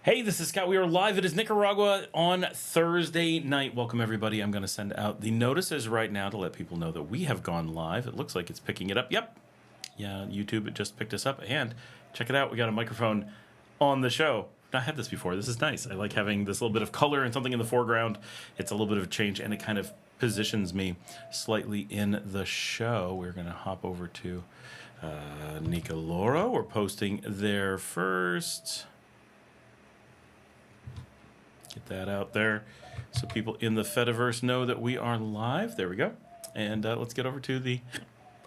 Hey, this is Scott. We are live. It is Nicaragua on Thursday night. Welcome, everybody. I'm going to send out the notices right now to let people know that we have gone live. It looks like it's picking it up. Yep. Yeah, YouTube, it just picked us up. And check it out. We got a microphone on the show. I had this before. This is nice. I like having this little bit of color and something in the foreground. It's a little bit of a change, and it kind of positions me slightly in the show. We're going to hop over to Nicaragua. We're posting there first. Get that out there so people in the Fediverse know that we are live. There we go. And let's get over to the...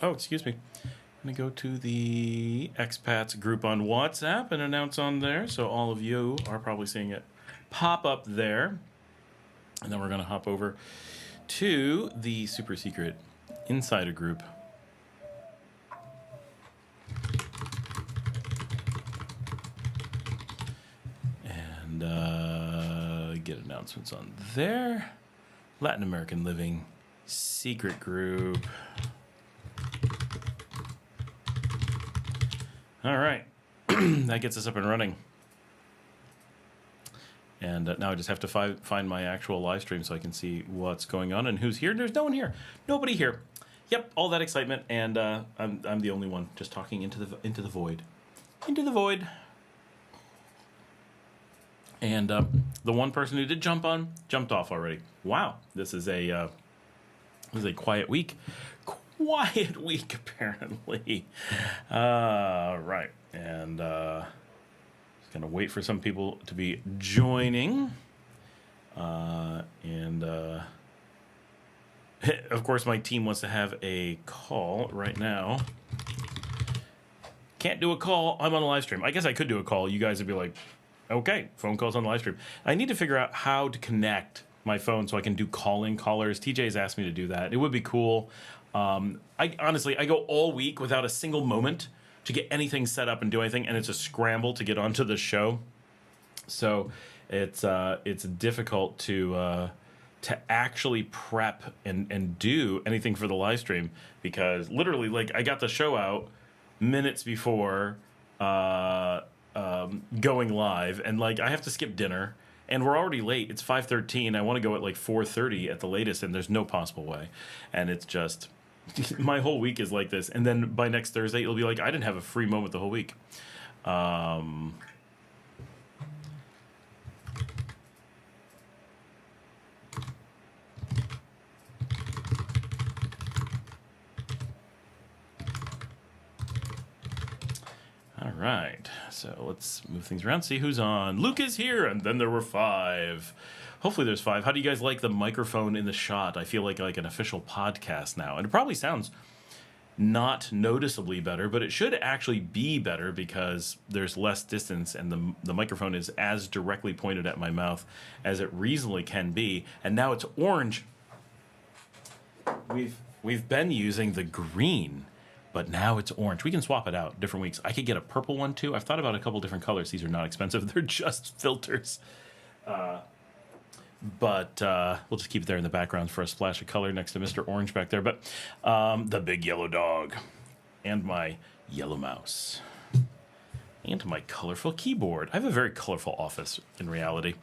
Oh, excuse me. I'm going to go to the Expats group on WhatsApp and announce on there. So all of you are probably seeing it pop up there. And then we're going to hop over to the super secret insider group. And get announcements on there. Latin American Living secret group. All right. That gets us up and running. And now I just have to find my actual live stream so I can see what's going on and who's here. There's no one here. Nobody here. Yep, all that excitement, and I'm the only one just talking into the void. Into the void. And the one person who did jump on jumped off already. Wow, this is a quiet week. Quiet week, apparently. Right, and just gonna wait for some people to be joining. And of course, my team wants to have a call right now. Can't do a call. I'm on a live stream. I guess I could do a call. You guys would be like, okay, phone calls on the live stream. I need to figure out how to connect my phone so I can do calling callers. TJ's asked me to do that. It would be cool. I honestly go all week without a single moment to get anything set up and do anything, and it's a scramble to get onto the show. So it's difficult to actually prep and do anything for the live stream because literally, like, I got the show out minutes before going live, and like I have to skip dinner, and we're already late. It's 5:13. I want to go at like 4:30 at the latest, and there's no possible way. And it's just my whole week is like this. And then by next Thursday, it'll be like I didn't have a free moment the whole week. All right, so let's move things around, see who's on. Luke is here, and then there were 5. Hopefully there's 5. How do you guys like the microphone in the shot? I feel like an official podcast now. And it probably sounds not noticeably better, but it should actually be better because there's less distance, and the microphone is as directly pointed at my mouth as it reasonably can be. And now it's orange. We've been using the green, but now it's orange. We can swap it out different weeks. I could get a purple one too. I've thought about a couple different colors. These are not expensive. They're just filters. But we'll just keep it there in the background for a splash of color next to Mr. Orange back there. But the big yellow dog and my yellow mouse and my colorful keyboard. I have a very colorful office in reality.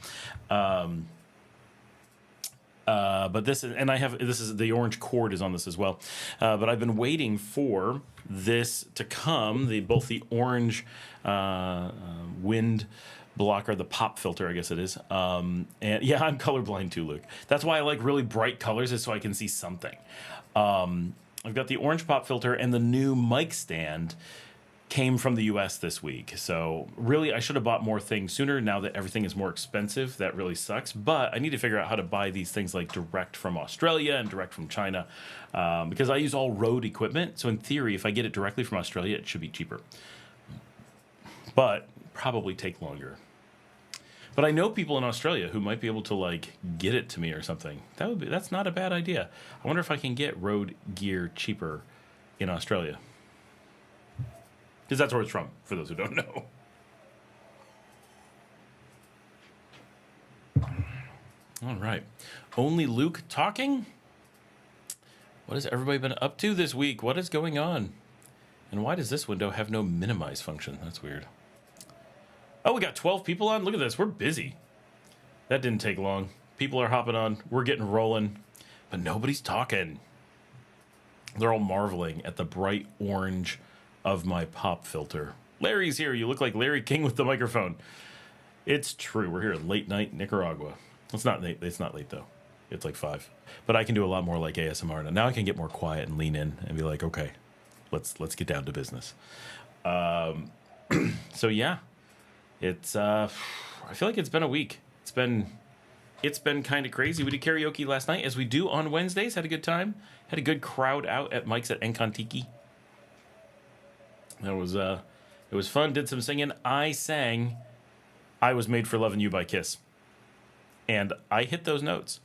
But this is the orange cord is on this as well. But I've been waiting for this to come. Both the orange wind blocker, the pop filter, I guess it is. And yeah, I'm colorblind too, Luke. That's why I like really bright colors, is so I can see something. I've got the orange pop filter, and the new mic stand came from the US this week. So really, I should have bought more things sooner. Now that everything is more expensive, that really sucks. But I need to figure out how to buy these things like direct from Australia and direct from China, because I use all Rode equipment. So in theory, if I get it directly from Australia, it should be cheaper. But probably take longer. But I know people in Australia who might be able to like get it to me or something. That's not a bad idea. I wonder if I can get Rode gear cheaper in Australia. Because that's where it's from, for those who don't know. All right. Only Luke talking? What has everybody been up to this week? What is going on? And why does this window have no minimize function? That's weird. Oh, we got 12 people on. Look at this. We're busy. That didn't take long. People are hopping on. We're getting rolling. But nobody's talking. They're all marveling at the bright orange of my pop filter. Larry's here. You look like Larry King with the microphone. It's true. We're here at late night Nicaragua. It's not late. It's not late, though. It's like 5. But I can do a lot more like ASMR now. Now I can get more quiet and lean in and be like, okay, let's get down to business. So, yeah. It's I feel like it's been a week. It's been kind of crazy. We did karaoke last night, as we do on Wednesdays. Had a good time. Had a good crowd out at Mike's at Encontiki. That was it was fun. Did some singing. I sang I Was Made for Loving You by Kiss. And I hit those notes.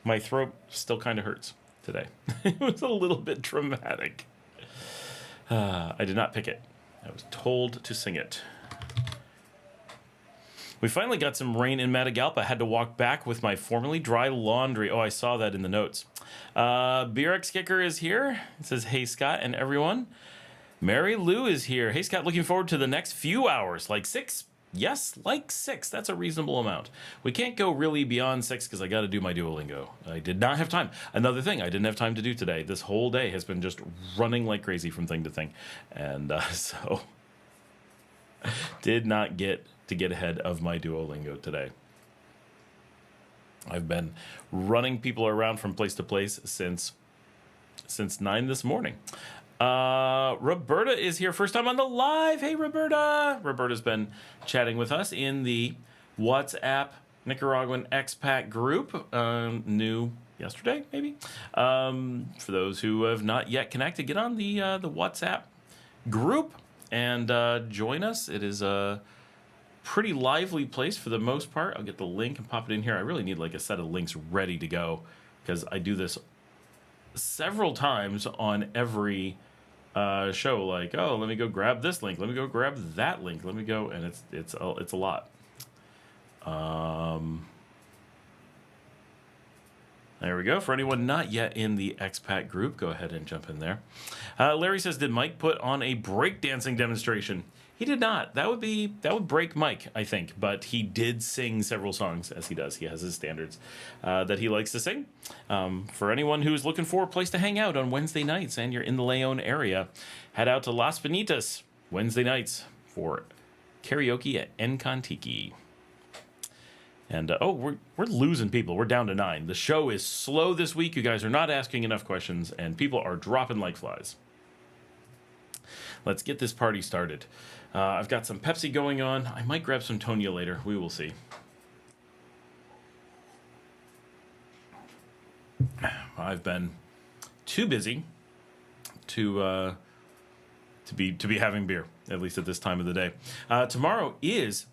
My throat still kind of hurts today. It was a little bit dramatic. I did not pick it. I was told to sing it. We finally got some rain in Matagalpa. I had to walk back with my formerly dry laundry. Oh, I saw that in the notes. BRX Kicker is here. It says, hey, Scott and everyone. Mary Lou is here. Hey, Scott, looking forward to the next few hours. Like 6? Yes, like 6. That's a reasonable amount. We can't go really beyond 6 because I got to do my Duolingo. I did not have time. Another thing I didn't have time to do today. This whole day has been just running like crazy from thing to thing. And so did not get to get ahead of my Duolingo today. I've been running people around from place to place since 9 this morning. Roberta is here, first time on the live. Hey, Roberta. Roberta's been chatting with us in the WhatsApp Nicaraguan Expat group, new yesterday, maybe. For those who have not yet connected, get on the WhatsApp group and join us. It is a pretty lively place for the most part. I'll get the link and pop it in here. I really need like a set of links ready to go because I do this several times on every show. Like, oh, let me go grab this link. Let me go grab that link. Let me go, and it's a lot. There we go. For anyone not yet in the expat group, go ahead and jump in there. Larry says, did Mike put on a breakdancing demonstration? He did not. That would break Mike, I think. But he did sing several songs, as he does. He has his standards that he likes to sing. For anyone who's looking for a place to hang out on Wednesday nights and you're in the Leon area, head out to Las Bonitas Wednesday nights for karaoke at Encontiki. And, we're losing people. We're down to 9. The show is slow this week. You guys are not asking enough questions, and people are dropping like flies. Let's get this party started. I've got some Pepsi going on. I might grab some Tonya later. We will see. I've been too busy to be having beer, at least at this time of the day. Tomorrow is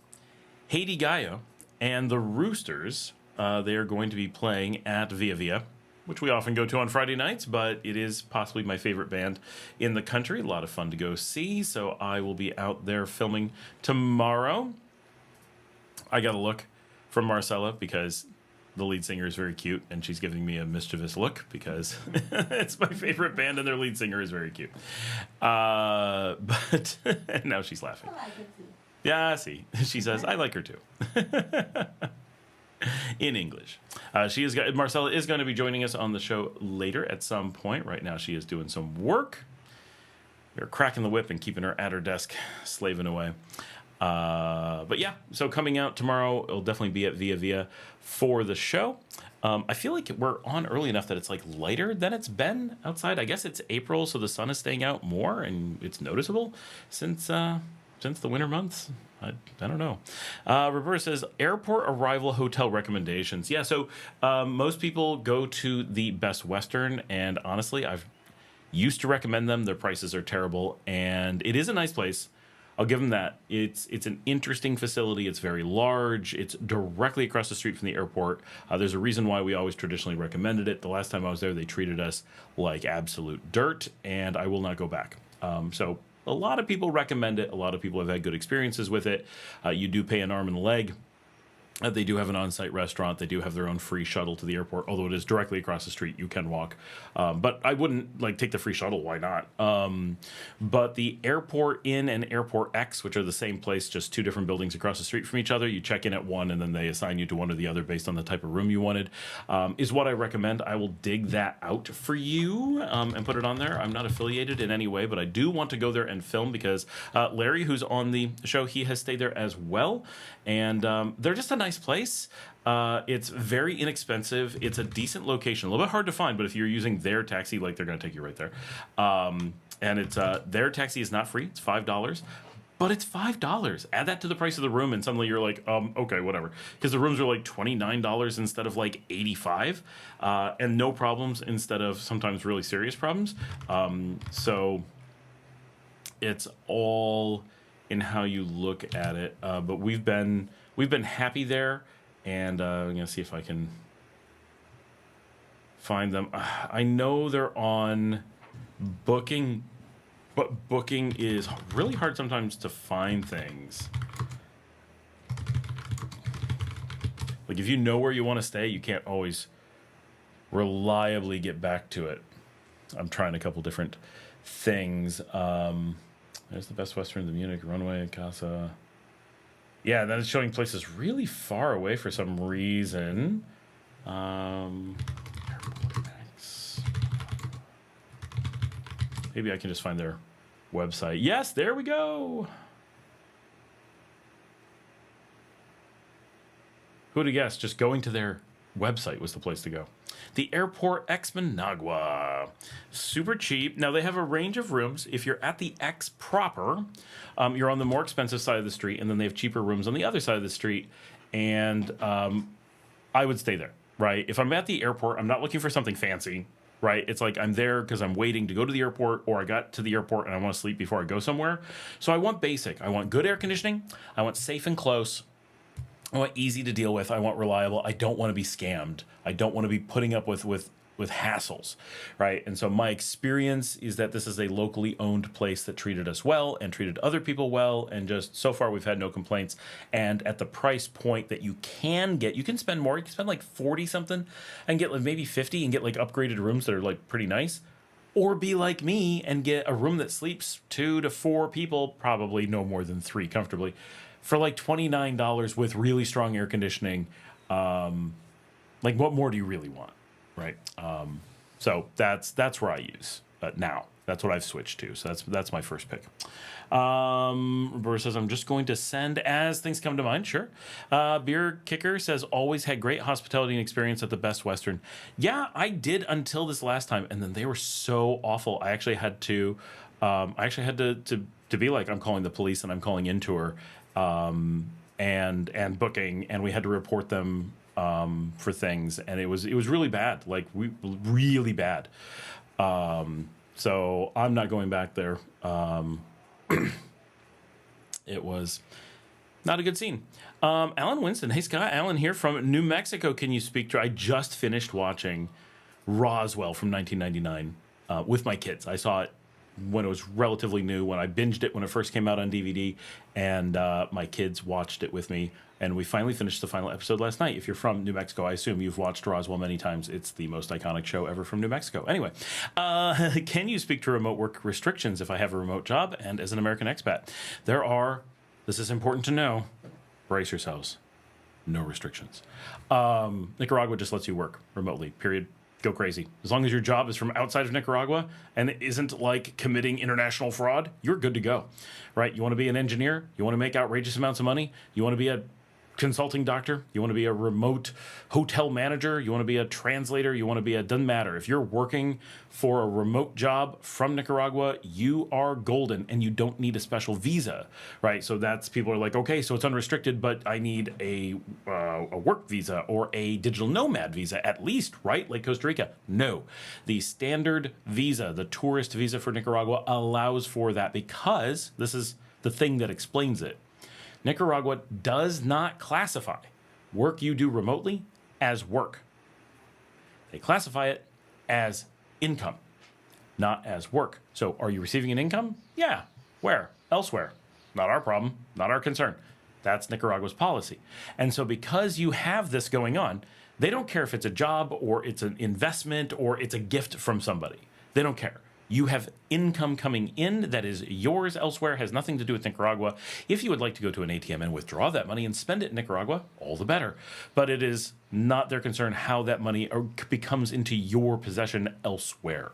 Haiti Gallo and the Roosters. They are going to be playing at Via Via, which we often go to on Friday nights, but it is possibly my favorite band in the country. A lot of fun to go see, so I will be out there filming tomorrow. I got a look from Marcela because the lead singer is very cute, and she's giving me a mischievous look because it's my favorite band and their lead singer is very cute. But now she's laughing. I like it too. Yeah, see. She says, I like her too. In English. Marcela is going to be joining us on the show later at some point. Right now she is doing some work. We're cracking the whip and keeping her at her desk, slaving away. But yeah, so coming out tomorrow, it'll definitely be at Via Via for the show. I feel like we're on early enough that it's like lighter than it's been outside. I guess it's April, so the sun is staying out more, and it's noticeable since the winter months. I don't know. Roberta says, airport arrival hotel recommendations. Yeah, so most people go to the Best Western, and honestly, I've used to recommend them. Their prices are terrible, and it is a nice place. I'll give them that. It's an interesting facility. It's very large. It's directly across the street from the airport. There's a reason why we always traditionally recommended it. The last time I was there, they treated us like absolute dirt, and I will not go back. So a lot of people recommend it. A lot of people have had good experiences with it. You do pay an arm and a leg They do have an on-site restaurant. They do have their own free shuttle to the airport, although it is directly across the street. You can walk, but I wouldn't like take the free shuttle. Why not? But the Airport Inn and Airport X, which are the same place, just two different buildings across the street from each other. You check in at one, and then they assign you to one or the other based on the type of room you wanted. Is what I recommend. I will dig that out for you and put it on there. I'm not affiliated in any way, but I do want to go there and film because Larry, who's on the show, he has stayed there as well, and they're just a nice place. It's very inexpensive. It's a decent location. A little bit hard to find, but if you're using their taxi, like they're going to take you right there. And it's their taxi is not free. It's $5. But it's $5. Add that to the price of the room, and suddenly you're like, okay, whatever. Because the rooms are like $29 instead of like $85, and no problems instead of sometimes really serious problems. So it's all in how you look at it. But we've been happy there, and I'm gonna see if I can find them. I know they're on Booking. But Booking is really hard sometimes to find things. Like if you know where you want to stay, you can't always reliably get back to it. I'm trying a couple different things. There's the Best Western, the Munich, Runway, Casa. Yeah, then it's showing places really far away for some reason. Maybe I can just find their website. Yes, there we go. Who would have guessed? Just going to their website was the place to go. The Airport X Managua. Super cheap. Now, they have a range of rooms. If you're at the X proper, you're on the more expensive side of the street, and then they have cheaper rooms on the other side of the street. And I would stay there, right? If I'm at the airport, I'm not looking for something fancy. Right? It's like I'm there because I'm waiting to go to the airport, or I got to the airport and I want to sleep before I go somewhere. So I want basic. I want good air conditioning. I want safe and close. I want easy to deal with. I want reliable. I don't want to be scammed. I don't want to be putting up with hassles, right? And so my experience is that this is a locally owned place that treated us well and treated other people well, and just so far we've had no complaints. And at the price point that you can get, you can spend more. You can spend like 40 something and get like maybe 50 and get like upgraded rooms that are like pretty nice, or be like me and get a room that sleeps 2 to 4 people, probably no more than 3 comfortably, for like $29 with really strong air conditioning. Like what more do you really want? Right. So that's where I use now. That's what I've switched to. So that's my first pick. Roberta says, I'm just going to send as things come to mind. Sure. Beer Kicker says, always had great hospitality and experience at the Best Western. Yeah, I did until this last time. And then they were so awful. I actually had to be like, I'm calling the police and I'm calling Intour and Booking, and we had to report them for things, and it was really bad, like really bad. So I'm not going back there. It was not a good scene. Alan Winston, hey Scott, Alan here from New Mexico. Can you speak to? I just finished watching Roswell from 1999 with my kids. I saw it when it was relatively new, when I binged it when it first came out on DVD, and my kids watched it with me, and we finally finished the final episode last night. If you're from New Mexico, I assume you've watched Roswell many times. It's the most iconic show ever from New Mexico. Anyway, can you speak to remote work restrictions if I have a remote job and as an American expat? There are, this is important to know, brace yourselves, no restrictions. Nicaragua just lets you work remotely, period. Go crazy. As long as your job is from outside of Nicaragua and it isn't like committing international fraud, you're good to go, right? You want to be an engineer? You want to make outrageous amounts of money? You want to be a consulting doctor? You want to be a remote hotel manager? You want to be a translator? You want to be doesn't matter. If you're working for a remote job from Nicaragua, you are golden, and you don't need a special visa, right? So that's, people are like, okay, so it's unrestricted, but I need a work visa or a digital nomad visa at least, right? Like Costa Rica. No, the standard visa, the tourist visa for Nicaragua allows for that, because this is the thing that explains it. Nicaragua does not classify work you do remotely as work. They classify it as income, not as work. So are you receiving an income? Yeah. Where? Elsewhere. Not our problem, not our concern. That's Nicaragua's policy. And so because you have this going on, they don't care if it's a job or it's an investment or it's a gift from somebody. They don't care. You have income coming in that is yours elsewhere, has nothing to do with Nicaragua. If you would like to go to an ATM and withdraw that money and spend it in Nicaragua, all the better. But it is not their concern how that money becomes into your possession elsewhere.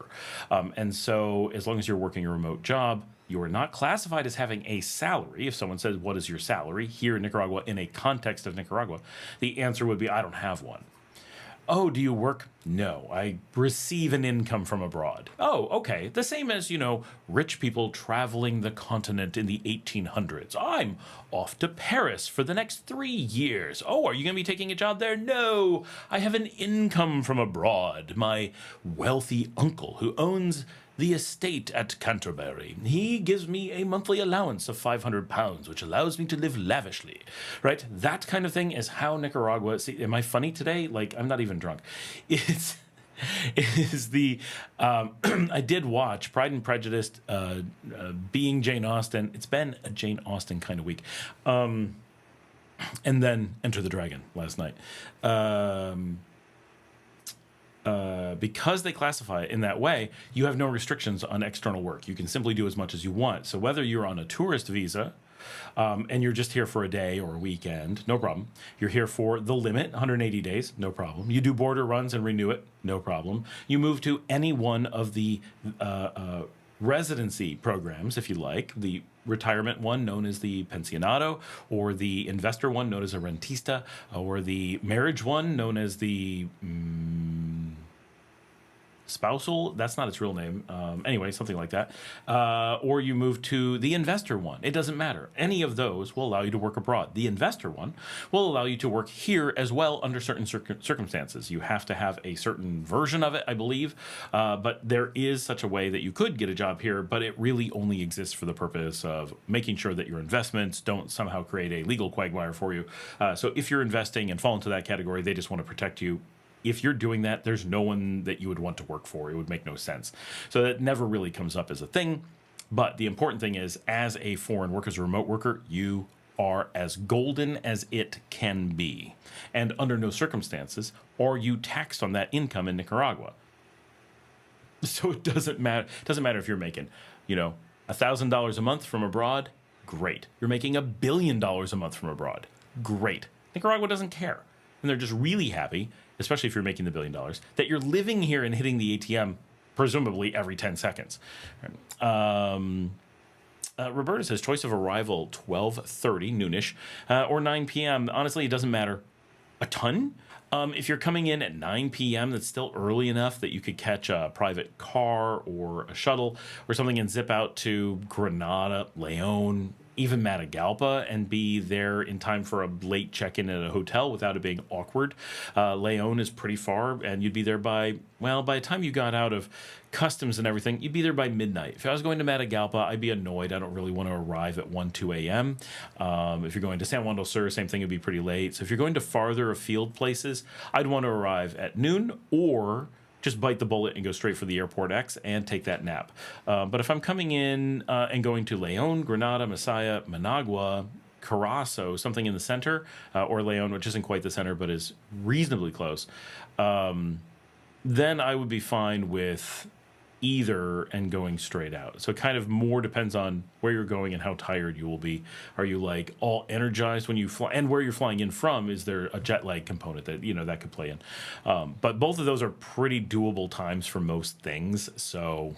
And so as long as you're working a remote job, you are not classified as having a salary. If someone says, what is your salary here in Nicaragua in a context of Nicaragua, the answer would be, I don't have one. Oh, do you work? No, I receive an income from abroad. Oh, okay. The same as, rich people traveling the continent in the 1800s. I'm off to Paris for the next 3 years. Oh, are you going to be taking a job there? No, I have an income from abroad. My wealthy uncle who owns the estate at Canterbury. He gives me a monthly allowance of £500, which allows me to live lavishly, right? That kind of thing is how Nicaragua. See, am I funny today? Like, I'm not even drunk. Is the I did watch Pride and Prejudice, being Jane Austen. It's been a Jane Austen kind of week, and then Enter the Dragon last night. Because they classify it in that way, you have no restrictions on external work. You can simply do as much as you want. So whether you're on a tourist visa and you're just here for a day or a weekend, no problem. You're here for the limit, 180 days, no problem. You do border runs and renew it, no problem. You move to any one of the residency programs, if you like, the retirement one known as the pensionado, or the investor one known as a rentista, or the marriage one known as the spousal. That's not its real name. Anyway, something like that. Or you move to the investor one. It doesn't matter. Any of those will allow you to work abroad. The investor one will allow you to work here as well under certain circumstances. You have to have a certain version of it, I believe. But there is such a way that you could get a job here, but it really only exists for the purpose of making sure that your investments don't somehow create a legal quagmire for you. So if you're investing and fall into that category, they just want to protect you. If you're doing that, there's no one that you would want to work for. It would make no sense. So that never really comes up as a thing. But the important thing is, as a foreign worker, as a remote worker, you are as golden as it can be. And under no circumstances are you taxed on that income in Nicaragua. So it doesn't matter. It doesn't matter if you're making, $1,000 a month from abroad. Great. You're making $1 billion a month from abroad. Great. Nicaragua doesn't care. And they're just really happy, especially if you're making the $1 billion, that you're living here and hitting the ATM, presumably every 10 seconds. Roberta says, choice of arrival, 12:30, noonish, or 9 p.m. Honestly, it doesn't matter a ton. If you're coming in at 9 p.m., that's still early enough that you could catch a private car or a shuttle or something and zip out to Granada, Leon, even Matagalpa, and be there in time for a late check-in at a hotel without it being awkward. Leon is pretty far, and you'd be there by the time you got out of customs and everything, you'd be there by midnight. If I was going to Matagalpa, I'd be annoyed. I don't really want to arrive at 1, 2 a.m. If you're going to San Juan del Sur, same thing, it'd be pretty late. So if you're going to farther afield places, I'd want to arrive at noon or just bite the bullet and go straight for the Airport X and take that nap. But if I'm coming in and going to Leon, Granada, Masaya, Managua, Carazo, something in the center, or Leon, which isn't quite the center but is reasonably close, then I would be fine with either and going straight out. So it kind of more depends on where you're going and how tired you will be. Are you like all energized when you fly, and where you're flying in from? Is there a jet lag component that that could play in? But both of those are pretty doable times for most things. So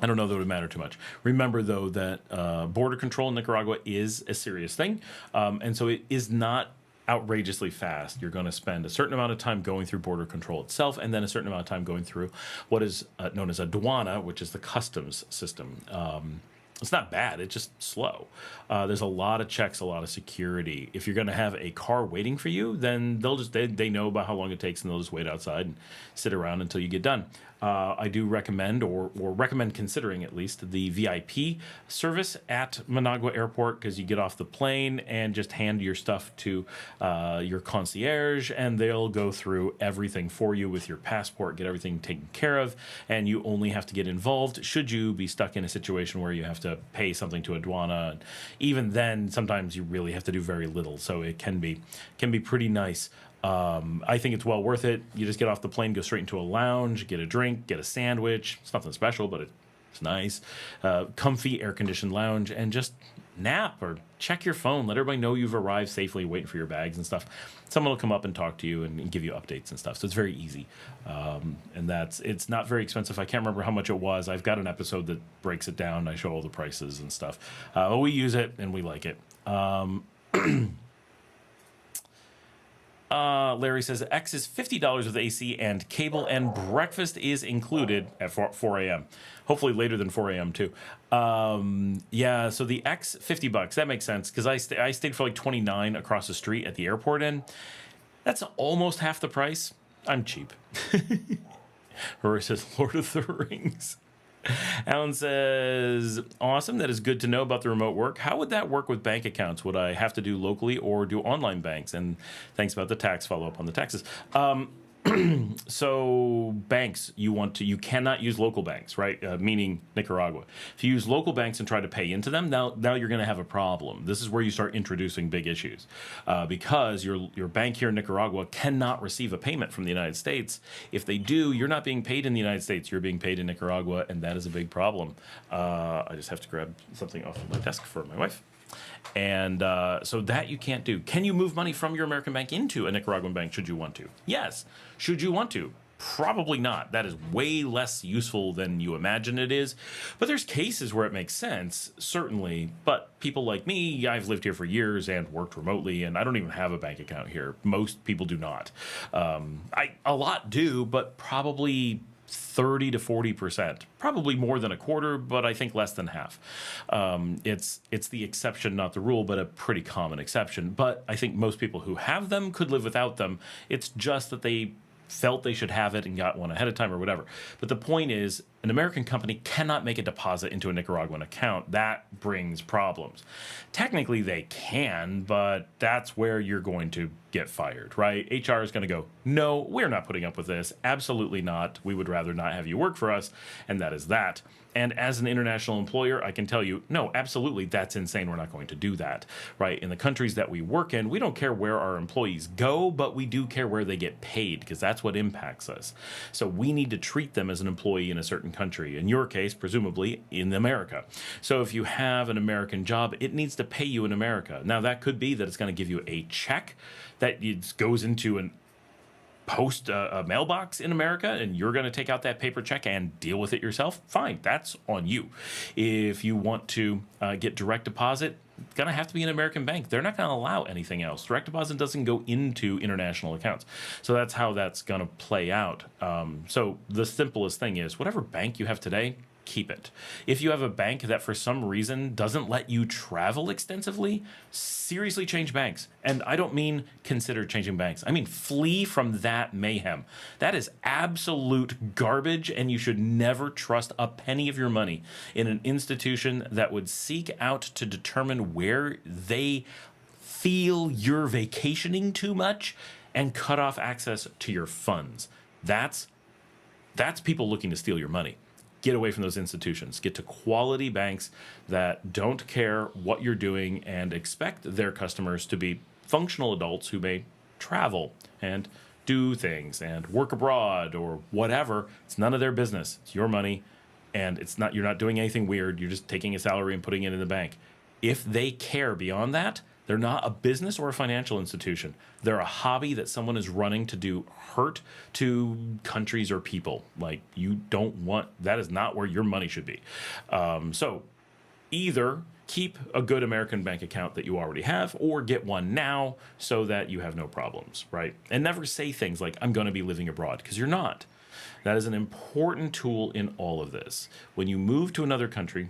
I don't know that it would matter too much. Remember, though, that border control in Nicaragua is a serious thing, and so it is not outrageously fast. You're going to spend a certain amount of time going through border control itself, and then a certain amount of time going through what is known as aduana, which is the customs system. It's not bad. It's just slow. There's a lot of checks, a lot of security. If you're going to have a car waiting for you, then they know about how long it takes, and they'll just wait outside and sit around until you get done. I do recommend, or recommend considering at least, the VIP service at Managua Airport, because you get off the plane and just hand your stuff to your concierge, and they'll go through everything for you with your passport, get everything taken care of, and you only have to get involved should you be stuck in a situation where you have to pay something to Aduana. Even then, sometimes you really have to do very little, so it can be pretty nice. I think it's well worth it. You just get off the plane, go straight into a lounge, get a drink, get a sandwich. It's nothing special, but it's nice. Comfy, air-conditioned lounge, and just nap or check your phone. Let everybody know you've arrived safely, waiting for your bags and stuff. Someone will come up and talk to you and give you updates and stuff. So it's very easy. And it's not very expensive. I can't remember how much it was. I've got an episode that breaks it down. I show all the prices and stuff. But we use it and we like it. Larry says X is $50 with AC and cable, and breakfast is included at 4 a.m. Hopefully later than 4 a.m. too. Yeah, so the X, $50. That makes sense because I stayed for like 29 across the street at the airport inn. That's almost half the price. I'm cheap. Rory says Lord of the Rings. Alan says, awesome. That is good to know about the remote work. How would that work with bank accounts? Would I have to do locally or do online banks? And thanks about the tax follow-up on the taxes. So banks, you cannot use local banks, right? Meaning Nicaragua. If you use local banks and try to pay into them, now you're going to have a problem. This is where you start introducing big issues, because your bank here in Nicaragua cannot receive a payment from the United States. If they do, you're not being paid in the United States. You're being paid in Nicaragua, and that is a big problem. I just have to grab something off of my desk for my wife. And so that you can't do. Can you move money from your American bank into a Nicaraguan bank should you want to? Yes. Should you want to? Probably not. That is way less useful than you imagine it is. But there's cases where it makes sense, certainly. But people like me, I've lived here for years and worked remotely, and I don't even have a bank account here. Most people do not. A lot do, but probably 30 to 40%, probably more than a quarter, but I think less than half. It's the exception, not the rule, but a pretty common exception. But I think most people who have them could live without them. It's just that they felt they should have it and got one ahead of time or whatever. But the point is, an American company cannot make a deposit into a Nicaraguan account. That brings problems. Technically, they can, but that's where you're going to get fired, right? HR is going to go, no, we're not putting up with this. Absolutely not. We would rather not have you work for us, and that is that. And as an international employer, I can tell you, no, absolutely, that's insane. We're not going to do that, right? In the countries that we work in, we don't care where our employees go, but we do care where they get paid because that's what impacts us. So we need to treat them as an employee in a certain country. In your case, presumably in America. So if you have an American job, it needs to pay you in America. Now, that could be that it's going to give you a check that goes into an a mailbox in America, and you're going to take out that paper check and deal with it yourself, fine, that's on you. If you want to get direct deposit, it's going to have to be an American bank. They're not going to allow anything else. Direct deposit doesn't go into international accounts. So that's how that's going to play out. So the simplest thing is whatever bank you have today, keep it. If you have a bank that for some reason doesn't let you travel extensively, seriously change banks. And I don't mean consider changing banks. I mean flee from that mayhem. That is absolute garbage, and you should never trust a penny of your money in an institution that would seek out to determine where they feel you're vacationing too much and cut off access to your funds. That's people looking to steal your money. Get away from those institutions. Get to quality banks that don't care what you're doing and expect their customers to be functional adults who may travel and do things and work abroad or whatever. It's none of their business. It's your money, and you're not doing anything weird. You're just taking a salary and putting it in the bank. If they care beyond that, they're not a business or a financial institution. They're a hobby that someone is running to do hurt to countries or people. Like, you don't want, that is not where your money should be. So either keep a good American bank account that you already have, or get one now so that you have no problems, right? And never say things like, I'm going to be living abroad, because you're not. That is an important tool in all of this. When you move to another country,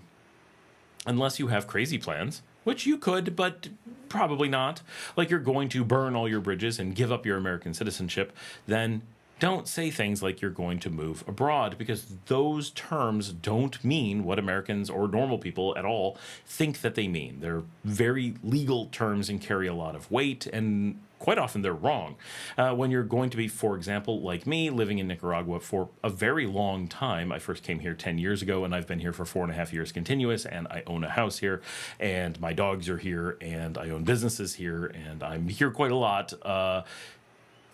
unless you have crazy plans, which you could, but probably not, like you're going to burn all your bridges and give up your American citizenship, then Don't say things like you're going to move abroad, because those terms don't mean what Americans or normal people at all think that they mean. They're very legal terms and carry a lot of weight, and quite often they're wrong. When you're going to be, for example, like me, living in Nicaragua for a very long time. I first came here 10 years ago, and I've been here for 4.5 years continuous, and I own a house here, and my dogs are here, and I own businesses here, and I'm here quite a lot.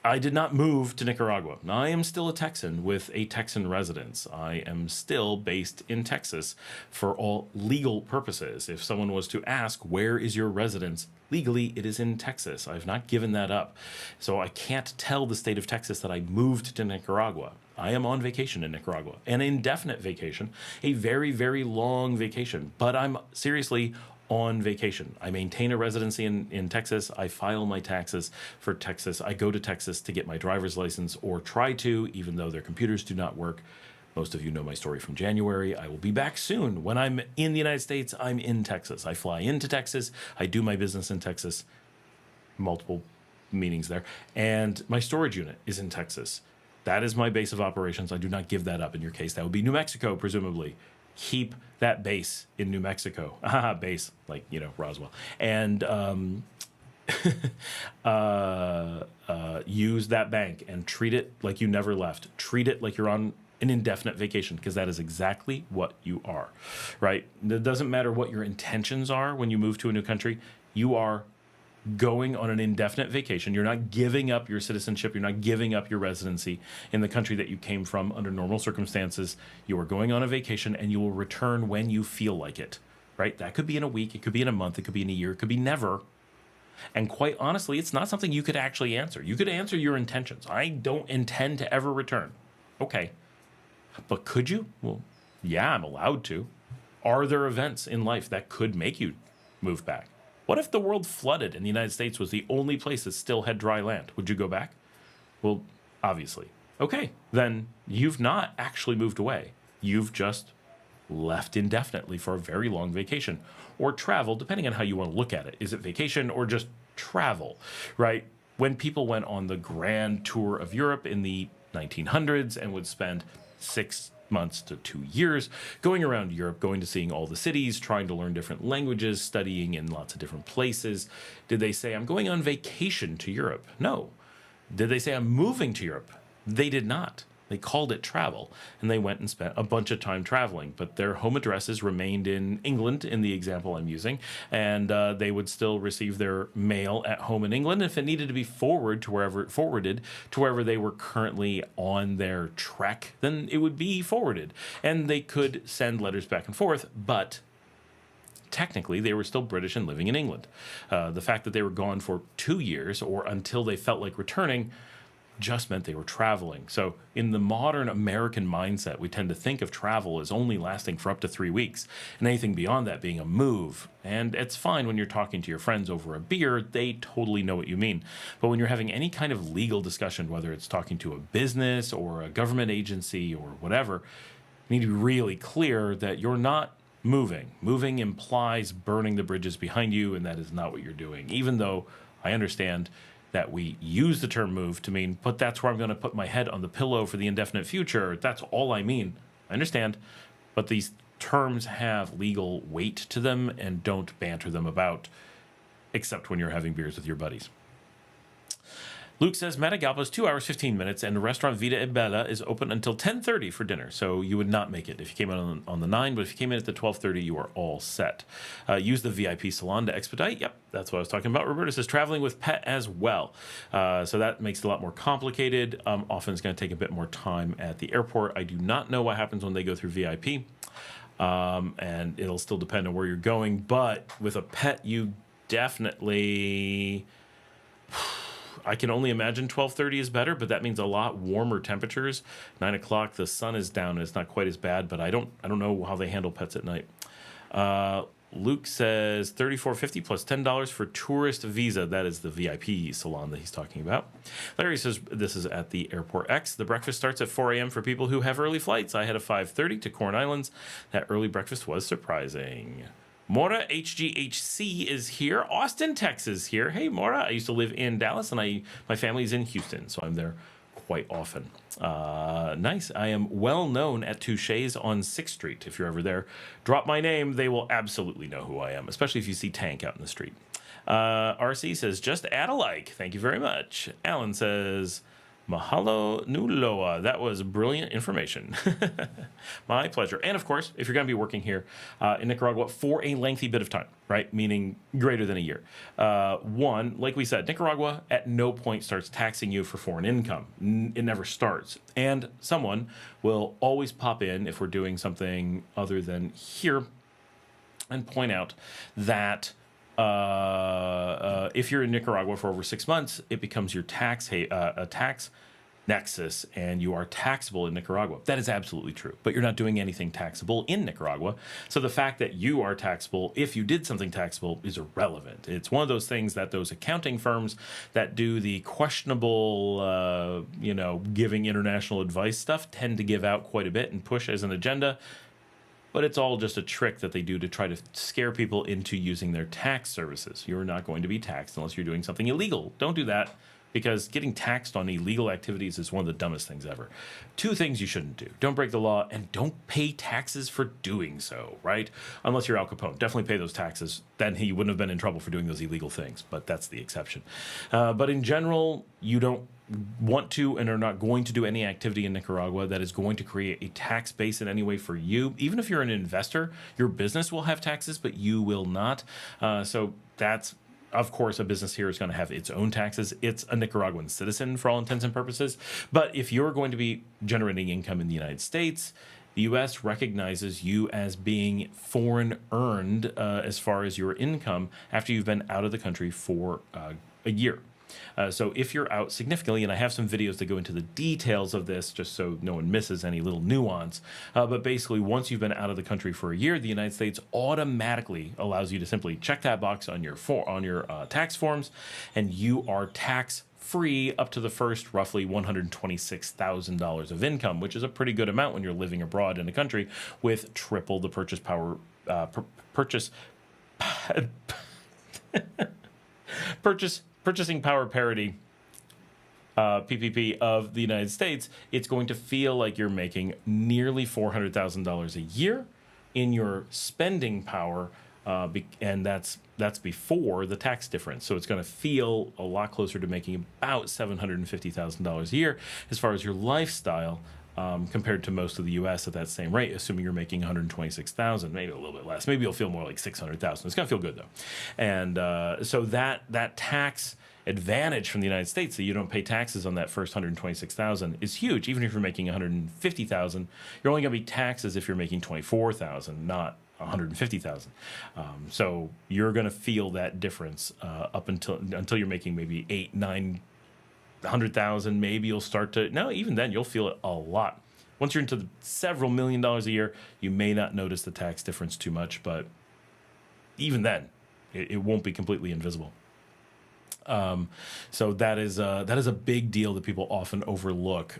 I did not move to Nicaragua. I am still a Texan with a Texan residence. I am still based in Texas for all legal purposes. If someone was to ask, where is your residence? Legally, it is in Texas. I've not given that up. So I can't tell the state of Texas that I moved to Nicaragua. I am on vacation in Nicaragua, an indefinite vacation, a very, very long vacation. But I'm seriously on vacation. I maintain a residency in Texas. I file my taxes for Texas. I go to Texas to get my driver's license, or try to, even though their computers do not work. Most of you know my story from January. I will be back soon. When I'm in the United States, I'm in Texas. I fly into Texas. I do my business in Texas. Multiple meetings there. And my storage unit is in Texas. That is my base of operations. I do not give that up. In your case, that would be New Mexico, presumably. Keep that base in New Mexico. Base, like, Roswell. And use that bank and treat it like you never left. Treat it like you're on an indefinite vacation, because that is exactly what you are, right? It doesn't matter what your intentions are when you move to a new country. You are going on an indefinite vacation. You're not giving up your citizenship. You're not giving up your residency in the country that you came from under normal circumstances. You are going on a vacation, and you will return when you feel like it, right? That could be in a week. It could be in a month. It could be in a year. It could be never. And quite honestly, it's not something you could actually answer. You could answer your intentions. I don't intend to ever return. Okay. But could you? Well, yeah, I'm allowed to. Are there events in life that could make you move back? What if the world flooded and the United States was the only place that still had dry land? Would you go back? Well, obviously. Okay, then you've not actually moved away. You've just left indefinitely for a very long vacation, or travel, depending on how you want to look at it. Is it vacation or just travel, right? When people went on the grand tour of Europe in the 1900s and would spend 6 months to 2 years going around Europe, going to seeing all the cities, trying to learn different languages, studying in lots of different places. Did they say, I'm going on vacation to Europe? No. Did they say, I'm moving to Europe? They did not. They called it travel, and they went and spent a bunch of time traveling, but their home addresses remained in England in the example I'm using, and they would still receive their mail at home in England. If it needed to be forwarded to wherever they were currently on their trek, then it would be forwarded, and they could send letters back and forth, but technically they were still British and living in England. The fact that they were gone for 2 years, or until they felt like returning, just meant they were traveling. So in the modern American mindset, we tend to think of travel as only lasting for up to 3 weeks, and anything beyond that being a move. And it's fine when you're talking to your friends over a beer. They totally know what you mean. But when you're having any kind of legal discussion, whether it's talking to a business or a government agency or whatever, you need to be really clear that you're not moving. Moving implies burning the bridges behind you, and that is not what you're doing. Even though I understand that we use the term move to mean, but that's where I'm going to put my head on the pillow for the indefinite future. That's all I mean. I understand. But these terms have legal weight to them, and don't banter them about, except when you're having beers with your buddies. Luke says Matagalpa is 2 hours, 15 minutes, and the restaurant Vida e Bella is open until 10:30 for dinner. So you would not make it if you came in on the 9, but if you came in at the 12:30, you are all set. Use the VIP salon to expedite. Yep, that's what I was talking about. Roberta says traveling with pet as well. So that makes it a lot more complicated. Often it's going to take a bit more time at the airport. I do not know what happens when they go through VIP. And it'll still depend on where you're going. But with a pet, you definitely... I can only imagine 12:30 is better, but that means a lot warmer temperatures. 9 o'clock, the sun is down, and it's not quite as bad, but I don't know how they handle pets at night. Luke says $34.50 plus $10 for tourist visa. That is the VIP salon that he's talking about. Larry says this is at the Airport X. The breakfast starts at 4 a.m. for people who have early flights. I had a 5:30 to Corn Islands. That early breakfast was surprising. Mora HGHC is here. Austin, Texas here. Hey, Mora. I used to live in Dallas, and my family's in Houston, so I'm there quite often. Nice. I am well known at Touche's on 6th Street. If you're ever there, drop my name. They will absolutely know who I am, especially if you see Tank out in the street. RC says, just add a like. Thank you very much. Alan says, mahalo nuloa. That was brilliant information. My pleasure. And of course, if you're going to be working here in Nicaragua for a lengthy bit of time, right, meaning greater than a year, one, like we said, Nicaragua at no point starts taxing you for foreign income. It never starts. And someone will always pop in if we're doing something other than here and point out that if you're in Nicaragua for over 6 months, it becomes your tax nexus, and you are taxable in Nicaragua. That is absolutely true, but you're not doing anything taxable in Nicaragua. So the fact that you are taxable, if you did something taxable, is irrelevant. It's one of those things that those accounting firms that do the questionable, giving international advice stuff tend to give out quite a bit and push as an agenda. But it's all just a trick that they do to try to scare people into using their tax services. You're not going to be taxed unless you're doing something illegal. Don't do that, because getting taxed on illegal activities is one of the dumbest things ever. 2 things you shouldn't do. Don't break the law, and don't pay taxes for doing so, right? Unless you're Al Capone. Definitely pay those taxes. Then he wouldn't have been in trouble for doing those illegal things, but that's the exception. But in general, you don't want to and are not going to do any activity in Nicaragua that is going to create a tax base in any way for you. Even if you're an investor, your business will have taxes, but you will not. So that's, of course, a business here is going to have its own taxes. It's a Nicaraguan citizen for all intents and purposes. But if you're going to be generating income in the United States, the U.S. recognizes you as being foreign earned as far as your income after you've been out of the country for a year. So if you're out significantly, and I have some videos that go into the details of this just so no one misses any little nuance, but basically once you've been out of the country for a year, the United States automatically allows you to simply check that box on your tax forms, and you are tax-free up to the first roughly $126,000 of income, which is a pretty good amount when you're living abroad in a country with triple the purchasing power parity PPP of the United States. It's going to feel like you're making nearly $400,000 a year in your spending power, and that's before the tax difference. So it's going to feel a lot closer to making about $750,000 a year as far as your lifestyle. Compared to most of the U.S. at that same rate, assuming you're making $126,000, maybe a little bit less. Maybe you'll feel more like $600,000. It's going to feel good, though. And so that tax advantage from the United States, that you don't pay taxes on that first $126,000, is huge. Even if you're making $150,000, you're only going to be taxed as if you're making $24,000, not $150,000. So you're going to feel that difference up until you're making maybe $8, $9, $100,000. Maybe you'll start to, no, even then you'll feel it a lot. Once you're into the several $1 million a year, you may not notice the tax difference too much, but even then it won't be completely invisible. So that is a big deal that people often overlook,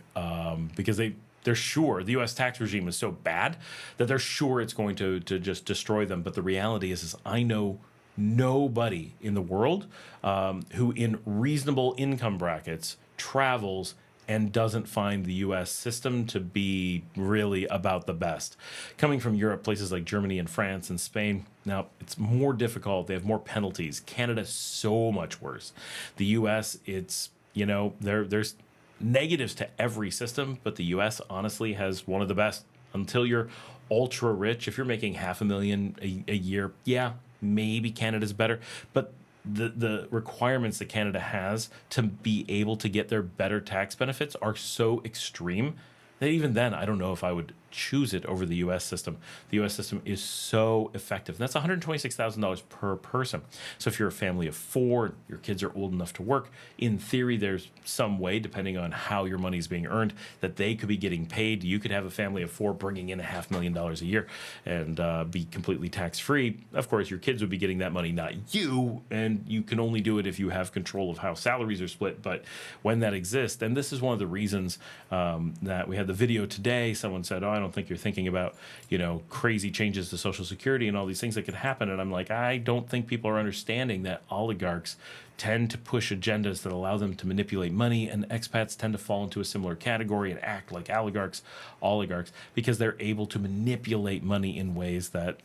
because they're sure the U.S. tax regime is so bad that they're sure it's going to just destroy them. But the reality is I know nobody in the world who in reasonable income brackets travels and doesn't find the U.S. system to be really about the best. Coming from Europe, places like Germany and France and Spain, now it's more difficult. They have more penalties. Canada's so much worse. The U.S., it's, there's negatives to every system, but the U.S. honestly has one of the best. Until you're ultra rich, if you're making $500,000 a year, yeah, maybe Canada's better, but the requirements that Canada has to be able to get their better tax benefits are so extreme that even then, I don't know if I would choose it over the U.S. system. The U.S. system is so effective. That's $126,000 per person. So if you're a family of 4, your kids are old enough to work, in theory, there's some way, depending on how your money is being earned, that they could be getting paid. You could have a family of 4 bringing in $500,000 a year and be completely tax-free. Of course, your kids would be getting that money, not you, and you can only do it if you have control of how salaries are split. But when that exists, and this is one of the reasons that we had the video today, someone said, oh, I don't think you're thinking about, crazy changes to Social Security and all these things that could happen. And I'm like, I don't think people are understanding that oligarchs tend to push agendas that allow them to manipulate money, and expats tend to fall into a similar category and act like oligarchs, because they're able to manipulate money in ways that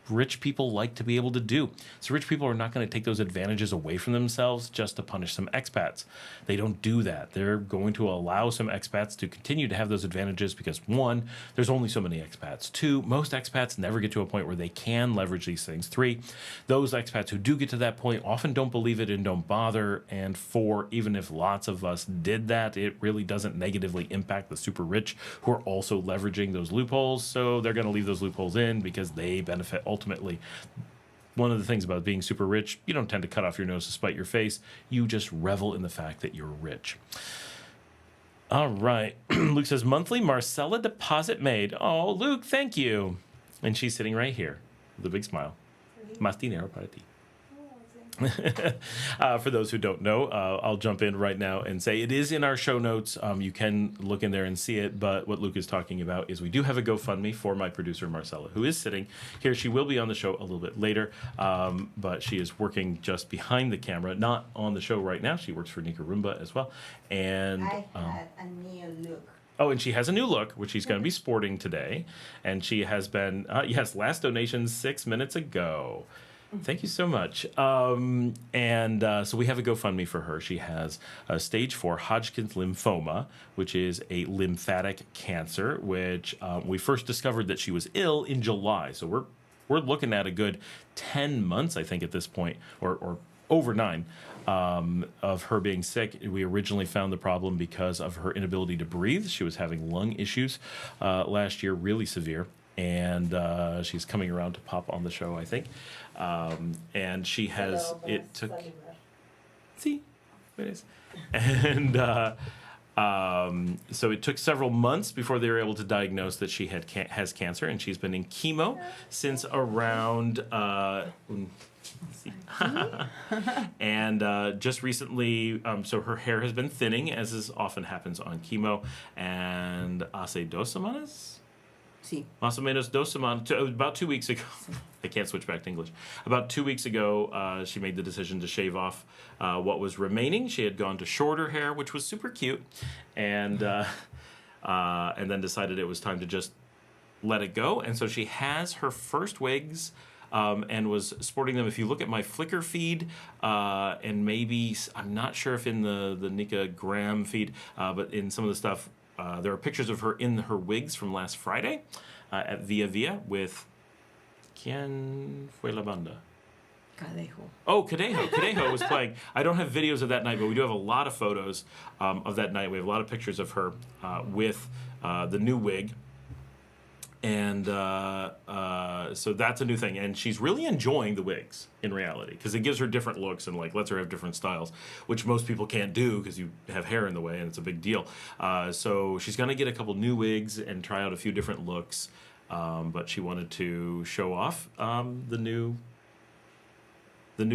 rich people like to be able to do. So rich people are not going to take those advantages away from themselves just to punish some expats. They don't do that. They're going to allow some expats to continue to have those advantages because, one, there's only so many expats. Two, most expats never get to a point where they can leverage these things. Three, those expats who do get to that point often don't believe it and don't bother. And four, even if lots of us did that, it really doesn't negatively impact the super rich who are also leveraging those loopholes. So they're going to leave those loopholes in because they benefit ultimately. One of the things about being super rich, you don't tend to cut off your nose to spite your face. You just revel in the fact that you're rich. All right. Luke says, monthly Marcela deposit made. Oh, Luke, thank you. And she's sitting right here with a big smile. Más dinero para ti. For those who don't know, I'll jump in right now and say it is in our show notes. You can look in there and see it. But what Luke is talking about is we do have a GoFundMe for my producer, Marcela, who is sitting here. She will be on the show a little bit later, but she is working just behind the camera, not on the show right now. She works for Nicaragua as well. And I had a new look. Oh, and she has a new look, which she's going to be sporting today. And she has been, last donation 6 minutes ago. Thank you so much. So we have a GoFundMe for her. She has a stage 4 Hodgkin Lymphoma, which is a lymphatic cancer, which we first discovered that she was ill in July. So we're looking at a good 10 months, I think, at this point, or over 9, of her being sick. We originally found the problem because of her inability to breathe. She was having lung issues last year, really severe. And she's coming around to pop on the show, I think. And she has, it took, see, it is. And so it took several months before they were able to diagnose that she has cancer. And she's been in chemo since around, and just recently, so her hair has been thinning, as is often happens on chemo. And hace 2 semanas? Sí. Más o menos 2 semanas, about 2 weeks ago. I can't switch back to English. About 2 weeks ago, she made the decision to shave off what was remaining. She had gone to shorter hair, which was super cute, and then decided it was time to just let it go. And so she has her first wigs, and was sporting them. If you look at my Flickr feed, and maybe, I'm not sure if in the Nika Graham feed, but in some of the stuff, there are pictures of her in her wigs from last Friday at Via Via with ¿Quién fue la banda? Cadejo. Oh, Cadejo. Cadejo was playing. I don't have videos of that night, but we do have a lot of photos of that night. We have a lot of pictures of her with the new wig. And so that's a new thing. And she's really enjoying the wigs in reality because it gives her different looks and lets her have different styles, which most people can't do because you have hair in the way and it's a big deal. So she's going to get a couple new wigs and try out a few different looks. But she wanted to show off the new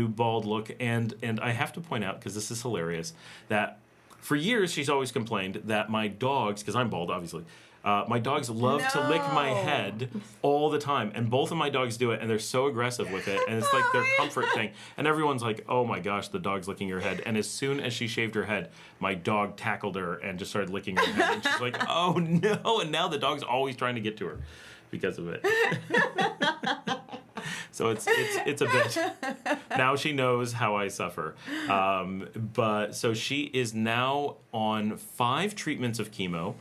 bald look. And I have to point out, because this is hilarious, that for years she's always complained that my dogs, because I'm bald, obviously, my dogs love to lick my head all the time, and both of my dogs do it, and they're so aggressive with it, and it's like their comfort thing. And everyone's like, "Oh my gosh, the dog's licking your head!" And as soon as she shaved her head, my dog tackled her and just started licking her head, and she's like, "Oh no!" And now the dog's always trying to get to her because of it. So it's a bit. Now she knows how I suffer. But so she is now on 5 treatments of chemo.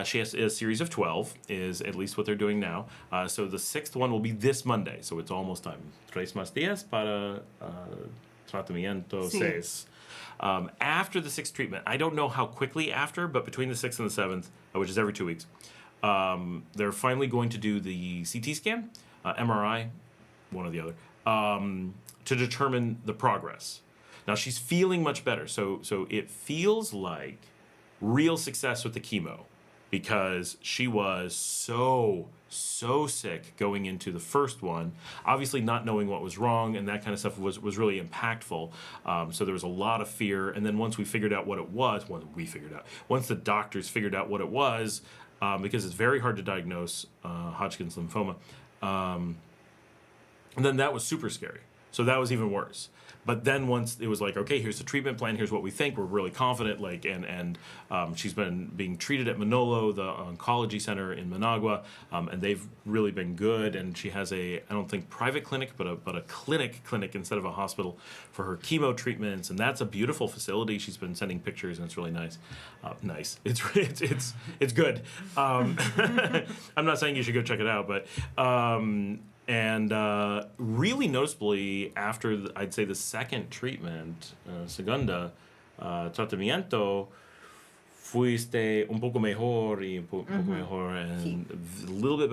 She has a series of 12, is at least what they're doing now. So the 6th one will be this Monday, so it's almost time. 3 más días para tratamiento 6. After the 6th treatment, I don't know how quickly after, but between the 6th and the 7th, which is every 2 weeks, they're finally going to do the CT scan, MRI, one or the other, to determine the progress. Now she's feeling much better, so it feels like real success with the chemo, because she was so sick going into the first one, obviously not knowing what was wrong, and that kind of stuff was really impactful. So there was a lot of fear, and then once we figured out what it was, once the doctors figured out what it was, because it's very hard to diagnose Hodgkin's lymphoma. And then that was super scary. So that was even worse. But then once it was like, okay, here's the treatment plan, here's what we think, we're really confident, like, and she's been being treated at Manolo, the oncology center in Managua, and they've really been good. And she has I don't think private clinic, but a clinic instead of a hospital for her chemo treatments, and that's a beautiful facility. She's been sending pictures, and it's really nice. Nice. It's good. I'm not saying you should go check it out, but. And really noticeably, after I'd say the second treatment, segunda tratamiento, fuiste un poco mejor y un poco mejor, and a little bit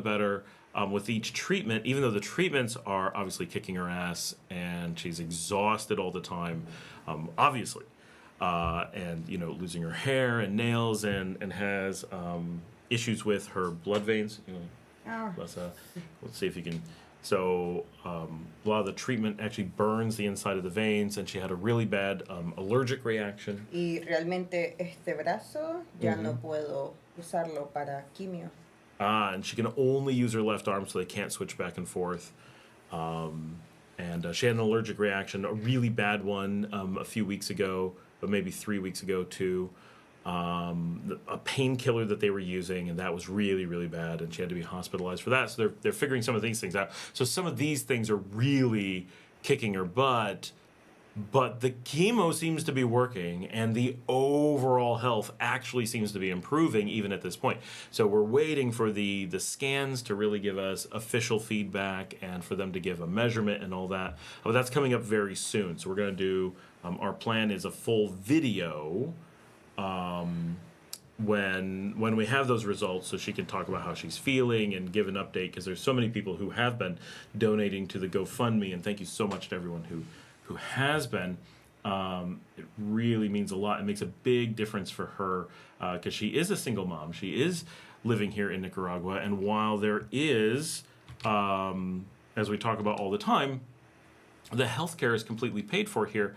better with each treatment. Even though the treatments are obviously kicking her ass, and she's exhausted all the time, obviously, and losing her hair and nails, and has issues with her blood veins. Let's see if you can. So a lot of the treatment actually burns the inside of the veins, and she had a really bad allergic reaction. Y realmente este brazo ya no puedo usarlo para quimio. And she can only use her left arm, so they can't switch back and forth. And she had an allergic reaction, a really bad one a few weeks ago, but maybe 3 weeks ago too. A painkiller that they were using, and that was really, really bad, and she had to be hospitalized for that. So they're figuring some of these things out. So some of these things are really kicking her butt, but the chemo seems to be working, and the overall health actually seems to be improving even at this point. So we're waiting for the scans to really give us official feedback, and for them to give a measurement and all that. But that's coming up very soon. So we're going to do, our plan is a full video when we have those results, so she can talk about how she's feeling and give an update, because there's so many people who have been donating to the GoFundMe, and thank you so much to everyone who has been. It really means a lot. It makes a big difference for her, because she is a single mom. She is living here in Nicaragua, and while there is, as we talk about all the time, the healthcare is completely paid for here,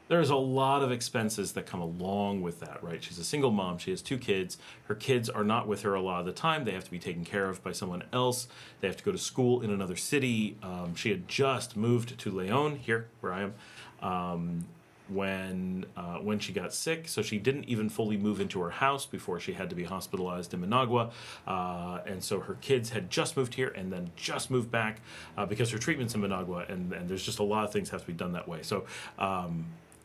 there's a lot of expenses that come along with that, right? She's a single mom. She has 2 kids. Her kids are not with her a lot of the time. They have to be taken care of by someone else. They have to go to school in another city. She had just moved to Leon, here where I am, when she got sick. So she didn't even fully move into her house before she had to be hospitalized in Managua. And so her kids had just moved here and then just moved back because her treatment's in Managua. And there's just a lot of things have to be done that way. So,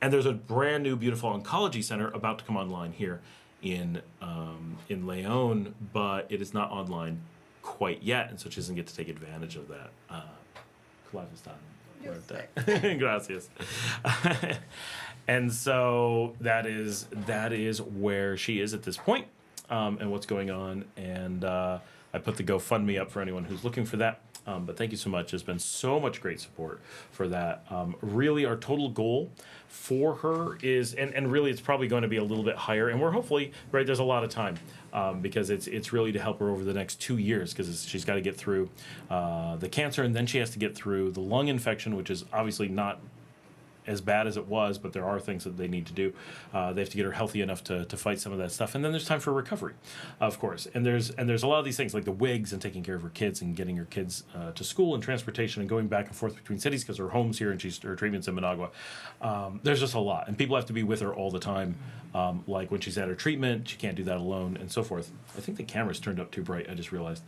and there's a brand new, beautiful oncology center about to come online here in Leon, but it is not online quite yet, and so she doesn't get to take advantage of that. Gracias. And so that is where she is at this point, and what's going on. And I put the GoFundMe up for anyone who's looking for that. But thank you so much. There's been so much great support for that. Really, our total goal for her is, and really it's probably going to be a little bit higher, and we're hopefully, right, there's a lot of time, because it's really to help her over the next 2 years, because she's got to get through the cancer, and then she has to get through the lung infection, which is obviously not as bad as it was, but there are things that they need to do. They have to get her healthy enough to fight some of that stuff, and then there's time for recovery, of course. And there's a lot of these things like the wigs and taking care of her kids and getting her kids to school and transportation and going back and forth between cities, because her home's here and her treatment's in Managua. There's just a lot, and people have to be with her all the time. Like when she's at her treatment, she can't do that alone, and so forth. I think the camera's turned up too bright. I just realized.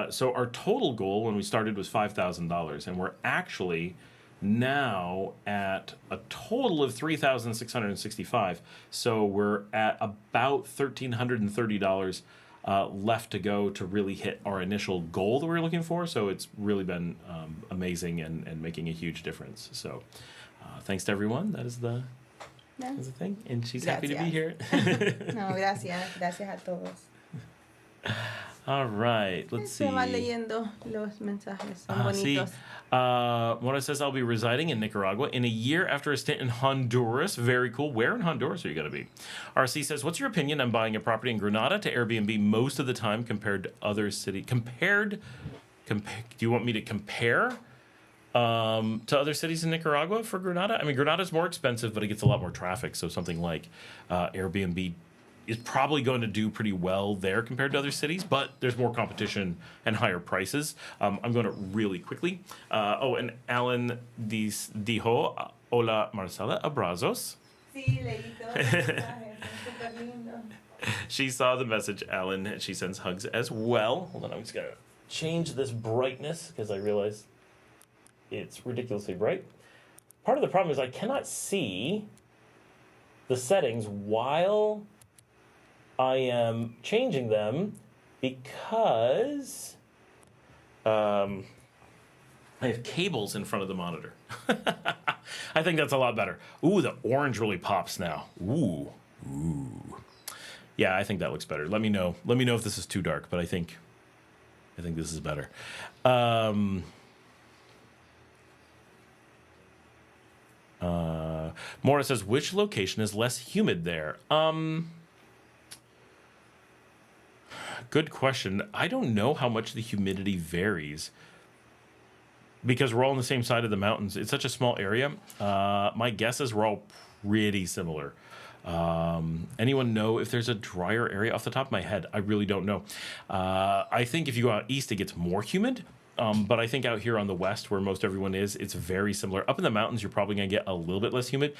So our total goal when we started was $5,000, and we're actually now at a total of $3,665. So we're at about $1,330 left to go to really hit our initial goal that we were looking for. So it's really been amazing and making a huge difference. So thanks to everyone. That is the thing, and she's happy to be here. No, gracias. Gracias a todos. All right, let's see. Se va leyendo los mensajes, son bonitos. Mora says, I'll be residing in Nicaragua in a year after a stint in Honduras. Very cool. Where in Honduras are you going to be? RC says, what's your opinion on buying a property in Granada to Airbnb most of the time compared to other cities? Do you want me to compare to other cities in Nicaragua for Granada. I mean, Granada's more expensive, but it gets a lot more traffic. So something like Airbnb is probably going to do pretty well there compared to other cities, but there's more competition and higher prices. I'm going to really quickly. And Alan dijo, hola Marcela, abrazos. Sí, leí todos los mensajes, son súper lindos. She saw the message, Alan, and she sends hugs as well. Hold on, I'm just going to change this brightness because I realize it's ridiculously bright. Part of the problem is I cannot see the settings while I am changing them because I have cables in front of the monitor. I think that's a lot better. Ooh, the orange really pops now. Ooh. Yeah, I think that looks better. Let me know. Let me know if this is too dark, but I think this is better. Mora says, which location is less humid there? Good question. I don't know how much the humidity varies because we're all on the same side of the mountains. It's such a small area. My guess is we're all pretty similar. Anyone know if there's a drier area off the top of my head? I really don't know. I think if you go out east, it gets more humid. But I think out here on the west, where most everyone is, it's very similar. Up in the mountains, you're probably going to get a little bit less humid.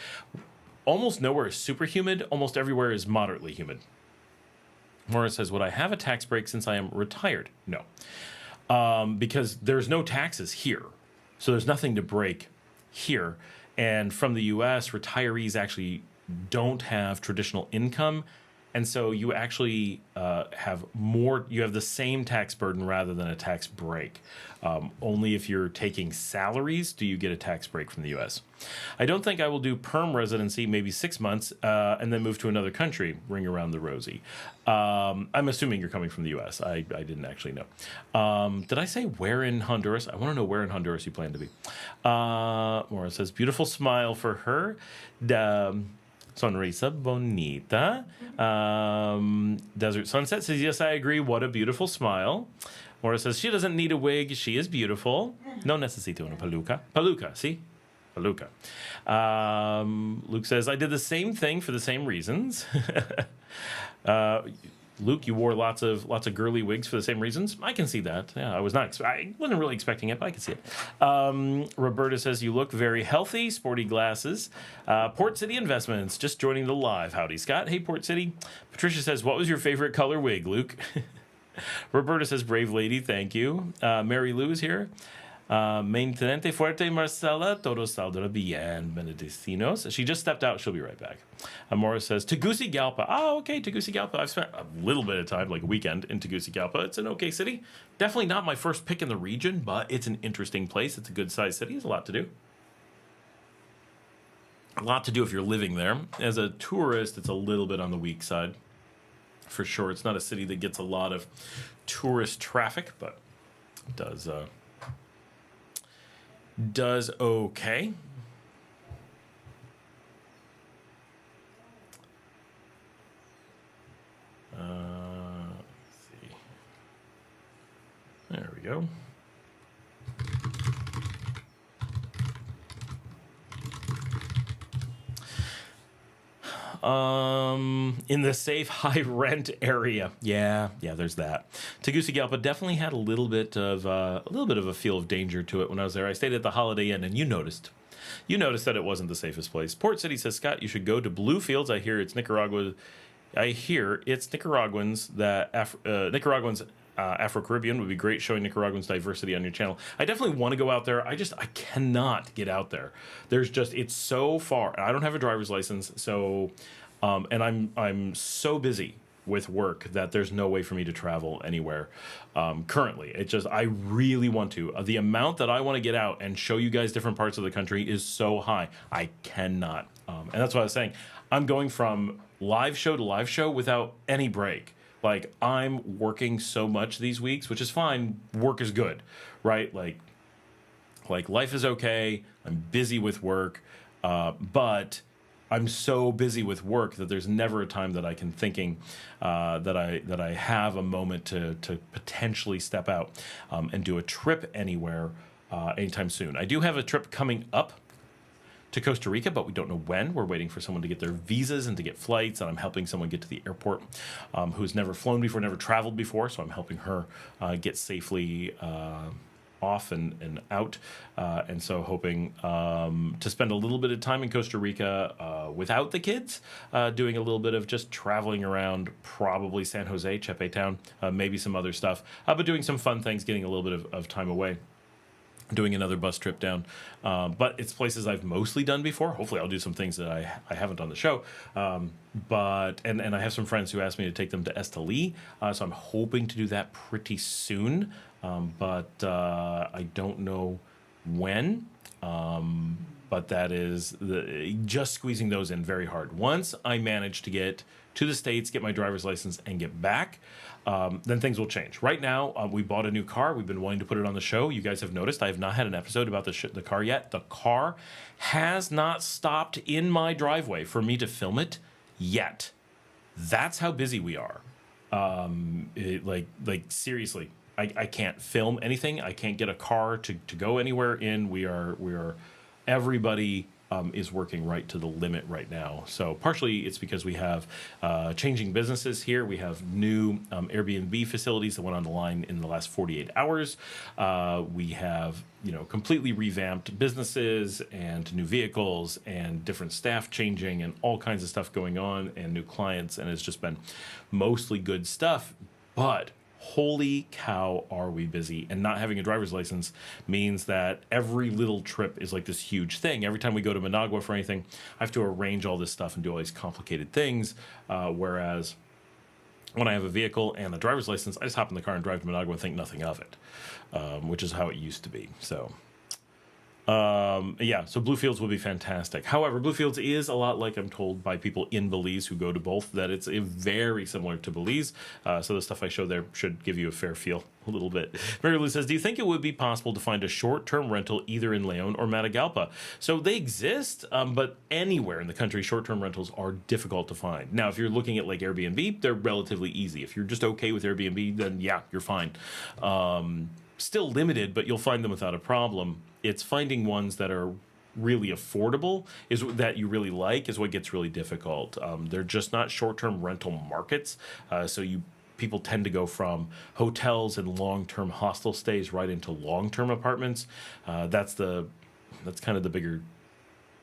Almost nowhere is super humid. Almost everywhere is moderately humid. Morris says, would I have a tax break since I am retired? No. Because there's no taxes here. So there's nothing to break here. And from the U.S., retirees actually don't have traditional income. And so you actually have more, you have the same tax burden rather than a tax break. Only if you're taking salaries do you get a tax break from the U.S. I don't think I will do perm residency, maybe 6 months, and then move to another country, ring around the rosy. I'm assuming you're coming from the U.S. I didn't actually know. Did I say where in Honduras? I want to know where in Honduras you plan to be. Maura says, beautiful smile for her. Sonrisa bonita. Desert Sunset says, yes, I agree. What a beautiful smile. Maura says, she doesn't need a wig. She is beautiful. No necesito una peluca. Peluca, see? Peluca. Luke says, I did the same thing for the same reasons. Luke, you wore lots of girly wigs for the same reasons. I can see that. Yeah, I wasn't really expecting it, but I can see it. Roberta says, you look very healthy, sporty glasses. Port City Investments, just joining the live. Howdy, Scott. Hey, Port City. Patricia says, what was your favorite color wig, Luke? Roberta says, brave lady, thank you. Mary Lou is here. Maintenente fuerte, Marcela. Todo saldrá bien, benedicinos. She just stepped out. She'll be right back. Amora says, Tegucigalpa. Oh, okay, Tegucigalpa. I've spent a little bit of time, like a weekend, in Tegucigalpa. It's an okay city. Definitely not my first pick in the region, but it's an interesting place. It's a good-sized city. There's a lot to do. A lot to do if you're living there. As a tourist, it's a little bit on the weak side. For sure. It's not a city that gets a lot of tourist traffic, but it does okay. Let's see. There we go. In the safe high rent area. Yeah, there's that. Tegucigalpa definitely had a little bit of a feel of danger to it when I was there. I stayed at the Holiday Inn, and you noticed that it wasn't the safest place. Port City says, Scott, you should go to Bluefields. I hear it's Nicaraguans Afro-Caribbean would be great, showing Nicaraguans diversity on your channel. I definitely want to go out there. I cannot get out there. It's so far. I don't have a driver's license, so and I'm so busy with work that there's no way for me to travel anywhere currently. I really want to. The amount that I want to get out and show you guys different parts of the country is so high. I cannot. And that's what I was saying. I'm going from live show to live show without any break. Like, I'm working so much these weeks, which is fine. Work is good, right? Like life is okay. I'm busy with work, but I'm so busy with work that there's never a time that I can thinking that I have a moment to potentially step out and do a trip anywhere anytime soon. I do have a trip coming up to Costa Rica, but we don't know when. We're waiting for someone to get their visas and to get flights, and I'm helping someone get to the airport who's never flown before, never traveled before, so I'm helping her get safely off and out, and so hoping to spend a little bit of time in Costa Rica without the kids, doing a little bit of just traveling around, probably San Jose, Chepe Town, maybe some other stuff, but doing some fun things, getting a little bit of time away. Doing another bus trip down, but it's places I've mostly done before. Hopefully I'll do some things that I haven't on the show, but I have some friends who asked me to take them to Esteli, so I'm hoping to do that pretty soon, but I don't know when, but that is just squeezing those in very hard. Once I manage to get to the States, get my driver's license, and get back, then things will change. Right now, we bought a new car. We've been wanting to put it on the show. You guys have noticed I have not had an episode about the car yet. The car has not stopped in my driveway for me to film it yet. That's how busy we are. Seriously, I can't film anything. I can't get a car to go anywhere in. We are everybody is working right to the limit right now. So partially it's because we have changing businesses here. We have new Airbnb facilities that went on the line in the last 48 hours. We have, completely revamped businesses and new vehicles and different staff changing and all kinds of stuff going on and new clients. And it's just been mostly good stuff. But holy cow, are we busy. And not having a driver's license means that every little trip is like this huge thing. Every time we go to Managua for anything, I have to arrange all this stuff and do all these complicated things. Whereas when I have a vehicle and a driver's license, I just hop in the car and drive to Managua and think nothing of it, which is how it used to be. So so Bluefields will be fantastic. However, Bluefields is a lot like I'm told by people in Belize who go to both, that it's very similar to Belize. So the stuff I show there should give you a fair feel a little bit. Mary Lou says, do you think it would be possible to find a short-term rental either in Leon or Matagalpa? So they exist, but anywhere in the country, short-term rentals are difficult to find. Now, if you're looking at like Airbnb, they're relatively easy. If you're just okay with Airbnb, then yeah, you're fine. Still limited, but you'll find them without a problem. It's finding ones that are really affordable that you really like is what gets really difficult. They're just not short-term rental markets. So people tend to go from hotels and long-term hostel stays right into long-term apartments. That's kind of the bigger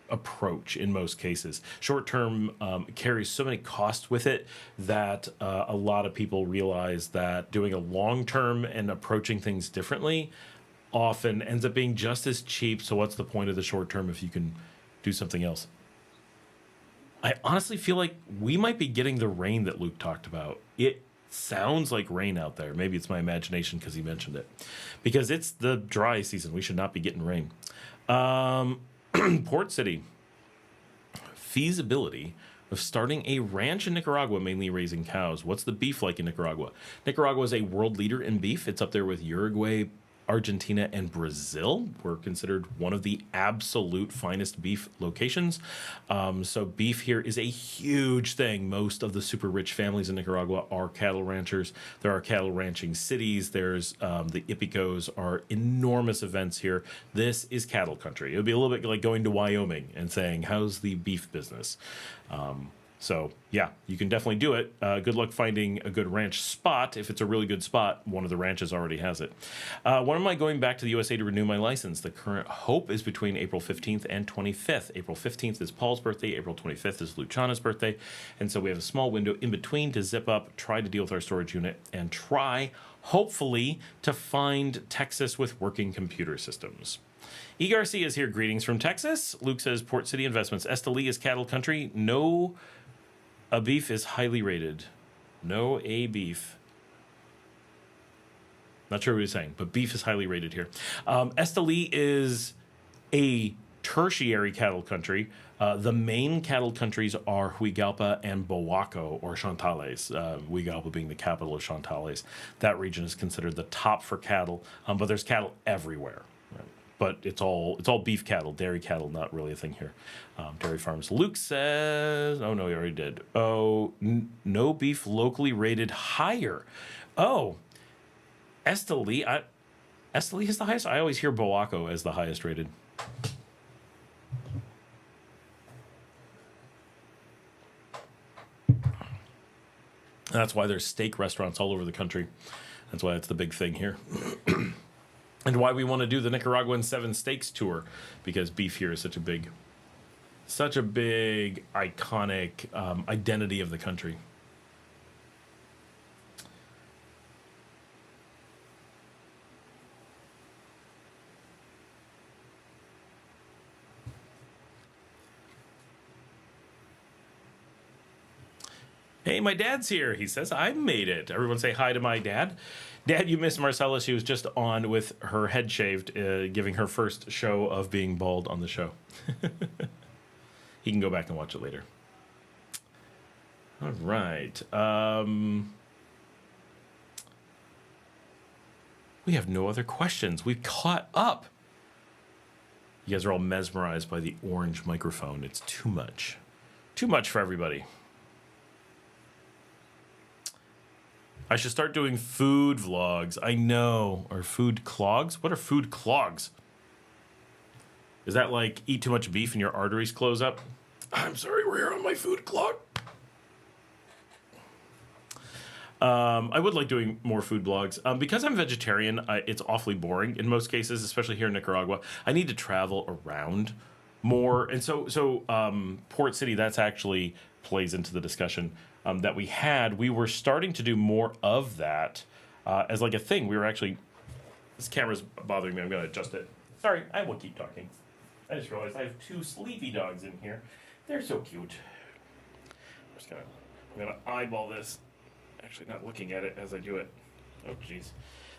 approach in most cases. Short-term carries so many costs with it that a lot of people realize that doing a long-term and approaching things differently often ends up being just as cheap. So what's the point of the short-term if you can do something else? I honestly feel like we might be getting the rain that Luke talked about. It sounds like rain out there. Maybe it's my imagination because he mentioned it. Because it's the dry season. We should not be getting rain. Port City. Feasibility of starting a ranch in Nicaragua, mainly raising cows. What's the beef like in Nicaragua? Nicaragua is a world leader in beef. It's up there with Uruguay, Argentina, and Brazil. We're considered one of the absolute finest beef locations. So beef here is a huge thing. Most of the super rich families in Nicaragua are cattle ranchers. There are cattle ranching cities. There's the Ipicos are enormous events here. This is cattle country. It would be a little bit like going to Wyoming and saying, how's the beef business? So, yeah, you can definitely do it. Good luck finding a good ranch spot. If it's a really good spot, one of the ranches already has it. When am I going back to the USA to renew my license? The current hope is between April 15th and 25th. April 15th is Paul's birthday. April 25th is Luciana's birthday. And so we have a small window in between to zip up, try to deal with our storage unit, and try, hopefully, to find Texas with working computer systems. E. Garcia is here. Greetings from Texas. Luke says, Port City Investments. Esteli is cattle country. No... A beef is highly rated. No a beef. Not sure what he's saying, but beef is highly rated here. Esteli is a tertiary cattle country. The main cattle countries are Huigalpa and Boaco, or Chantales. Huigalpa being the capital of Chantales. That region is considered the top for cattle, but there's cattle everywhere. Right? But it's all beef cattle, dairy cattle, not really a thing here. Dairy farms. Luke says, oh no, he already did. Oh, no beef locally rated higher. Oh, Esteli, Esteli is the highest? I always hear Boaco as the highest rated. That's why there's steak restaurants all over the country. That's why it's the big thing here. And why we want to do the Nicaraguan 7 Steaks tour, because beef here is such a big iconic identity of the country. Hey, my dad's here. He says, I made it. Everyone say hi to my dad. Dad, you missed Marcela. She was just on with her head shaved, giving her first show of being bald on the show. He can go back and watch it later. All right. We have no other questions. We've caught up. You guys are all mesmerized by the orange microphone. It's too much. Too much for everybody. I should start doing food vlogs. I know. Or food clogs? What are food clogs? Is that like eat too much beef and your arteries close up? I'm sorry, we're here on my food clog. I would like doing more food blogs. Because I'm vegetarian, it's awfully boring in most cases, especially here in Nicaragua. I need to travel around more. And so Port City, that's actually plays into the discussion that we had. We were starting to do more of that as like a thing. We were actually, this camera's bothering me. I'm going to adjust it. Sorry, I will keep talking. I just realized I have 2 sleepy dogs in here. They're so cute. I'm gonna eyeball this. Actually, not looking at it as I do it. Oh, jeez.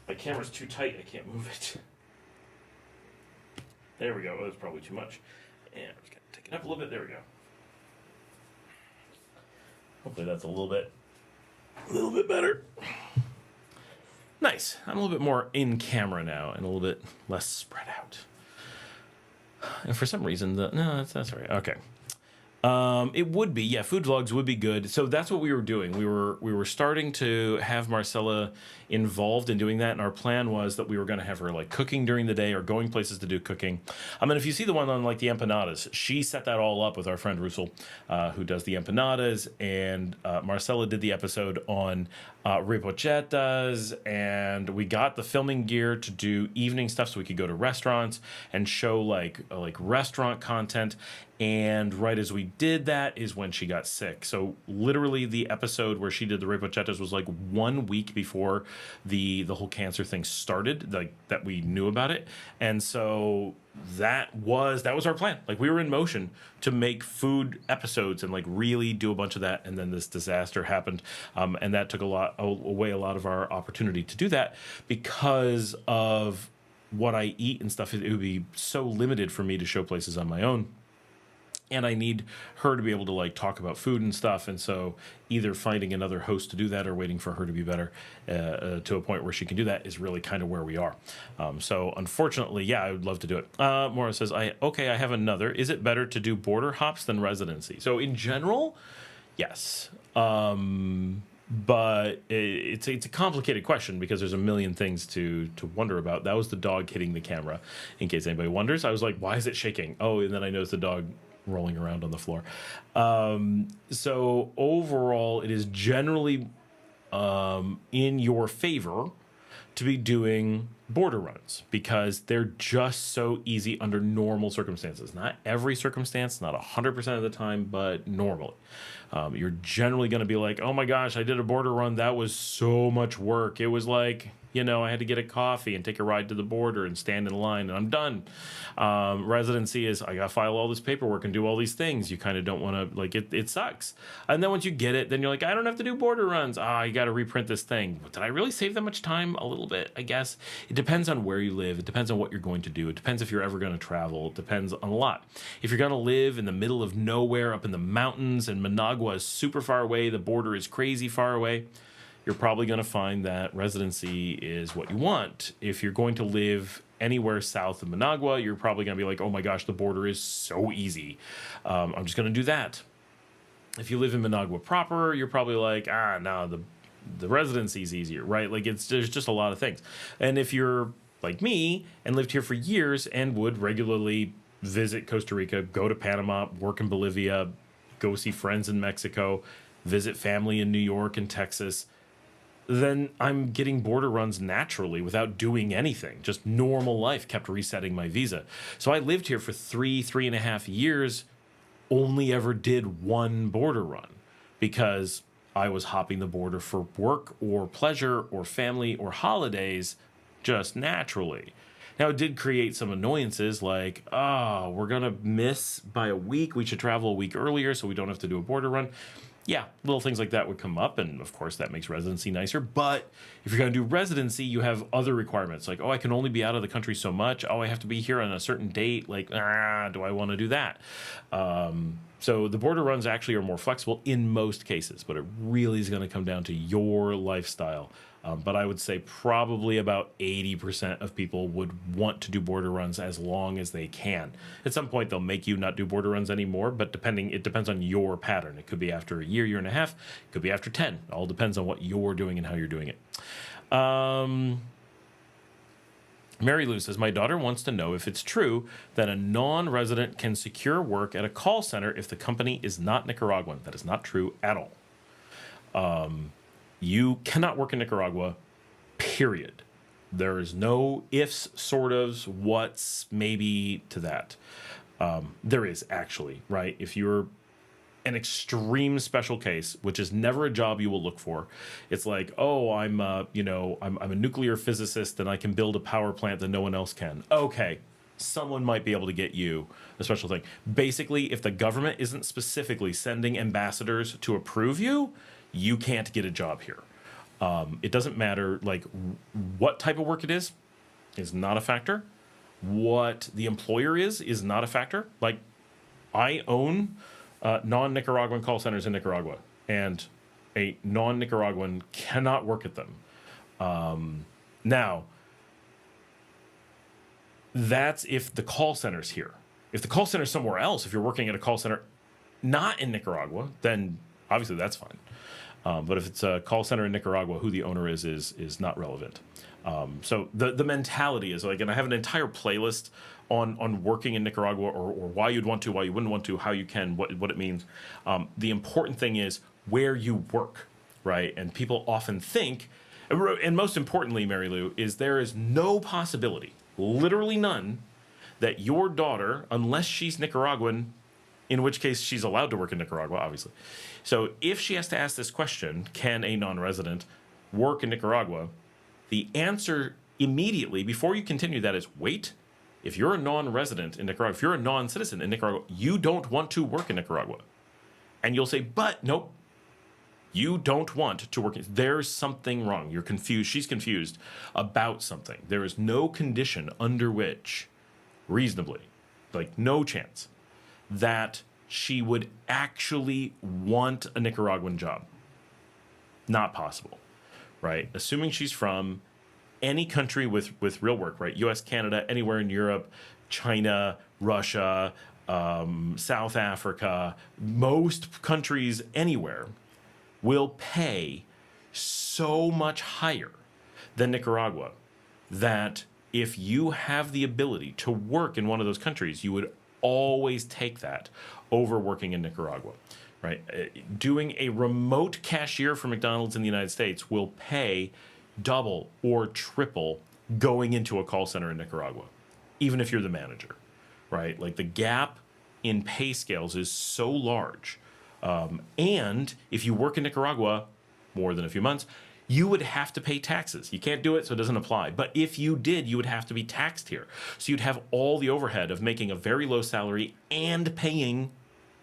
My camera's too tight. I can't move it. There we go. Oh, that's probably too much. And I'm just gonna take it up a little bit. There we go. Hopefully that's a little bit better. Nice. I'm a little bit more in camera now and a little bit less spread out. And for some reason, no, that's all right. Okay. It would be, yeah, food vlogs would be good. So that's what we were doing. We were starting to have Marcela involved in doing that, and our plan was that we were going to have her like cooking during the day or going places to do cooking. I mean, if you see the one on like the empanadas, she set that all up with our friend Russell, who does the empanadas, and Marcela did the episode on ripochetas, and we got the filming gear to do evening stuff so we could go to restaurants and show like restaurant content. And right as we did that is when she got sick. So literally the episode where she did the ripochetas was like 1 week before the whole cancer thing started, like that we knew about it. And so that was our plan. Like we were in motion to make food episodes and like really do a bunch of that. And then this disaster happened. And that took away a lot of our opportunity to do that because of what I eat and stuff. It would be so limited for me to show places on my own. And I need her to be able to like talk about food and stuff. And so either finding another host to do that or waiting for her to be better to a point where she can do that is really kind of where we are. So unfortunately, yeah, I would love to do it. Maura says, I have another. Is it better to do border hops than residency? So in general, yes. But it's a complicated question because there's a million things to wonder about. That was the dog hitting the camera, in case anybody wonders. I was like, why is it shaking? Oh, and then I noticed the dog rolling around on the floor. So overall, it is generally in your favor to be doing border runs because they're just so easy under normal circumstances. Not every circumstance, not 100% of the time, but normally. You're generally going to be like, oh my gosh, I did a border run. That was so much work. It was like, I had to get a coffee and take a ride to the border and stand in line and I'm done. Residency is I got to file all this paperwork and do all these things. You kind of don't want to, like, it sucks. And then once you get it, then you're like, I don't have to do border runs. You got to reprint this thing. Did I really save that much time? A little bit, I guess. It depends on where you live. It depends on what you're going to do. It depends if you're ever going to travel. It depends on a lot. If you're going to live in the middle of nowhere up in the mountains and Managua is super far away, the border is crazy far away, you're probably going to find that residency is what you want. If you're going to live anywhere south of Managua, you're probably going to be like, oh my gosh, the border is so easy. I'm just going to do that. If you live in Managua proper, you're probably like, no, the residency is easier, right? Like there's just a lot of things. And if you're like me and lived here for years and would regularly visit Costa Rica, go to Panama, work in Bolivia, go see friends in Mexico, visit family in New York and Texas, then I'm getting border runs naturally without doing anything. Just normal life kept resetting my visa. So I lived here for 3.5 years, only ever did one border run because I was hopping the border for work or pleasure or family or holidays just naturally. Now, it did create some annoyances like, oh, we're going to miss by a week. We should travel a week earlier so we don't have to do a border run. Yeah, little things like that would come up, and of course that makes residency nicer. But if you're going to do residency, you have other requirements like, oh, I can only be out of the country so much. Oh, I have to be here on a certain date. Like, do I want to do that? So the border runs actually are more flexible in most cases, but it really is going to come down to your lifestyle. But I would say probably about 80% of people would want to do border runs as long as they can. At some point, they'll make you not do border runs anymore, but it depends on your pattern. It could be after a year, year and a half. It could be after 10. It all depends on what you're doing and how you're doing it. Mary Lou says, my daughter wants to know if it's true that a non-resident can secure work at a call center if the company is not Nicaraguan. That is not true at all. You cannot work in Nicaragua, period. There is no ifs, sort ofs, whats, maybe to that. There is actually, right? If you're an extreme special case, which is never a job you will look for, it's like, oh, I'm a nuclear physicist and I can build a power plant that no one else can. Okay, someone might be able to get you a special thing. Basically, if the government isn't specifically sending ambassadors to approve you, you can't get a job here. It doesn't matter like what type of work it is not a factor. What the employer is not a factor. Like, I own non-Nicaraguan call centers in Nicaragua, and a non-Nicaraguan cannot work at them. Now, that's if the call center's here. If the call center's somewhere else, if you're working at a call center not in Nicaragua, then obviously that's fine. But if it's a call center in Nicaragua, who the owner is not relevant. So the mentality is like, and I have an entire playlist on working in Nicaragua or why you'd want to, why you wouldn't want to, how you can, what it means. The important thing is where you work, right? And people often think, and most importantly, Mary Lou, is there is no possibility, literally none, that your daughter, unless she's Nicaraguan, in which case she's allowed to work in Nicaragua, obviously. So if she has to ask this question, can a non-resident work in Nicaragua? The answer immediately, before you continue that, is wait. If you're a non-resident in Nicaragua, if you're a non-citizen in Nicaragua, you don't want to work in Nicaragua. And you'll say, but nope, you don't want to work. There's something wrong. You're confused. She's confused about something. There is no condition under which, reasonably, like no chance, that she would actually want a Nicaraguan job. Not possible, right? Assuming she's from any country with real work, right? US, Canada, anywhere in Europe, China, Russia, South Africa, most countries anywhere will pay so much higher than Nicaragua that if you have the ability to work in one of those countries, you would always take that over working in Nicaragua, right? Doing a remote cashier for McDonald's in the United States will pay double or triple going into a call center in Nicaragua, even if you're the manager, right? Like the gap in pay scales is so large. And if you work in Nicaragua more than a few months, you would have to pay taxes. You can't do it, so it doesn't apply. But if you did, you would have to be taxed here. So you'd have all the overhead of making a very low salary and paying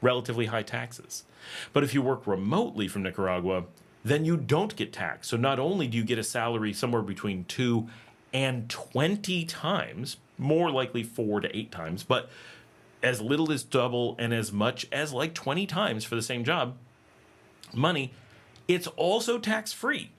relatively high taxes. But if you work remotely from Nicaragua, then you don't get taxed. So not only do you get a salary somewhere between 2 and 20 times, more likely 4 to 8 times, but as little as double and as much as like 20 times for the same job, money, it's also tax-free,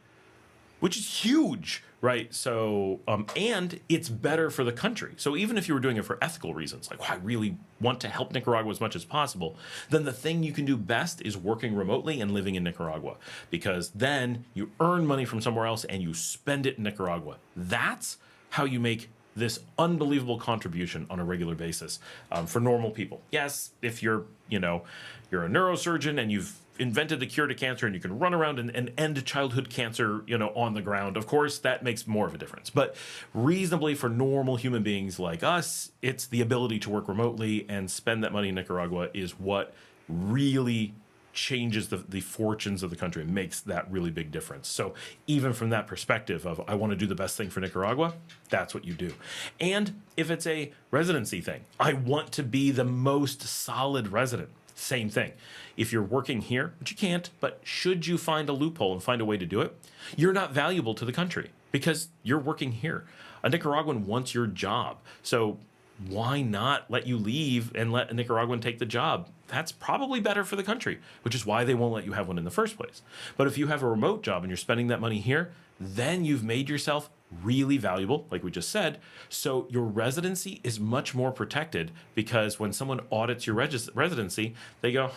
which is huge, right? So, and it's better for the country. So even if you were doing it for ethical reasons, like, well, I really want to help Nicaragua as much as possible, then the thing you can do best is working remotely and living in Nicaragua, because then you earn money from somewhere else and you spend it in Nicaragua. That's how you make this unbelievable contribution on a regular basis for normal people. Yes, if you're a neurosurgeon and you've invented the cure to cancer and you can run around and end childhood cancer, on the ground, of course, that makes more of a difference. But reasonably for normal human beings like us, it's the ability to work remotely and spend that money in Nicaragua is what really changes the fortunes of the country and makes that really big difference. So even from that perspective of I want to do the best thing for Nicaragua, that's what you do. And if it's a residency thing, I want to be the most solid resident. Same thing. If you're working here, which you can't, but should you find a loophole and find a way to do it, you're not valuable to the country because you're working here. A Nicaraguan wants your job. So why not let you leave and let a Nicaraguan take the job? That's probably better for the country, which is why they won't let you have one in the first place. But if you have a remote job and you're spending that money here, then you've made yourself really valuable, like we just said. So your residency is much more protected because when someone audits your residency, they go,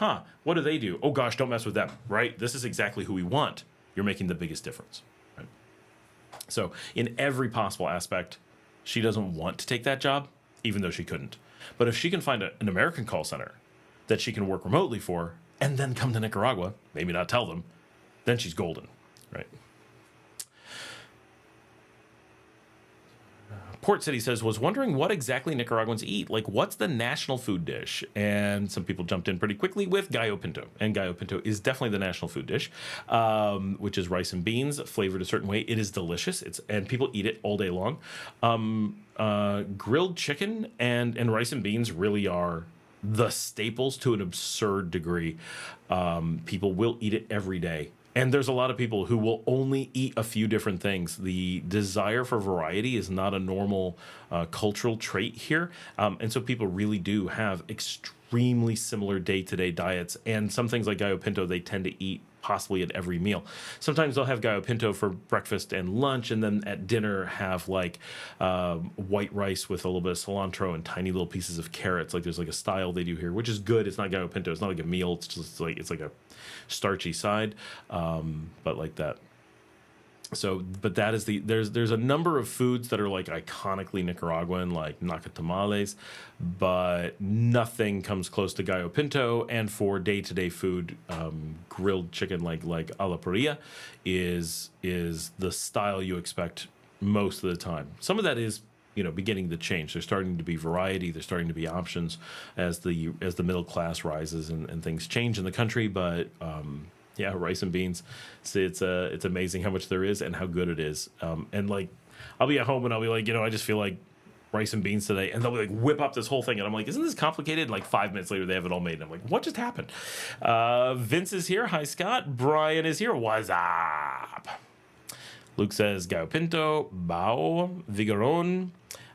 what do they do? Oh gosh, don't mess with them, right? This is exactly who we want. You're making the biggest difference, right? So in every possible aspect, she doesn't want to take that job, even though she couldn't. But if she can find an American call center that she can work remotely for and then come to Nicaragua, maybe not tell them, then she's golden, right? Port City says, was wondering what exactly Nicaraguans eat. Like, what's the national food dish? And some people jumped in pretty quickly with gallo pinto. And gallo pinto is definitely the national food dish, which is rice and beans flavored a certain way. It is delicious. And people eat it all day long. Grilled chicken and rice and beans really are the staples to an absurd degree. People will eat it every day. And there's a lot of people who will only eat a few different things. The desire for variety is not a normal cultural trait here. And so people really do have extremely similar day-to-day diets. And some things like gallo pinto, they tend to eat possibly at every meal. Sometimes they'll have gallo pinto for breakfast and lunch, and then at dinner have like white rice with a little bit of cilantro and tiny little pieces of carrots. Like there's like a style they do here, which is good. It's not gallo pinto. It's not like a meal. It's just like a starchy side, but like that. So, but that is there's a number of foods that are like iconically Nicaraguan, like nacatamales, but nothing comes close to gallo pinto. And for day-to-day food, grilled chicken like a la parrilla is the style you expect most of the time. Some of that is beginning to change. There's starting to be variety. There's starting to be options as the middle class rises and things change in the country. But yeah, rice and beans. It's amazing how much there is and how good it is. And like, I'll be at home and I'll be like, I just feel like rice and beans today, and they'll be like whip up this whole thing, and I'm like, isn't this complicated? And like 5 minutes later, they have it all made, and I'm like, what just happened? Vince is here. Hi, Scott. Brian is here. What's up? Luke says gallo pinto, bao, vigorón.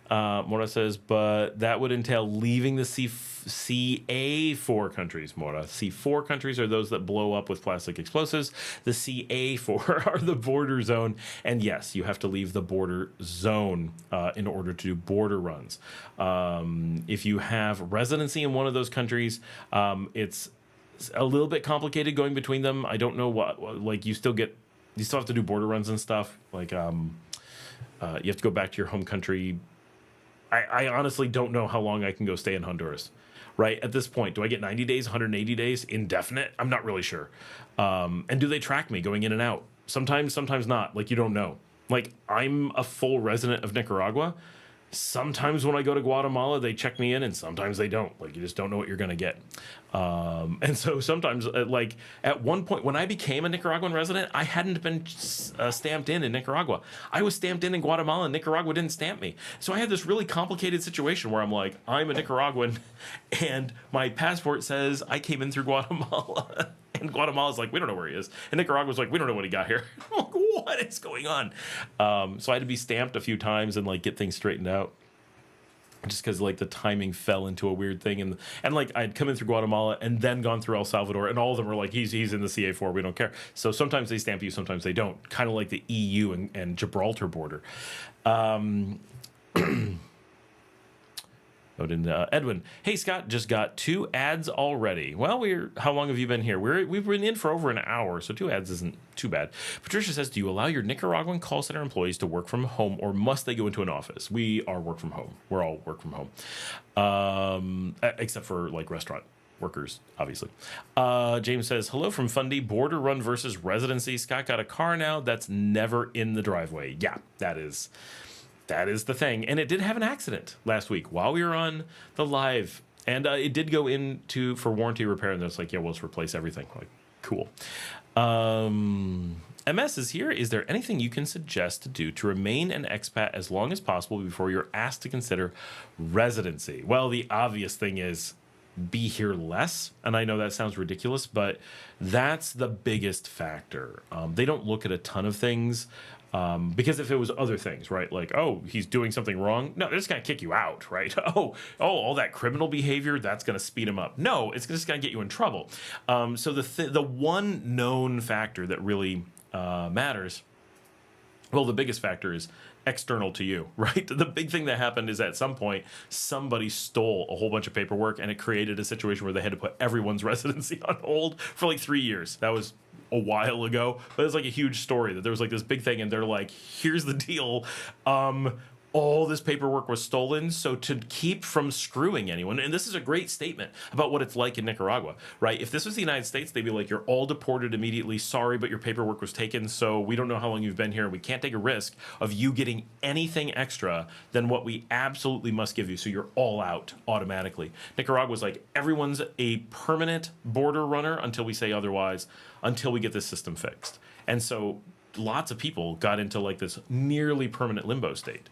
Mora says, but that would entail leaving the CA4 countries, Mora. C4 countries are those that blow up with plastic explosives. The CA4 are the border zone. And yes, you have to leave the border zone in order to do border runs. If you have residency in one of those countries, it's a little bit complicated going between them. I don't know like you still have to do border runs and stuff. Like you have to go back to your home country. I honestly don't know how long I can go stay in Honduras, right? At this point, do I get 90 days, 180 days, indefinite? I'm not really sure. And do they track me going in and out? Sometimes, sometimes not. Like, you don't know. Like, I'm a full resident of Nicaragua. Sometimes when I go to Guatemala, they check me in, and sometimes they don't. Like, you just don't know what you're going to get. And so sometimes, like, at one point, when I became a Nicaraguan resident, I hadn't been stamped in Nicaragua. I was stamped in Guatemala, and Nicaragua didn't stamp me. So I had this really complicated situation where I'm like, I'm a Nicaraguan, and my passport says I came in through Guatemala. And Guatemala's like, we don't know where he is. And Nicaragua's like, we don't know when he got here. I'm like, what is going on? So I had to be stamped a few times and like get things straightened out. Just because like the timing fell into a weird thing. And like I'd come in through Guatemala and then gone through El Salvador, and all of them were like, he's in the CA4, we don't care. So sometimes they stamp you, sometimes they don't. Kind of like the EU and Gibraltar border. Edwin, hey Scott, just got 2 ads already. Well, how long have you been here? We've been in for over an hour, so 2 ads isn't too bad. Patricia says, do you allow your Nicaraguan call center employees to work from home, or must they go into an office? We are work from home. We're all work from home, except for like restaurant workers, obviously. James says, hello from Fundy. Border run versus residency. Scott got a car now that's never in the driveway. Yeah, that is the thing. And it did have an accident last week while we were on the live. And it did go for warranty repair. And it's like, yeah, we'll just replace everything. Like, cool. MS is here. Is there anything you can suggest to do to remain an expat as long as possible before you're asked to consider residency? Well, the obvious thing is be here less. And I know that sounds ridiculous, but that's the biggest factor. They don't look at a ton of things. Because if it was other things, right? Like, oh, he's doing something wrong. No, they're just going to kick you out, right? Oh, all that criminal behavior, that's going to speed him up. No, it's just going to get you in trouble. So the one known factor that really matters, well, the biggest factor is external to you, right? The big thing that happened is at some point, somebody stole a whole bunch of paperwork and it created a situation where they had to put everyone's residency on hold for like 3 years. That was a while ago, but it's like a huge story that there was like this big thing and they're like, here's the deal. All this paperwork was stolen. So to keep from screwing anyone, and this is a great statement about what it's like in Nicaragua, right? If this was the United States, they'd be like, you're all deported immediately. Sorry, but your paperwork was taken. So we don't know how long you've been here. We can't take a risk of you getting anything extra than what we absolutely must give you. So you're all out automatically. Nicaragua's like, everyone's a permanent border runner until we say otherwise, until we get this system fixed. And so lots of people got into like this nearly permanent limbo state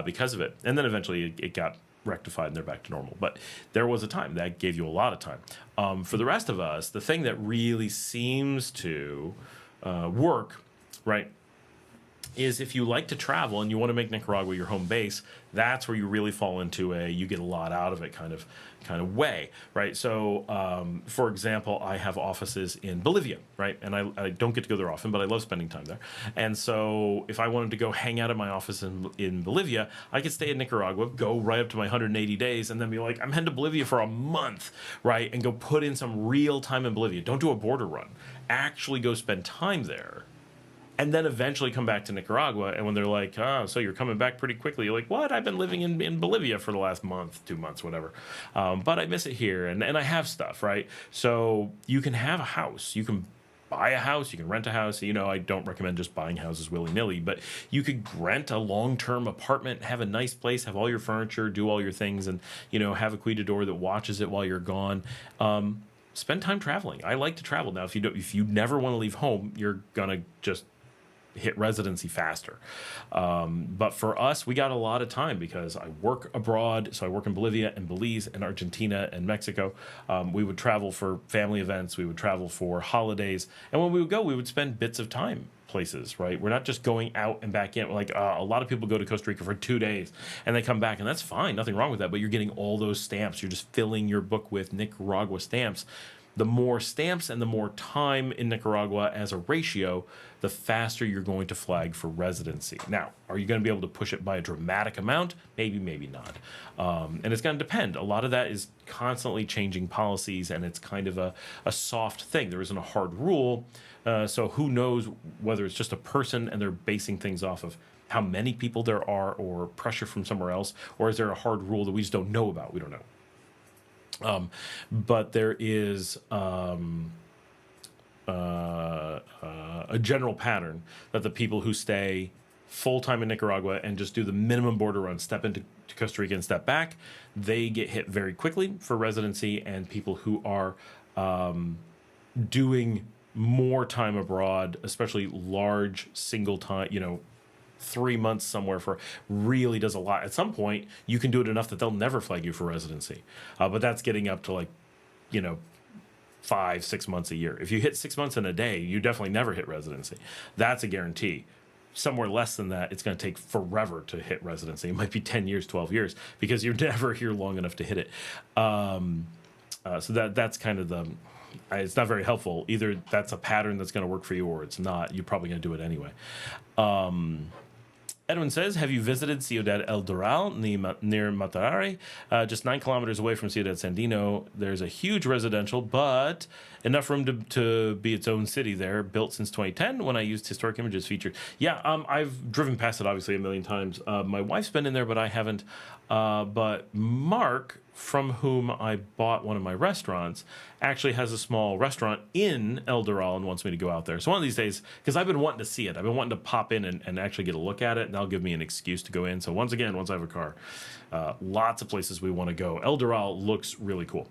because of it. And then eventually it got rectified and they're back to normal. But there was a time that gave you a lot of time. For the rest of us, the thing that really seems to work, right, is if you like to travel and you want to make Nicaragua your home base, that's where you really fall into you get a lot out of it kind of way, right? So, for example, I have offices in Bolivia, right? And I don't get to go there often, but I love spending time there. And so if I wanted to go hang out at my office in Bolivia, I could stay in Nicaragua, go right up to my 180 days, and then be like, I'm heading to Bolivia for a month, right? And go put in some real time in Bolivia. Don't do a border run. Actually go spend time there. And then eventually come back to Nicaragua. And when they're like, oh, so you're coming back pretty quickly. You're like, what? I've been living in Bolivia for the last month, 2 months, whatever. But I miss it here. And I have stuff, right? So you can have a house. You can buy a house. You can rent a house. You know, I don't recommend just buying houses willy-nilly. But you could rent a long-term apartment, have a nice place, have all your furniture, do all your things, and, you know, have a cuidador that watches it while you're gone. Spend time traveling. I like to travel. Now, if you never want to leave home, you're going to just hit residency faster. But for us, we got a lot of time because I work abroad. So I work in Bolivia and Belize and Argentina and Mexico. We would travel for family events. We would travel for holidays. And when we would go, we would spend bits of time places, right? We're not just going out and back in. Like a lot of people go to Costa Rica for 2 days and they come back, and that's fine. Nothing wrong with that. But you're getting all those stamps. You're just filling your book with Nicaragua stamps. The more stamps and the more time in Nicaragua as a ratio, the faster you're going to flag for residency. Now, are you going to be able to push it by a dramatic amount? Maybe, maybe not. And it's going to depend. A lot of that is constantly changing policies, and it's kind of a soft thing. There isn't a hard rule. So who knows whether it's just a person and they're basing things off of how many people there are or pressure from somewhere else, or is there a hard rule that we just don't know about? We don't know. But there is a general pattern that the people who stay full-time in Nicaragua and just do the minimum border run, step into Costa Rica and step back, they get hit very quickly for residency, and people who are doing more time abroad, especially large single time, 3 months somewhere for really does a lot. At some point, you can do it enough that they'll never flag you for residency. But that's getting up to 5-6 months a year. If you hit 6 months in a day, you definitely never hit residency. That's a guarantee. Somewhere less than that, it's going to take forever to hit residency. It might be 10 years, 12 years, because you're never here long enough to hit it. So that's kind of it's not very helpful. Either that's a pattern that's going to work for you or it's not. You're probably going to do it anyway. Edwin says, have you visited Ciudad El Doral near Matarare? Just 9 kilometers away from Ciudad Sandino. There's a huge residential, but enough room to be its own city there, built since 2010 when I used historic images featured. Yeah, I've driven past it, obviously, a million times. My wife's been in there, but I haven't. But Mark, from whom I bought one of my restaurants, actually has a small restaurant in El Doral and wants me to go out there. So one of these days, because I've been wanting to see it, I've been wanting to pop in and actually get a look at it, and that'll give me an excuse to go in. So once I have a car, lots of places we want to go. El Doral looks really cool.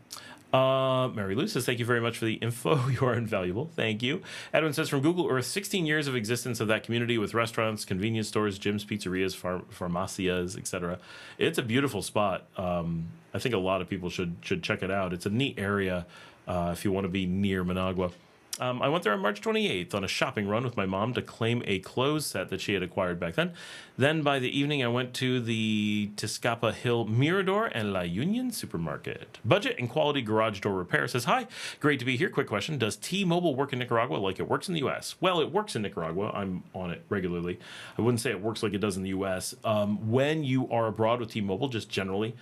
Mary Lou says, thank you very much for the info. You are invaluable. Thank you. Edwin says, from Google Earth, 16 years of existence of that community with restaurants, convenience stores, gyms, pizzerias, farmacias, etc. It's a beautiful spot. I think a lot of people should check it out. It's a neat area if you want to be near Managua. I went there on March 28th on a shopping run with my mom to claim a clothes set that she had acquired back then. Then by the evening, I went to the Tizcapa Hill Mirador and La Union supermarket. Budget and quality garage door repair says, hi, great to be here. Quick question. Does T-Mobile work in Nicaragua like it works in the U.S.? Well, it works in Nicaragua. I'm on it regularly. I wouldn't say it works like it does in the U.S. When you are abroad with T-Mobile, just generally.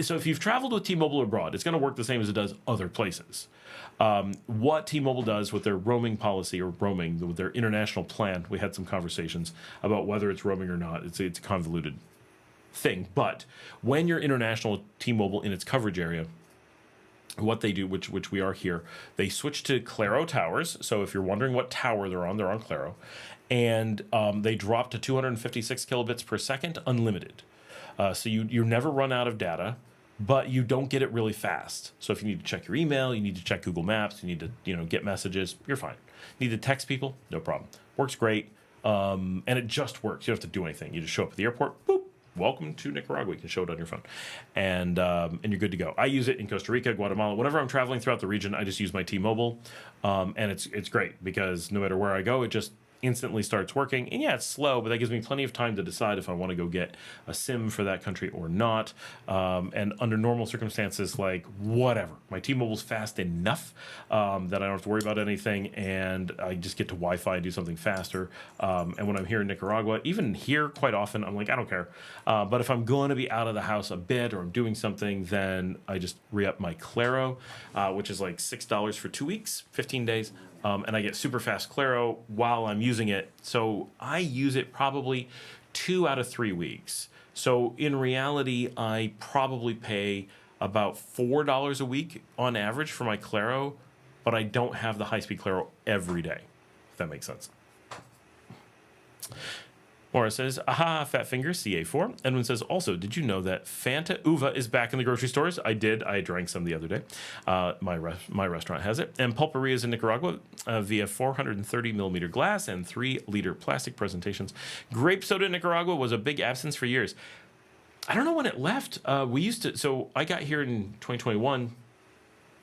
So if you've traveled with T-Mobile abroad, it's going to work the same as it does other places. What T-Mobile does with their roaming policy or roaming, with their international plan, we had some conversations about whether it's roaming or not. It's a convoluted thing. But when you're international T-Mobile in its coverage area, what they do, which we are here, they switch to Claro towers. So if you're wondering what tower they're on Claro. And they drop to 256 kilobits per second, unlimited. So you never run out of data, but you don't get it really fast. So if you need to check your email, you need to check Google Maps, you need to get messages, you're fine. Need to text people, no problem. Works great, and it just works. You don't have to do anything. You just show up at the airport, boop, welcome to Nicaragua. You can show it on your phone, and you're good to go. I use it in Costa Rica, Guatemala. Whenever I'm traveling throughout the region, I just use my T-Mobile, and it's great because no matter where I go, it just instantly starts working. And yeah, it's slow, but that gives me plenty of time to decide if I want to go get a SIM for that country or not. And under normal circumstances, like whatever, my T-Mobile's fast enough that I don't have to worry about anything, and I just get to Wi-Fi and do something faster. And when I'm here in Nicaragua, even here quite often, I'm like, I don't care. But if I'm going to be out of the house a bit or I'm doing something, then I just re-up my Claro, which is like $6 for 2 weeks, 15 days. And I get super fast Claro while I'm using it. So I use it probably 2 out of 3 weeks. So in reality, I probably pay about $4 a week on average for my Claro, but I don't have the high-speed Claro every day, if that makes sense. Maura says, aha, fat finger, CA4. Edwin says, also, did you know that Fanta Uva is back in the grocery stores? I did. I drank some the other day. My restaurant has it. And pulperias in Nicaragua via 430 millimeter glass and 3-liter plastic presentations. Grape soda in Nicaragua was a big absence for years. I don't know when it left. So I got here in 2021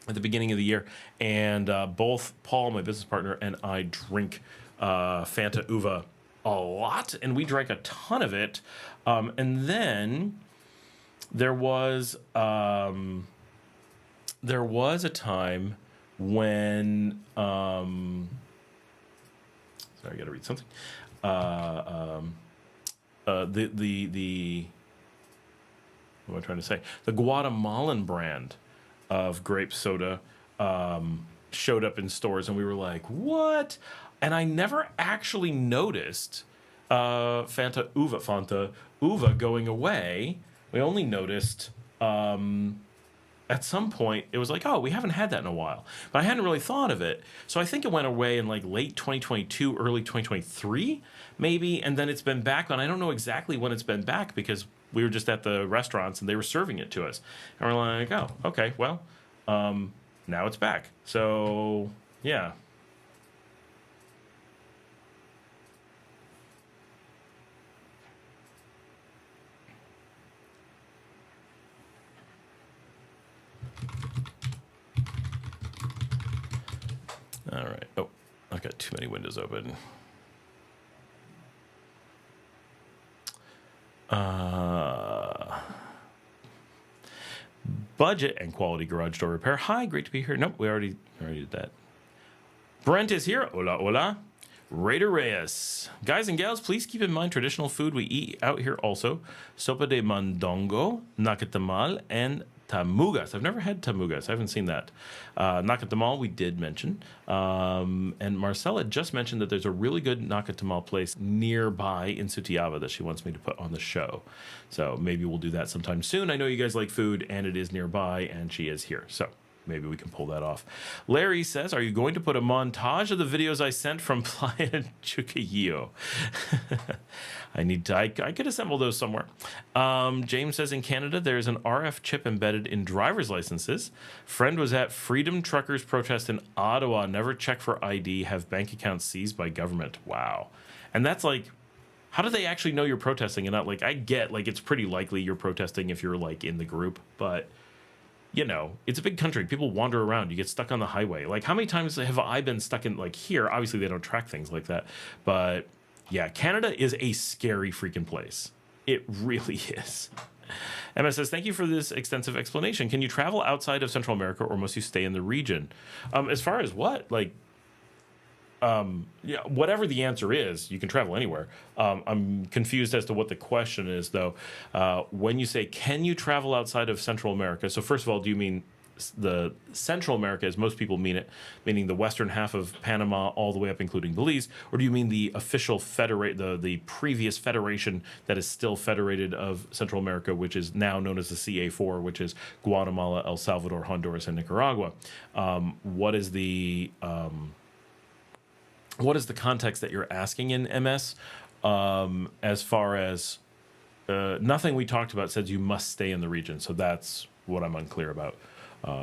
at the beginning of the year, and both Paul, my business partner, and I drink Fanta Uva a lot, and we drank a ton of it. And then there was a time when sorry, I got to read something. The what am I trying to say? The Guatemalan brand of grape soda showed up in stores, and we were like, what? And I never actually noticed Fanta Uva going away. We only noticed at some point, it was like, oh, we haven't had that in a while. But I hadn't really thought of it. So I think it went away in like late 2022, early 2023, maybe. And then it's been back on. I don't know exactly when it's been back because we were just at the restaurants and they were serving it to us. And we're like, oh, okay, well, now it's back. So, yeah. All right. Oh, I've got too many windows open. Budget and quality garage door repair. Hi, great to be here. Nope, we already did that. Brent is here. Hola, hola. Raider Reyes. Guys and gals, please keep in mind traditional food we eat out here also. Sopa de mondongo, nacatamal, and tamugas. I've never had tamugas. I haven't seen that. Nacatamal we did mention. And Marcela just mentioned that there's a really good nacatamal place nearby in Sutiaba that she wants me to put on the show. So maybe we'll do that sometime soon. I know you guys like food, and it is nearby, and she is here. So maybe we can pull that off. Larry says, are you going to put a montage of the videos I sent from Playa Chuquillo? I could assemble those somewhere. James says, in Canada, there's an RF chip embedded in driver's licenses. Friend was at Freedom Truckers protest in Ottawa. Never check for ID. Have bank accounts seized by government. Wow. And that's like, how do they actually know you're protesting and not like, I get like it's pretty likely you're protesting if you're like in the group, but you know, it's a big country. People wander around. You get stuck on the highway. Like, how many times have I been stuck in, like, here? Obviously, they don't track things like that. But, yeah, Canada is a scary freaking place. It really is. Emma says, thank you for this extensive explanation. Can you travel outside of Central America, or must you stay in the region? As far as what? Like, yeah, whatever the answer is, you can travel anywhere. I'm confused as to what the question is, though. When you say, can you travel outside of Central America? So first of all, do you mean the Central America, as most people mean it, meaning the western half of Panama all the way up, including Belize? Or do you mean the official the previous federation that is still federated of Central America, which is now known as the CA4, which is Guatemala, El Salvador, Honduras, and Nicaragua? What is the context that you're asking in MS? As far as nothing we talked about says you must stay in the region. So that's what I'm unclear about,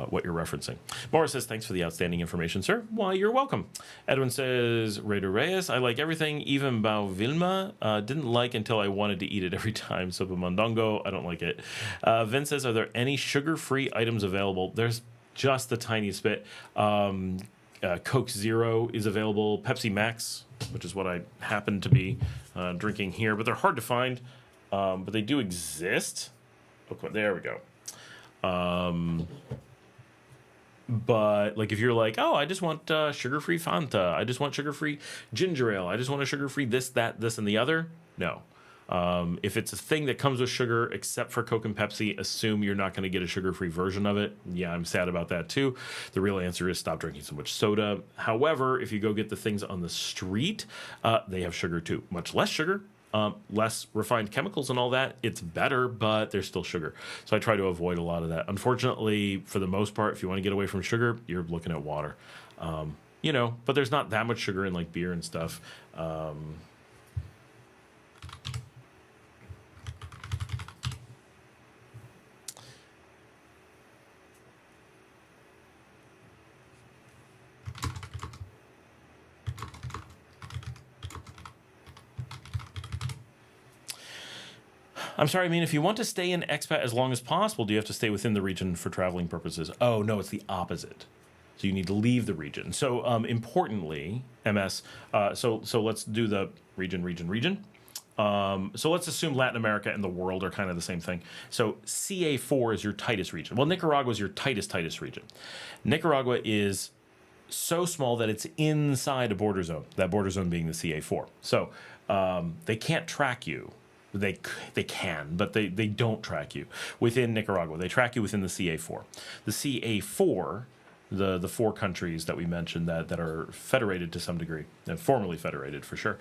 what you're referencing. Morris says, thanks for the outstanding information, sir. Why, you're welcome. Edwin says, Raider Reyes, I like everything, even Bao Vilma. Didn't like until I wanted to eat it every time. Sopa Mondongo, I don't like it. Vince says, are there any sugar-free items available? There's just the tiniest bit. Coke Zero is available. Pepsi Max, which is what I happen to be drinking here, but they're hard to find. But they do exist. Okay, there we go. But like if you're like, oh, I just want sugar-free Fanta, I just want sugar-free ginger ale, I just want a sugar-free this, that, this, and the other. No. If it's a thing that comes with sugar, except for Coke and Pepsi, assume you're not going to get a sugar-free version of it. Yeah, I'm sad about that too. The real answer is stop drinking so much soda. However, if you go get the things on the street, they have sugar too. Much less sugar, less refined chemicals and all that. It's better, but there's still sugar. So I try to avoid a lot of that. Unfortunately, for the most part, if you want to get away from sugar, you're looking at water. You know, but there's not that much sugar in like beer and stuff. I'm sorry, I mean, if you want to stay in expat as long as possible, do you have to stay within the region for traveling purposes? Oh, no, it's the opposite. So you need to leave the region. So importantly, MS, so let's do the region. So let's assume Latin America and the world are kind of the same thing. So CA4 is your tightest region. Well, Nicaragua is your tightest region. Nicaragua is so small that it's inside a border zone, that border zone being the CA4. So they can't track you. They can, but they don't track you within Nicaragua. They track you within the CA4. The CA4, the four countries that we mentioned that are federated to some degree, and formerly federated for sure,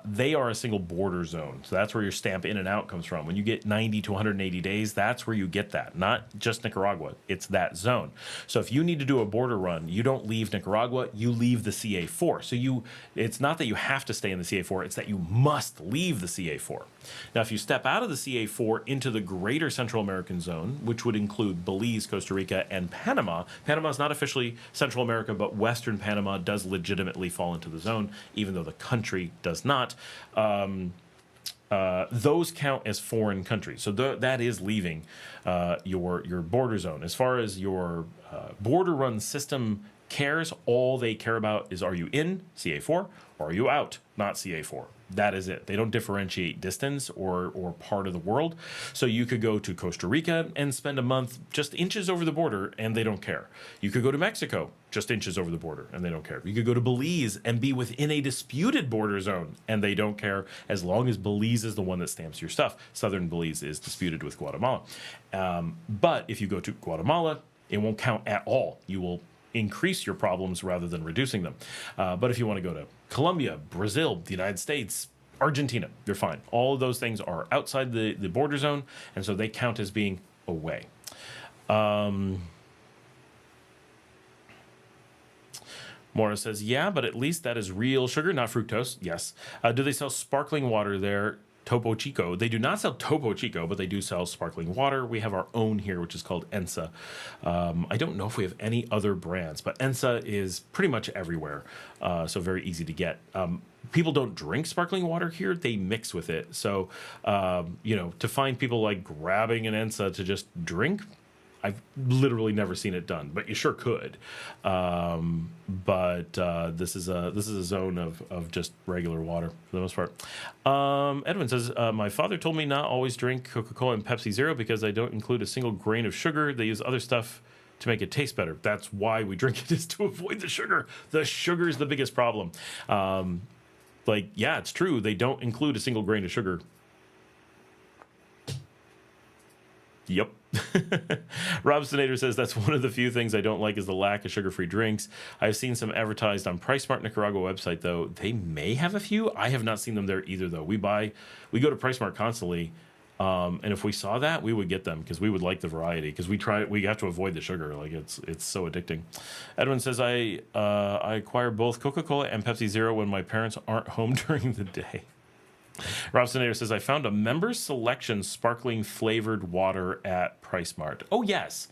they are a single border zone. So that's where your stamp in and out comes from. When you get 90 to 180 days, that's where you get that. Not just Nicaragua. It's that zone. So if you need to do a border run, you don't leave Nicaragua, you leave the CA4. So it's not that you have to stay in the CA4, it's that you must leave the CA4. Now, if you step out of the CA4 into the greater Central American zone, which would include Belize, Costa Rica, and Panama. Panama is not officially Central America, but Western Panama does legitimately fall into the zone, even though the country does not. Those count as foreign countries. So that is leaving your border zone. As far as your border run system cares. All they care about is, are you in CA4 or are you out, not CA4? That is it. They don't differentiate distance or part of the world. So you could go to Costa Rica and spend a month just inches over the border and they don't care. You could go to Mexico, just inches over the border, and they don't care. You could go to Belize and be within a disputed border zone and they don't care, as long as Belize is the one that stamps your stuff. Southern Belize is disputed with Guatemala. But if you go to Guatemala, it won't count at all. You will increase your problems rather than reducing them. But if you want to go to Colombia, Brazil, the United States, Argentina, you're fine. All of those things are outside the border zone, and so they count as being away. Mora says, yeah, but at least that is real sugar, not fructose. Yes. Do they sell sparkling water there? Topo Chico. They do not sell Topo Chico, but they do sell sparkling water. We have our own here, which is called Ensa. I don't know if we have any other brands, but Ensa is pretty much everywhere, so very easy to get. People don't drink sparkling water here. They mix with it. So, to find people like grabbing an Ensa to just drink, I've literally never seen it done, but you sure could. But this is a zone of just regular water for the most part. Edwin says, my father told me not always drink Coca-Cola and Pepsi Zero because they don't include a single grain of sugar. They use other stuff to make it taste better. That's why we drink it, is to avoid the sugar. The sugar is the biggest problem. It's true. They don't include a single grain of sugar. Yep. Rob Sinator says, that's one of the few things I don't like is the lack of sugar-free drinks. I've seen some advertised on PriceSmart Nicaragua website, though. They may have a few. I have not seen them there either, though. We go to PriceSmart constantly, and if we saw that, we would get them because we would like the variety, because we have to avoid the sugar. Like, it's so addicting. Edwin says, I acquire both Coca-Cola and Pepsi Zero when my parents aren't home during the day. Rob Sinator says, I found a members selection sparkling flavored water at PriceSmart. Oh, yes.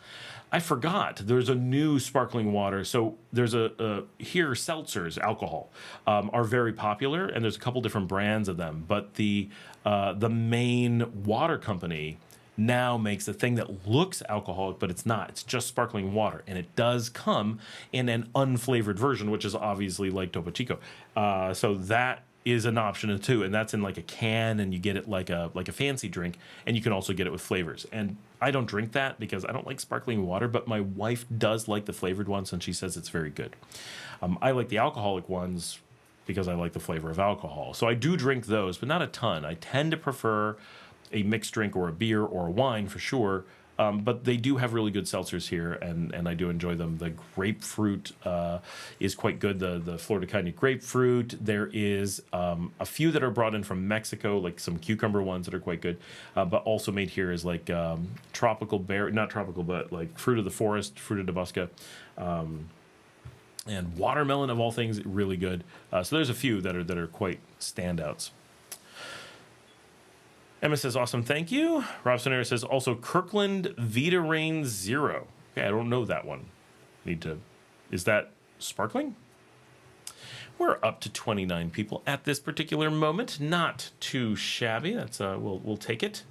I forgot. There's a new sparkling water. So there's here, seltzers, alcohol, are very popular, and there's a couple different brands of them. But the main water company now makes a thing that looks alcoholic, but it's not. It's just sparkling water. And it does come in an unflavored version, which is obviously like Topo Chico. So that is an option too, and that's in like a can, and you get it like a fancy drink, and you can also get it with flavors. And I don't drink that because I don't like sparkling water, but my wife does like the flavored ones, and she says it's very good. I like the alcoholic ones because I like the flavor of alcohol. So I do drink those, but not a ton. I tend to prefer a mixed drink or a beer or a wine for sure. But they do have really good seltzers here, and I do enjoy them. The grapefruit is quite good, the Florida Caña grapefruit. There is a few that are brought in from Mexico, like some cucumber ones that are quite good, but also made here is like tropical berry, not tropical, but like fruit of the forest, fruit of Nebraska, and watermelon of all things, really good. So there's a few that are quite standouts. Emma says, awesome, thank you. Rob Sonera says, also Kirkland Vita Rain Zero. Okay, I don't know that one. Is that sparkling? We're up to 29 people at this particular moment. Not too shabby. That's we'll take it.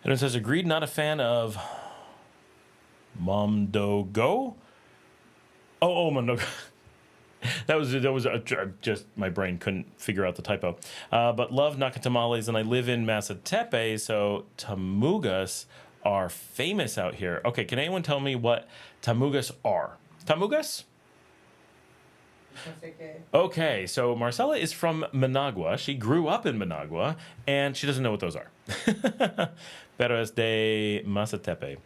And it says, agreed, not a fan of Momdogo. Oh, Momdogo. that was just my brain couldn't figure out the typo. But love nakatamales, and I live in Masatepe, so tamugas are famous out here. Okay, can anyone tell me what tamugas are? Tamugas? Okay, so Marcela is from Managua. She grew up in Managua, and she doesn't know what those are. Pero es de Masatepe.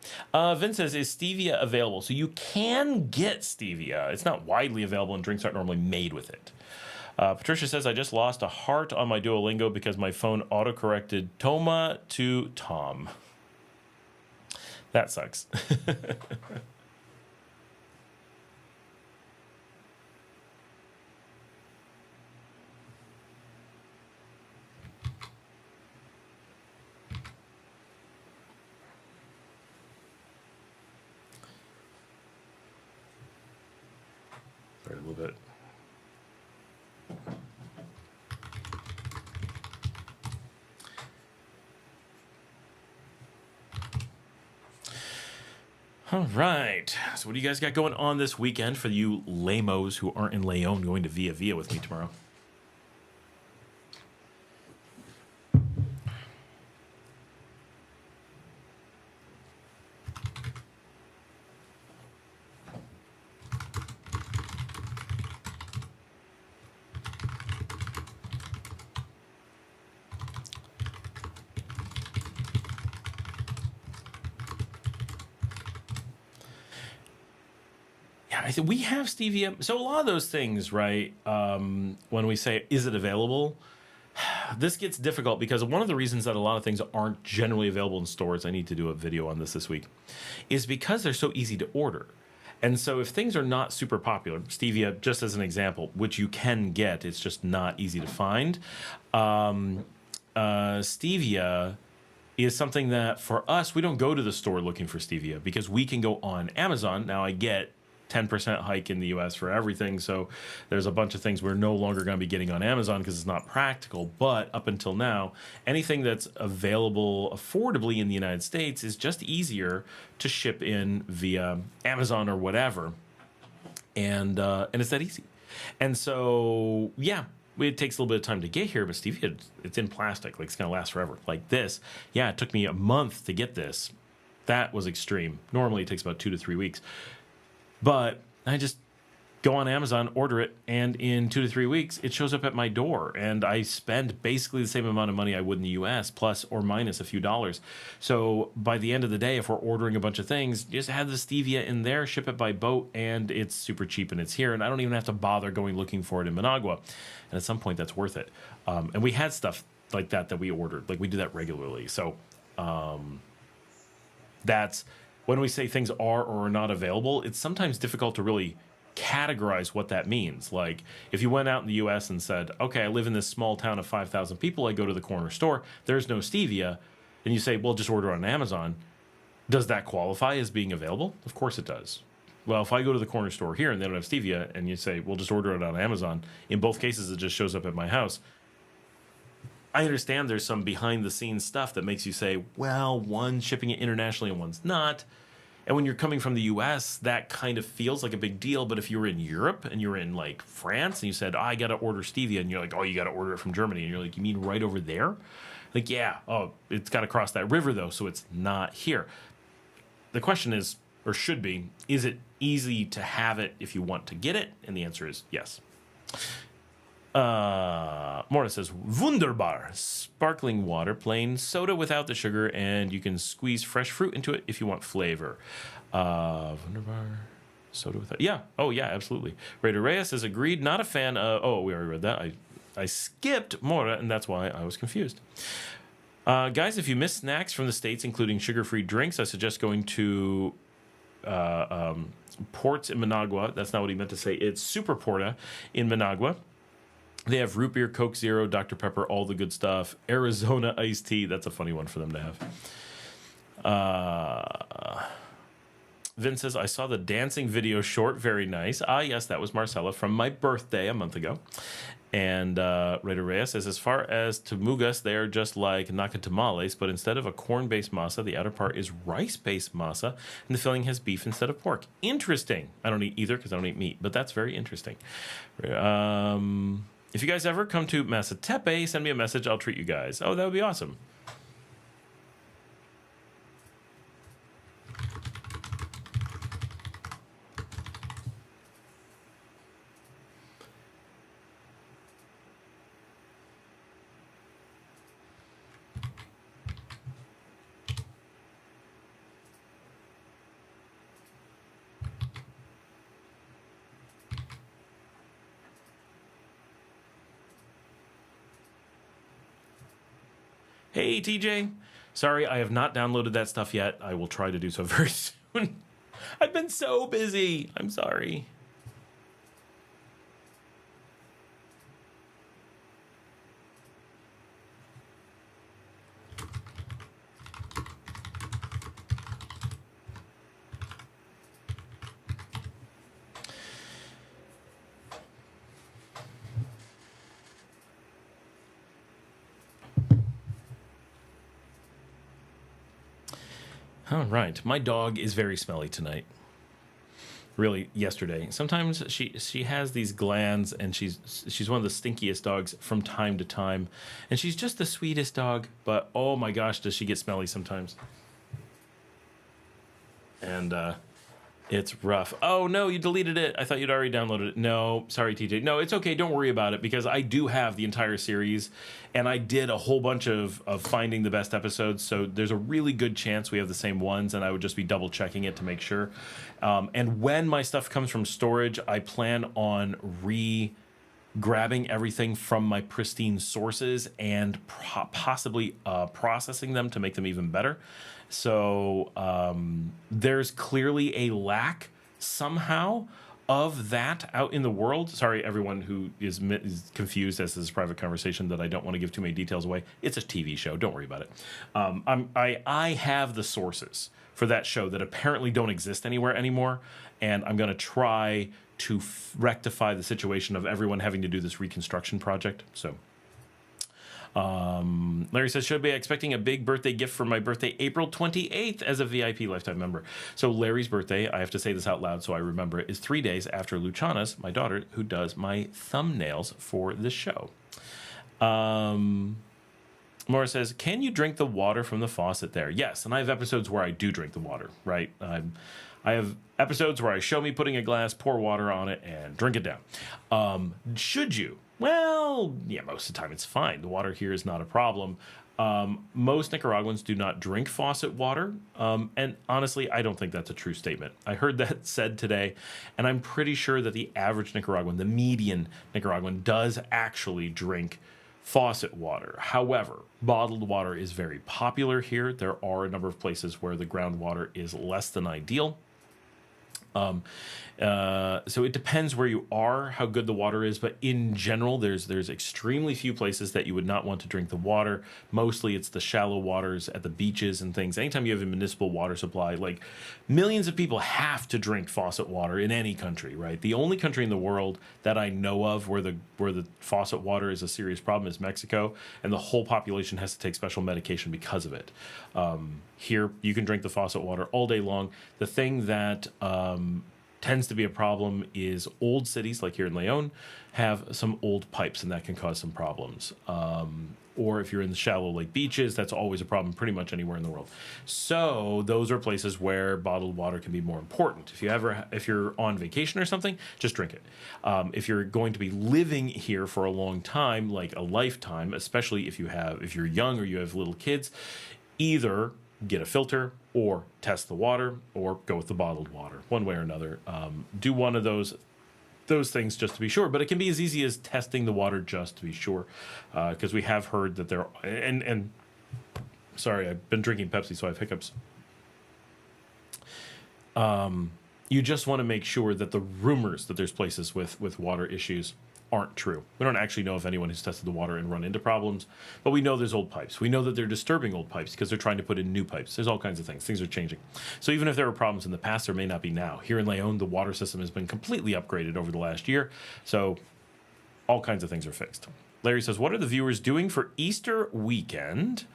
Vince says, is stevia available? So you can get stevia. It's not widely available, and drinks aren't normally made with it. Patricia says, I just lost a heart on my Duolingo because my phone autocorrected Toma to Tom. That sucks. Sorry, a little bit. All right. So what do you guys got going on this weekend for you lamos who aren't in Leon going to Via Via with me tomorrow? I think we have stevia. So a lot of those things, right? When we say, is it available? This gets difficult because one of the reasons that a lot of things aren't generally available in stores, I need to do a video on this week, is because they're so easy to order. And so if things are not super popular, stevia, just as an example, which you can get, it's just not easy to find. Stevia is something that for us, we don't go to the store looking for stevia because we can go on Amazon. Now I get 10% hike in the US for everything. So there's a bunch of things we're no longer going to be getting on Amazon because it's not practical. But up until now, anything that's available affordably in the United States is just easier to ship in via Amazon or whatever. And it's that easy. And so, yeah, it takes a little bit of time to get here, but stevia, it's in plastic. Like, it's going to last forever. Like this, yeah, it took me a month to get this. That was extreme. Normally it takes about 2 to 3 weeks. But I just go on Amazon, order it, and in 2 to 3 weeks, it shows up at my door. And I spend basically the same amount of money I would in the US, plus or minus a few dollars. So by the end of the day, if we're ordering a bunch of things, just have the stevia in there, ship it by boat, and it's super cheap and it's here. And I don't even have to bother going looking for it in Managua. And at some point, that's worth it. And we had stuff like that we ordered. Like, we do that regularly. So that's... When we say things are or are not available, it's sometimes difficult to really categorize what that means. Like, if you went out in the U.S. and said, okay, I live in this small town of 5,000 people, I go to the corner store, there's no stevia, and you say, well, just order on Amazon, does that qualify as being available? Of course it does. Well, if I go to the corner store here and they don't have stevia, and you say, well, just order it on Amazon, in both cases it just shows up at my house. I understand there's some behind-the-scenes stuff that makes you say, well, one's shipping it internationally and one's not. And when you're coming from the U.S., that kind of feels like a big deal. But if you were in Europe and you were in, like, France and you said, I got to order stevia, and you're like, oh, you got to order it from Germany. And you're like, you mean right over there? Like, yeah. Oh, it's got to cross that river, though, so it's not here. The question is, or should be, is it easy to have it if you want to get it? And the answer is yes. Morna says, wunderbar, sparkling water, plain soda without the sugar, and you can squeeze fresh fruit into it if you want flavor. Wunderbar, soda without, yeah, oh yeah, absolutely. Raider Reyes says, agreed, not a fan of, oh, we already read that. I skipped Mora, and that's why I was confused. Guys, if you miss snacks from the States, including sugar-free drinks, I suggest going to Ports in Managua. That's not what he meant to say. It's Super Porta in Managua. They have root beer, Coke Zero, Dr. Pepper, all the good stuff. Arizona iced tea. That's a funny one for them to have. Vin says, I saw the dancing video short. Very nice. Ah, yes, that was Marcela from my birthday a month ago. And Raider Reyes says, as far as tamugas, they are just like nakatamales, but instead of a corn-based masa, the outer part is rice-based masa, and the filling has beef instead of pork. Interesting. I don't eat either because I don't eat meat, but that's very interesting. If you guys ever come to Masatepe, send me a message. I'll treat you guys. Oh, that would be awesome. Hey, TJ. Sorry, I have not downloaded that stuff yet. I will try to do so very soon. I've been so busy. I'm sorry. All right. My dog is very smelly tonight. Really, yesterday. Sometimes she has these glands, and she's one of the stinkiest dogs from time to time. And she's just the sweetest dog, but oh my gosh, does she get smelly sometimes. And it's rough. Oh, no, you deleted it. I thought you'd already downloaded it. No, sorry, TJ. No, it's okay. Don't worry about it, because I do have the entire series, and I did a whole bunch of finding the best episodes, so there's a really good chance we have the same ones, and I would just be double-checking it to make sure. And when my stuff comes from storage, I plan on grabbing everything from my pristine sources and possibly processing them to make them even better. So there's clearly a lack somehow of that out in the world. Sorry, everyone who is confused as to this private conversation that I don't want to give too many details away. It's a TV show. Don't worry about it. I have the sources for that show that apparently don't exist anywhere anymore, and I'm going to try to rectify the situation of everyone having to do this reconstruction project. So Larry says, should I be expecting a big birthday gift for my birthday, April 28th, as a VIP lifetime member? So Larry's birthday, I have to say this out loud so I remember it, is 3 days after Luciana's, my daughter, who does my thumbnails for this show. Maura says, can you drink the water from the faucet there? Yes, and I have episodes where I do drink the water, right? I have episodes where I show me putting a glass, pour water on it, and drink it down. Should you? Well, yeah, most of the time it's fine. The water here is not a problem. Most Nicaraguans do not drink faucet water, and honestly, I don't think that's a true statement. I heard that said today, and I'm pretty sure that the average Nicaraguan, the median Nicaraguan, does actually drink faucet water. However, bottled water is very popular here. There are a number of places where the groundwater is less than ideal. So it depends where you are, how good the water is, but in general, there's extremely few places that you would not want to drink the water. Mostly it's the shallow waters at the beaches and things. Anytime you have a municipal water supply, like millions of people have to drink faucet water in any country, right? The only country in the world that I know of where the faucet water is a serious problem is Mexico, and the whole population has to take special medication because of it. Here, you can drink the faucet water all day long. The thing that tends to be a problem is old cities, like here in Leon, have some old pipes, and that can cause some problems. Or if you're in the shallow lake beaches, that's always a problem pretty much anywhere in the world. So those are places where bottled water can be more important. If you're on vacation or something, just drink it. If you're going to be living here for a long time, like a lifetime, especially if you're young or you have little kids, either get a filter or test the water or go with the bottled water, one way or another. Do one of those things just to be sure, but it can be as easy as testing the water just to be sure, because we have heard that there and sorry, I've been drinking Pepsi, so I have hiccups. You just want to make sure that the rumors that there's places with water issues aren't true. We don't actually know if anyone who's tested the water and run into problems, but we know there's old pipes. We know that they're disturbing old pipes because they're trying to put in new pipes. There's all kinds of things. Things are changing. So even if there were problems in the past, there may not be now. Here in Leon, the water system has been completely upgraded over the last year, so all kinds of things are fixed. Larry says, what are the viewers doing for Easter weekend?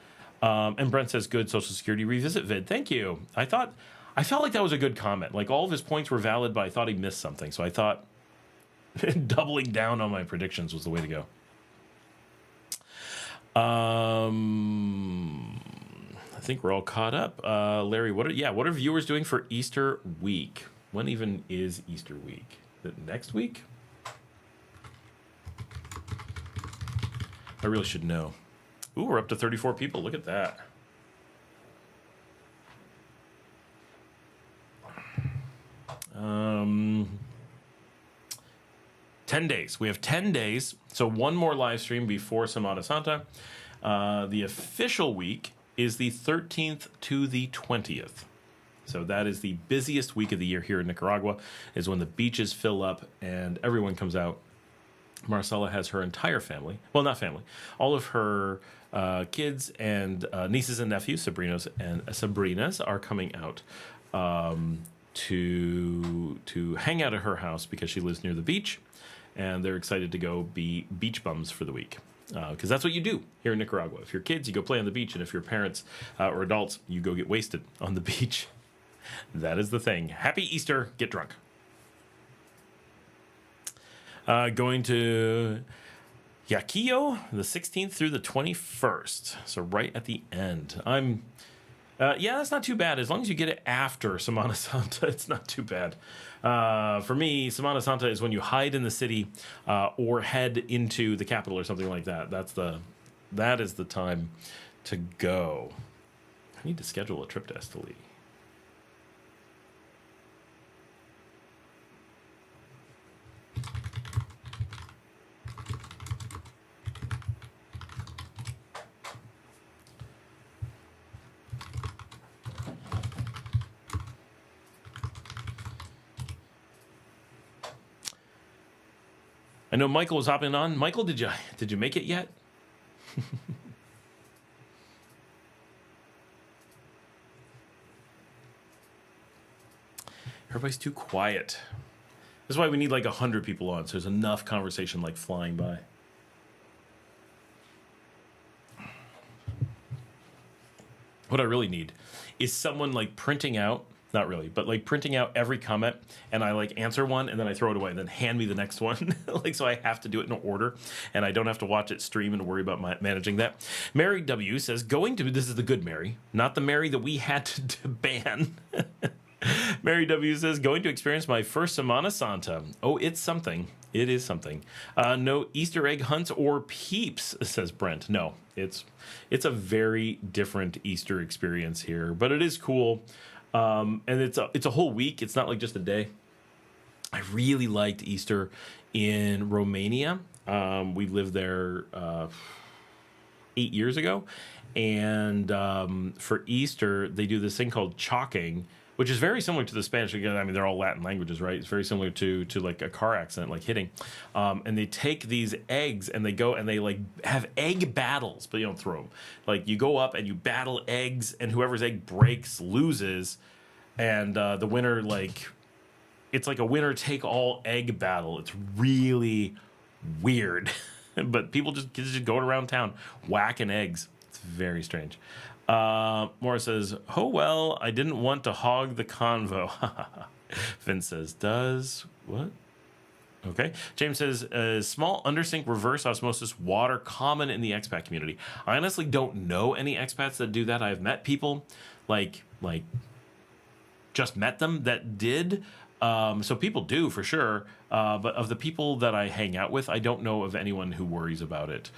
And Brent says, good Social Security revisit vid. Thank you. I felt like that was a good comment. Like, all of his points were valid, but I thought he missed something, so I thought doubling down on my predictions was the way to go. I think we're all caught up. Larry, what are viewers doing for Easter week? When even is Easter week? Is it next week? I really should know. Ooh, we're up to 34 people. Look at that. Um, 10 days. We have 10 days, so one more live stream before Semana Santa. The official week is the 13th to the 20th. So that is the busiest week of the year here in Nicaragua, is when the beaches fill up and everyone comes out. Marcela has her entire family, well, not family, all of her kids and nieces and nephews, Sabrinas are coming out to hang out at her house because she lives near the beach, and they're excited to go be beach bums for the week. because that's what you do here in Nicaragua. If you're kids, you go play on the beach, and if you're parents or adults, you go get wasted on the beach. That is the thing. Happy Easter. Get drunk. Going to Yaquillo, the 16th through the 21st. So right at the end. Yeah, that's not too bad. As long as you get it after Semana Santa, it's not too bad. For me, Semana Santa is when you hide in the city or head into the capital or something like that. That is the time to go. I need to schedule a trip to Esteli. I know Michael was hopping on. Michael, did you make it yet? Everybody's too quiet. That's why we need like 100 people on, so there's enough conversation like flying by. What I really need is someone like printing out, not really, but like printing out every comment, and I like answer one and then I throw it away and then hand me the next one. Like, so I have to do it in order and I don't have to watch it stream and worry about managing that. Mary W says, this is the good Mary, not the Mary that we had to ban. Mary W says, going to experience my first Semana Santa. Oh, it's something. It is something. No Easter egg hunts or peeps, says Brent. No, it's a very different Easter experience here, but it is cool. And it's a whole week. It's not like just a day. I really liked Easter in Romania. We lived there 8 years ago, and for Easter they do this thing called chalking, which is very similar to the Spanish. Again, I mean, they're all Latin languages, right? It's very similar to like a car accident, like hitting. And they take these eggs and they go and they like have egg battles, but you don't throw them. Like you go up and you battle eggs, and whoever's egg breaks loses. And the winner, like, it's like a winner take all egg battle. It's really weird, but people just going around town whacking eggs. It's very strange. Maura says, oh, well, I didn't want to hog the convo. Finn says, does what? Okay. James says, small undersink reverse osmosis water common in the expat community. I honestly don't know any expats that do that. I've met people like just met them that did. So people do for sure. But of the people that I hang out with, I don't know of anyone who worries about it.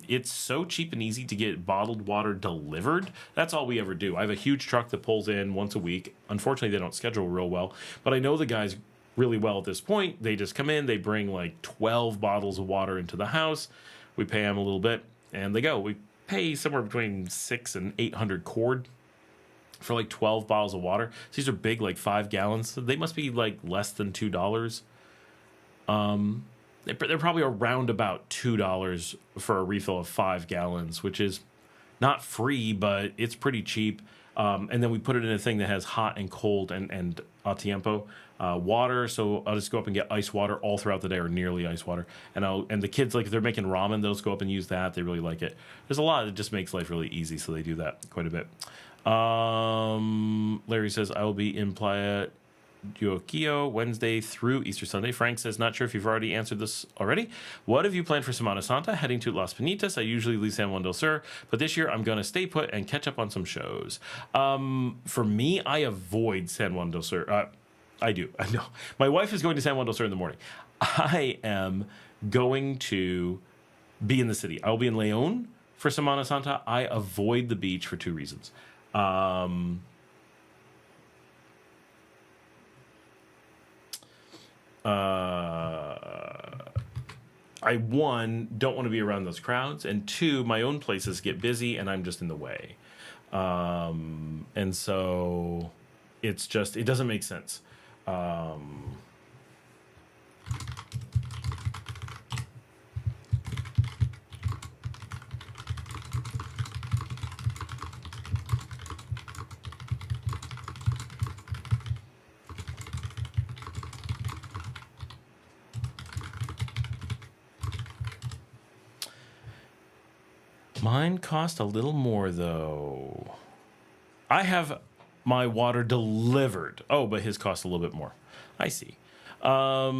It's so cheap and easy to get bottled water delivered. That's all we ever do. I have a huge truck that pulls in once a week. Unfortunately, they don't schedule real well, but I know the guys really well at this point. They just come in, they bring like 12 bottles of water into the house. We pay them a little bit and they go. We pay somewhere between 600 and 800 cord for like 12 bottles of water. So these are big, like 5 gallons. So they must be like less than $2. They're probably around about $2 for a refill of 5 gallons, which is not free, but it's pretty cheap. And then we put it in a thing that has hot and cold and a tiempo water. So I'll just go up and get ice water all throughout the day, or nearly ice water. And the kids, like if they're making ramen, they'll just go up and use that. They really like it. There's a lot that just makes life really easy, so they do that quite a bit. Larry says, I will be in Playa Yuquillo Wednesday through Easter Sunday. Frank says, not sure if you've already answered this already. What have you planned for Semana Santa? Heading to Las Pinitas. I usually leave San Juan del Sur, but this year I'm going to stay put and catch up on some shows. For me, I avoid San Juan del Sur. I do. I know. My wife is going to San Juan del Sur in the morning. I am going to be in the city. I will be in León for Semana Santa. I avoid the beach for 2 reasons. I, 1, don't want to be around those crowds, and 2, my own places get busy and I'm just in the way. And so it doesn't make sense. Mine cost a little more, though. I have my water delivered. Oh, but his cost a little bit more. I see. Yeah,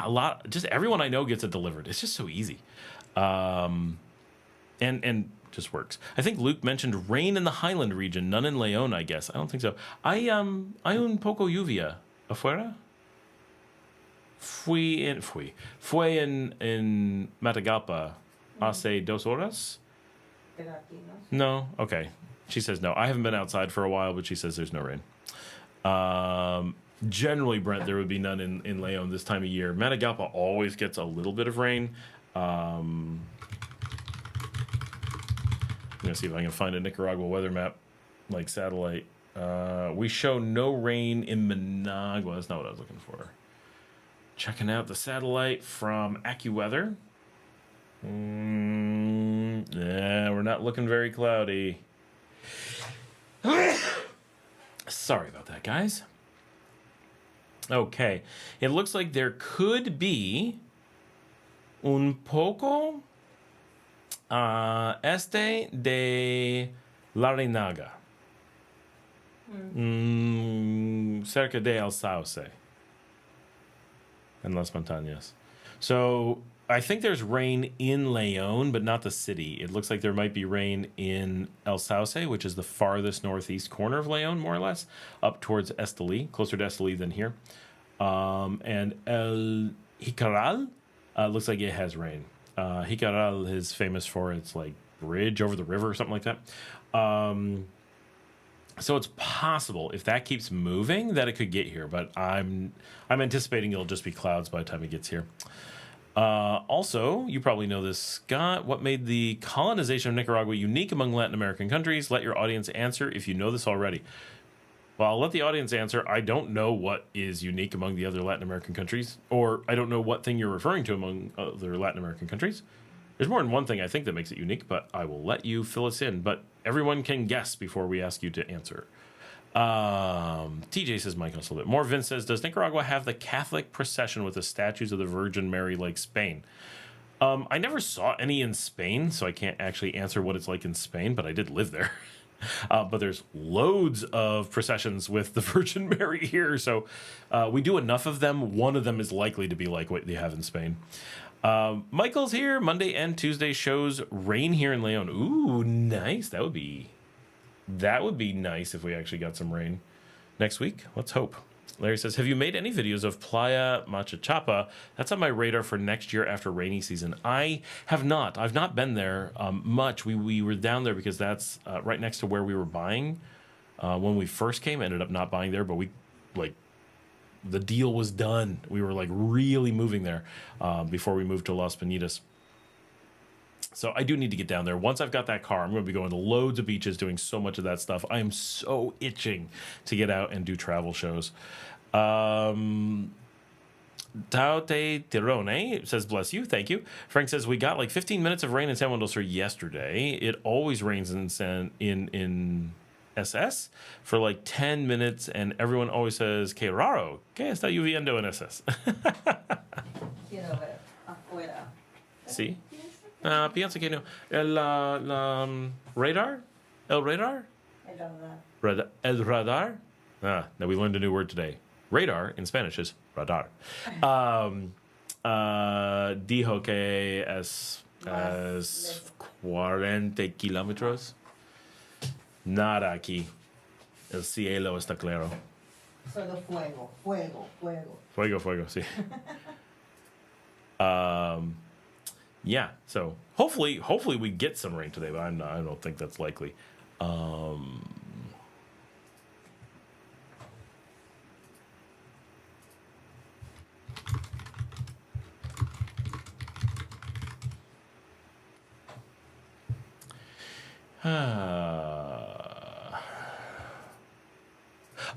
a lot. Just everyone I know gets it delivered. It's just so easy. And just works. I think Luke mentioned rain in the Highland region, none in León, I guess. I don't think so. Hay un poco lluvia afuera. Fue en Matagalpa hace 2 horas. No? Okay. She says no. I haven't been outside for a while, but she says there's no rain. Generally, Brent, there would be none in León this time of year. Matagalpa always gets a little bit of rain. I'm going to see if I can find a Nicaragua weather map, like satellite. We show no rain in Managua. That's not what I was looking for. Checking out the satellite from AccuWeather. Yeah, we're not looking very cloudy. Sorry about that, guys. Okay. It looks like there could be un poco este de Larinaga. Cerca de El Sauce. And Las Montañas. So I think there's rain in León, but not the city. It looks like there might be rain in El Sauce, which is the farthest northeast corner of León, more or less, up towards Esteli, closer to Esteli than here. And El Jicaral looks like it has rain. Jicaral is famous for its like bridge over the river or something like that. So it's possible if that keeps moving that it could get here, but I'm anticipating it'll just be clouds by the time it gets here. Also, you probably know this, Scott. What made the colonization of Nicaragua unique among Latin American countries? Let your audience answer if you know this already. Well, I'll let the audience answer. I don't know what is unique among the other Latin American countries, or I don't know what thing you're referring to among other Latin American countries. There's more than one thing I think that makes it unique, but I will let you fill us in. But everyone can guess before we ask you to answer. TJ says Mike also a little bit more. Vince says, does Nicaragua have the Catholic procession with the statues of the Virgin Mary like Spain? I never saw any in Spain, so I can't actually answer what it's like in Spain, but I did live there. But there's loads of processions with the Virgin Mary here, so we do enough of them. One of them is likely to be like what they have in Spain. Michael's here. Monday and Tuesday shows rain here in León. Ooh, nice. That would be nice if we actually got some rain next week. Let's hope. Larry says, have you made any videos of Playa Machachapa? That's on my radar for next year after rainy season. I have not. I've not been there much. We were down there because that's right next to where we were buying. When we first came, ended up not buying there, but the deal was done. We were like really moving there before we moved to Las Piñitas. So I do need to get down there. Once I've got that car, I'm going to be going to loads of beaches, doing so much of that stuff. I am so itching to get out and do travel shows. Taute Tirone says, bless you, thank you. Frank says, we got like 15 minutes of rain in San Juan del Sur yesterday. It always rains in SS for like 10 minutes, and everyone always says, que raro, que está lloviendo en SS. Quiero ver afuera. Sí. Pienso que no. El radar? El radar? El radar? Now we learned a new word today. Radar in Spanish is radar. Dijo que es 40 kilómetros. Nada aquí. El cielo está claro. Solo fuego, fuego, fuego. Fuego, fuego, sí. Yeah, so hopefully we get some rain today, but I don't think that's likely.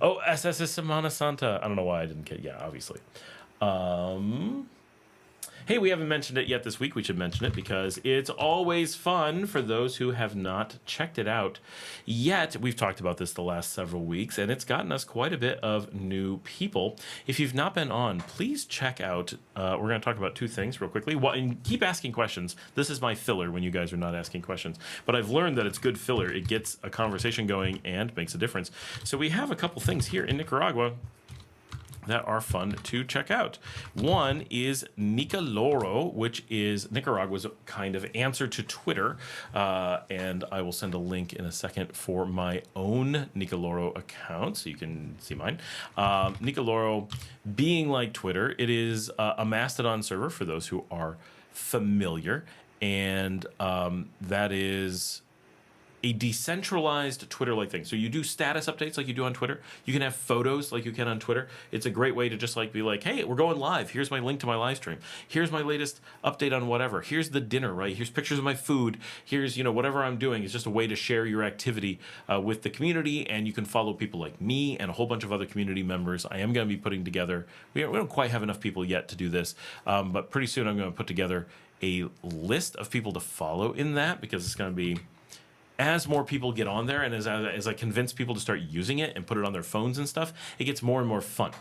Oh, SS is Semana Santa. I don't know why I didn't get. Yeah, obviously. Hey, we haven't mentioned it yet this week. We should mention it because it's always fun for those who have not checked it out yet. We've talked about this the last several weeks, and it's gotten us quite a bit of new people. If you've not been on, please check out. We're going to talk about two things real quickly. And keep asking questions. This is my filler when you guys are not asking questions. But I've learned that it's good filler. It gets a conversation going and makes a difference. So we have a couple things here in Nicaragua that are fun to check out. One is Nicaragua, which is Nicaragua's kind of answer to Twitter. And I will send a link in a second for my own Nicaragua account, so you can see mine. Nicaragua, being like Twitter, it is a Mastodon server for those who are familiar. And that is a decentralized Twitter-like thing. So you do status updates like you do on Twitter. You can have photos like you can on Twitter. It's a great way to just like be like, hey, we're going live. Here's my link to my live stream. Here's my latest update on whatever. Here's the dinner, right? Here's pictures of my food. Here's, whatever I'm doing. It's just a way to share your activity with the community, and you can follow people like me and a whole bunch of other community members. I am going to be putting together, we don't quite have enough people yet to do this, but pretty soon I'm going to put together a list of people to follow in that, because it's going to be, as more people get on there and as I convince people to start using it and put it on their phones and stuff, it gets more and more fun,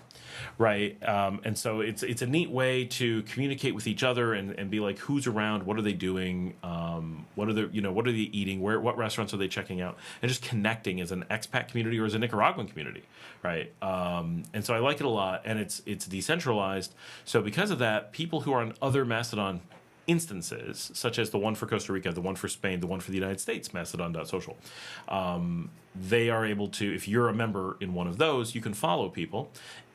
right? And so it's a neat way to communicate with each other and be like, who's around, what are they doing, what are they, what are they eating, what restaurants are they checking out, and just connecting as an expat community or as a Nicaraguan community, right? And so I like it a lot, and it's decentralized. So because of that, people who are on other Mastodon instances, such as the one for Costa Rica, the one for Spain, the one for the United States, Mastodon.social, they are able to, if you're a member in one of those, you can follow people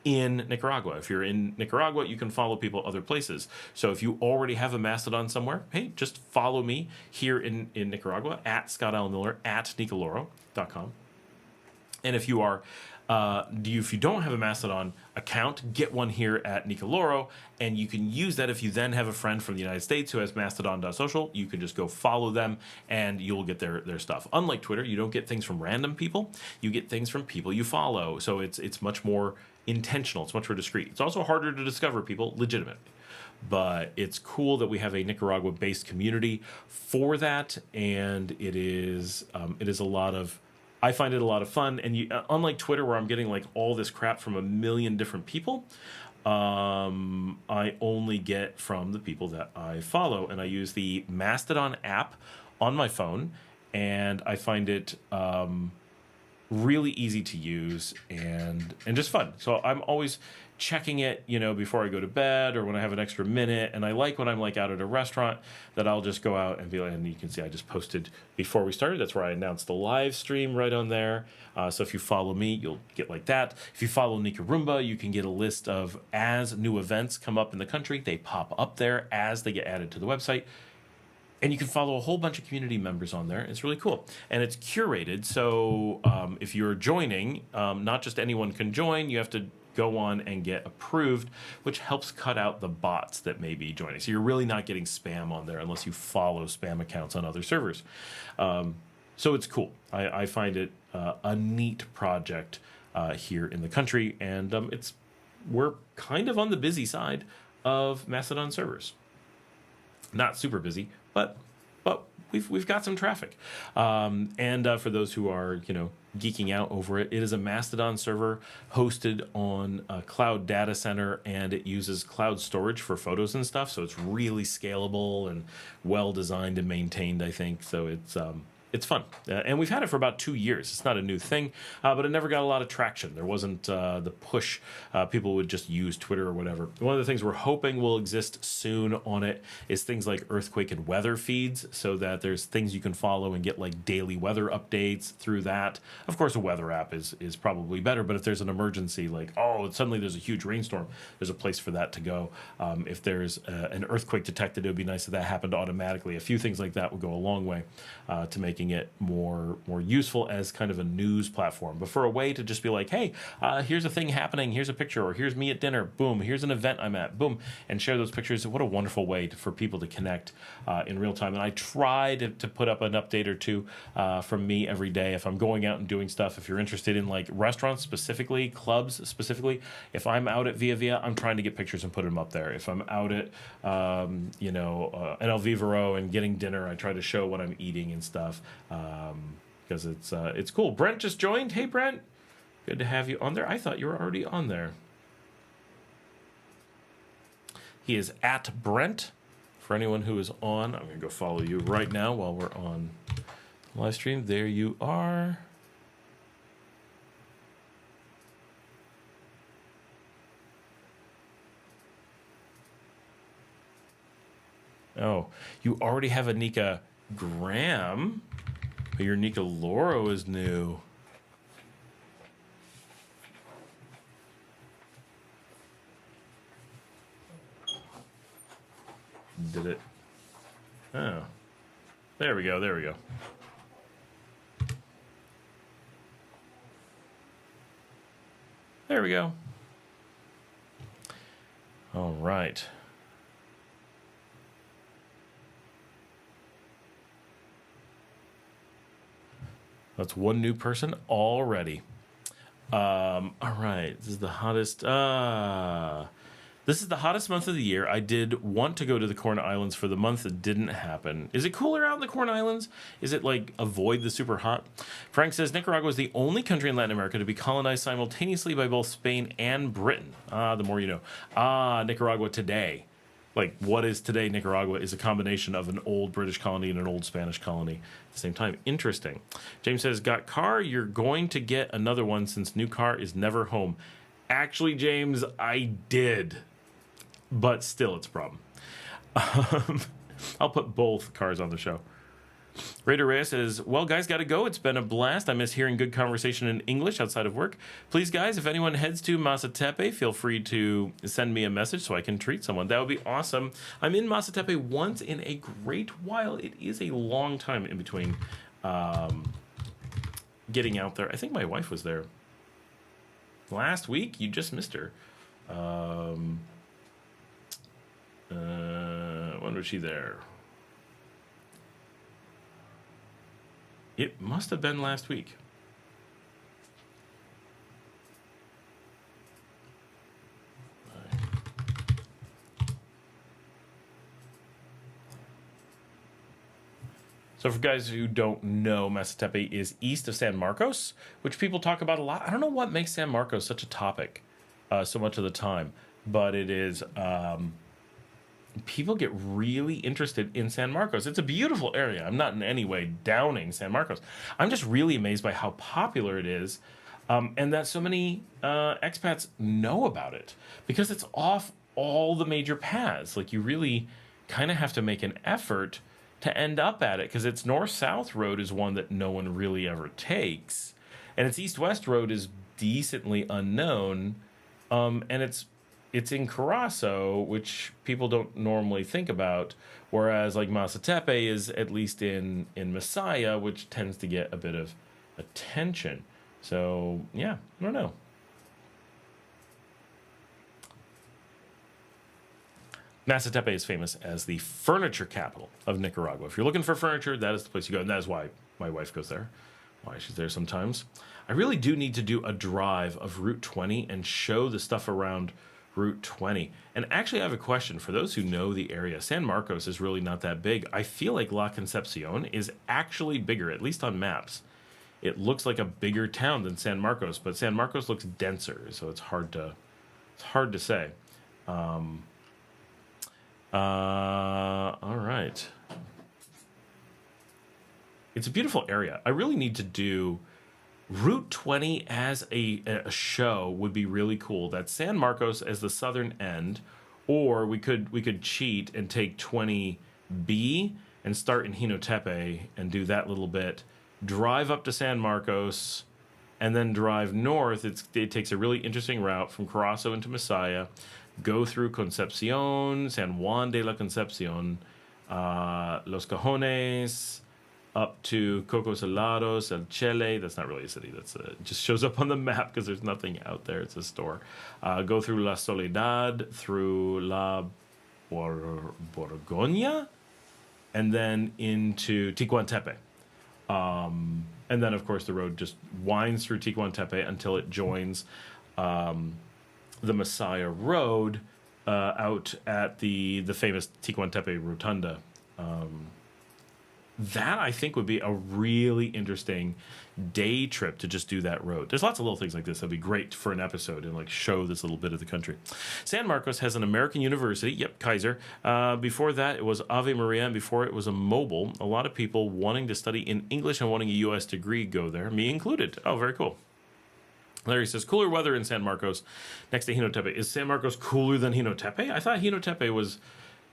in Nicaragua. If you're in Nicaragua, you can follow people other places. So if you already have a Mastodon somewhere, hey, just follow me here in Nicaragua, at Scott Allen Miller, at Nicoloro.com. And if you are if you don't have a Mastodon account, get one here at Nicoloro, and you can use that if you then have a friend from the United States who has Mastodon.social. You can just go follow them, and you'll get their stuff. Unlike Twitter, you don't get things from random people. You get things from people you follow. So it's much more intentional. It's much more discreet. It's also harder to discover people legitimately. But it's cool that we have a Nicaragua-based community for that, and it is a lot of, I find it a lot of fun. And unlike Twitter, where I'm getting like all this crap from a million different people, I only get from the people that I follow. And I use the Mastodon app on my phone, and I find it really easy to use and just fun. So I'm always checking it, before I go to bed or when I have an extra minute. And I like when I'm like out at a restaurant that I'll just go out and be like, and you can see I just posted before we started. That's where I announced the live stream right on there. So if you follow me, you'll get like that. If you follow Nicaragua, you can get a list of, as new events come up in the country, they pop up there as they get added to the website. And you can follow a whole bunch of community members on there. It's really cool. And it's curated. So if you're joining, not just anyone can join. You have to go on and get approved, which helps cut out the bots that may be joining. So you're really not getting spam on there unless you follow spam accounts on other servers. So it's cool. I find it a neat project here in the country. And we're kind of on the busy side of Mastodon servers. Not super busy, but we've got some traffic. And for those who are geeking out over it, it is a Mastodon server hosted on a cloud data center, and it uses cloud storage for photos and stuff. So it's really scalable and well designed and maintained, I think. So it's fun. And we've had it for about 2 years. It's not a new thing, but it never got a lot of traction. There wasn't the push. People would just use Twitter or whatever. One of the things we're hoping will exist soon on it is things like earthquake and weather feeds, so that there's things you can follow and get like daily weather updates through that. Of course, a weather app is probably better, but if there's an emergency, like, suddenly there's a huge rainstorm, there's a place for that to go. If there's an earthquake detected, it would be nice if that happened automatically. A few things like that would go a long way to making making it more useful as kind of a news platform, but for a way to just be like, hey, here's a thing happening, here's a picture, or here's me at dinner, boom, here's an event I'm at, boom, and share those pictures. What a wonderful way for people to connect in real time. And I try to put up an update or two from me every day if I'm going out and doing stuff. If you're interested in like restaurants specifically, clubs specifically, if I'm out at Via, I'm trying to get pictures and put them up there. If I'm out at an El Vivero and getting dinner, I try to show what I'm eating and stuff, because it's cool. Brent just joined. Hey, Brent, good to have you on there. I thought you were already on there. He is at Brent. For anyone who is on, I'm going to go follow you right now while we're on live stream. There you are. Oh, you already have a Nika Graham, but your Nika Loro is new. Did it? Oh, there we go. There we go. There we go. All right. That's one new person already. All right. This is the hottest. This is the hottest month of the year. I did want to go to the Corn Islands for the month. It didn't happen. Is it cooler out in the Corn Islands? Is it like avoid the super hot? Frank says Nicaragua is the only country in Latin America to be colonized simultaneously by both Spain and Britain. The more you know. Nicaragua today. Like, what is today Nicaragua is a combination of an old British colony and an old Spanish colony at the same time. Interesting. James says, got car? You're going to get another one since new car is never home. Actually, James, I did. But still, it's a problem. I'll put both cars on the show. Raider Reyes says, well, guys, got to go. It's been a blast. I miss hearing good conversation in English outside of work. Please, guys, if anyone heads to Masatepe, feel free to send me a message so I can treat someone. That would be awesome. I'm in Masatepe once in a great while. It is a long time in between getting out there. I think my wife was there last week. You just missed her. When was she there? It must have been last week. So for guys who don't know, Masatepe is east of San Marcos, which people talk about a lot. I don't know what makes San Marcos such a topic so much of the time, but it is... people get really interested in San Marcos. It's a beautiful area. I'm not in any way downing San Marcos. I'm just really amazed by how popular it is, and that so many expats know about it, because it's off all the major paths. Like, you really kind of have to make an effort to end up at it, because its north-south road is one that no one really ever takes, and its east-west road is decently unknown, and it's in Carazo, which people don't normally think about, whereas like Masatepe is at least in Masaya, which tends to get a bit of attention. So, yeah, I don't know. Masatepe is famous as the furniture capital of Nicaragua. If you're looking for furniture, that is the place you go, and that is why my wife goes there, why she's there sometimes. I really do need to do a drive of Route 20 and show the stuff around Route 20. And actually, I have a question for those who know the area. San Marcos is really not that big. I feel like La Concepcion is actually bigger, at least on maps. It looks like a bigger town than San Marcos, but San Marcos looks denser, so it's hard to say. All right. It's a beautiful area. I really need to do Route 20 as a show would be really cool. That's San Marcos as the southern end, or we could cheat and take 20B and start in Jinotepe and do that little bit, drive up to San Marcos, and then drive north. It takes a really interesting route from Carazo into Masaya, go through Concepcion, San Juan de la Concepcion, Los Cajones, up to Cocos Helados, El Chele. That's not really a city. That's it just shows up on the map because there's nothing out there. It's a store. Go through La Soledad, through La Borgoña, and then into Ticuantepe. And then, of course, the road just winds through Ticuantepe until it joins the Messiah Road out at the famous Ticuantepe Rotunda. That, I think, would be a really interesting day trip to just do that road. There's lots of little things like this that'd be great for an episode and like show this little bit of the country. San Marcos has an American university. Yep, Kaiser. Before that, it was Ave Maria, and before it was a mobile. A lot of people wanting to study in English and wanting a U.S. degree go there, me included. Oh, very cool. Larry says, cooler weather in San Marcos next to Jinotepe. Is San Marcos cooler than Jinotepe? I thought Jinotepe was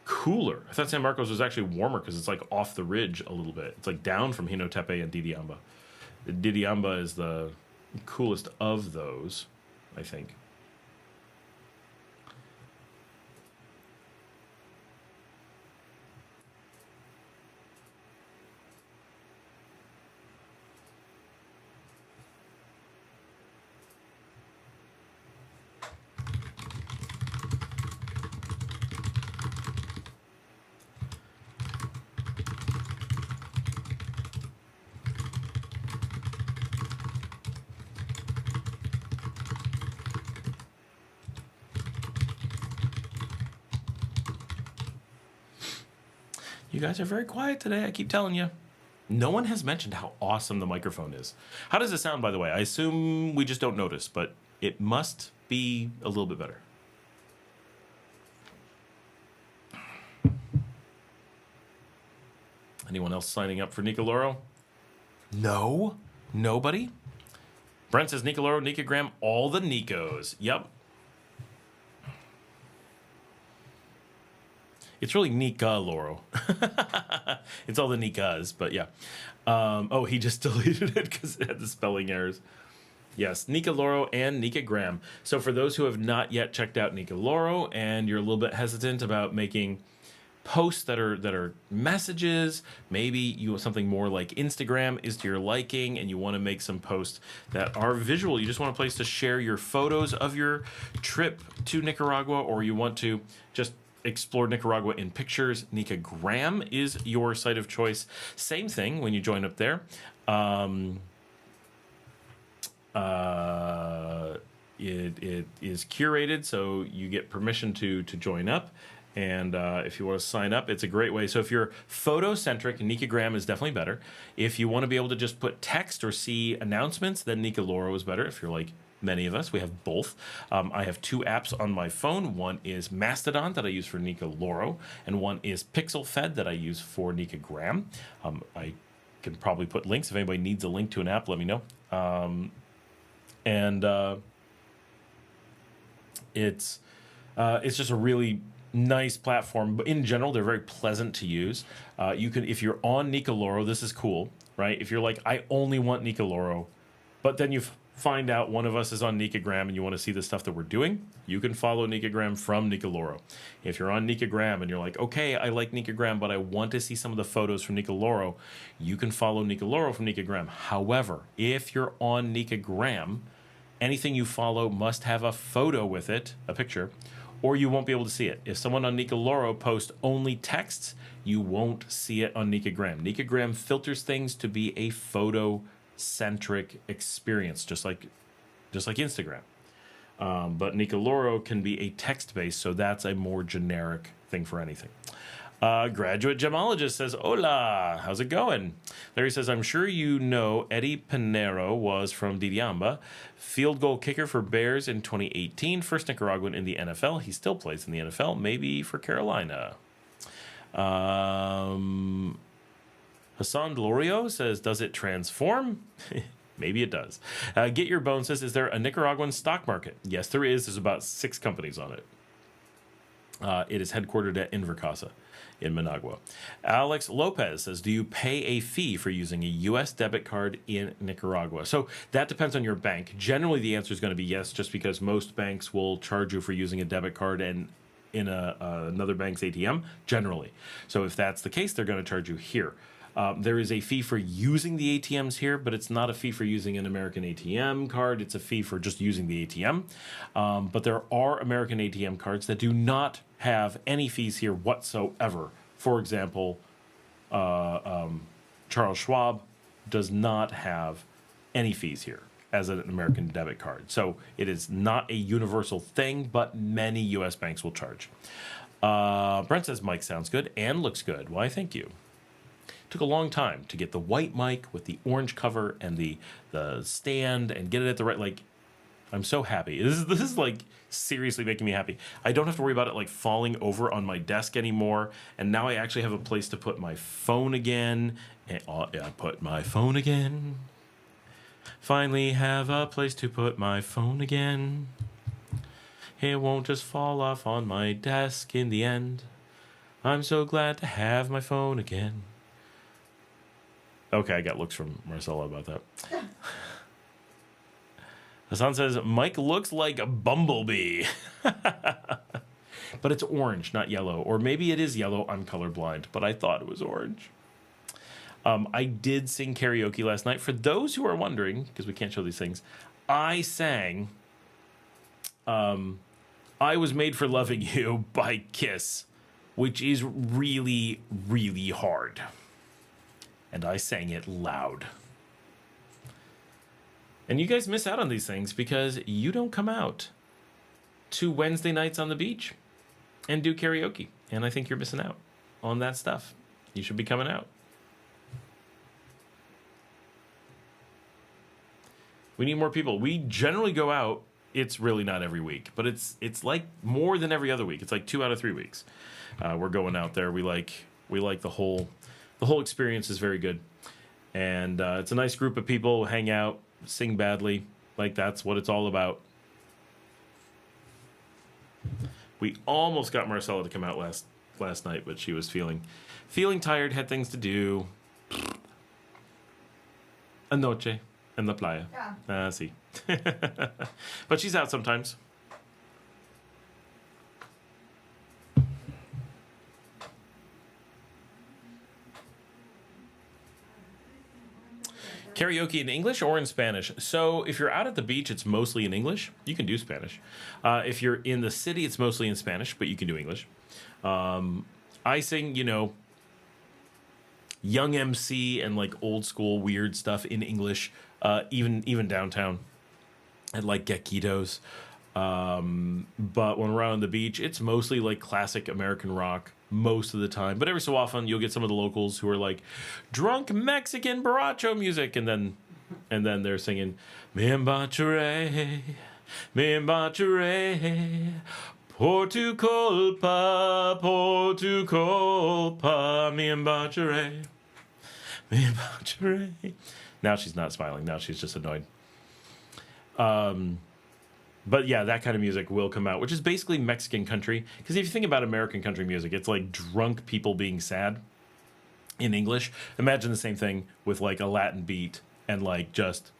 cooler. I thought San Marcos was actually warmer because it's like off the ridge a little bit. It's like down from Jinotepe and Diriamba. Diriamba is the coolest of those, I think. You guys are very quiet today, I keep telling you. No one has mentioned how awesome the microphone is. How does it sound, by the way? I assume we just don't notice, but it must be a little bit better. Anyone else signing up for Nicoloro? No? Nobody? Brent says Nicoloro, Nicogram, all the Nicos. Yep. It's really Nika Loro. It's all the Nikas, but yeah. Oh, he just deleted it because it had the spelling errors. Yes, Nika Loro and Nika Graham. So for those who have not yet checked out Nika Loro and you're a little bit hesitant about making posts that are messages, maybe you want something more like Instagram is to your liking and you want to make some posts that are visual. You just want a place to share your photos of your trip to Nicaragua, or you want to just explore Nicaragua in pictures. Nika Graham is your site of choice. Same thing when you join up there. It is curated, so you get permission to join up. And if you want to sign up, it's a great way. So if you're photo-centric, Nika Graham is definitely better. If you want to be able to just put text or see announcements, then Nika Loro is better. If you're like many of us, we have both. I have two apps on my phone. One is Mastodon that I use for Nika Loro, and one is PixelFed that I use for Nika Graham. I can probably put links. If anybody needs a link to an app, let me know. It's just a really nice platform, but in general, they're very pleasant to use. You can, if you're on Nika Loro, this is cool, right? If you're like, I only want Nika Loro, but then you find out one of us is on Nicagram and you want to see the stuff that we're doing, you can follow Nicagram from Nika Loro. If you're on Nicagram and you're like, okay, I like Nicagram, but I want to see some of the photos from Nika Loro, you can follow Nika Loro from Nicagram. However, if you're on Nicagram, anything you follow must have a photo with it, a picture, or you won't be able to see it. If someone on Nika Loro posts only texts, you won't see it on Nicagram. Nicagram filters things to be a photo-centric experience, just like Instagram. But Nika Loro can be a text-based, so that's a more generic thing for anything. Graduate gemologist says, hola, how's it going? Larry says, I'm sure you know Eddie Pinero was from Diriamba, field goal kicker for Bears in 2018, first Nicaraguan in the NFL. He still plays in the NFL, maybe for Carolina. Hassan Glorio says, does it transform? Maybe it does. Get Your Bone says, is there a Nicaraguan stock market? Yes, there is. There's about 6 companies on it. It is headquartered at Invercasa in Managua. Alex Lopez says, do you pay a fee for using a U.S. debit card in Nicaragua? So that depends on your bank. Generally, the answer is going to be yes, just because most banks will charge you for using a debit card and in another bank's ATM, generally. So if that's the case, they're going to charge you here. There is a fee for using the ATMs here, but it's not a fee for using an American ATM card. It's a fee for just using the ATM. But there are American ATM cards that do not have any fees here whatsoever. For example, Charles Schwab does not have any fees here as an American debit card. So it is not a universal thing, but many U.S. banks will charge. Brent says mic sounds good and looks good. Why, thank you. Took a long time to get the white mic with the orange cover and the stand and get it at the right, like, I'm so happy. This is like seriously making me happy. I don't have to worry about it like falling over on my desk anymore. And now I actually have a place to put my phone again. And I put my phone again. Finally have a place to put my phone again. It won't just fall off on my desk in the end. I'm so glad to have my phone again. Okay, I got looks from Marcela about that. Hassan says, Mike looks like a bumblebee. But it's orange, not yellow. Or maybe it is yellow. I'm colorblind, but I thought it was orange. I did sing karaoke last night. For those who are wondering, because we can't show these things, I sang I Was Made for Loving You by Kiss, which is really, really hard. And I sang it loud. And you guys miss out on these things because you don't come out to Wednesday nights on the beach and do karaoke. And I think you're missing out on that stuff. You should be coming out. We need more people. We generally go out. It's really not every week, but it's like more than every other week. It's like 2 out of 3 weeks. We're going out there. We like the whole experience is very good. And it's a nice group of people, hang out, sing badly. Like, that's what it's all about. We almost got Marcela to come out last night, but she was feeling tired, had things to do. Anoche en la playa. Yeah. Sí. But she's out sometimes. Karaoke in English or in Spanish? So if you're out at the beach, it's mostly in English. You can do Spanish. If you're in the city, it's mostly in Spanish, but you can do English. I sing, young MC and like old school weird stuff in English, even downtown at like Gekitos. But when we're out on the beach, it's mostly like classic American rock most of the time. But every so often you'll get some of the locals who are like drunk Mexican borracho music, and then they're singing "Me emborracharé, me emborracharé, por tu culpa, me emborracharé, me emborracharé." Now she's not smiling. Now she's just annoyed. But yeah, that kind of music will come out, which is basically Mexican country. Because if you think about American country music, it's like drunk people being sad in English. Imagine the same thing with like a Latin beat and like just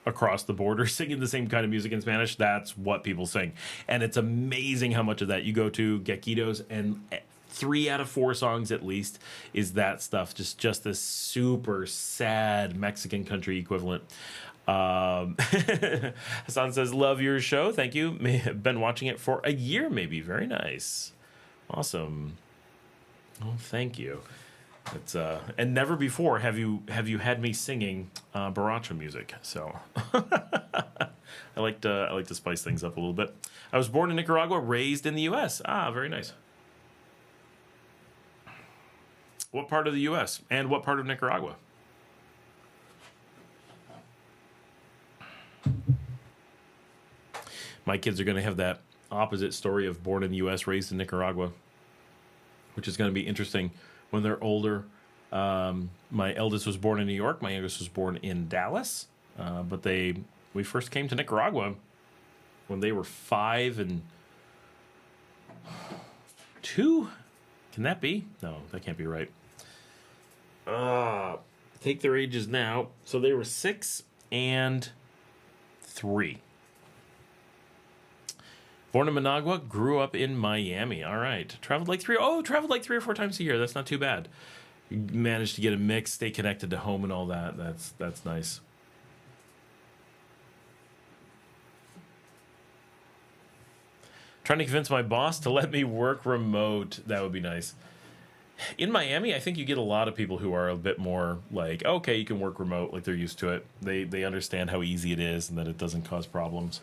across the border singing the same kind of music in Spanish. That's what people sing. And it's amazing how much of that you go to Gekitos, and 3 out of 4 songs at least is that stuff. Just this super sad Mexican country equivalent. Hassan says, love your show. Thank you. Been watching it for a year, maybe. Very nice. Awesome. Oh, thank you. It's and never before have you had me singing borracho music. So I like to spice things up a little bit. I was born in Nicaragua, raised in the US. Ah, very nice. What part of the US and what part of Nicaragua? My kids are going to have that opposite story of born in the U.S., raised in Nicaragua, which is going to be interesting when they're older. My eldest was born in New York. My youngest was born in Dallas. But we first came to Nicaragua when they were 5 and 2. Can that be? No, that can't be right. Take their ages now. So they were 6 and 3. Born in Managua, grew up in Miami. All right. Traveled like 3 or 4 times a year. That's not too bad. you managed to get a mix, stay connected to home and all that. That's nice. Trying to convince my boss to let me work remote. That would be nice. In Miami, I think you get a lot of people who are a bit more like, okay, you can work remote, like they're used to it. They understand how easy it is and that it doesn't cause problems.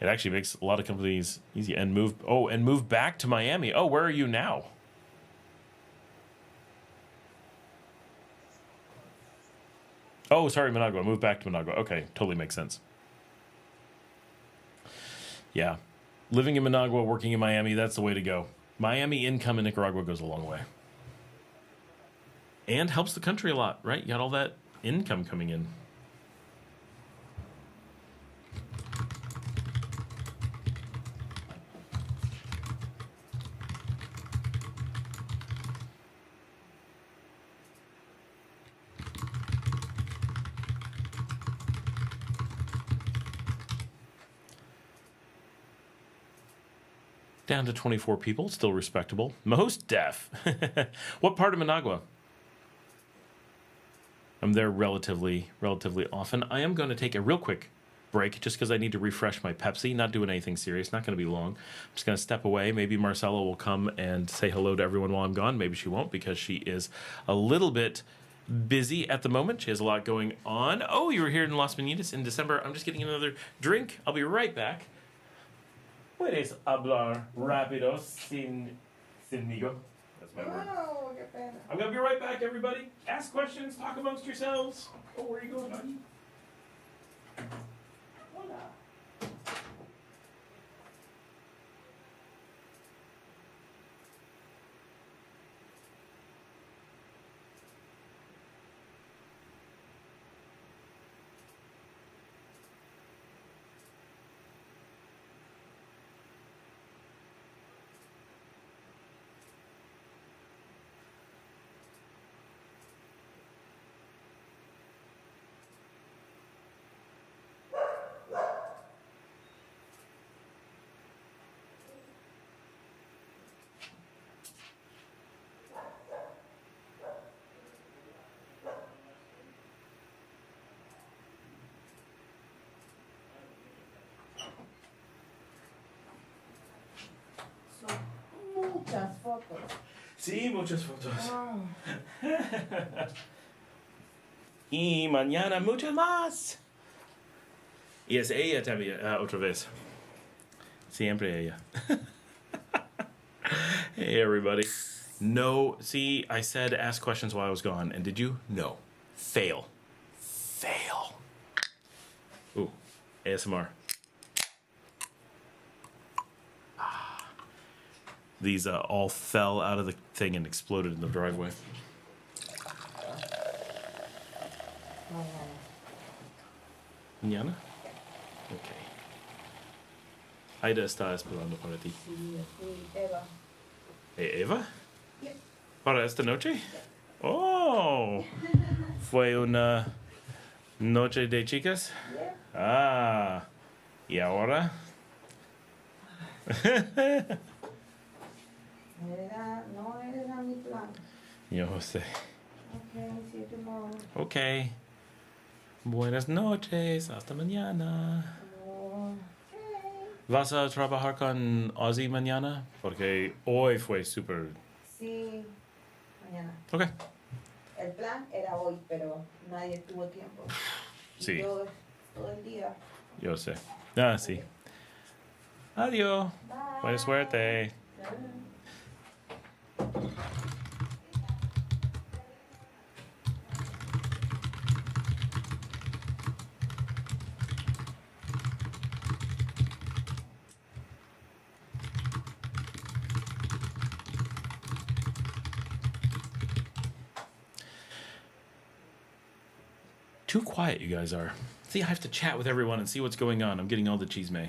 It actually makes a lot of companies easy and move back to Miami. Oh, where are you now? Oh, sorry, Managua. Move back to Managua. Okay, totally makes sense. Yeah. Living in Managua, working in Miami, that's the way to go. Miami income in Nicaragua goes a long way. And helps the country a lot, right? You got all that income coming in. Down to 24 people, still respectable. Most deaf. What part of Managua? I'm there relatively often. I am going to take a real quick break just because I need to refresh my Pepsi. Not doing anything serious. Not going to be long. I'm just going to step away. Maybe Marcela will come and say hello to everyone while I'm gone. Maybe she won't because she is a little bit busy at the moment. She has a lot going on. Oh, you were here in Las Mañitas in December. I'm just getting another drink. I'll be right back. Puedes hablar rápido sinmigo. That's my word. Oh, qué pena. I'm going to be right back, everybody. Ask questions, talk amongst yourselves. Oh, where are you going, buddy? Hola. Muchas fotos. Sí, muchas fotos. Oh. Y mañana muchas más. Y es ella también, otra vez. Siempre ella. Hey, everybody. No, see, I said ask questions while I was gone, and did you? No. Fail. Fail. Ooh, ASMR. These all fell out of the thing and exploded in the driveway. ¿Mañana? Okay. Aida está esperando para ti. Sí, Eva. ¿Eva? Yeah. ¿Para esta noche? Oh. ¿Fue una noche de chicas? Yeah. Ah. ¿Y ahora? No era mi plan. Yo sé. Okay, see you tomorrow. Ok. Buenas noches. Hasta mañana. Okay. ¿Vas a trabajar con Ozzy mañana? Porque hoy fue súper... Sí, mañana. Ok. El plan era hoy, pero nadie tuvo tiempo. Sí. Y yo todo el día. Yo sé. Ah, sí. Adiós. Bye. Buena suerte. Too quiet you guys are. See, I have to chat with everyone and see what's going on. I'm getting all the chisme.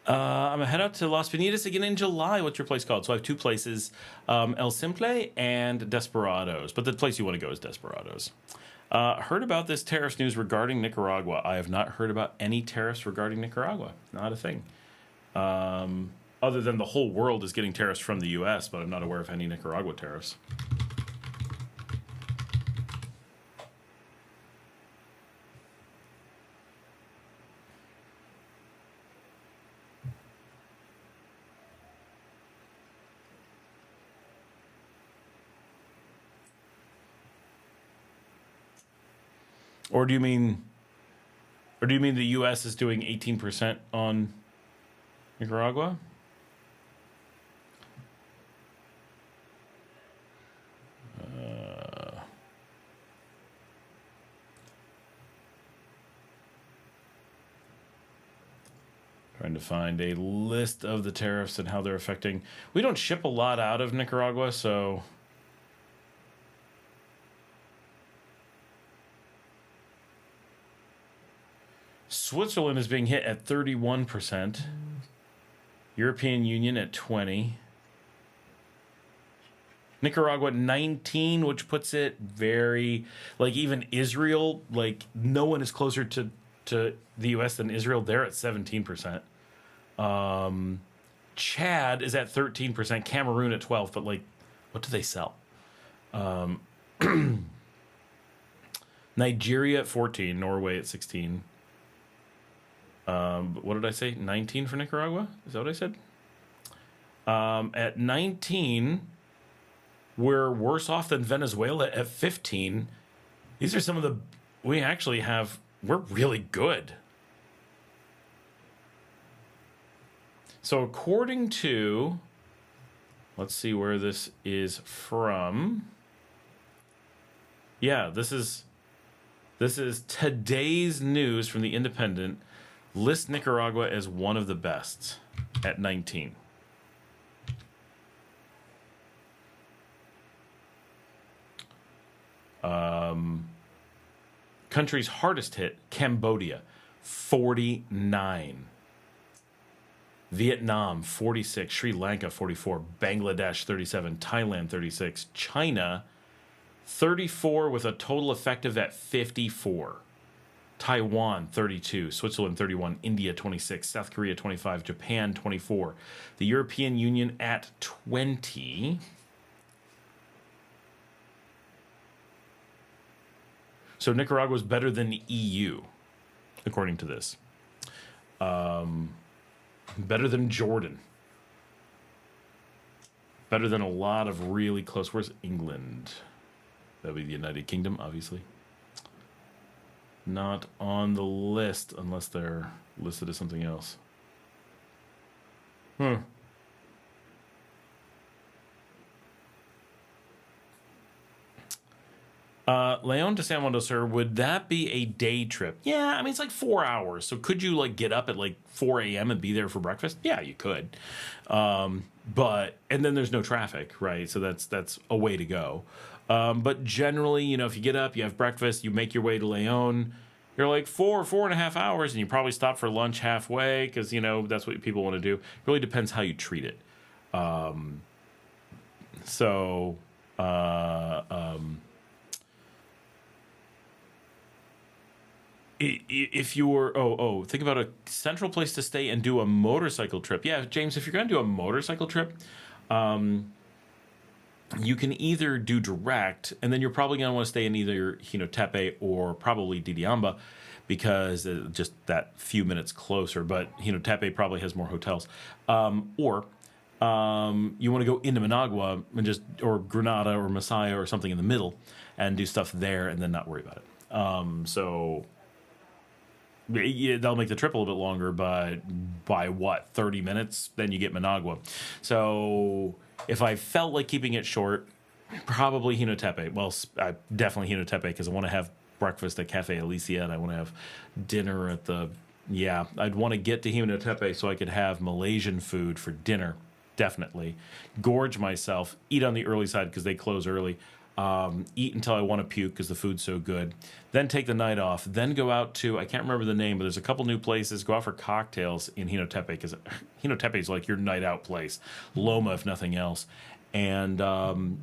I'm gonna head out to Las Piñatas again in July. What's your place called? So I have two places, El Simple and Desperados. But the place you want to go is Desperados. Heard about this tariffs news regarding Nicaragua. I have not heard about any tariffs regarding Nicaragua. Not a thing. Other than the whole world is getting tariffs from the U.S., but I'm not aware of any Nicaragua tariffs. Or do you mean the U.S. is doing 18% on Nicaragua? Trying to find a list of the tariffs and how they're affecting. We don't ship a lot out of Nicaragua, so. Switzerland is being hit at 31%. European Union at 20%. Nicaragua at 19%, which puts it very, like, even Israel, like, no one is closer to the U.S. than Israel. They're at 17%. Chad is at 13%. Cameroon at 12%. But, like, what do they sell? Nigeria at 14%. Norway at 16%. What did I say? 19 for Nicaragua? Is that what I said? At 19, we're worse off than Venezuela at 15. These are some of the... We're really good. So according to... Let's see where this is from. Yeah, this is today's news from The Independent. Lists Nicaragua as one of the best at 19. Countries hardest hit, Cambodia, 49. Vietnam, 46. Sri Lanka, 44. Bangladesh, 37. Thailand, 36. China, 34 with a total effective at 54. Taiwan, 32. Switzerland, 31. India, 26. South Korea, 25. Japan, 24. The European Union at 20. So Nicaragua is better than the EU, according to this. Better than Jordan. Better than a lot of really close. Where's England? That would be the United Kingdom, obviously. Not on the list unless they're listed as something else. Leon to San Juan del Sur, would that be a day trip? Yeah, I mean, it's like 4 hours. So could you, like, get up at, like, 4 a.m. and be there for breakfast? Yeah, you could. And then there's no traffic, right? So that's a way to go. But generally, you know, if you get up, you have breakfast, you make your way to Leon, you're like 4.5 hours, and you probably stop for lunch halfway because, you know, that's what people want to do. It really depends how you treat it. If you were, think about a central place to stay and do a motorcycle trip. Yeah, James, if you're going to do a motorcycle trip, you can either do direct, and then you're probably going to want to stay in either Tepe or probably Didiamba, because just that few minutes closer. But Tepe probably has more hotels. Or you want to go into Managua and or Granada or Masaya or something in the middle and do stuff there and then not worry about it. That'll make the trip a little bit longer, but by 30 minutes, then you get Managua. So if I felt like keeping it short, probably Tepe. Well, definitely Tepe, because I want to have breakfast at Cafe Alicia and I want to have dinner at I'd want to get to Tepe so I could have Malaysian food for dinner, definitely. Gorge myself, eat on the early side because they close early. eat until I want to puke because the food's so good, then take the night off, then go out to, I can't remember the name, but there's a couple new places, go out for cocktails in Hinotepe, because Hinotepe is like your night out place, Loma if nothing else, and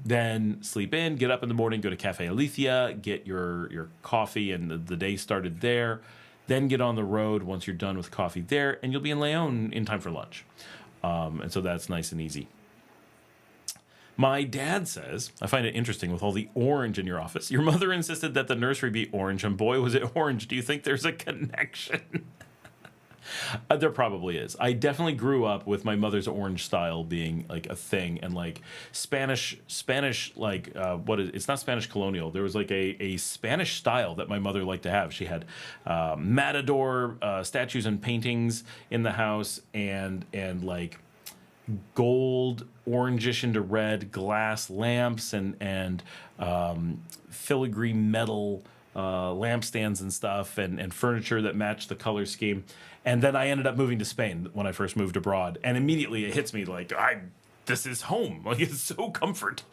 then sleep in, get up in the morning, go to Cafe Alicia, get your coffee, and the day started there, then get on the road once you're done with coffee there, and you'll be in Leon in time for lunch. And so that's nice and easy. My dad says, I find it interesting with all the orange in your office. Your mother insisted that the nursery be orange, and boy, was it orange. Do you think there's a connection? There probably is. I definitely grew up with my mother's orange style being like a thing, and like Spanish, like it's not Spanish colonial. There was like a Spanish style that my mother liked to have. She had matador statues and paintings in the house, and like gold, orangish into red glass lamps, and filigree metal lampstands and stuff, and furniture that matched the color scheme. And then I ended up moving to Spain when I first moved abroad, and immediately it hits me like, this is home. Like, it's so comfort.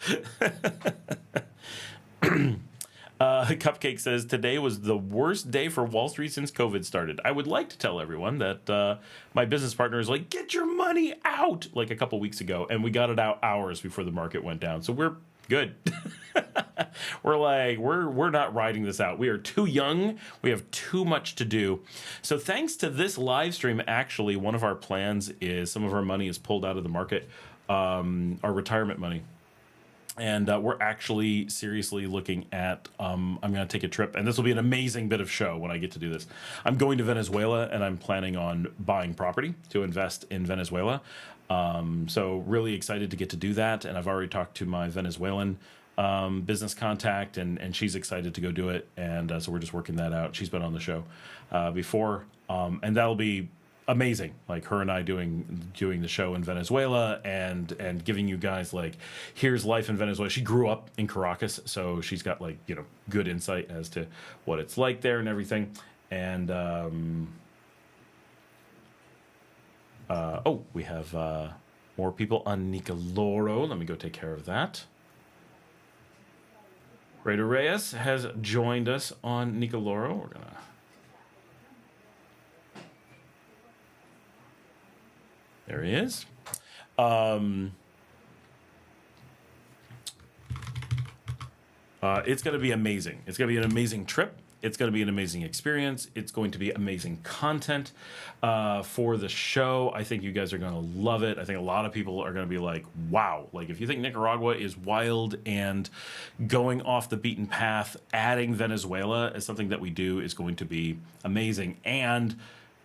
Cupcake says, today was the worst day for Wall Street since COVID started. I would like to tell everyone that my business partner is like, get your money out, like a couple weeks ago, and we got it out hours before the market went down. So we're good. we're not riding this out. We are too young. We have too much to do. So thanks to this live stream, actually, one of our plans is some of our money is pulled out of the market, our retirement money. And we're actually seriously looking at, I'm going to take a trip, and this will be an amazing bit of show when I get to do this. I'm going to Venezuela, and I'm planning on buying property to invest in Venezuela. So really excited to get to do that, and I've already talked to my Venezuelan business contact, and she's excited to go do it, and so we're just working that out. She's been on the show before, and that'll be amazing, like her and I doing the show in Venezuela, and giving you guys like, here's life in Venezuela. She grew up in Caracas, so she's got like, good insight as to what it's like there and everything. And we have more people on Nicoloro. Let me go take care of that. Raider Reyes has joined us on Nicoloro. We're gonna There he is. It's going to be amazing. It's going to be an amazing trip. It's going to be an amazing experience. It's going to be amazing content for the show. I think you guys are going to love it. I think a lot of people are going to be like, wow. Like, if you think Nicaragua is wild and going off the beaten path, adding Venezuela as something that we do is going to be amazing. And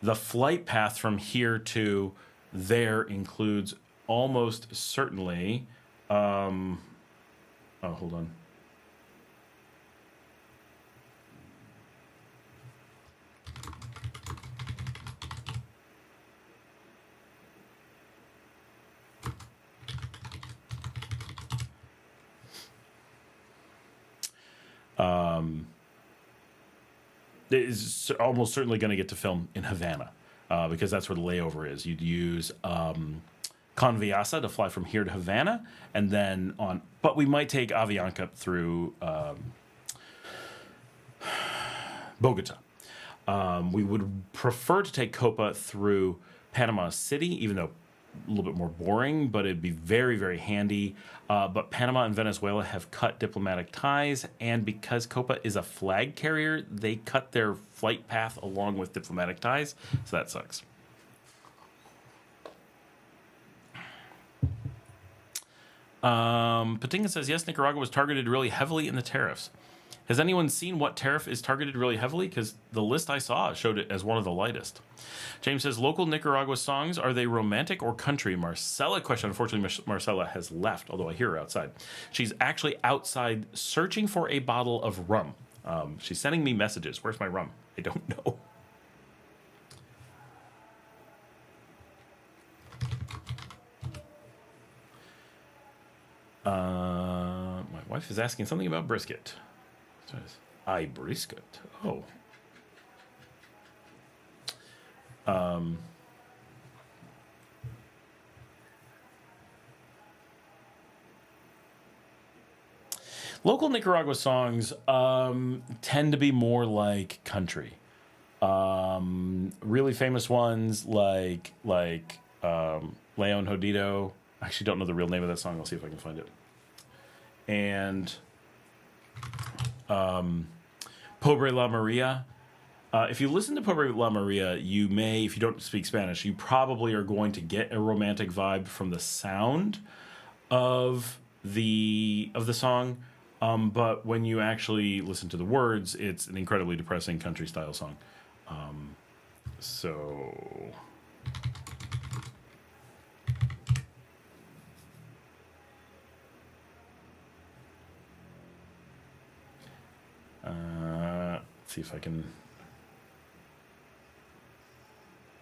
the flight path from here to there includes almost certainly, hold on. Is almost certainly going to get to film in Havana because that's where the layover is. You'd use Conviasa to fly from here to Havana, and then on. But we might take Avianca through Bogota. We would prefer to take Copa through Panama City, even though a little bit more boring, but it'd be very, very handy. But Panama and Venezuela have cut diplomatic ties, and because Copa is a flag carrier, they cut their flight path along with diplomatic ties, so that sucks. Patinga says, yes, Nicaragua was targeted really heavily in the tariffs. Has anyone seen what tariff is targeted really heavily? Because the list I saw showed it as one of the lightest. James says, local Nicaragua songs, are they romantic or country? Marcela question. Unfortunately, Marcela has left, although I hear her outside. She's actually outside searching for a bottle of rum. She's sending me messages. Where's my rum? I don't know. My wife is asking something about brisket. Brisket. Oh. Local Nicaragua songs tend to be more like country. Really famous ones like Leon Jodido. I actually don't know the real name of that song. I'll see if I can find it. And Pobre La Maria. If you listen to Pobre La Maria, you may, if you don't speak Spanish, you probably are going to get a romantic vibe from the sound of the song. But when you actually listen to the words, it's an incredibly depressing country style song. So let's see if I can.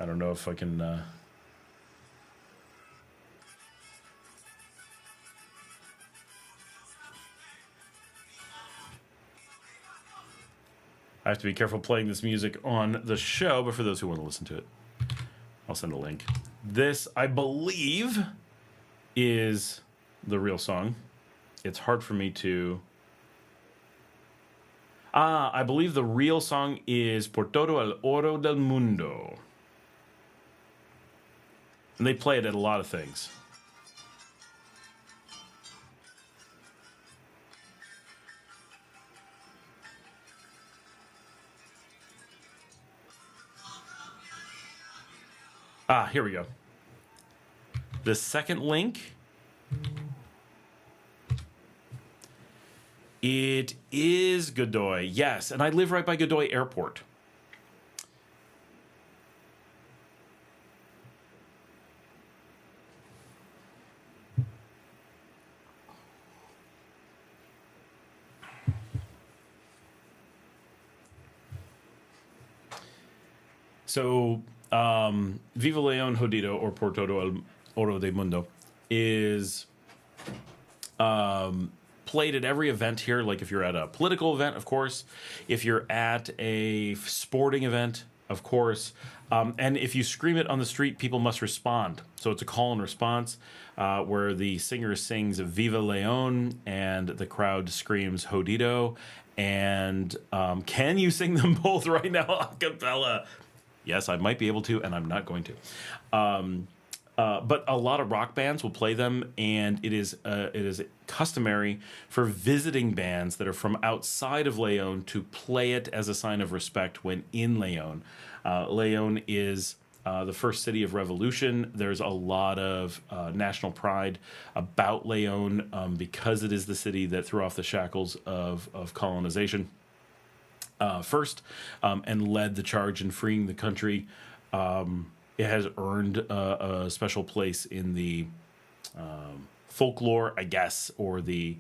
I don't know if I can. I have to be careful playing this music on the show, but for those who want to listen to it, I'll send a link. This, I believe, is the real song. It's hard for me to... I believe the real song is Por todo el oro del mundo. And they play it at a lot of things. Here we go. The second link. It is Godoy, yes. And I live right by Godoy Airport. So... Viva Leon Jodido, or Por todo el oro del mundo, is played at every event here. Like if you're at a political event, of course. If you're at a sporting event, of course. And if you scream it on the street, people must respond. So it's a call and response where the singer sings Viva Leon and the crowd screams Jodido. And can you sing them both right now a cappella? Yes, I might be able to, and I'm not going to. But a lot of rock bands will play them, and it is customary for visiting bands that are from outside of Leon to play it as a sign of respect when in Leon. Leon is the first city of revolution. There's a lot of national pride about Leon because it is the city that threw off the shackles of colonization. First, and led the charge in freeing the country. It has earned a special place in the folklore, I guess, or the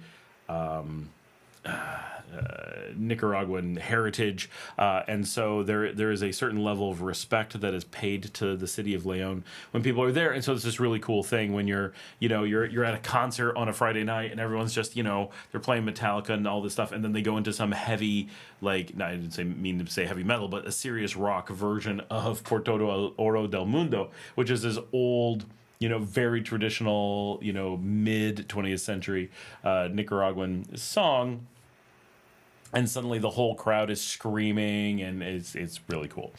Nicaraguan heritage, and so there is a certain level of respect that is paid to the city of Leon when people are there. And so it's this really cool thing when you're at a concert on a Friday night and everyone's just they're playing Metallica and all this stuff, and then they go into some heavy, like, no, I didn't mean to say heavy metal, but a serious rock version of Por todo el oro del mundo, which is this old, very traditional, mid 20th century Nicaraguan song. And suddenly the whole crowd is screaming, and it's really cool.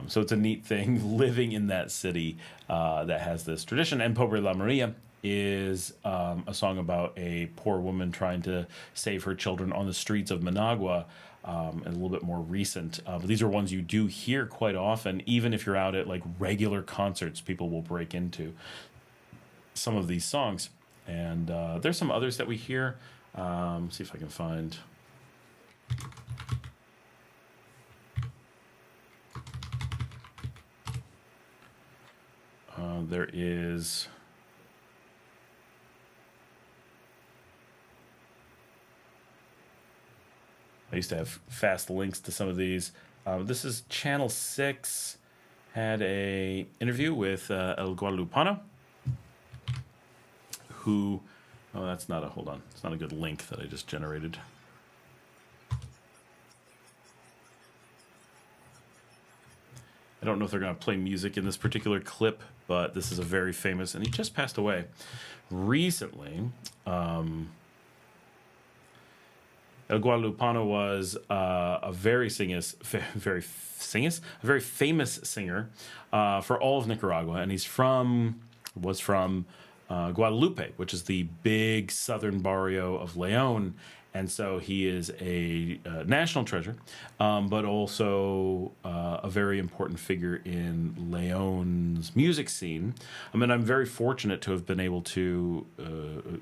So it's a neat thing living in that city that has this tradition. And Pobre La Maria is a song about a poor woman trying to save her children on the streets of Managua, and a little bit more recent. But these are ones you do hear quite often, even if you're out at like regular concerts. People will break into some of these songs. And there's some others that we hear. See if I can find... there is... I used to have fast links to some of these. This is Channel 6, had a interview with El Guadalupano, who... Oh, that's not a... Hold on. It's not a good link that I just generated. I don't know if they're going to play music in this particular clip, but this is a very famous, and he just passed away recently. El Guadalupano was a very famous singer for all of Nicaragua, and was from Guadalupe, which is the big southern barrio of León. And so he is a national treasure, but also a very important figure in León's music scene. I mean, I'm very fortunate to have been able to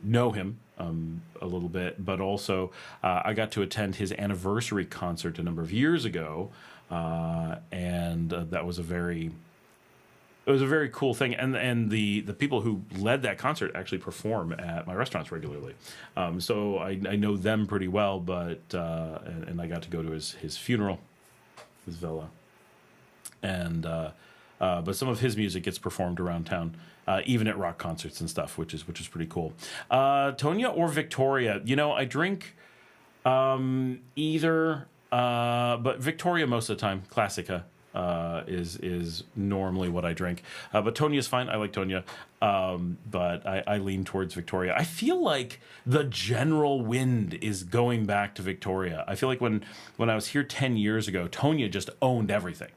know him a little bit, but also I got to attend his anniversary concert a number of years ago, and that was a very cool thing, and the people who led that concert actually perform at my restaurants regularly, so I know them pretty well. But and I got to go to his funeral, his villa, and but some of his music gets performed around town, even at rock concerts and stuff, which is pretty cool. Tonya or Victoria? You know, I drink either, but Victoria most of the time. Classica is normally what I drink, but Tonya is fine. I like Tonya, but I lean towards Victoria. I feel like the general wind is going back to Victoria. I feel like when I was here 10 years ago, Tonya just owned everything,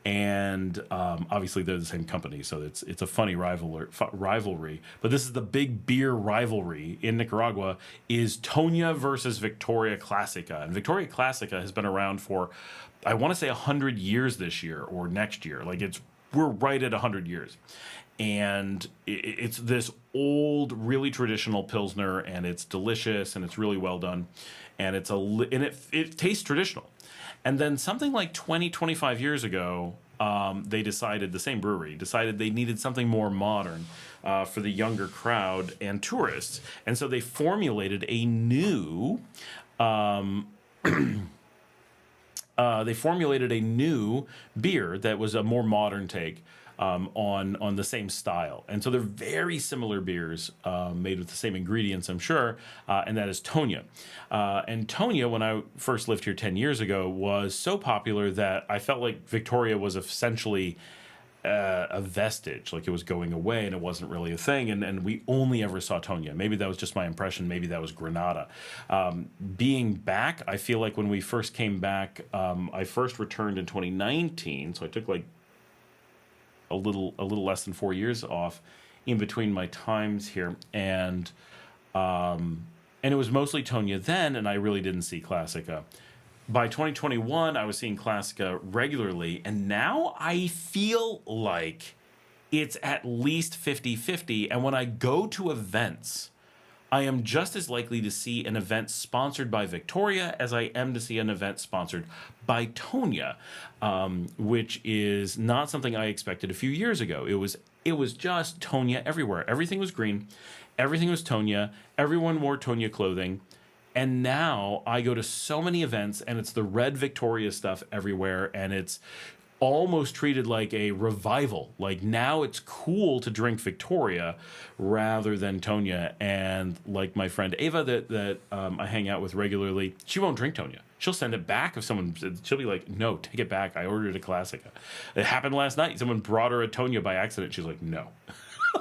and obviously they're the same company, so it's a funny rivalry. But this is the big beer rivalry in Nicaragua: is Tonya versus Victoria Classica, and Victoria Classica has been around for, I want to say, 100 years this year or next year. Like we're right at 100 years, and it's this old, really traditional Pilsner, and it's delicious and it's really well done, and it tastes traditional. And then something like 25 years ago, the same brewery decided they needed something more modern for the younger crowd and tourists, and so they formulated a new. They formulated a new beer that was a more modern take on the same style. And so they're very similar beers made with the same ingredients, I'm sure, and that is Tonya. And Tonya, when I first lived here 10 years ago, was so popular that I felt like Victoria was essentially a vestige, like it was going away and it wasn't really a thing, and we only ever saw Tonya. Maybe that was just my impression, maybe that was Granada. Being back, I feel like when we first came back, I first returned in 2019, so I took like a little less than 4 years off in between my times here, and it was mostly Tonya then, and I really didn't see Classica. By 2021, I was seeing Classica regularly, and now I feel like it's at least 50-50. And when I go to events, I am just as likely to see an event sponsored by Victoria as I am to see an event sponsored by Tonya, which is not something I expected a few years ago. It was just Tonya everywhere. Everything was green. Everything was Tonya. Everyone wore Tonya clothing. And now I go to so many events, and it's the red Victoria stuff everywhere, and it's almost treated like a revival. Like now it's cool to drink Victoria rather than Tonya. And like my friend Ava that I hang out with regularly, she won't drink Tonya. She'll send it back if she'll be like, no, take it back. I ordered a Classica. It happened last night. Someone brought her a Tonya by accident. She's like, no.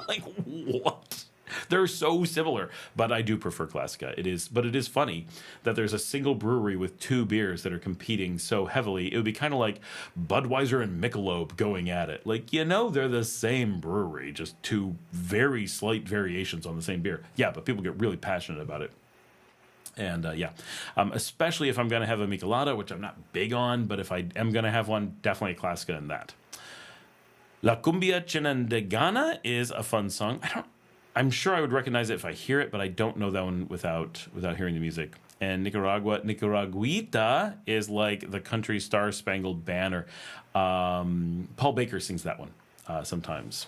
Like, what? They're so similar, but I do prefer Classica. It is funny that there's a single brewery with two beers that are competing so heavily. It would be kind of like Budweiser and Michelob going at it. Like, they're the same brewery, just two very slight variations on the same beer. Yeah, but people get really passionate about it. And especially if I'm going to have a Michelada, which I'm not big on, but if I am going to have one, definitely a Classica in that. La Cumbia Chinandegana is a fun song. I'm sure I would recognize it if I hear it, but I don't know that one without hearing the music. And Nicaraguita is like the country Star Spangled Banner. Paul Baker sings that one sometimes.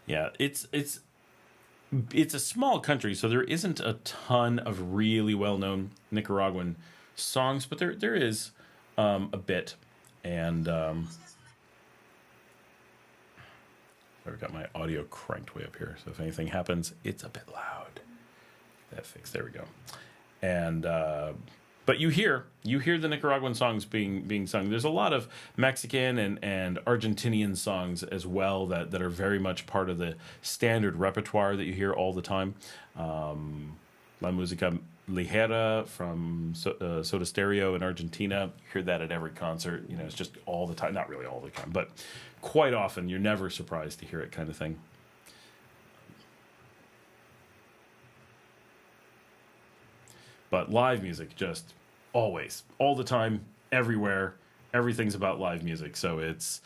Yeah, it's a small country, so there isn't a ton of really well-known Nicaraguan songs, but there is a bit. And I've got my audio cranked way up here, so if anything happens, it's a bit loud. That fixed. There we go. And but But you hear the Nicaraguan songs being sung. There's a lot of Mexican and Argentinian songs as well that are very much part of the standard repertoire that you hear all the time. La Música Ligera from Soda Stereo in Argentina. You hear that at every concert. You know, it's just all the time. Not really all the time, but quite often. You're never surprised to hear it, kind of thing. But live music, just always, all the time, everywhere. Everything's about live music. So it's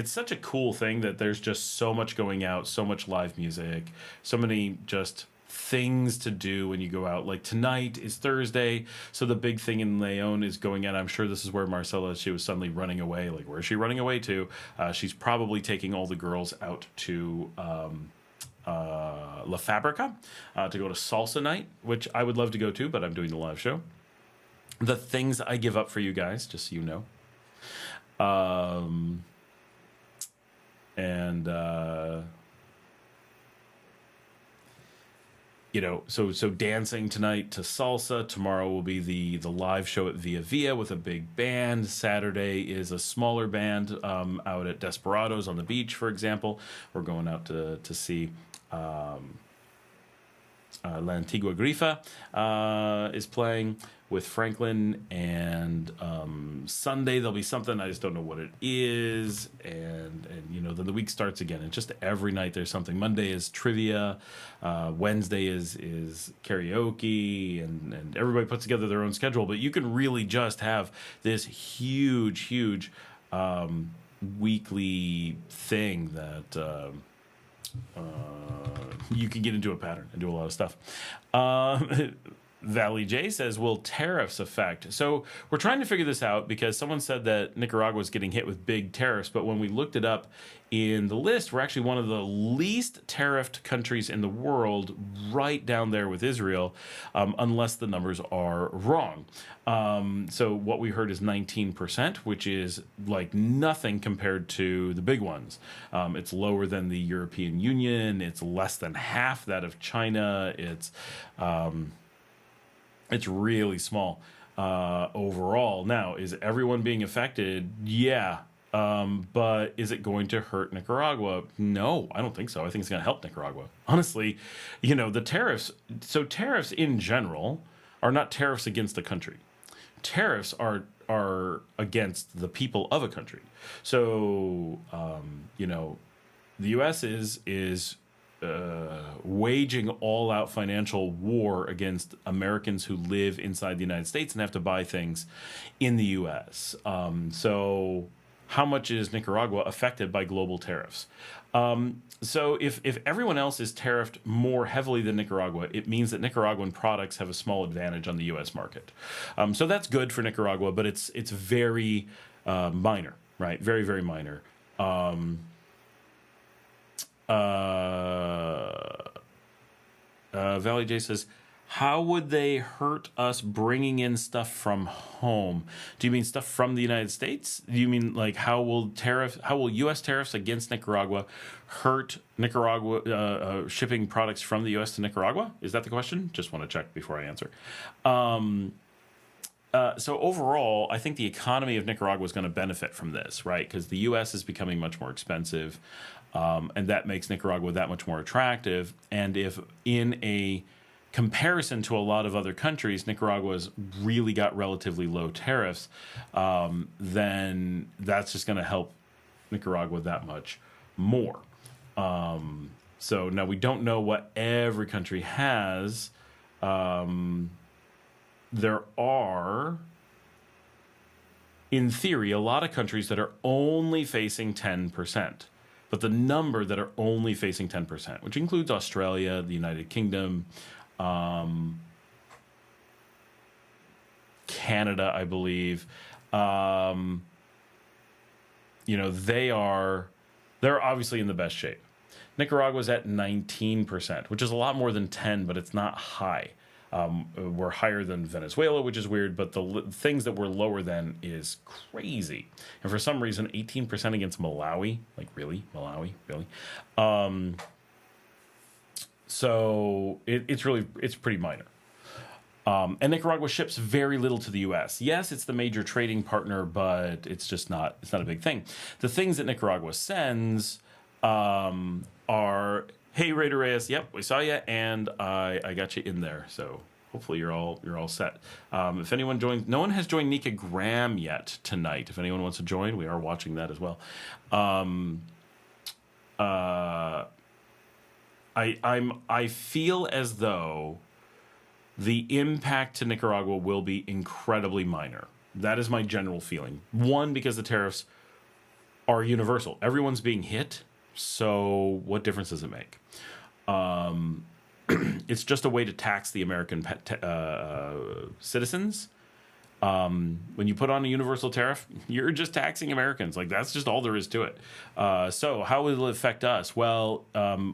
such a cool thing that there's just so much going out, so much live music, so many just things to do when you go out. Like tonight is Thursday, so the big thing in Leon is going out. I'm sure this is where Marcela, she was suddenly running away. Like, where is she running away to? She's probably taking all the girls out to La Fabrica to go to salsa night, which I would love to go to, but I'm doing the live show. The things I give up for you guys, just so you know. You know, so dancing tonight to salsa. Tomorrow will be the live show at Via Via with a big band. Saturday is a smaller band out at Desperados on the beach, for example. We're going out to see La Antigua Grifa is playing with Franklin, and Sunday there'll be something, I just don't know what it is, and you know, then the week starts again, and just every night there's something. Monday is trivia, Wednesday is karaoke, and everybody puts together their own schedule, but you can really just have this huge weekly thing that you can get into a pattern and do a lot of stuff. Valley J says, will tariffs affect? So we're trying to figure this out because someone said that Nicaragua is getting hit with big tariffs, but when we looked it up in the list, we're actually one of the least tariffed countries in the world, right down there with Israel, unless the numbers are wrong. So what we heard is 19%, which is like nothing compared to the big ones. It's lower than the European Union. It's less than half that of China. It's really small overall. Now, is everyone being affected? Yeah. But is it going to hurt Nicaragua? No, I don't think so. I think it's going to help Nicaragua. Honestly, you know, the tariffs. So tariffs in general are not tariffs against the country. Tariffs are against the people of a country. So, you know, the U.S. is waging all-out financial war against Americans who live inside the United States and have to buy things in the U.S. So how much is Nicaragua affected by global tariffs? So if everyone else is tariffed more heavily than Nicaragua, it means that Nicaraguan products have a small advantage on the U.S. market. So that's good for Nicaragua, but it's very minor, right? Very, very minor. Valley J says, how would they hurt us bringing in stuff from home? Do you mean stuff from the United States? Do you mean like how will U.S. tariffs against Nicaragua hurt Nicaragua shipping products from the U.S. to Nicaragua? Is that the question? Just want to check before I answer. So overall, I think the economy of Nicaragua is going to benefit from this, right? Because the U.S. is becoming much more expensive, and that makes Nicaragua that much more attractive. And if in a comparison to a lot of other countries, Nicaragua's really got relatively low tariffs, then that's just going to help Nicaragua that much more. So now we don't know what every country has. There are, in theory, a lot of countries that are only facing 10%. But the number that are only facing 10%, which includes Australia, the United Kingdom, Canada, I believe, you know, they're obviously in the best shape. Nicaragua's at 19%, which is a lot more than 10, but it's not high. We're higher than Venezuela, which is weird, but the things that we're lower than is crazy. And for some reason, 18% against Malawi. Like, really? Malawi? Really? So it's pretty minor. And Nicaragua ships very little to the U.S. Yes, it's the major trading partner, but it's just not. It's not a big thing. The things that Nicaragua sends are, hey, Raider Reyes, yep, we saw you, and I got you in there. So hopefully you're all set. If anyone joins, no one has joined Nika Graham yet tonight. If anyone wants to join, we are watching that as well. I feel as though the impact to Nicaragua will be incredibly minor. That is my general feeling. One, because the tariffs are universal. Everyone's being hit, so what difference does it make? It's just a way to tax the American citizens. When you put on a universal tariff, you're just taxing Americans. Like, that's just all there is to it. So how will it affect us? Well,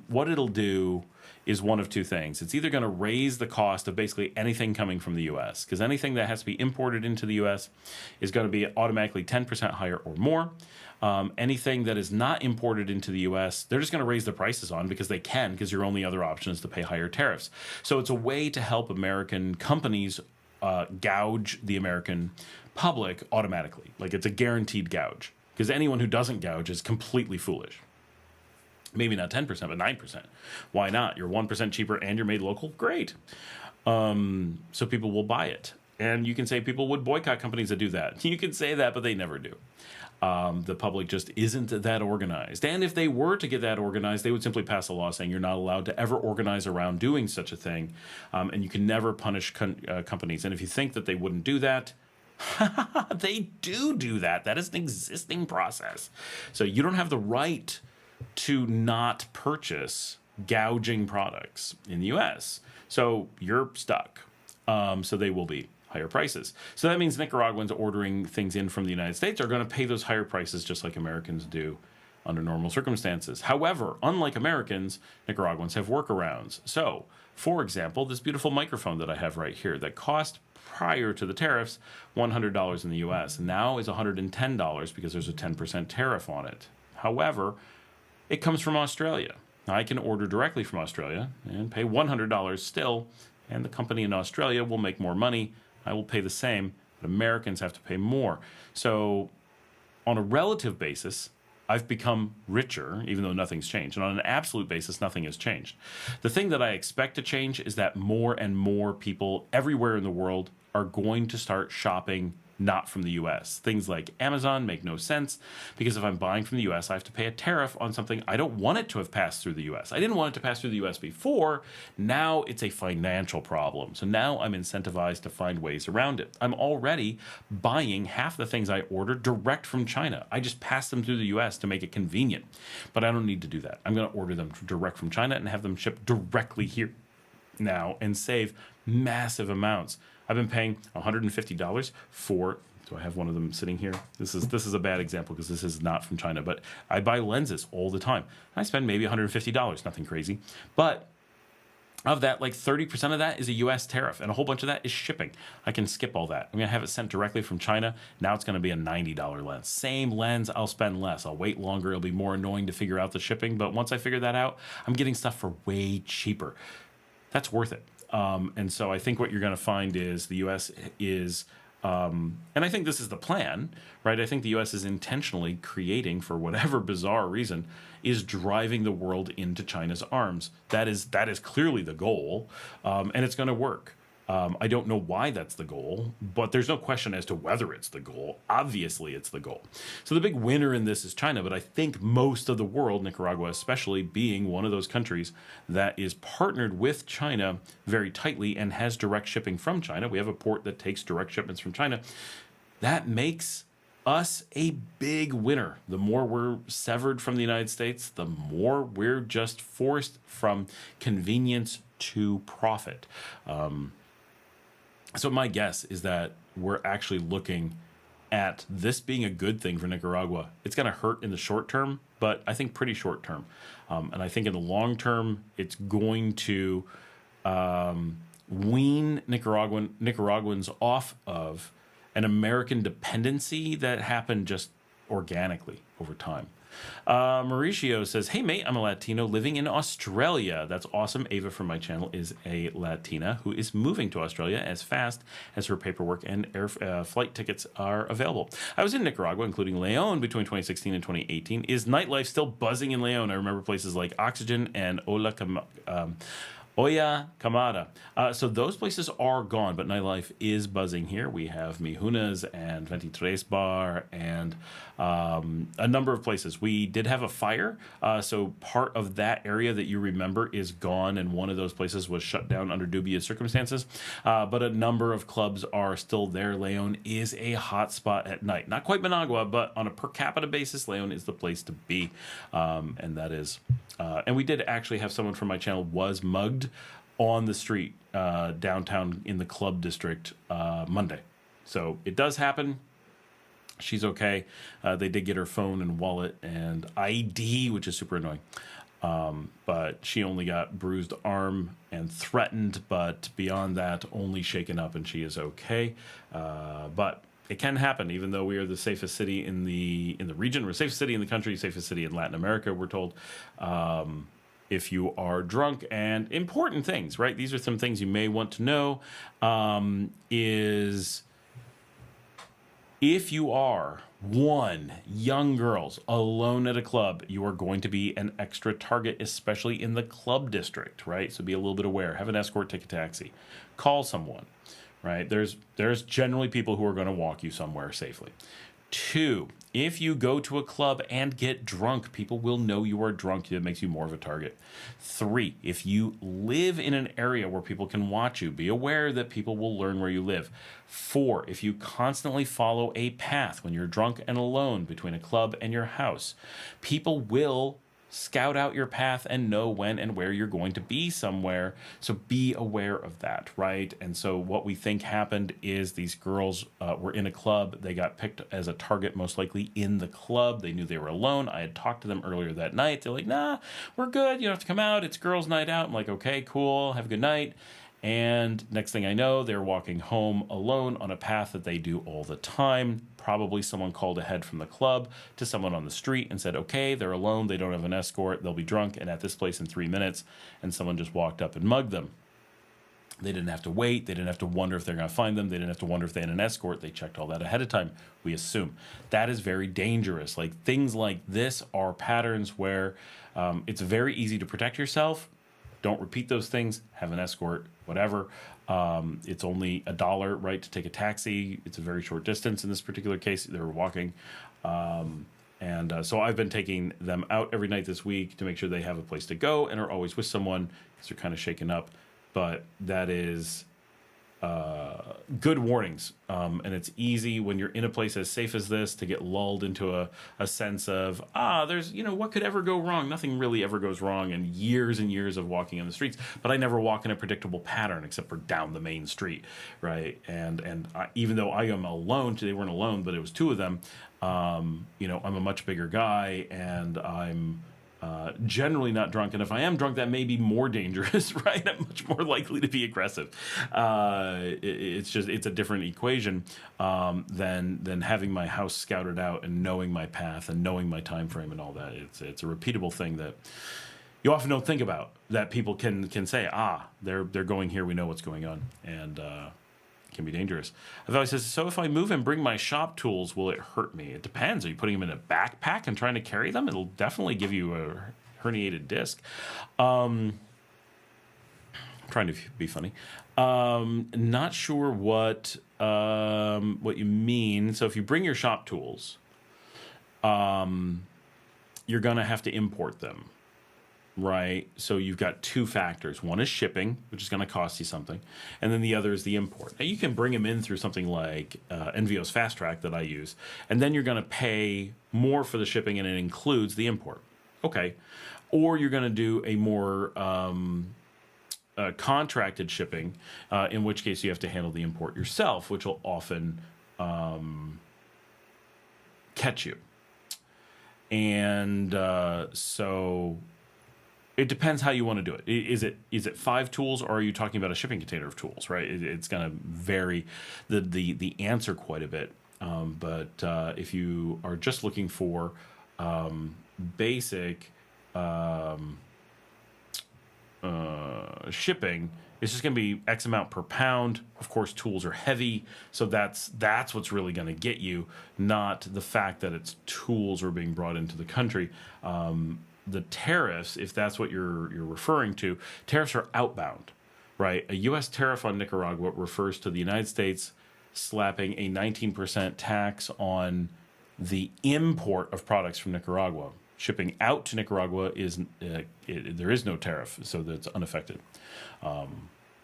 what it'll do is one of two things. It's either going to raise the cost of basically anything coming from the U.S., because anything that has to be imported into the U.S. is going to be automatically 10% higher or more. Anything that is not imported into the U.S., they're just going to raise the prices on because they can, because your only other option is to pay higher tariffs. So it's a way to help American companies gouge the American public automatically. Like, it's a guaranteed gouge, because anyone who doesn't gouge is completely foolish. Maybe not 10%, but 9%. Why not? You're 1% cheaper and you're made local? Great. So people will buy it. And you can say people would boycott companies that do that. You can say that, but they never do. The public just isn't that organized. And if they were to get that organized, they would simply pass a law saying you're not allowed to ever organize around doing such a thing. And you can never punish companies. And if you think that they wouldn't do that, they do that. That is an existing process. So you don't have the right to not purchase gouging products in the U.S. So you're stuck. So they will be higher prices. So that means Nicaraguans ordering things in from the United States are going to pay those higher prices just like Americans do under normal circumstances. However, unlike Americans, Nicaraguans have workarounds. So, for example, this beautiful microphone that I have right here that cost prior to the tariffs $100 in the U.S. and now is $110 because there's a 10% tariff on it. However, it comes from Australia. I can order directly from Australia and pay $100 still, and the company in Australia will make more money. I will pay the same, but Americans have to pay more. So on a relative basis, I've become richer, even though nothing's changed. And on an absolute basis, nothing has changed. The thing that I expect to change is that more and more people everywhere in the world are going to start shopping not from the U.S. Things like Amazon make no sense, because if I'm buying from the U.S., I have to pay a tariff on something I don't want it to have passed through the U.S. I didn't want it to pass through the U.S. before. Now it's a financial problem. So now I'm incentivized to find ways around it. I'm already buying half the things I order direct from China. I just pass them through the U.S. to make it convenient. But I don't need to do that. I'm going to order them direct from China and have them shipped directly here now and save massive amounts. I've been paying $150 for, do I have one of them sitting here? This is a bad example because this is not from China, but I buy lenses all the time. I spend maybe $150, nothing crazy. But of that, like 30% of that is a US tariff, and a whole bunch of that is shipping. I can skip all that. I'm going to have it sent directly from China. Now it's going to be a $90 lens. Same lens, I'll spend less. I'll wait longer. It'll be more annoying to figure out the shipping, but once I figure that out, I'm getting stuff for way cheaper. That's worth it. And so I think what you're going to find is the U.S. is, and I think this is the plan, right? I think the U.S. is intentionally creating, for whatever bizarre reason, is driving the world into China's arms. That is clearly the goal, and it's going to work. I don't know why that's the goal, but there's no question as to whether it's the goal. Obviously, it's the goal. So the big winner in this is China, but I think most of the world, Nicaragua especially, being one of those countries that is partnered with China very tightly and has direct shipping from China. We have a port that takes direct shipments from China. That makes us a big winner. The more we're severed from the United States, the more we're just forced from convenience to profit. So my guess is that we're actually looking at this being a good thing for Nicaragua. It's going to hurt in the short term, but I think pretty short term. And I think in the long term, it's going to wean Nicaraguans off of an American dependency that happened just organically over time. Mauricio says, hey, mate, I'm a Latino living in Australia. That's awesome. Ava from my channel is a Latina who is moving to Australia as fast as her paperwork and flight tickets are available. I was in Nicaragua, including Leon, between 2016 and 2018. Is nightlife still buzzing in Leon? I remember places like Oxygen and Oya Kamada. So those places are gone, but nightlife is buzzing here. We have Mijunas and 23 Bar and a number of places. We did have a fire, so part of that area that you remember is gone, and one of those places was shut down under dubious circumstances. But a number of clubs are still there. Leon is a hot spot at night. Not quite Managua, but on a per capita basis, Leon is the place to be, and that is... and we did actually have someone from my channel was mugged on the street downtown in the club district Monday. So it does happen. She's okay. They did get her phone and wallet and ID, which is super annoying. But she only got bruised arm and threatened, but beyond that, only shaken up, and she is okay. But it can happen, even though we are the safest city in the region. We're the safest city in the country, safest city in Latin America, we're told. If you are drunk, and important things, right? These are some things you may want to know, is if you are young girls alone at a club, you are going to be an extra target, especially in the club district, right? So be a little bit aware. Have an escort, take a taxi, call someone. Right? There's generally people who are going to walk you somewhere safely. 2, if you go to a club and get drunk, people will know you are drunk. It makes you more of a target. 3, if you live in an area where people can watch you, be aware that people will learn where you live. 4, if you constantly follow a path when you're drunk and alone between a club and your house, people will scout out your path and know when and where you're going to be somewhere. So be aware of that, right? And so what we think happened is these girls were in a club. They got picked as a target, most likely in the club. They knew they were alone. I had talked to them earlier that night. They're like, nah, we're good. You don't have to come out. It's girls' night out. I'm like, okay, cool. Have a good night. And next thing I know, they're walking home alone on a path that they do all the time. Probably someone called ahead from the club to someone on the street and said, okay, they're alone, they don't have an escort, they'll be drunk and at this place in 3 minutes, and someone just walked up and mugged them. They didn't have to wait, they didn't have to wonder if they're going to find them, they didn't have to wonder if they had an escort, they checked all that ahead of time, we assume. That is very dangerous. Like, things like this are patterns where it's very easy to protect yourself. Don't repeat those things, have an escort, whatever. It's only $1, right, to take a taxi. It's a very short distance in this particular case. They were walking. So I've been taking them out every night this week to make sure they have a place to go and are always with someone because they're kind of shaken up. But that is good warnings. And it's easy when you're in a place as safe as this to get lulled into a sense of, there's, what could ever go wrong? Nothing really ever goes wrong in years and years of walking on the streets. But I never walk in a predictable pattern except for down the main street, right? And even though I am alone, they weren't alone, but it was 2 of them, I'm a much bigger guy, and I'm generally not drunk, and if I am drunk, that may be more dangerous, right? I'm much more likely to be aggressive. It's a different equation than having my house scouted out and knowing my path and knowing my time frame and all that. It's a repeatable thing that you often don't think about, that people can say, they're going here, we know what's going on, and can be dangerous. Valley says, so if I move and bring my shop tools, will it hurt me? It depends. Are you putting them in a backpack and trying to carry them? It'll definitely give you a herniated disc. Trying to be funny. Not sure what you mean. So if you bring your shop tools, you're going to have to import them. Right, so you've got 2 factors. One is shipping, which is going to cost you something, and then the other is the import. Now, you can bring them in through something like NVO's Fast Track that I use, and then you're going to pay more for the shipping, and it includes the import. Okay, or you're going to do a more contracted shipping, in which case you have to handle the import yourself, which will often catch you. And so it depends how you want to do it. Is it 5 tools, or are you talking about a shipping container of tools, right? It's going to vary the answer quite a bit. But if you are just looking for basic shipping, it's just going to be X amount per pound. Of course, tools are heavy, so that's what's really going to get you, not the fact that it's tools are being brought into the country. The tariffs, if that's what you're referring to, tariffs are outbound, right? A U.S. tariff on Nicaragua refers to the United States slapping a 19% tax on the import of products from Nicaragua. Shipping out to Nicaragua is there is no tariff, so that's unaffected,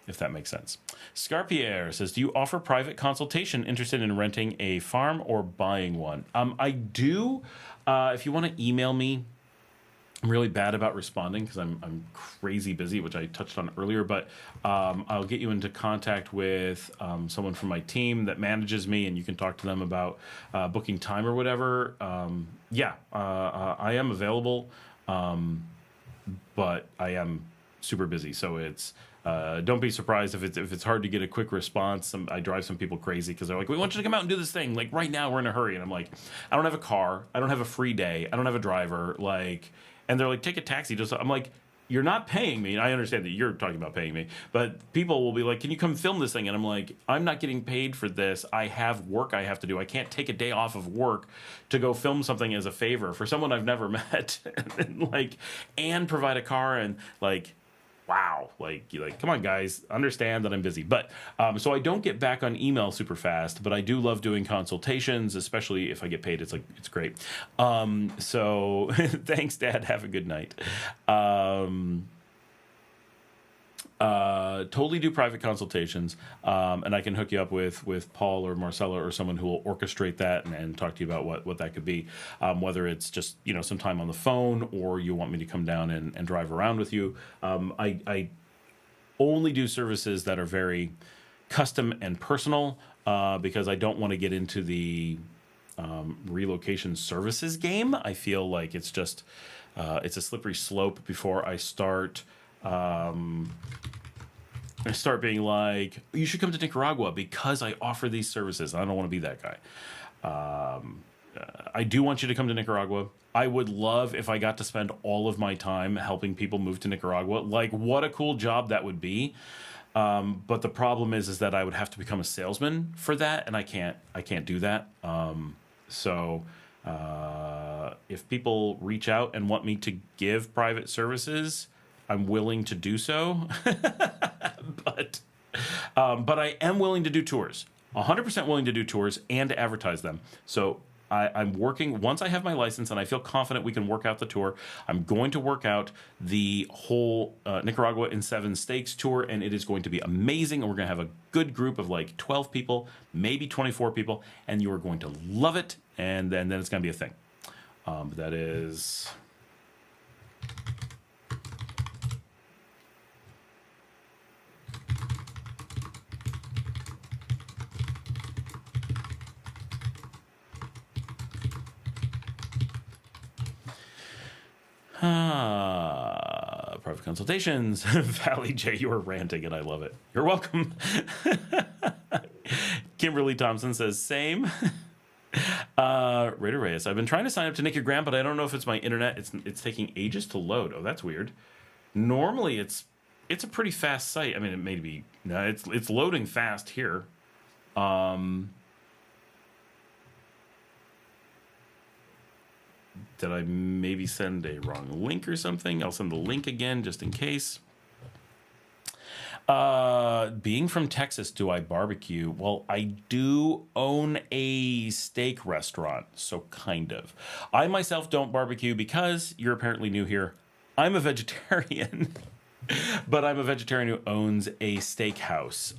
if that makes sense. Scarpierre says, do you offer private consultation, interested in renting a farm or buying one? I do. If you want to email me, I'm really bad about responding because I'm crazy busy, which I touched on earlier, but I'll get you into contact with someone from my team that manages me, and you can talk to them about booking time or whatever. I am available, but I am super busy, so it's don't be surprised if it's hard to get a quick response. I drive some people crazy because they're like, we want you to come out and do this thing, like right now, we're in a hurry, and I'm like, I don't have a car, I don't have a free day, I don't have a driver, like. And they're like, take a taxi. I'm like, you're not paying me. And I understand that you're talking about paying me. But people will be like, can you come film this thing? And I'm like, I'm not getting paid for this. I have work I have to do. I can't take a day off of work to go film something as a favor for someone I've never met. and provide a car and like, wow. Like, come on, guys. Understand that I'm busy. But so I don't get back on email super fast, but I do love doing consultations, especially if I get paid. It's great. So thanks, Dad. Have a good night. Totally do private consultations, and I can hook you up with Paul or Marcela or someone who will orchestrate that and talk to you about what that could be, whether it's just some time on the phone or you want me to come down and drive around with you. I only do services that are very custom and personal because I don't want to get into the relocation services game. I feel like it's just it's a slippery slope before I start being like, you should come to Nicaragua because I offer these services. I don't want to be that guy. I do want you to come to Nicaragua. I would love if I got to spend all of my time helping people move to Nicaragua. Like, what a cool job that would be. But the problem is that I would have to become a salesman for that, and I can't do that. So if people reach out and want me to give private services, I'm willing to do so, but I am willing to do tours, 100% willing to do tours and to advertise them. So I'm working, once I have my license and I feel confident we can work out the tour, I'm going to work out the whole Nicaragua in 7 Stakes tour, and it is going to be amazing. And we're going to have a good group of like 12 people, maybe 24 people, and you are going to love it. And then it's going to be a thing. But that is... private consultations. Valley J, you are ranting and I love it. You're welcome. Kimberly Thompson says, same. Raider Reyes, I've been trying to sign up to Nick Your Gram, but I don't know if it's my internet. It's taking ages to load. Oh, that's weird. Normally it's a pretty fast site. I mean, it may be, no, it's loading fast here. Did I maybe send a wrong link or something? I'll send the link again just in case. Being from Texas, do I barbecue? Well, I do own a steak restaurant, so kind of. I myself don't barbecue because you're apparently new here. I'm a vegetarian. But I'm a vegetarian who owns a steakhouse.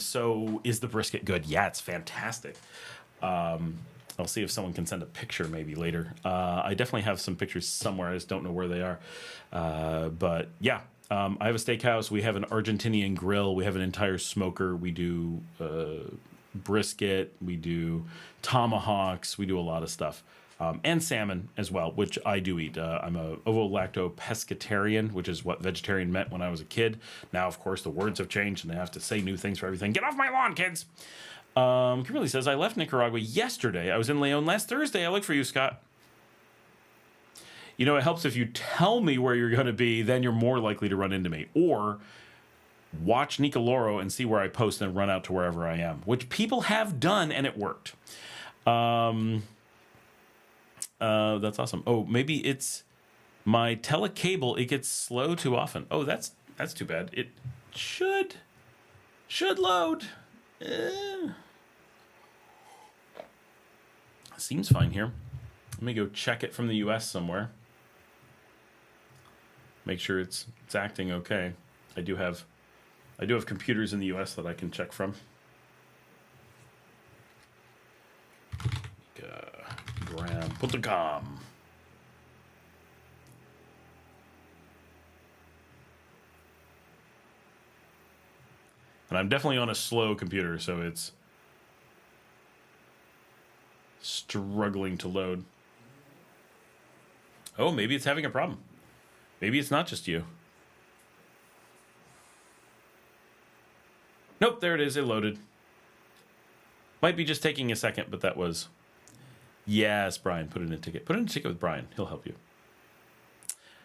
So is the brisket good? Yeah, it's fantastic. I'll see if someone can send a picture maybe later. I definitely have some pictures somewhere. I just don't know where they are. But yeah, I have a steakhouse. We have an Argentinian grill. We have an entire smoker. We do brisket. We do tomahawks. We do a lot of stuff. And salmon as well, which I do eat. I'm a ovo-lacto-pescatarian, which is what vegetarian meant when I was a kid. Now, of course, the words have changed, and they have to say new things for everything. Get off my lawn, kids! Kimberly says, I left Nicaragua yesterday. I was in Leon last Thursday. I look for you, Scott. you know, it helps if you tell me where you're going to be, then you're more likely to run into me. Or watch Nicoloro and see where I post and run out to wherever I am, which people have done, and it worked. That's awesome. Oh, maybe it's my telecable. It gets slow too often. Oh, that's too bad. It should load. Seems fine here. Let me go check it from the US somewhere. Make sure it's acting okay. I do have computers in the US that I can check from. Gram.com. And I'm definitely on a slow computer, so it's struggling to load. Oh, maybe it's having a problem. Maybe it's not just you. Nope, there it is. It loaded. Might be just taking a second, but that was... Yes, Brian, put in a ticket. Put in a ticket with Brian. He'll help you.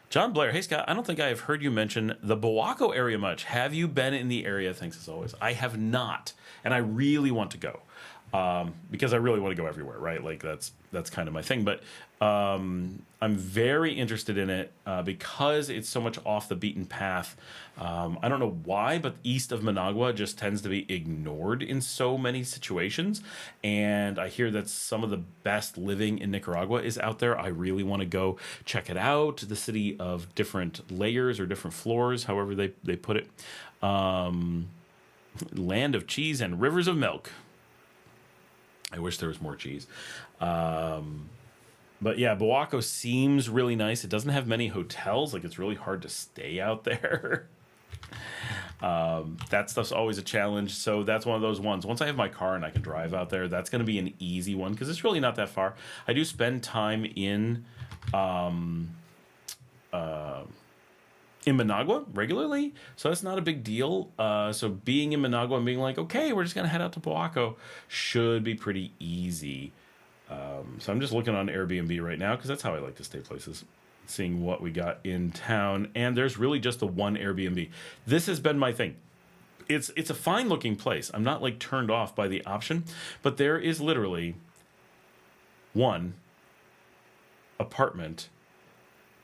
John Blair. Hey, Scott, I don't think I have heard you mention the Boaco area much. Have you been in the area? Thanks as always. I have not, and I really want to go. Because I really want to go everywhere, right? Like that's kind of my thing. But I'm very interested in it because it's so much off the beaten path. I don't know why, but east of Managua just tends to be ignored in so many situations. And I hear that some of the best living in Nicaragua is out there. I really want to go check it out. The city of different layers or different floors, however they put it. Land of cheese and rivers of milk. I wish there was more cheese. But yeah, Boaco seems really nice. It doesn't have many hotels. Like, it's really hard to stay out there. That stuff's always a challenge. So that's one of those ones. Once I have my car and I can drive out there, that's going to be an easy one because it's really not that far. I do spend time in Managua regularly, so that's not a big deal. So being in Managua and being like, okay, we're just gonna head out to Boaco should be pretty easy. So I'm just looking on Airbnb right now because that's how I like to stay places, seeing what we got in town. And there's really just the one Airbnb. This has been my thing. It's a fine looking place. I'm not like turned off by the option, but there is literally one apartment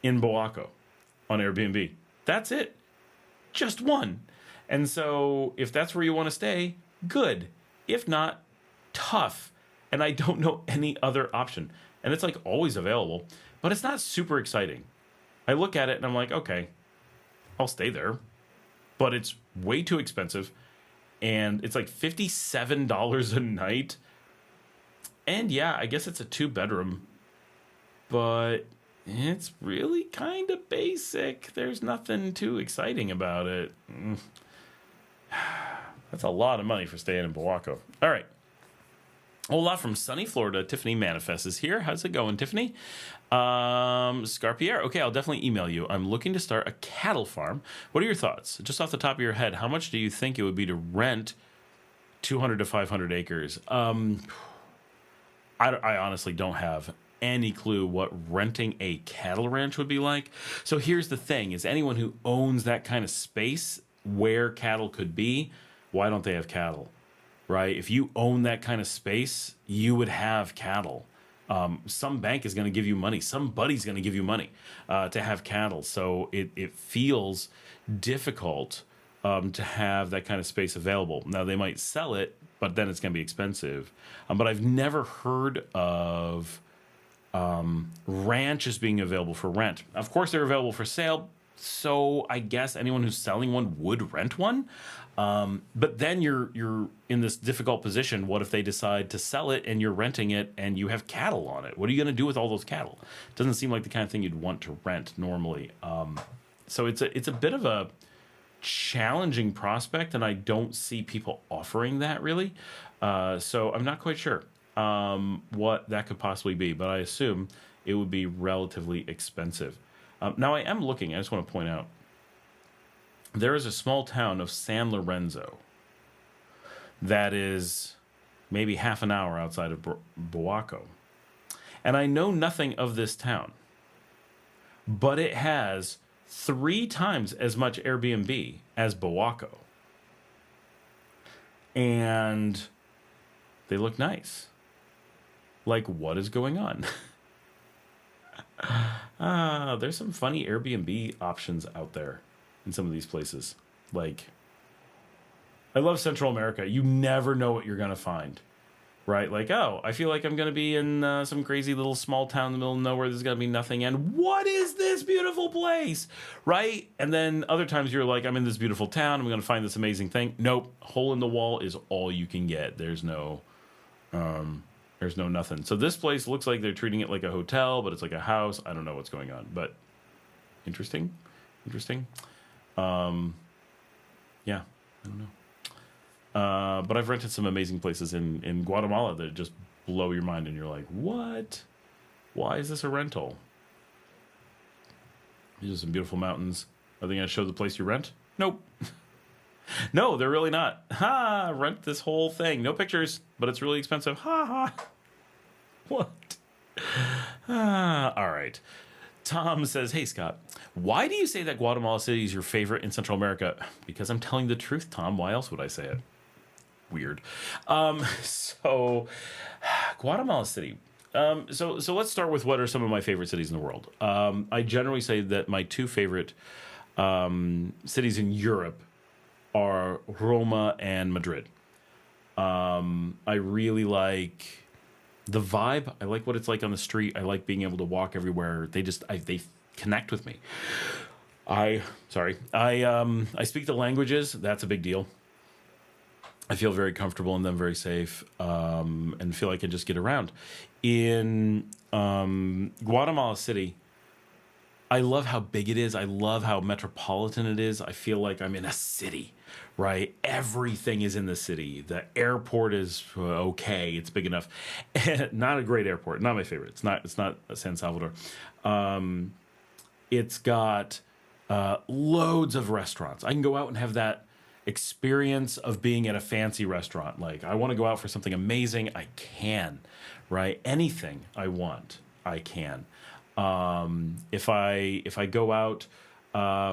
in Boaco on Airbnb. That's it. Just one. And so if that's where you want to stay, good. If not, tough. And I don't know any other option. And it's like always available, but it's not super exciting. I look at it and I'm like, okay, I'll stay there. But it's way too expensive. And it's like $57 a night. And yeah, I guess it's a 2-bedroom. But it's really kind of basic. There's nothing too exciting about it. That's a lot of money for staying in Boaco. All right. A whole lot from sunny Florida. Tiffany Manifest is here. How's it going, Tiffany? Scarpier. Okay, I'll definitely email you. I'm looking to start a cattle farm. What are your thoughts? Just off the top of your head, how much do you think it would be to rent 200 to 500 acres? I honestly don't have any clue what renting a cattle ranch would be like. So here's the thing, is anyone who owns that kind of space where cattle could be, why don't they have cattle, right? If you own that kind of space, you would have cattle. Some bank is going to give you money. Somebody's going to give you money to have cattle. So it feels difficult to have that kind of space available. Now, they might sell it, but then it's going to be expensive. But I've never heard of ranches being available for rent. Of course, they're available for sale, so I guess anyone who's selling one would rent one. But then you're in this difficult position. What if they decide to sell it and you're renting it and you have cattle on it? What are you going to do with all those cattle? It doesn't seem like the kind of thing you'd want to rent normally. So it's a bit of a challenging prospect, and I don't see people offering that really. So I'm not quite sure what that could possibly be, but I assume it would be relatively expensive. Now I am looking, I just want to point out, there is a small town of San Lorenzo that is maybe half an hour outside of Boaco. And I know nothing of this town. but it has 3 times as much Airbnb as Bawako. And they look nice. Like, what is going on? There's some funny Airbnb options out there in some of these places. Like, I love Central America. You never know what you're going to find, right? Like, oh, I feel like I'm going to be in some crazy little small town in the middle of nowhere. There's going to be nothing. And what is this beautiful place, right? And then other times you're like, I'm in this beautiful town. I'm going to find this amazing thing. Nope. Hole in the wall is all you can get. There's no nothing. So this place looks like they're treating it like a hotel, but it's like a house. I don't know what's going on, but interesting. Yeah, I don't know. But I've rented some amazing places in Guatemala that just blow your mind, and you're like, what? Why is this a rental? These are some beautiful mountains. Are they going to show the place you rent? Nope. No, they're really not. Rent this whole thing. No pictures, but it's really expensive. What? All right. Tom says, hey, Scott, why do you say that Guatemala City is your favorite in Central America? Because I'm telling the truth, Tom. Why else would I say it? Weird. So Guatemala City. So let's start with what are some of my favorite cities in the world. I generally say that my 2 favorite cities in Europe are Roma and Madrid. I really like the vibe. I like what it's like on the street. I like being able to walk everywhere. They connect with me. I speak the languages. That's a big deal. I feel very comfortable in them, very safe, and feel I can just get around. In Guatemala City, I love how big it is. I love how metropolitan it is. I feel like I'm in a city, right? Everything is in the city. The airport is okay. It's big enough. Not a great airport. Not my favorite. It's not San Salvador. It's got loads of restaurants. I can go out and have that experience of being at a fancy restaurant. Like, I want to go out for something amazing. I can, right? Anything I want, I can. If I go out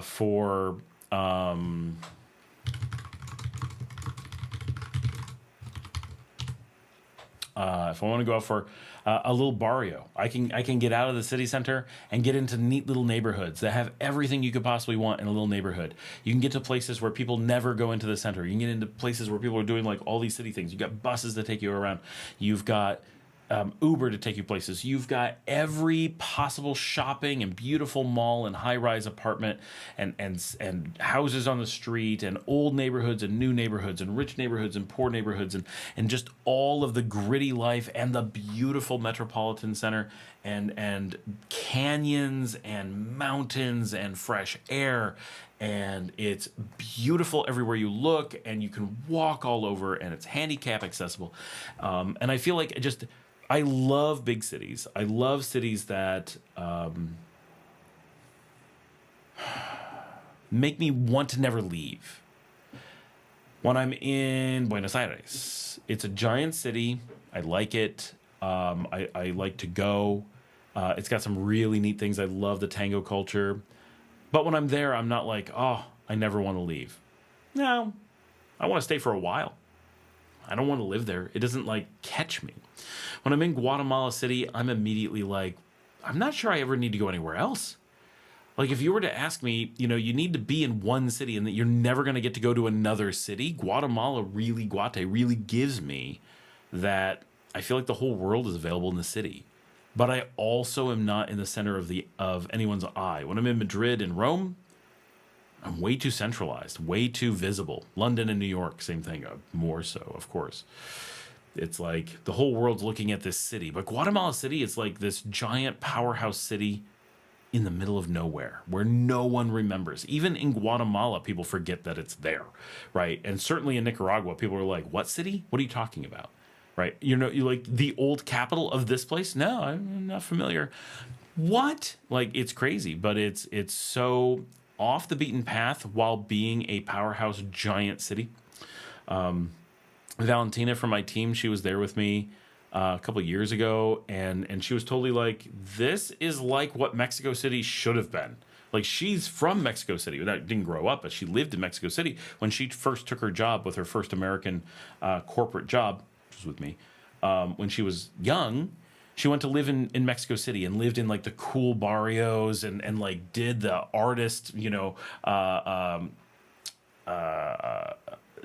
for if I want to go out for a little barrio, I can get out of the city center and get into neat little neighborhoods that have everything you could possibly want in a little neighborhood. You can get to places where people never go into the center. You can get into places where people are doing like all these city things. You've got buses that take you around. You've got Uber to take you places. You've got every possible shopping and beautiful mall and high-rise apartment and houses on the street and old neighborhoods and new neighborhoods and rich neighborhoods and poor neighborhoods and just all of the gritty life and the beautiful metropolitan center and canyons and mountains and fresh air. And it's beautiful everywhere you look, and you can walk all over, and it's handicap accessible. And I feel like I love big cities. I love cities that make me want to never leave. When I'm in Buenos Aires, it's a giant city. I like it. I like to go. It's got some really neat things. I love the tango culture. But when I'm there, I'm not like, oh, I never want to leave. No, I want to stay for a while. I don't want to live there. It doesn't like catch me. When I'm in Guatemala City, I'm immediately like, I'm not sure I ever need to go anywhere else. Like, if you were to ask me, you need to be in one city and that you're never going to get to go to another city, Guate really gives me that I feel like the whole world is available in the city. But I also am not in the center of anyone's eye. When I'm in Madrid and Rome, I'm way too centralized, way too visible. London and New York, same thing, more so, of course. It's like the whole world's looking at this city. But Guatemala City is like this giant powerhouse city in the middle of nowhere where no one remembers. Even in Guatemala, people forget that it's there, right? And certainly in Nicaragua, people are like, what city? What are you talking about? Right? You like the old capital of this place? No, I'm not familiar. What? Like, it's crazy, but it's so off the beaten path while being a powerhouse giant city. Valentina from my team, she was there with me a couple of years ago, and she was totally like, this is like what Mexico City should have been. Like, she's from Mexico City. That didn't grow up, but she lived in Mexico City when she first took her job with her first American corporate job, which was with me. When she was young, she went to live in Mexico City and lived in like the cool barrios and like did the artist,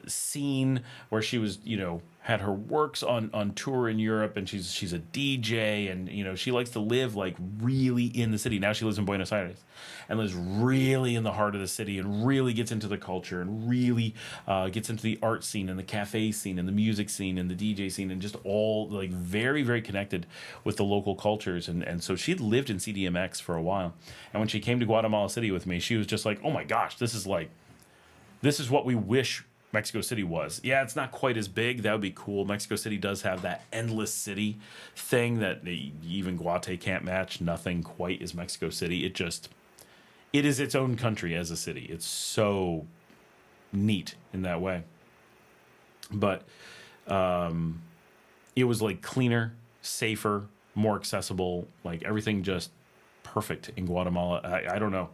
scene where she was, had her works on tour in Europe, and she's a DJ, and she likes to live like really in the city. Now she lives in Buenos Aires and lives really in the heart of the city, and really gets into the culture, and really gets into the art scene and the cafe scene and the music scene and the DJ scene, and just all like very, very connected with the local cultures. And so she'd lived in CDMX for a while, and when she came to Guatemala City with me, she was just like, oh my gosh, this is what we wish Mexico City was. Yeah, it's not quite as big. That would be cool. Mexico City does have that endless city thing that even Guate can't match. Nothing quite is Mexico City. It is its own country as a city. It's so neat in that way. But it was like cleaner, safer, more accessible, like everything just perfect in Guatemala. I don't know.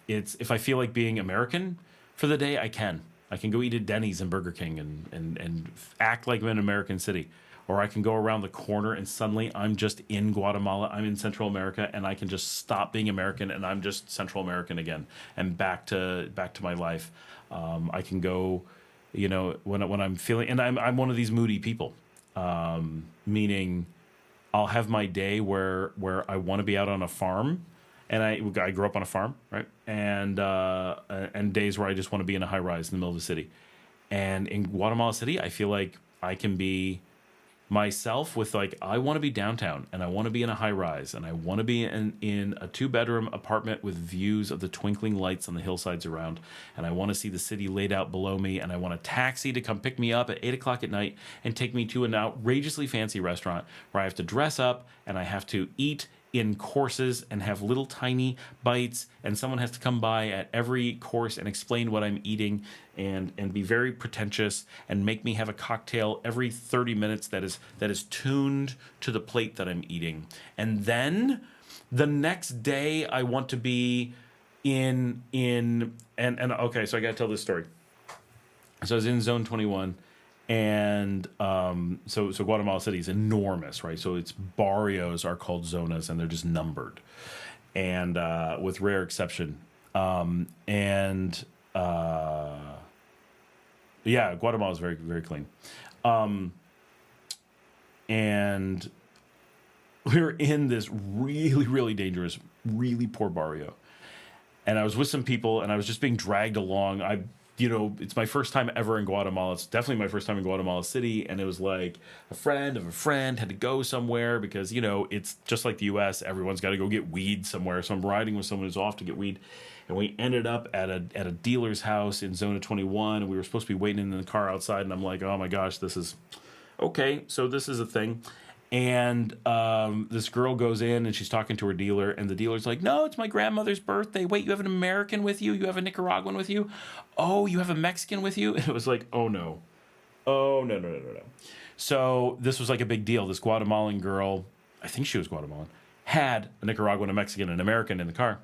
It's, if I feel like being American for the day, I can go eat at Denny's and Burger King and act like I'm in an American city. Or I can go around the corner and suddenly I'm just in Guatemala. I'm in Central America, and I can just stop being American and I'm just Central American again, and back to my life. I can go, when I'm feeling, and I'm one of these moody people, meaning I'll have my day where I want to be out on a farm. And I grew up on a farm, right? And days where I just want to be in a high rise in the middle of the city. And in Guatemala City, I feel like I can be myself with, like, I want to be downtown, and I want to be in a high rise, and I want to be in a 2-bedroom apartment with views of the twinkling lights on the hillsides around, and I want to see the city laid out below me, and I want a taxi to come pick me up at 8 o'clock at night and take me to an outrageously fancy restaurant where I have to dress up and I have to eat in courses and have little tiny bites, and someone has to come by at every course and explain what I'm eating and be very pretentious and make me have a cocktail every 30 minutes that is tuned to the plate that I'm eating. And then the next day I want to be in okay, so I got to tell this story. So I was in Zone 21. And so Guatemala City is enormous, right? So its barrios are called zonas, and they're just numbered, and with rare exception. Yeah, Guatemala is very, very clean. And we were in this really, really dangerous, really poor barrio, and I was with some people, and I was just being dragged along. It's my first time ever in Guatemala. It's definitely my first time in Guatemala City. And it was like a friend of a friend had to go somewhere because, it's just like the U.S. Everyone's got to go get weed somewhere. So I'm riding with someone who's off to get weed. And we ended up at a dealer's house in Zona 21. And we were supposed to be waiting in the car outside. And I'm like, oh, my gosh, this is okay. So this is a thing. And this girl goes in and she's talking to her dealer, and the dealer's like, no, it's my grandmother's birthday. Wait, you have an American with you? You have a Nicaraguan with you? Oh, you have a Mexican with you? And it was like, oh, no. Oh, no. So this was like a big deal. This Guatemalan girl, I think she was Guatemalan, had a Nicaraguan, a Mexican, and an American in the car.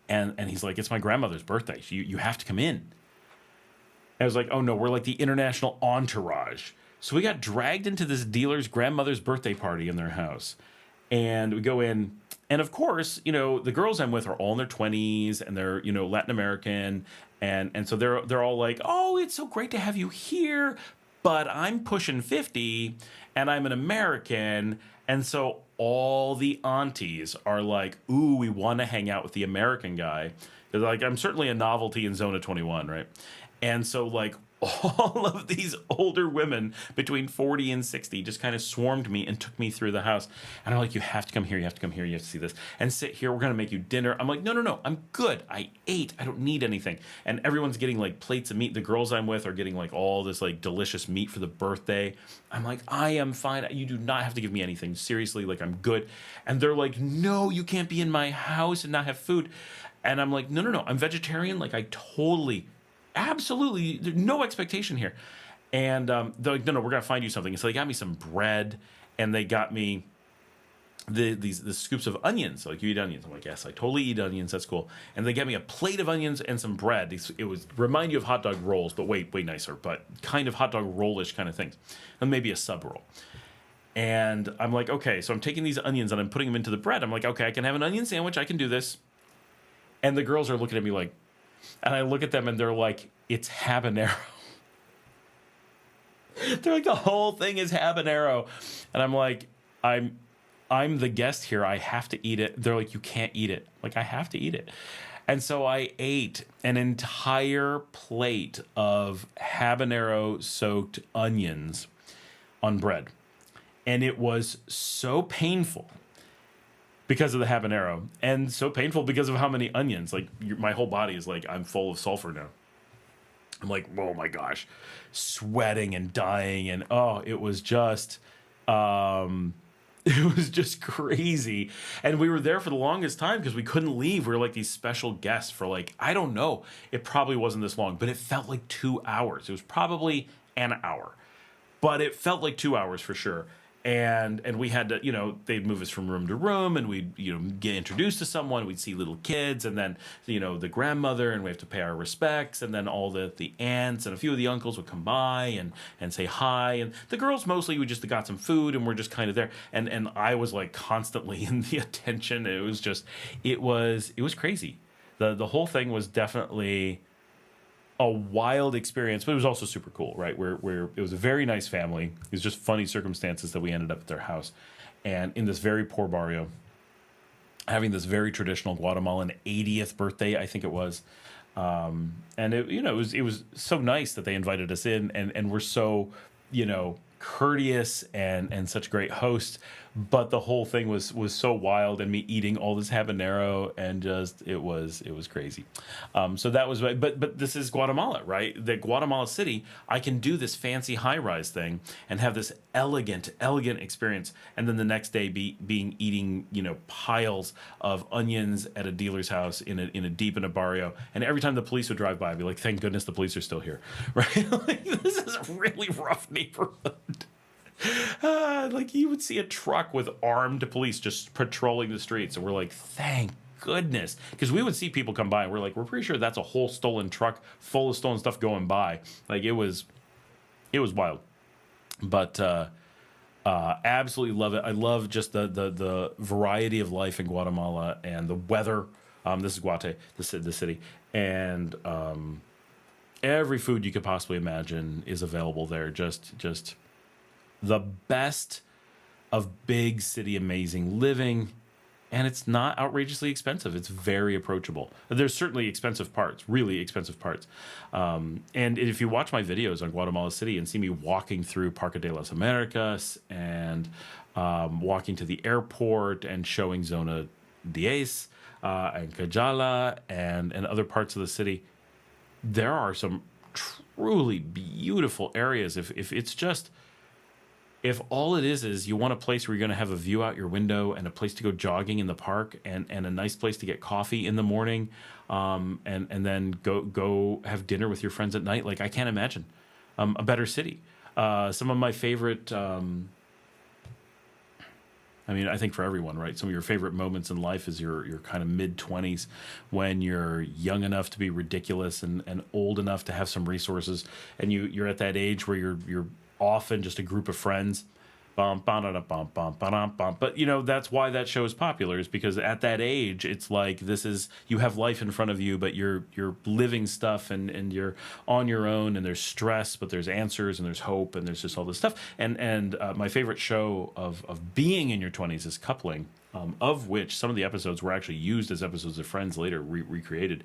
And he's like, it's my grandmother's birthday. You have to come in. And I was like, oh, no, we're like the international entourage. So we got dragged into this dealer's grandmother's birthday party in their house. And we go in. And of course, the girls I'm with are all in their 20s, and they're, Latin American. And so they're all like, oh, it's so great to have you here. But I'm pushing 50 and I'm an American. And so all the aunties are like, ooh, we want to hang out with the American guy. Because, like, I'm certainly a novelty in Zona 21, right? And so, like, all of these older women between 40 and 60 just kind of swarmed me and took me through the house. And I'm like, you have to come here. You have to come here. You have to see this. And sit here. We're going to make you dinner. I'm like, no. I'm good. I ate. I don't need anything. And everyone's getting, like, plates of meat. The girls I'm with are getting, like, all this, like, delicious meat for the birthday. I'm like, I am fine. You do not have to give me anything. Seriously, like, I'm good. And they're like, no, you can't be in my house and not have food. And I'm like, no. I'm vegetarian. Like, I totally... Absolutely, there's no expectation here. And they're like, no, we're going to find you something. And so they got me some bread, and they got me the scoops of onions. So like, you eat onions? I'm like, yes, I totally eat onions. That's cool. And they get me a plate of onions and some bread. It was remind you of hot dog rolls, but way nicer, but kind of hot dog rollish kind of things. And maybe a sub roll. And I'm like, okay, so I'm taking these onions and I'm putting them into the bread. I'm like, okay, I can have an onion sandwich. I can do this. And the girls are looking at me like, and I look at them and they're like, it's habanero. They're like, the whole thing is habanero. And I'm like, I'm the guest here. I have to eat it. They're like, you can't eat it. Like, I have to eat it. And so I ate an entire plate of habanero-soaked onions on bread. And it was so painful because of the habanero, and so painful because of how many onions. Like, my whole body is like, I'm full of sulfur now. I'm like, oh my gosh, sweating and dying. And it was just crazy. And we were there for the longest time because we couldn't leave. We were like these special guests for like, I don't know. It probably wasn't this long, but it felt like 2 hours. It was probably an hour, but it felt like 2 hours for sure. And we had to, they'd move us from room to room, and we'd, get introduced to someone. We'd see little kids, and then, the grandmother, and we have to pay our respects. And then all the aunts and a few of the uncles would come by and say hi. And the girls, mostly, we just got some food, and we're just kind of there. And I was like constantly in the attention. It was crazy. The whole thing was definitely a wild experience, but it was also super cool, right? Where it was a very nice family. It was just funny circumstances that we ended up at their house, and in this very poor barrio, having this very traditional Guatemalan 80th birthday, I think it was, and it was so nice that they invited us in, and we're so courteous and such great hosts. But the whole thing was so wild, and me eating all this habanero, and just it was crazy. So that was, but this is Guatemala, right? The Guatemala City, I can do this fancy high-rise thing and have this elegant experience, and then the next day eating piles of onions at a dealer's house in a deep in a barrio, and every time the police would drive by, I'd be like, thank goodness the police are still here, right? Like, this is a really rough neighborhood. Like, you would see a truck with armed police just patrolling the streets, and we're like, thank goodness, because we would see people come by and we're like, we're pretty sure that's a whole stolen truck full of stolen stuff going by. Like, it was wild. But absolutely love it. I love just the variety of life in Guatemala, and the weather. This is Guate, the city, and every food you could possibly imagine is available there. Just the best of big city amazing living, and it's not outrageously expensive. It's very approachable. There's certainly expensive parts, really expensive parts. And if you watch my videos on Guatemala City and see me walking through Parque de las Americas and walking to the airport and showing Zona 10 and Cajala and other parts of the city, there are some truly beautiful areas. If all it is you want a place where you're going to have a view out your window, and a place to go jogging in the park, and a nice place to get coffee in the morning, and then go have dinner with your friends at night, like, I can't imagine a better city. Some of my favorite, I think for everyone, right? Some of your favorite moments in life is your kind of mid-20s, when you're young enough to be ridiculous and old enough to have some resources, and you're at that age where you're often just a group of friends. But that's why that show is popular, is because at that age, it's like, you have life in front of you, but you're living stuff, and you're on your own, and there's stress, but there's answers, and there's hope, and there's just all this stuff. And my favorite show of being in your 20s is Coupling, of which some of the episodes were actually used as episodes of Friends, later recreated.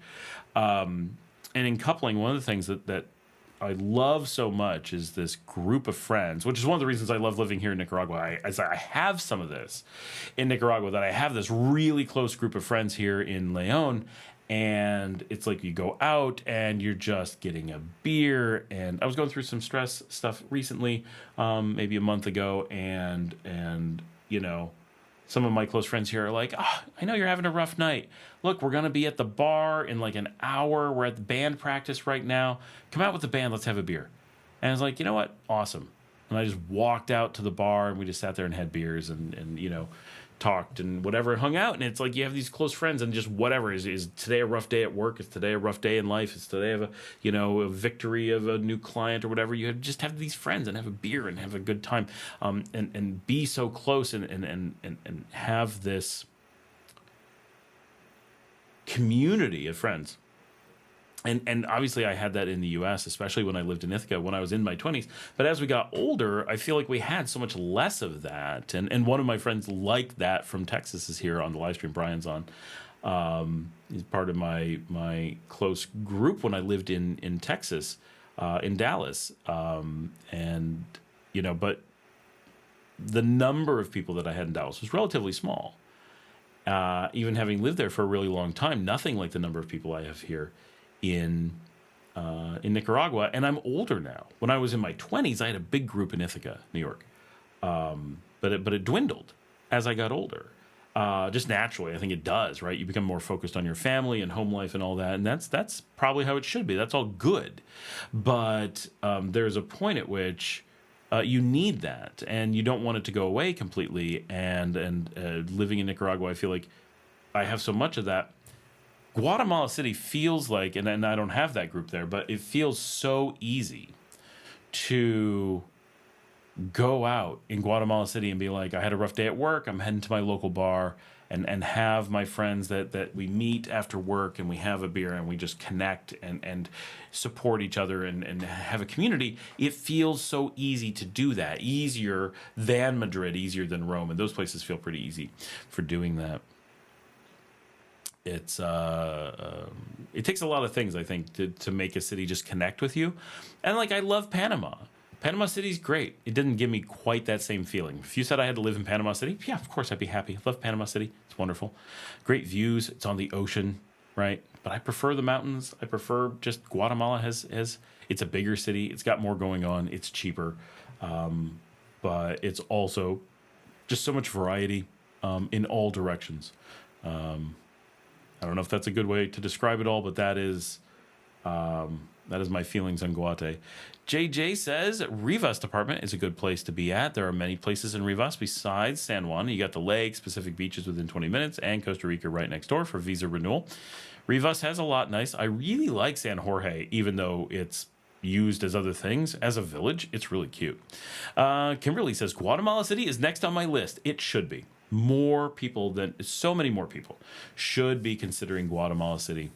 And in Coupling, one of the things that I love so much is this group of friends, which is one of the reasons I love living here in Nicaragua. I have some of this in Nicaragua, that I have this really close group of friends here in Leon, and it's like you go out and you're just getting a beer. And I was going through some stress stuff recently, maybe a month ago, and some of my close friends here are like, I know you're having a rough night. Look, we're going to be at the bar in like an hour. We're at the band practice right now. Come out with the band. Let's have a beer. And I was like, you know what? Awesome. And I just walked out to the bar and we just sat there and had beers and you know, talked and whatever, hung out. And it's like you have these close friends and just whatever. Is today a rough day at work? Is today a rough day in life? Is today a victory of a new client or whatever? You just have these friends and have a beer and have a good time, and be so close and have this community of friends. And obviously I had that in the U.S., especially when I lived in Ithaca when I was in my 20s. But as we got older, I feel like we had so much less of that. And one of my friends like that from Texas is here on the live stream. Brian's on. He's part of my close group when I lived in Texas, in Dallas. And, you know, but the number of people that I had in Dallas was relatively small. Even having lived there for a really long time, nothing like the number of people I have here in Nicaragua, and I'm older now. When I was in my 20s, I had a big group in Ithaca, New York, but it dwindled as I got older. Just naturally, I think it does, right? You become more focused on your family and home life and all that, and that's probably how it should be. That's all good, but there's a point at which you need that, and you don't want it to go away completely. And living in Nicaragua, I feel like I have so much of that. Guatemala City feels like, and I don't have that group there, but it feels so easy to go out in Guatemala City and be like, I had a rough day at work, I'm heading to my local bar, and have my friends that we meet after work and we have a beer and we just connect and support each other and have a community. It feels so easy to do that, easier than Madrid, easier than Rome, and those places feel pretty easy for doing that. It's it takes a lot of things, I think, to make a city just connect with you. And like, I love Panama. Panama City's great. It didn't give me quite that same feeling. If you said I had to live in Panama City, yeah, of course I'd be happy. I love Panama City. It's wonderful. Great views. It's on the ocean, right? But I prefer the mountains. I prefer just Guatemala has it's a bigger city. It's got more going on. It's cheaper. But it's also just so much variety in all directions. I don't know if that's a good way to describe it all, but that is my feelings on Guate. JJ says Rivas Department is a good place to be at. There are many places in Rivas besides San Juan. You got the lakes, Pacific beaches within 20 minutes, and Costa Rica right next door for visa renewal. Rivas has a lot nice. I really like San Jorge, even though it's used as other things. As a village, it's really cute. Kimberly says Guatemala City is next on my list. It should be. So many more people should be considering Guatemala City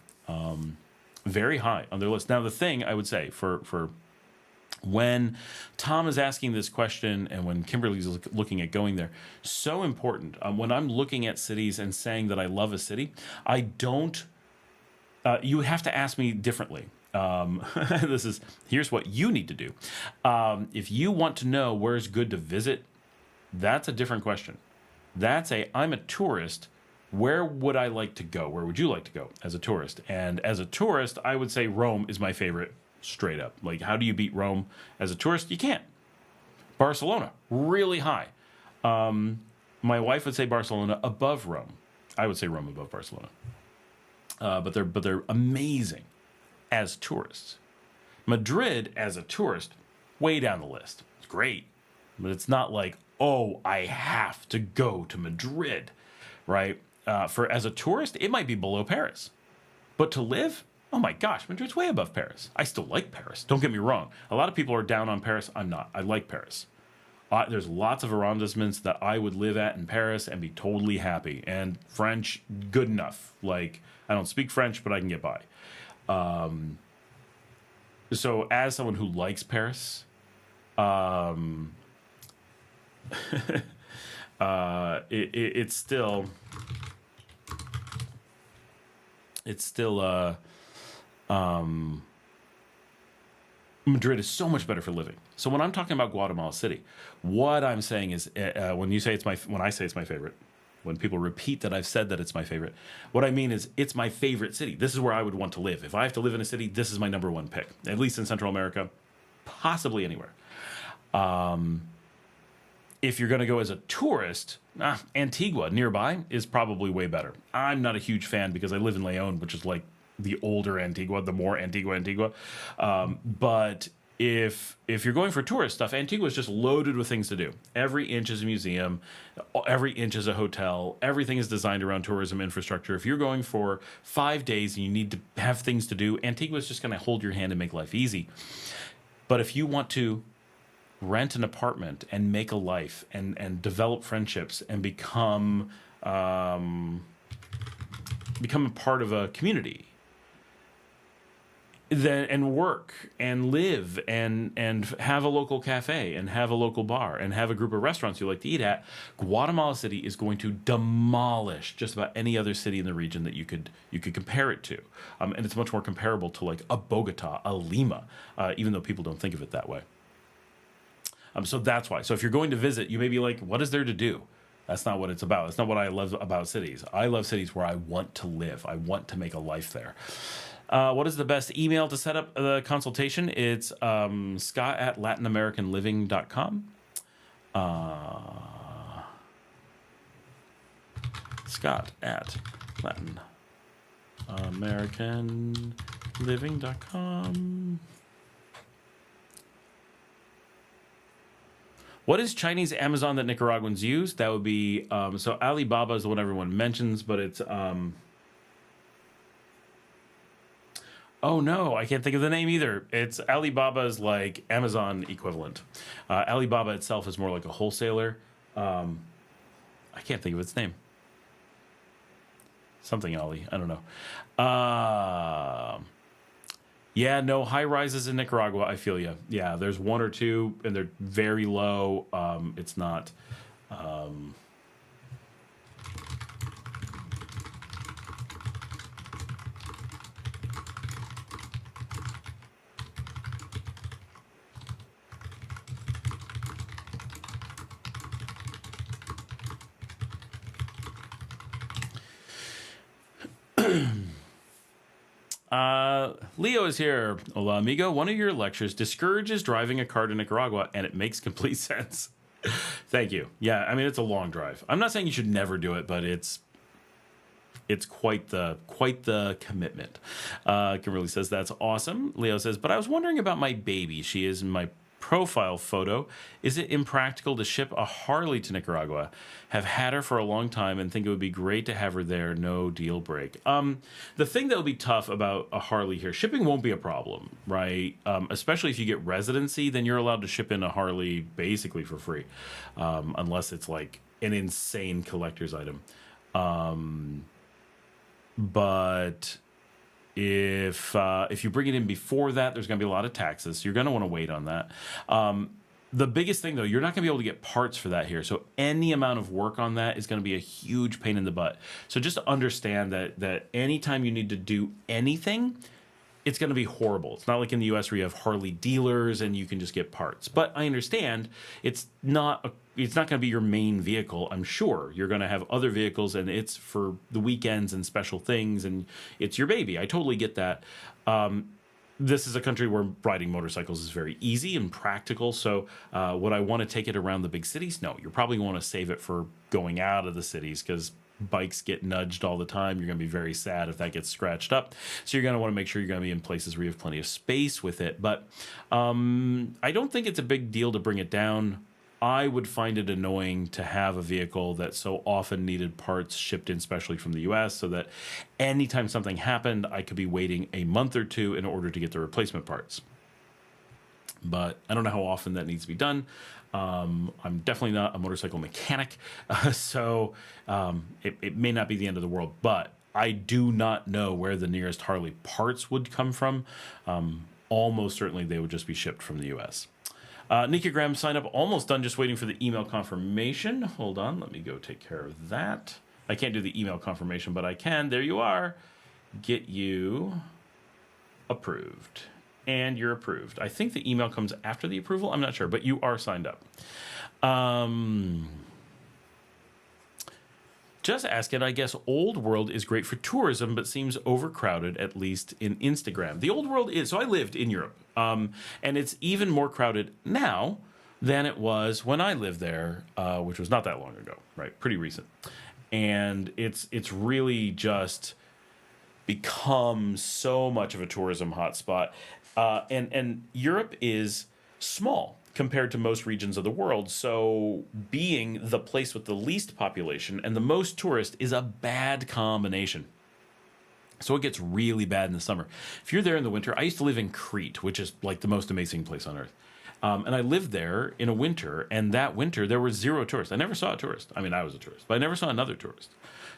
very high on their list. Now, the thing I would say for when Tom is asking this question and when Kimberly's looking at going there, so important. When I'm looking at cities and saying that I love a city, I don't, you have to ask me differently. Here's what you need to do. If you want to know where's good to visit, that's a different question. I'm a tourist. Where would I like to go? Where would you like to go as a tourist? And as a tourist, I would say Rome is my favorite, straight up. Like, how do you beat Rome as a tourist? You can't. Barcelona, really high. My wife would say Barcelona above Rome. I would say Rome above Barcelona. But they're amazing as tourists. Madrid as a tourist, way down the list. It's great, but it's not like, oh, I have to go to Madrid, right? As a tourist, it might be below Paris. But to live, oh my gosh, Madrid's way above Paris. I still like Paris. Don't get me wrong. A lot of people are down on Paris. I'm not. I like Paris. There's lots of arrondissements that I would live at in Paris and be totally happy. And French, good enough. Like, I don't speak French, but I can get by. So as someone who likes Paris, it's still Madrid is so much better for living. So when I'm talking about Guatemala City, what I'm saying is when I say it's my favorite, when people repeat that I've said that it's my favorite, what I mean is it's my favorite city. This is where I would want to live. If I have to live in a city, this is my number one pick, at least in Central America, possibly anywhere. If you're going to go as a tourist, Antigua nearby is probably way better. I'm not a huge fan because I live in León, which is like the older Antigua, the more Antigua. But if you're going for tourist stuff, Antigua is just loaded with things to do. Every inch is a museum, every inch is a hotel. Everything is designed around tourism infrastructure. If you're going for 5 days and you need to have things to do, Antigua is just going to hold your hand and make life easy. But if you want to rent an apartment and make a life and develop friendships and become a part of a community, then and work and live and have a local cafe and have a local bar and have a group of restaurants you like to eat at, Guatemala City is going to demolish just about any other city in the region that you could compare it to, and it's much more comparable to like a Bogota, a Lima, even though people don't think of it that way. So that's why. So if you're going to visit, you may be like, what is there to do? That's not what it's about. That's not what I love about cities. I love cities where I want to live. I want to make a life there. What is the best email to set up the consultation? It's scott@latinamericanliving.com. Scott@latinamericanliving.com. What is Chinese Amazon that Nicaraguans use? That would be, so Alibaba is the one everyone mentions, but it's, oh no, I can't think of the name either. It's Alibaba's like Amazon equivalent. Alibaba itself is more like a wholesaler. I can't think of its name. Something Ali, I don't know. Yeah, no high rises in Nicaragua. I feel you. Yeah, there's one or two, and they're very low. It's not. Leo is here. Hola, amigo. One of your lectures discourages driving a car to Nicaragua, and it makes complete sense. Thank you. Yeah, I mean, it's a long drive. I'm not saying you should never do it, but it's quite the commitment. Kimberly says, that's awesome. Leo says, but I was wondering about my baby. She is in my profile photo. Is it impractical to ship a Harley to Nicaragua? Have had her for a long time and think it would be great to have her there. No deal break. The thing that will be tough about a Harley here, shipping won't be a problem, right? Especially if you get residency, then you're allowed to ship in a Harley basically for free, unless it's like an insane collector's item. But if you bring it in before that, there's going to be a lot of taxes. So you're going to want to wait on that. The biggest thing, though, you're not going to be able to get parts for that here. So any amount of work on that is going to be a huge pain in the butt. So just understand that anytime you need to do anything, it's going to be horrible. It's not like in the U.S. where you have Harley dealers and you can just get parts. But I understand it's not going to be your main vehicle. I'm sure you're going to have other vehicles, and it's for the weekends and special things, and it's your baby. I totally get that. This is a country where riding motorcycles is very easy and practical. So would I want to take it around the big cities? No, you're probably going to want to save it for going out of the cities, because bikes get nudged all the time. You're going to be very sad if that gets scratched up. So you're going to want to make sure you're going to be in places where you have plenty of space with it. But I don't think it's a big deal to bring it down. I would find it annoying to have a vehicle that so often needed parts shipped in specially from the U.S. so that anytime something happened, I could be waiting a month or two in order to get the replacement parts. But I don't know how often that needs to be done. I'm definitely not a motorcycle mechanic, so it may not be the end of the world. But I do not know where the nearest Harley parts would come from. Almost certainly they would just be shipped from the U.S. Nicogram sign up almost done, just waiting for the email confirmation. Hold on, let me go take care of that. I can't do the email confirmation, but I can. There you are. Get you approved. And you're approved. I think the email comes after the approval. I'm not sure, but you are signed up. Just asking, I guess Old World is great for tourism, but seems overcrowded, at least in Instagram. The Old World is, so I lived in Europe, and it's even more crowded now than it was when I lived there, which was not that long ago, right? Pretty recent. And it's really just become so much of a tourism hotspot. And Europe is small compared to most regions of the world. So being the place with the least population and the most tourists is a bad combination. So it gets really bad in the summer. If you're there in the winter, I used to live in Crete, which is like the most amazing place on earth. And I lived there in a winter, and that winter there were zero tourists. I never saw a tourist. I mean, I was a tourist, but I never saw another tourist.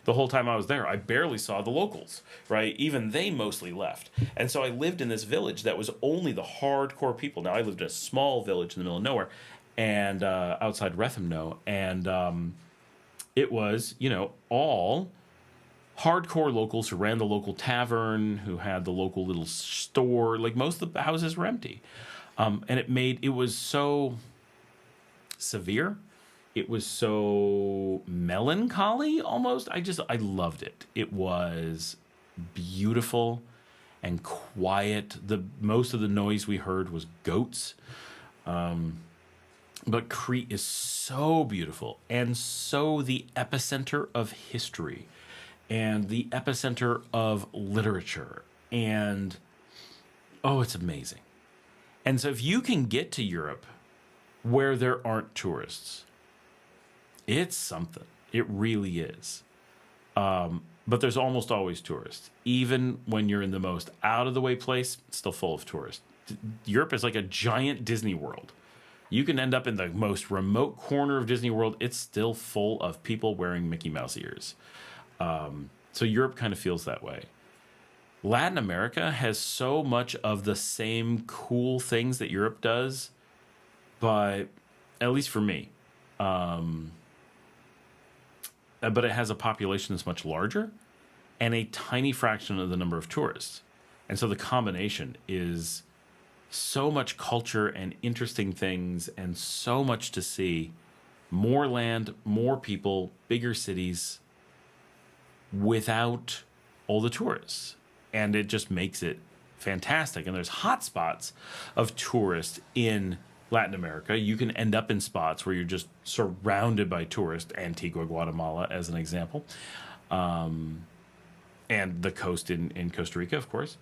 The whole time I was there, I barely saw the locals, right? Even they mostly left. And so I lived in this village that was only the hardcore people. Now, I lived in a small village in the middle of nowhere, and outside Rethymno, and it was, all hardcore locals who ran the local tavern, who had the local little store. Like, most of the houses were empty. And it was so severe. It was so melancholy almost. I loved it. It was beautiful and quiet. Most of the noise we heard was goats. But Crete is so beautiful and so the epicenter of history and the epicenter of literature. And, it's amazing. And so if you can get to Europe where there aren't tourists, it's something. It really is. But there's almost always tourists. Even when you're in the most out-of-the-way place, it's still full of tourists. Europe is like a giant Disney World. You can end up in the most remote corner of Disney World. It's still full of people wearing Mickey Mouse ears. So Europe kind of feels that way. Latin America has so much of the same cool things that Europe does, but at least for me, but it has a population that's much larger and a tiny fraction of the number of tourists. And so the combination is so much culture and interesting things and so much to see. More land, more people, bigger cities without all the tourists. And it just makes it fantastic. And there's hot spots of tourists in Latin America. You can end up in spots where you're just surrounded by tourists, Antigua, Guatemala, as an example, and the coast in Costa Rica, of course.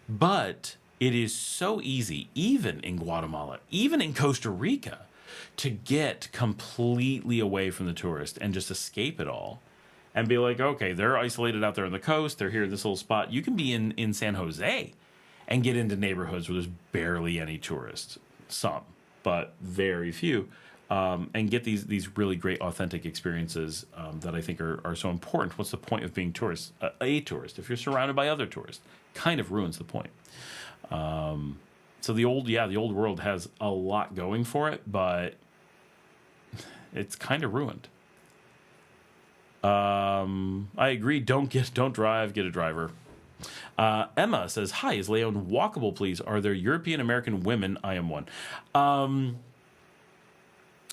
But it is so easy, even in Guatemala, even in Costa Rica, to get completely away from the tourist and just escape it all. And be like, okay, they're isolated out there on the coast. They're here in this little spot. You can be in San Jose and get into neighborhoods where there's barely any tourists. Some, but very few. And get these really great, authentic experiences that I think are so important. What's the point of being a tourist? If you're surrounded by other tourists, kind of ruins the point. So the old world has a lot going for it, but it's kind of ruined. I agree. Don't drive. Get a driver. Emma says, "Hi, is Leon walkable? Please. Are there European American women? I am one."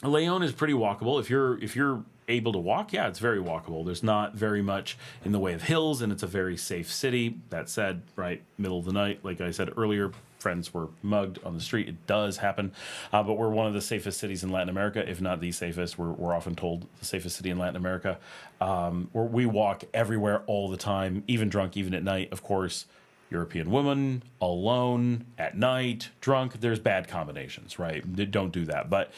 Leon is pretty walkable. If you're able to walk, yeah, it's very walkable. There's not very much in the way of hills, and it's a very safe city. That said, right, middle of the night, like I said earlier, friends were mugged on the street. It does happen, but we're one of the safest cities in Latin America, if not the safest. We're often told the safest city in Latin America. Where we walk everywhere all the time, even drunk, even at night. Of course, European woman, alone, at night, drunk. There's bad combinations, right? Don't do that. But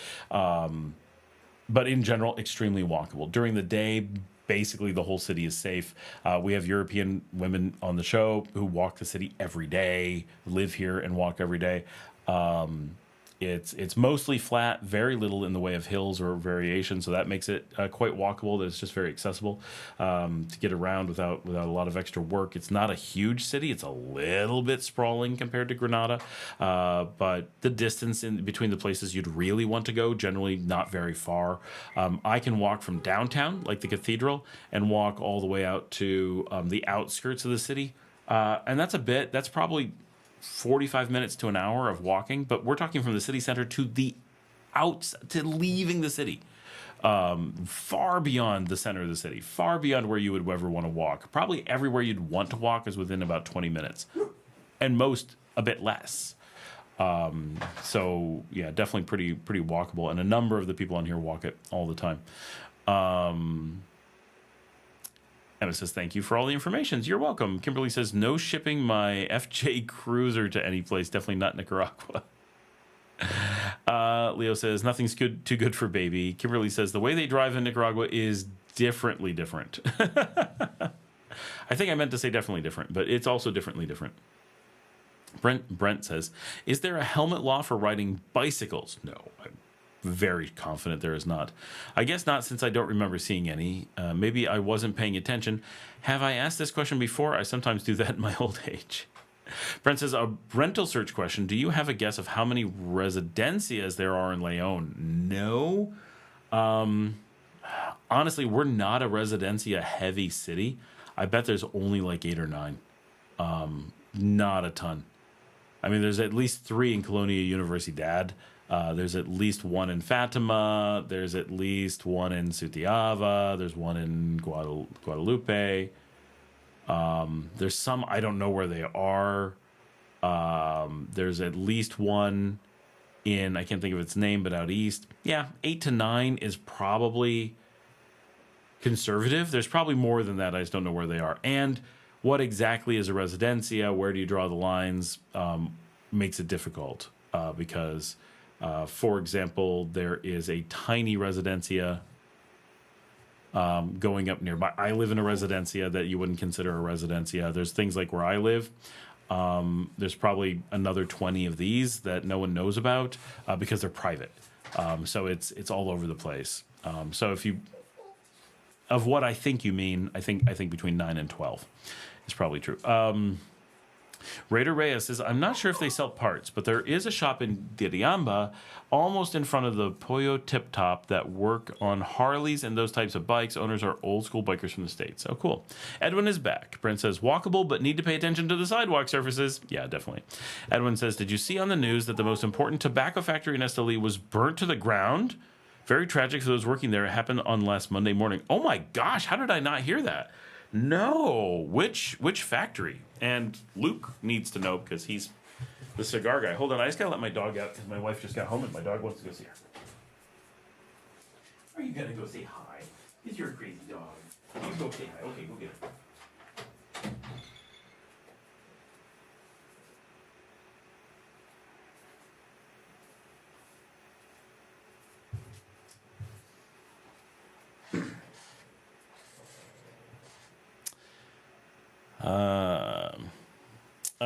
in general, extremely walkable. During the day, basically the whole city is safe. We have European women on the show who walk the city every day, live here and walk every day. It's mostly flat, very little in the way of hills or variation, so that makes it quite walkable. It's just very accessible to get around without a lot of extra work. It's not a huge city. It's a little bit sprawling compared to Granada, but the distance in between the places you'd really want to go, generally not very far. I can walk from downtown, like the cathedral, and walk all the way out to the outskirts of the city, and that's probably 45 minutes to an hour of walking, but we're talking from the city center to leaving the city, far beyond the center of the city, far beyond where you would ever want to walk. Probably everywhere you'd want to walk is within about 20 minutes, and most a bit less. So yeah, definitely pretty walkable, and a number of the people on here walk it all the time. Emma says, thank you for all the information. You're welcome. Kimberly says, no shipping my FJ Cruiser to any place. Definitely not Nicaragua. Leo says, nothing's too good for baby. Kimberly says, the way they drive in Nicaragua is differently different. I think I meant to say definitely different, but it's also differently different. Brent says, is there a helmet law for riding bicycles? No, I'm very confident there is not. I guess not, since I don't remember seeing any. Maybe I wasn't paying attention. Have I asked this question before? I sometimes do that in my old age. Brent says, a rental search question. Do you have a guess of how many residencias there are in Leon? No. Honestly, we're not a residencia heavy city. I bet there's only like 8 or 9. Not a ton. I mean, there's at least 3 in Colonia Universidad. There's at least 1 in Fatima. There's at least 1 in Sutiaba. There's 1 in Guadalupe. There's some, I don't know where they are. There's at least 1 in, I can't think of its name, but out east. Yeah, 8 to 9 is probably conservative. There's probably more than that. I just don't know where they are. And what exactly is a residencia? Where do you draw the lines? Makes it difficult because, for example, there is a tiny residencia going up nearby. I live in a residencia that you wouldn't consider a residencia. There's things like where I live. There's probably another 20 of these that no one knows about because they're private. So it's all over the place. So if you, of what I think you mean, I think between 9 and 12 is probably true. Raider Reyes says, I'm not sure if they sell parts, but there is a shop in Diriamba almost in front of the Pollo Tip Top that work on Harleys and those types of bikes. Owners are old school bikers from the States. Oh, cool. Edwin is back. Brent says, walkable, but need to pay attention to the sidewalk surfaces. Yeah, definitely. Edwin says, did you see on the news that the most important tobacco factory in Esteli was burnt to the ground? Very tragic for those working there. It happened on last Monday morning. Oh my gosh, how did I not hear that? No. Which factory? And Luke needs to know because he's the cigar guy. Hold on, I just gotta let my dog out because my wife just got home and my dog wants to go see her. Are you gonna go say hi? Because you're a crazy dog. You go say hi. Okay, go get her.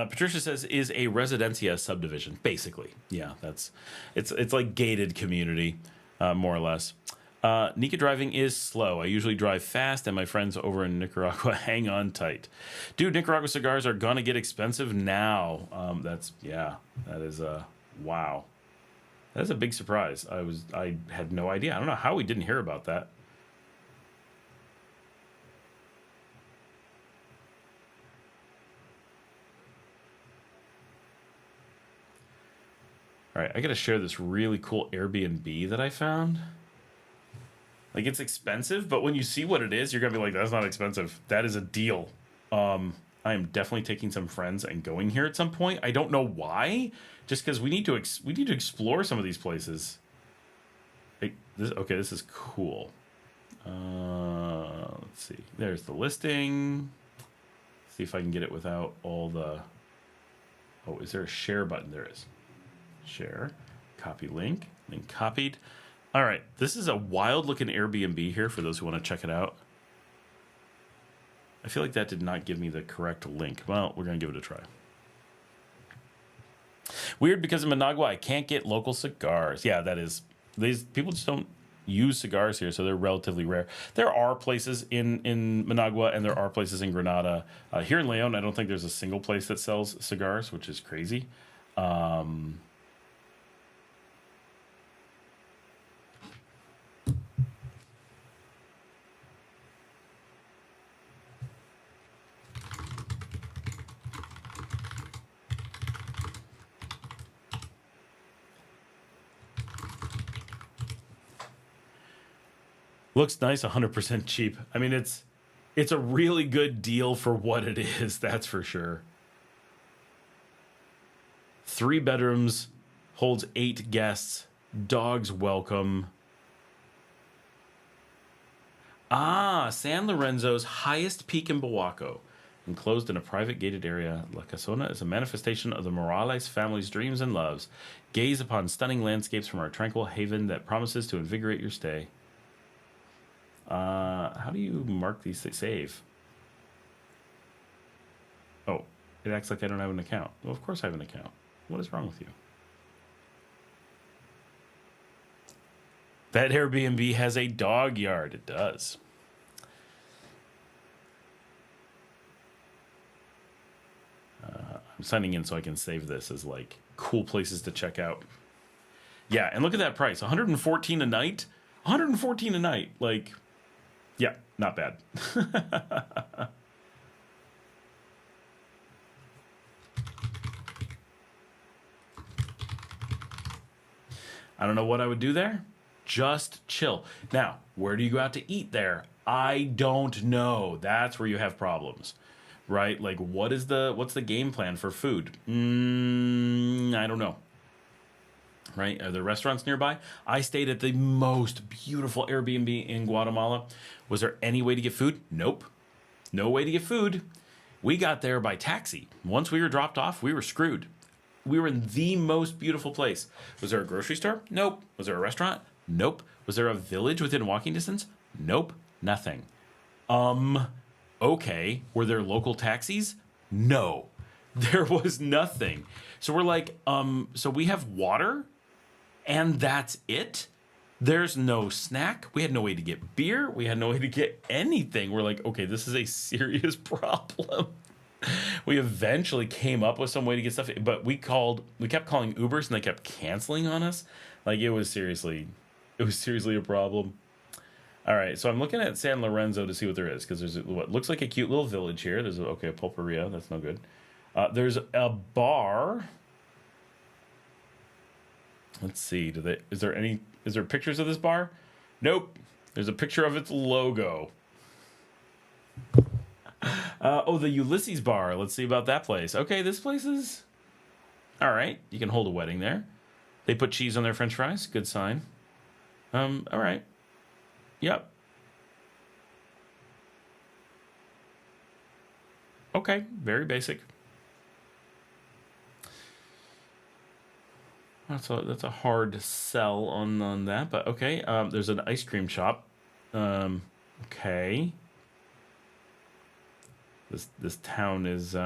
Patricia says, is a residencia subdivision. Basically. Yeah, it's like gated community, more or less. Nika driving is slow. I usually drive fast, and my friends over in Nicaragua hang on tight. Dude, Nicaragua cigars are gonna get expensive now. That is wow. That is a big surprise. I had no idea. I don't know how we didn't hear about that. All right, I got to share this really cool Airbnb that I found. Like, it's expensive, but when you see what it is, you're going to be like, that's not expensive. That is a deal. I am definitely taking some friends and going here at some point. I don't know why, just because we need to explore some of these places. This is cool. Let's see. There's the listing. See if I can get it without all the... Oh, is there a share button? There is. Share, copy link copied. All right, this is a wild looking Airbnb here for those who want to check it out. I feel like that did not give me the correct link. Well, we're gonna give it a try. Weird, because in Managua I can't get local cigars. Yeah, that is, these people just don't use cigars here, so they're relatively rare. There are places in Managua and there are places in Granada. Here in Leon, I don't think there's a single place that sells cigars, which is crazy. Looks nice, 100% cheap. I mean, it's a really good deal for what it is, that's for sure. 3 bedrooms, holds 8 guests, dogs welcome. San Lorenzo's highest peak in Boaco. Enclosed in a private gated area, La Casona is a manifestation of the Morales family's dreams and loves. Gaze upon stunning landscapes from our tranquil haven that promises to invigorate your stay. How do you mark these? Save. Oh, it acts like I don't have an account. Well, of course I have an account. What is wrong with you? That Airbnb has a dog yard. It does. I'm signing in so I can save this as like cool places to check out. Yeah, and look at that price. 114 a night. 114 a night. Like, yeah, not bad. I don't know what I would do there. Just chill. Now, where do you go out to eat there? I don't know. That's where you have problems, right? Like, what's the game plan for food? I don't know. Right? Are there restaurants nearby? I stayed at the most beautiful Airbnb in Guatemala. Was there any way to get food? Nope. No way to get food. We got there by taxi. Once we were dropped off, we were screwed. We were in the most beautiful place. Was there a grocery store? Nope. Was there a restaurant? Nope. Was there a village within walking distance? Nope. Nothing. Okay. Were there local taxis? No. There was nothing. So we're like, so we have water and that's it? There's no snack. We had no way to get beer. We had no way to get anything. We're like, okay, this is a serious problem. We eventually came up with some way to get stuff, but we kept calling Ubers and they kept canceling on us. Like it was seriously a problem. All right, so I'm looking at San Lorenzo to see what there is, because there's what looks like a cute little village here. There's a pulperia. That's no good. There's a bar. Let's see. Is there pictures of this bar? Nope. There's a picture of its logo. The Ulysses bar. Let's see about that place. Okay, this place is all right. You can hold a wedding there. They put cheese on their French fries. Good sign. All right. Yep. Okay, very basic. That's a hard sell on that, but okay. There's an ice cream shop. Okay. This town is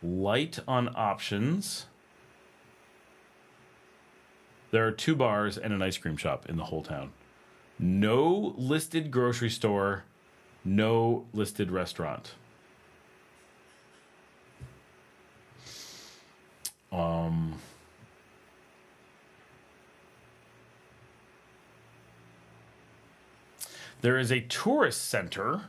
light on options. There are 2 bars and an ice cream shop in the whole town. No listed grocery store, no listed restaurant. There is a tourist center.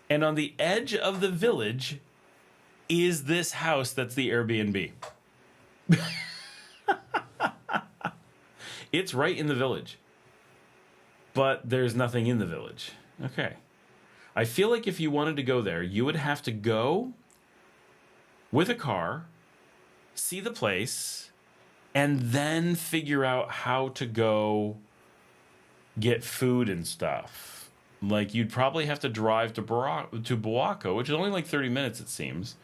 And on the edge of the village is this house that's the Airbnb. It's right in the village. But there's nothing in the village. Okay. I feel like if you wanted to go there, you would have to go with a car, see the place, and then figure out how to go get food and stuff. Like, you'd probably have to drive to Boaco, which is only like 30 minutes, it seems.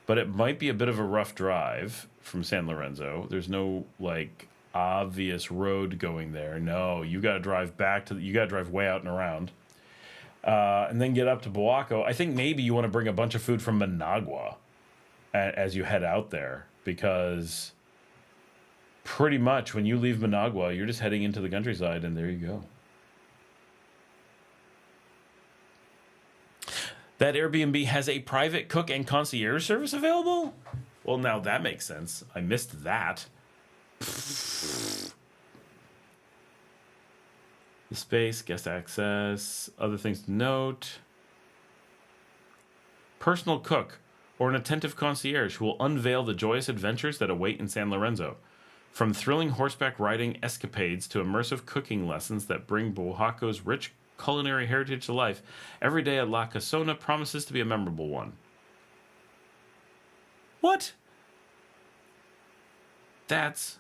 But it might be a bit of a rough drive from San Lorenzo. There's no, like, obvious road going there. No, you got to drive you got to drive way out and around. And then get up to Boaco. I think maybe you want to bring a bunch of food from Managua as you head out there, because pretty much when you leave Managua, you're just heading into the countryside, and there you go. That Airbnb has a private cook and concierge service available? Well, now that makes sense. I missed that. The space, guest access, other things to note. Personal cook or an attentive concierge who will unveil the joyous adventures that await in San Lorenzo. From thrilling horseback riding escapades to immersive cooking lessons that bring Boaco's rich culinary heritage to life, every day at La Casona promises to be a memorable one. What? That's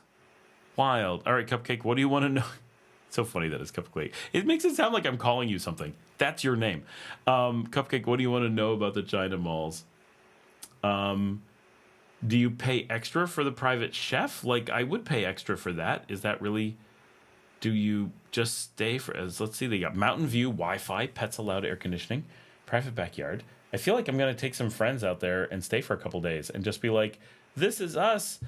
wild. All right, Cupcake, what do you want to know? It's so funny that it's Cupcake. It makes it sound like I'm calling you something. That's your name. Cupcake, what do you want to know about the China malls? Do you pay extra for the private chef? Like, I would pay extra for that. Is that really... Do you just stay for... Let's see, they got Mountain View, Wi-Fi, pets allowed, air conditioning, private backyard. I feel like I'm going to take some friends out there and stay for a couple days and just be like, this is us,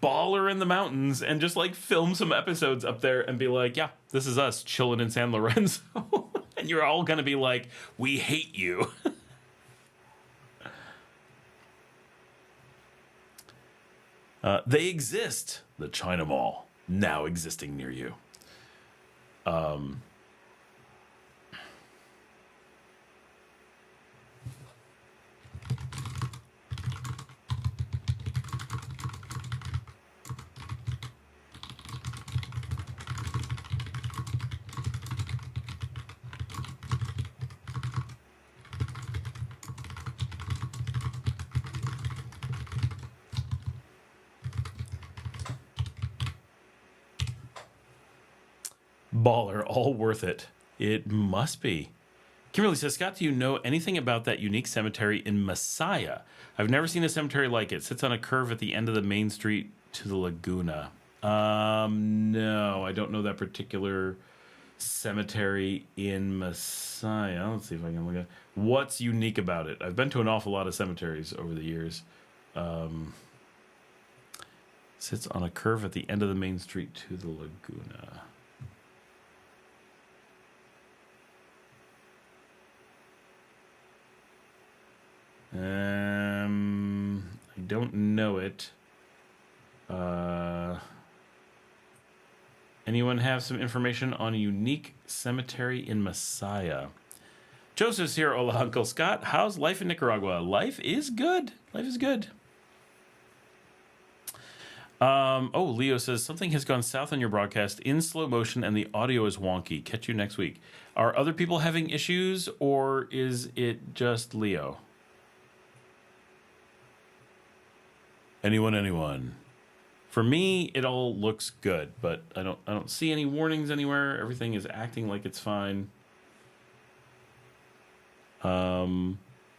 baller in the mountains, and just like film some episodes up there and be like, yeah, this is us chilling in San Lorenzo. And you're all going to be like, we hate you. They exist. The China Mall, now existing near you. Baller, all worth it. It must be. Kimberly says, Scott, do you know anything about that unique cemetery in Messiah? I've never seen a cemetery like it. Sits on a curve at the end of the main street to the Laguna. No, I don't know that particular cemetery in Messiah. Let's see if I can look at what's unique about it. I've been to an awful lot of cemeteries over the years. Sits on a curve at the end of the main street to the Laguna. I don't know it. Anyone have some information on a unique cemetery in Messiah? Joseph's here. Hola, Uncle Scott. How's life in Nicaragua? Life is good. Life is good. Leo says, something has gone south on your broadcast in slow motion and the audio is wonky. Catch you next week. Are other people having issues or is it just Leo? Anyone? For me, it all looks good, but I don't see any warnings anywhere. Everything is acting like it's fine. My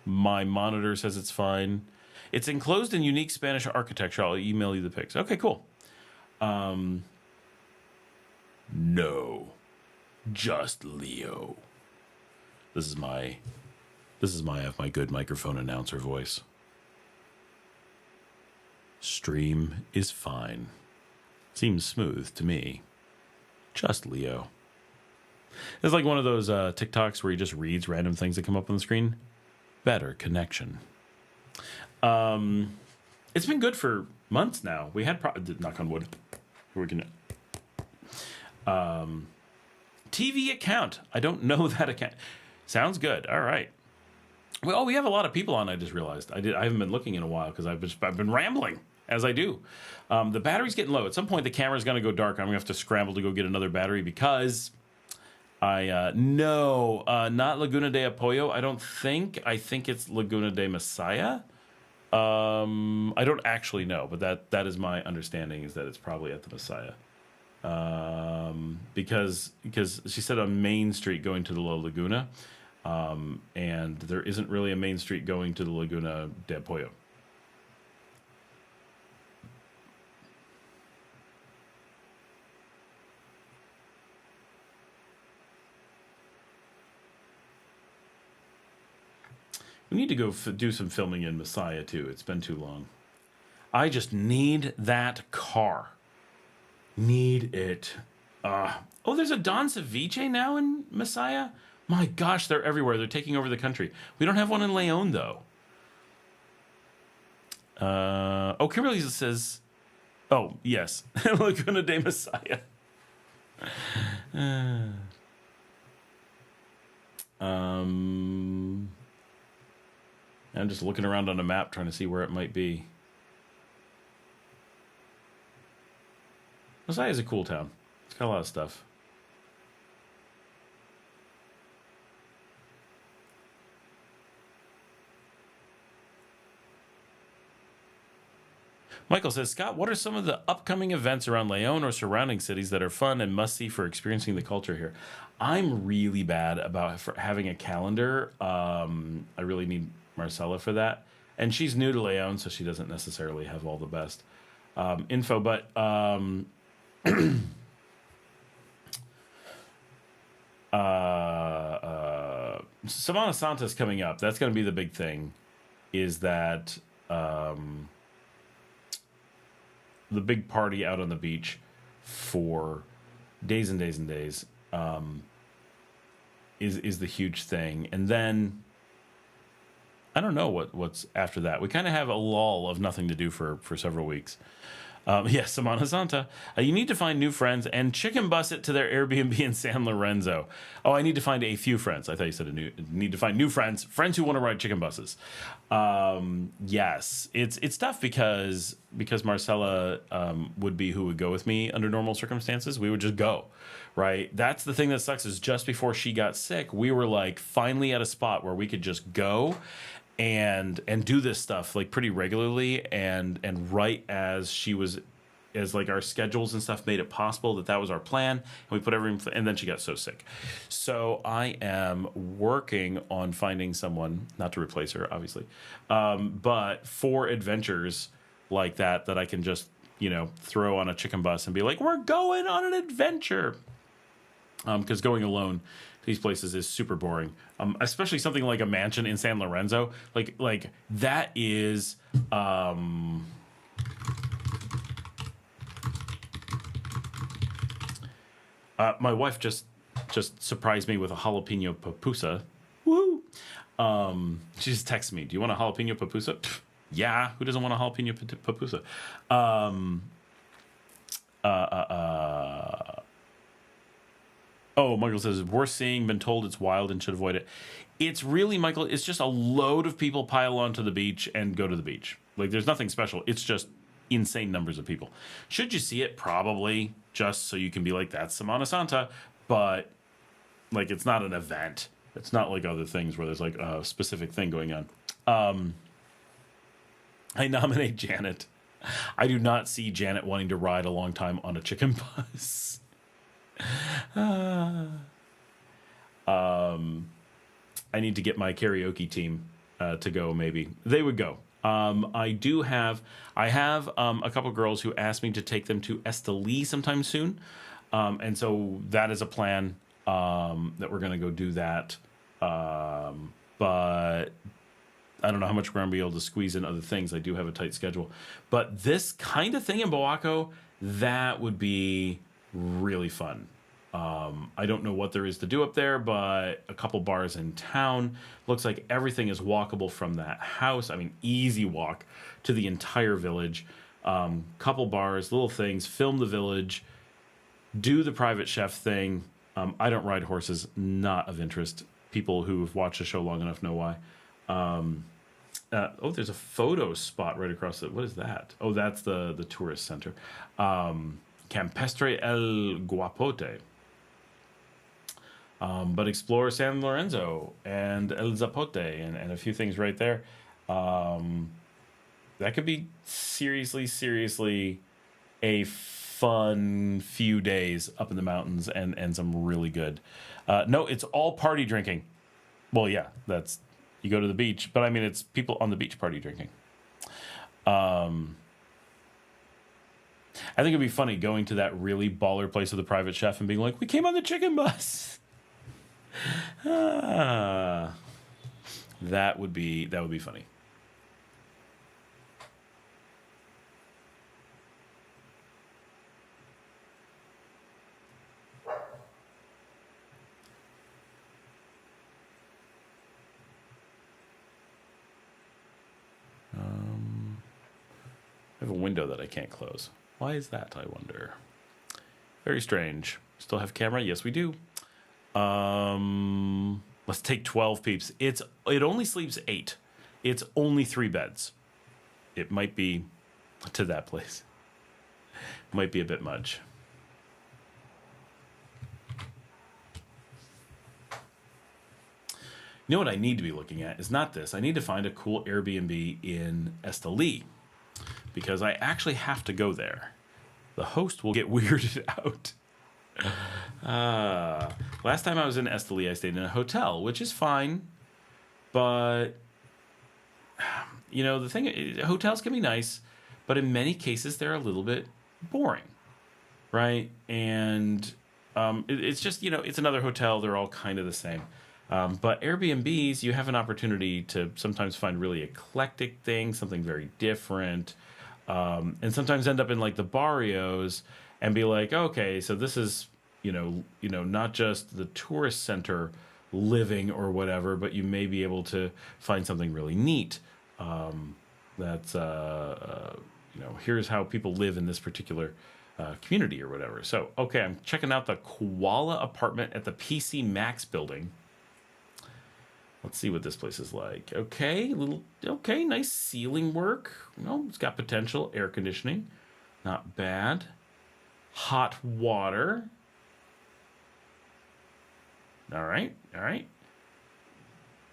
monitor says it's fine. It's enclosed in unique Spanish architecture. I'll email you the pics. Okay, cool. No, just Leo. This is my good microphone announcer voice. Stream is fine. Seems smooth to me. Just Leo. It's like one of those TikToks where he just reads random things that come up on the screen. Better connection. It's been good for months now. We had knock on wood. We're gonna TV account. I don't know that account. Sounds good. All right. Well, we have a lot of people on. I just realized I haven't been looking in a while because I've been rambling as I do. The battery's getting low. At some point, the camera's going to go dark. I'm going to have to scramble to go get another battery because not Laguna de Apoyo. I don't think. I think it's Laguna de Messiah. I don't actually know, but that is my understanding is that it's probably at the Messiah. Because she said on Main Street going to the La Laguna. And there isn't really a main street going to the Laguna de Apoyo. We need to go do some filming in Messiah, too. It's been too long. I just need that car. Need it. There's a Don Ceviche now in Messiah? My gosh, they're everywhere. They're taking over the country. We don't have one in Leon, though. Kimberly says... Oh, yes. Laguna de Messiah. I'm just looking around on a map trying to see where it might be. Messiah is a cool town. It's got a lot of stuff. Michael says, Scott, what are some of the upcoming events around Leon or surrounding cities that are fun and must see for experiencing the culture here? I'm really bad about having a calendar. I really need Marcela for that. And she's new to Leon, so she doesn't necessarily have all the best info. But Semana Santa's coming up. That's going to be the big thing, is that the big party out on the beach for days and days and days is the huge thing. And then I don't know what's after that. We kind of have a lull of nothing to do for several weeks. Yes, Semana Santa. You need to find new friends and chicken bus it to their Airbnb in San Lorenzo. Oh, I need to find a few friends. I thought you said need to find new friends who want to ride chicken buses. Yes, it's tough because Marcela would be who would go with me under normal circumstances. We would just go, right? That's the thing that sucks, is just before she got sick, we were like finally at a spot where we could just go and do this stuff like pretty regularly, and right as like our schedules and stuff made it possible, that was our plan, and we put everything, and then she got so sick. So I am working on finding someone, not to replace her obviously, but for adventures like that I can just throw on a chicken bus and be like, we're going on an adventure, because going alone these places is super boring, especially something like a mansion in San Lorenzo. Like that is my wife just surprised me with a jalapeno pupusa. Woo! She just texted me, do you want a jalapeno pupusa? Yeah, who doesn't want a jalapeno pupusa? Oh, Michael says, worth seeing, been told it's wild and should avoid it. It's really, Michael, it's just a load of people pile onto the beach and go to the beach. Like, there's nothing special. It's just insane numbers of people. Should you see it? Probably, just so you can be like, that's Semana Santa. But, like, it's not an event. It's not like other things where there's, like, a specific thing going on. I nominate Janet. I do not see Janet wanting to ride a long time on a chicken bus. I need to get my karaoke team to go. Maybe they would go. I have a couple girls who asked me to take them to Esteli sometime soon, and so that is a plan, that we're going to go do that. But I don't know how much we're going to be able to squeeze in other things. I do have a tight schedule, but this kind of thing in Boaco, that would be really fun. I don't know what there is to do up there, but a couple bars in town. Looks like everything is walkable from that house. I mean, easy walk to the entire village. Couple bars, little things, film the village, do the private chef thing. I don't ride horses, not of interest. People who have watched the show long enough know why. There's a photo spot right across it. What is that? Oh, that's the tourist center. Campestre El Guapote. But explore San Lorenzo and El Zapote and a few things right there. That could be seriously a fun few days up in the mountains and some really good. No, it's all party drinking. Well, yeah, you go to the beach, but I mean, it's people on the beach party drinking. I think it'd be funny going to that really baller place with the private chef and being like, we came on the chicken bus. That would be funny. I have a window that I can't close. Why is that, I wonder? Very strange. Still have camera? Yes, we do. Let's take 12 peeps. It only sleeps 8. It's only 3 beds. It might be to that place. Might be a bit much. You know what I need to be looking at is not this. I need to find a cool Airbnb in Esteli, because I actually have to go there. The host will get weirded out. Last time I was in Esteli, I stayed in a hotel, which is fine. But, the thing is, hotels can be nice, but in many cases, they're a little bit boring, right? And it's just, it's another hotel. They're all kind of the same. But Airbnbs, you have an opportunity to sometimes find really eclectic things, something very different, and sometimes end up in like the barrios and be like, okay, so this is, not just the tourist center living or whatever, but you may be able to find something really neat. That's, here's how people live in this particular community or whatever. So, okay, I'm checking out the Koala apartment at the PC Max building. Let's see what this place is like. Okay, nice ceiling work. It's got potential. Air conditioning, not bad. Hot water. All right.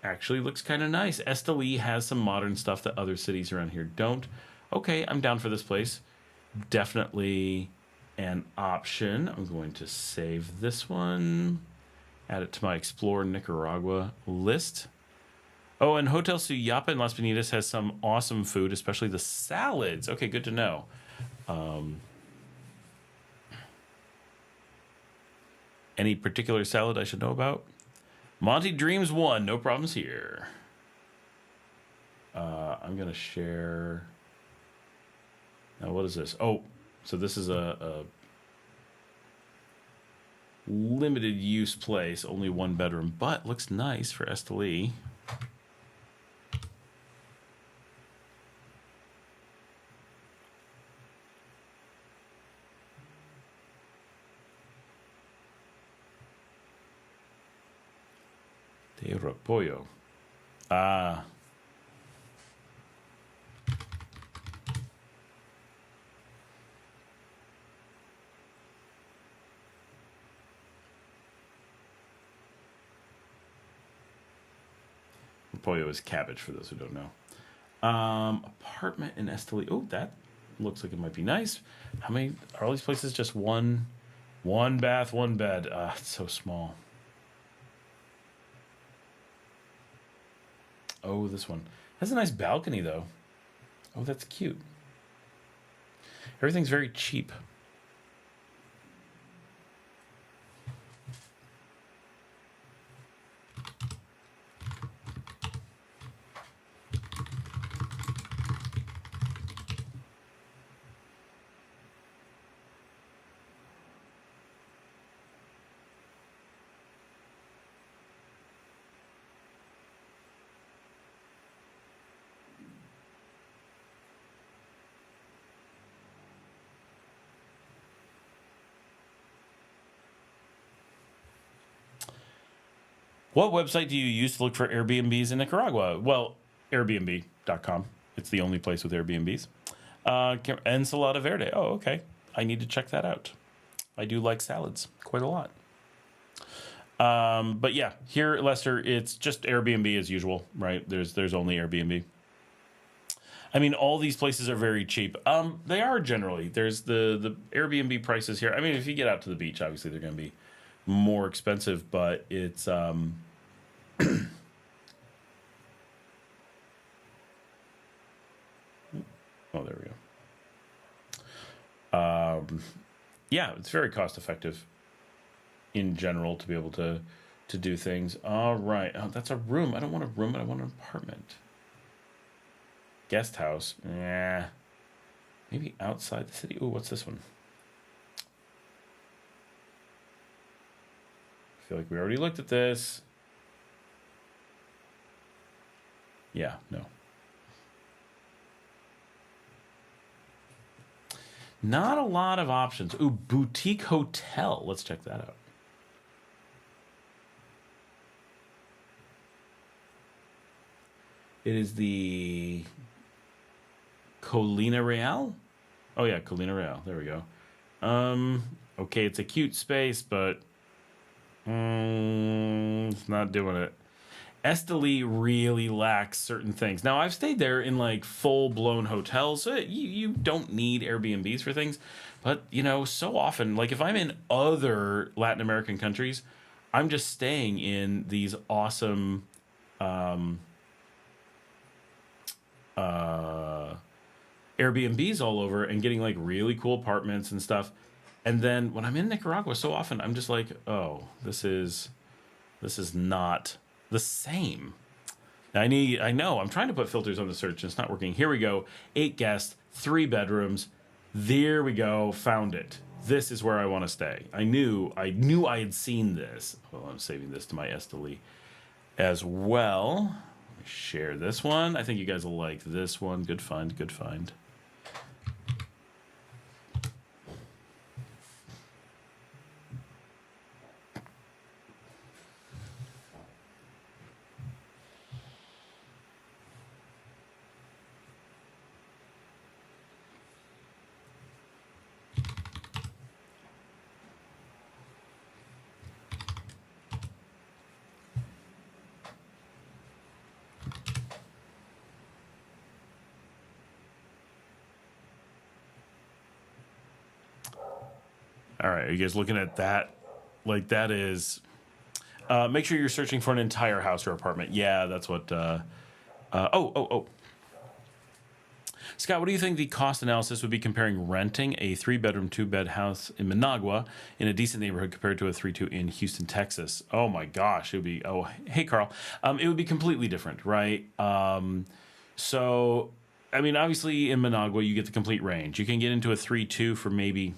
Actually looks kind of nice. Esteli has some modern stuff that other cities around here don't. Okay, I'm down for this place. Definitely an option. I'm going to save this one. Add it to my Explore Nicaragua list. Oh, and Hotel Suyapa in Las Piñatas has some awesome food, especially the salads. Okay, good to know. Any particular salad I should know about? Monty Dreams 1, no problems here. I'm going to share... Now, what is this? Oh, so this is a limited use place, only 1 bedroom, but looks nice for Esteli. De repollo. Repollo is cabbage, for those who don't know. Apartment in Esteli. Oh, that looks like it might be nice. How many are all these places? Just one bath, 1 bed. It's so small. Oh, this one has a nice balcony, though. Oh, that's cute. Everything's very cheap. What website do you use to look for Airbnbs in Nicaragua? Well, Airbnb.com. It's the only place with Airbnbs. Ensalada Verde. Oh, okay. I need to check that out. I do like salads quite a lot. But yeah, here at Leicester, it's just Airbnb as usual, right? There's only Airbnb. I mean, all these places are very cheap. They are generally. There's the Airbnb prices here. I mean, if you get out to the beach, obviously they're going to be more expensive, but it's oh, there we go. Yeah, it's very cost effective in general to be able to do things. All right. Oh, that's a room. I don't want a room. I want an apartment. Guest house. Yeah. Maybe outside the city. Ooh, what's this one? I feel like we already looked at this. Yeah, no. Not a lot of options. Ooh, boutique hotel. Let's check that out. It is the Colina Real. Oh yeah, Colina Real. There we go. Okay, it's a cute space, but it's not doing it. Esteli really lacks certain things. Now, I've stayed there in like full-blown hotels. So you don't need Airbnbs for things. But, you know, so often, like if I'm in other Latin American countries, I'm just staying in these awesome Airbnbs all over and getting like really cool apartments and stuff. And then when I'm in Nicaragua, so often I'm just like, oh, this is not the same. I know, I'm trying to put filters on the search and it's not working. Here we go. 8 guests, 3 bedrooms. There we go. Found it. This is where I want to stay. I knew I had seen this. Well, I'm saving this to my Esteli as well. Let me share this one. I think you guys will like this one. Good find, good find. All right, are you guys looking at that? Like that is. Make sure you're searching for an entire house or apartment. Yeah, that's what. Oh. Scott, what do you think the cost analysis would be comparing renting a 3-bedroom, 2-bed house in Managua in a decent neighborhood compared to a 3-2 in Houston, Texas? Oh my gosh, it would be. Oh, hey Carl, it would be completely different, right? So, I mean, obviously in Managua you get the complete range. You can get into a 3-2 for maybe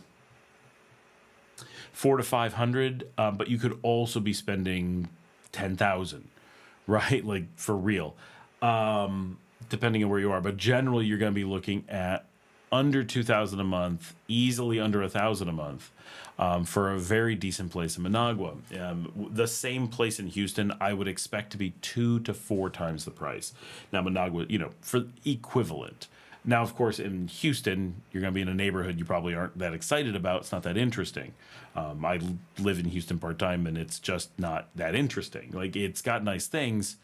400 to 500, but you could also be spending 10,000, right? Like for real, depending on where you are. But generally, you're going to be looking at under 2,000 a month, easily under 1,000 a month, for a very decent place in Managua. The same place in Houston, I would expect to be 2 to 4 times the price. Now, Managua, you know, for equivalent. Now, of course, in Houston, you're going to be in a neighborhood you probably aren't that excited about. It's not that interesting. I live in Houston part-time, and it's just not that interesting. Like, it's got nice things,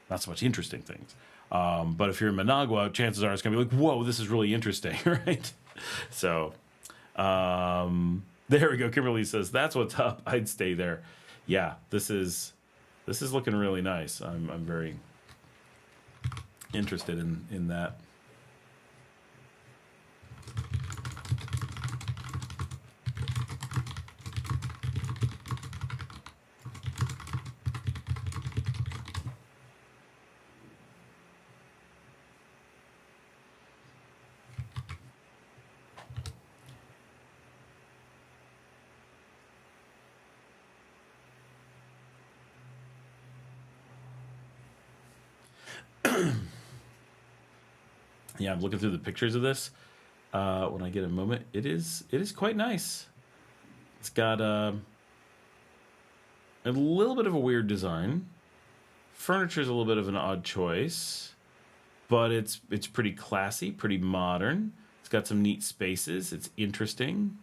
not so much interesting things. But if you're in Managua, chances are it's going to be like, whoa, this is really interesting, right? So, there we go. Kimberly says, that's what's up. I'd stay there. Yeah, this is looking really nice. I'm very interested in that. Yeah, I'm looking through the pictures of this. When I get a moment, it is quite nice. It's got a little bit of a weird design. Furniture is a little bit of an odd choice, but it's pretty classy, pretty modern. It's got some neat spaces. It's interesting.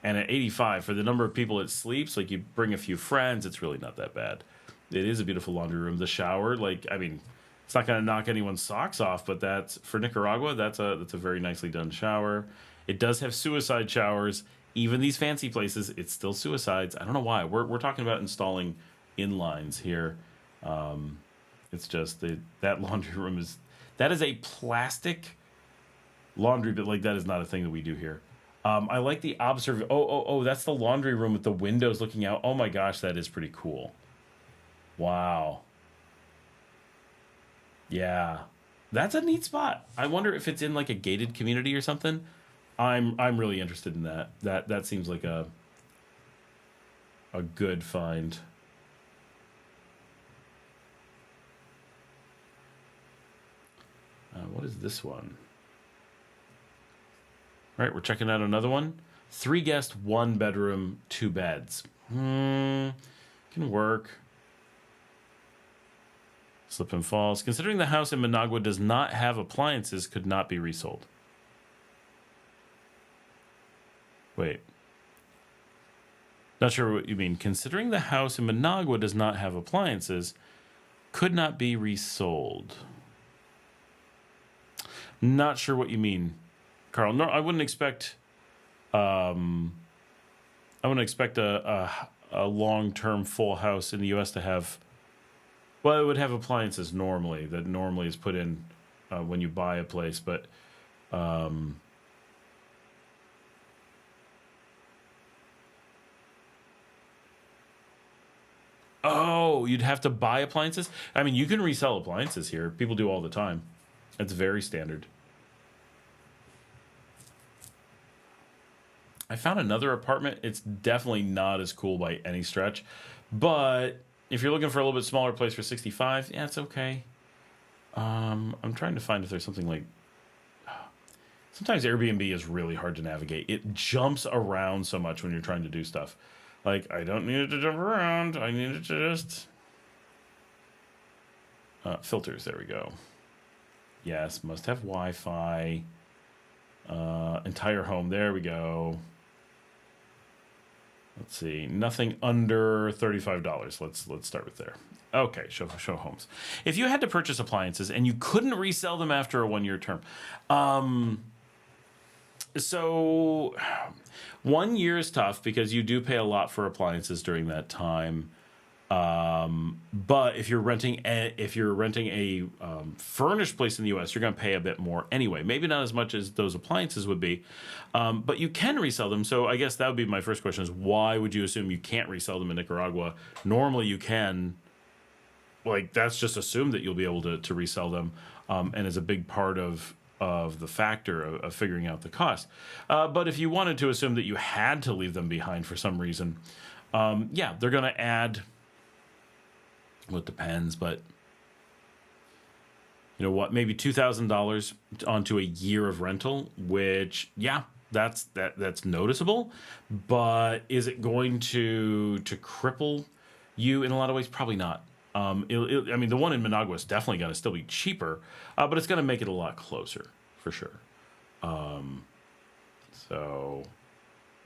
And at 85, for the number of people it sleeps, like you bring a few friends, it's really not that bad. It is a beautiful laundry room. The shower, like, I mean, it's not going to knock anyone's socks off, but that's for Nicaragua. That's a very nicely done shower. It does have suicide showers. Even these fancy places, it's still suicides. I don't know why. We're talking about installing inlines here. It's just that laundry room is a plastic laundry, but like that is not a thing that we do here. I like the Oh, that's the laundry room with the windows looking out. Oh my gosh, that is pretty cool. Wow. Yeah. That's a neat spot. I wonder if it's in like a gated community or something. I'm really interested in that. That seems like a good find. What is this one? All right, we're checking out another one. 3 guest, 1 bedroom, 2 beds. Can work. Slip and falls. Considering the house in Managua does not have appliances, could not be resold. Wait. Not sure what you mean. Considering the house in Managua does not have appliances, could not be resold. Not sure what you mean, Carl. No, I wouldn't expect. I wouldn't expect a long-term full house in the U.S. to have. Well, it would have appliances normally that normally is put in when you buy a place, but. Oh, you'd have to buy appliances? I mean, you can resell appliances here. People do all the time. It's very standard. I found another apartment. It's definitely not as cool by any stretch. But if you're looking for a little bit smaller place for 65, yeah, it's okay. I'm trying to find if there's something like... Sometimes Airbnb is really hard to navigate. It jumps around so much when you're trying to do stuff. Like, I don't need it to jump around. I need it to just... filters, there we go. Yes, must have Wi-Fi. Entire home, there we go. Let's see, nothing under $35. Let's start with there. Okay, show homes. If you had to purchase appliances and you couldn't resell them after a 1-year term, so 1 year is tough because you do pay a lot for appliances during that time. But if you're renting a furnished place in the U.S., you're going to pay a bit more anyway. Maybe not as much as those appliances would be, but you can resell them. So I guess that would be my first question: is why would you assume you can't resell them in Nicaragua? Normally, you can. Like, that's just assumed that you'll be able to resell them, and is a big part of the factor of figuring out the cost. But if you wanted to assume that you had to leave them behind for some reason, yeah, they're going to add. Well, it depends, but you know what? Maybe $2,000 onto a year of rental, which, yeah, that's noticeable. But is it going to cripple you in a lot of ways? Probably not. I mean, the one in Managua is definitely going to still be cheaper, but it's going to make it a lot closer for sure.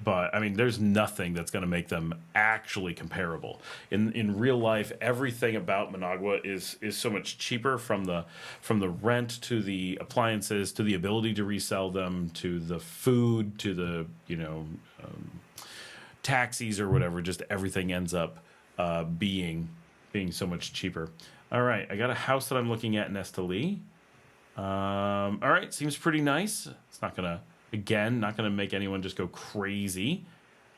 But I mean, there's nothing that's going to make them actually comparable. In real life, everything about Managua is so much cheaper, from the rent to the appliances to the ability to resell them to the food to the taxis or whatever. Just everything ends up being so much cheaper. All right, I got a house that I'm looking at in Esteli. All right, seems pretty nice. It's not gonna. Again, not going to make anyone just go crazy.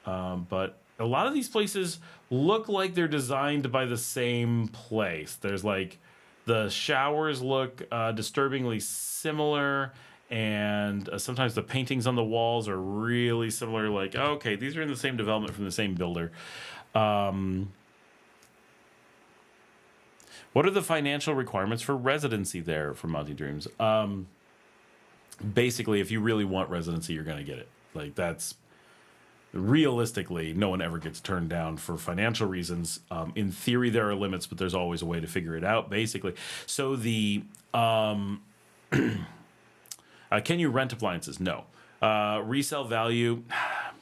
But a lot of these places look like they're designed by the same place. There's like, the showers look disturbingly similar. And sometimes the paintings on the walls are really similar. Like, okay, these are in the same development from the same builder. What are the financial requirements for residency there for Monty Dreams? Basically, if you really want residency, you're going to get it. Like, that's realistically, no one ever gets turned down for financial reasons. In theory, there are limits, but there's always a way to figure it out, basically. So the can you rent appliances? No. Resale value,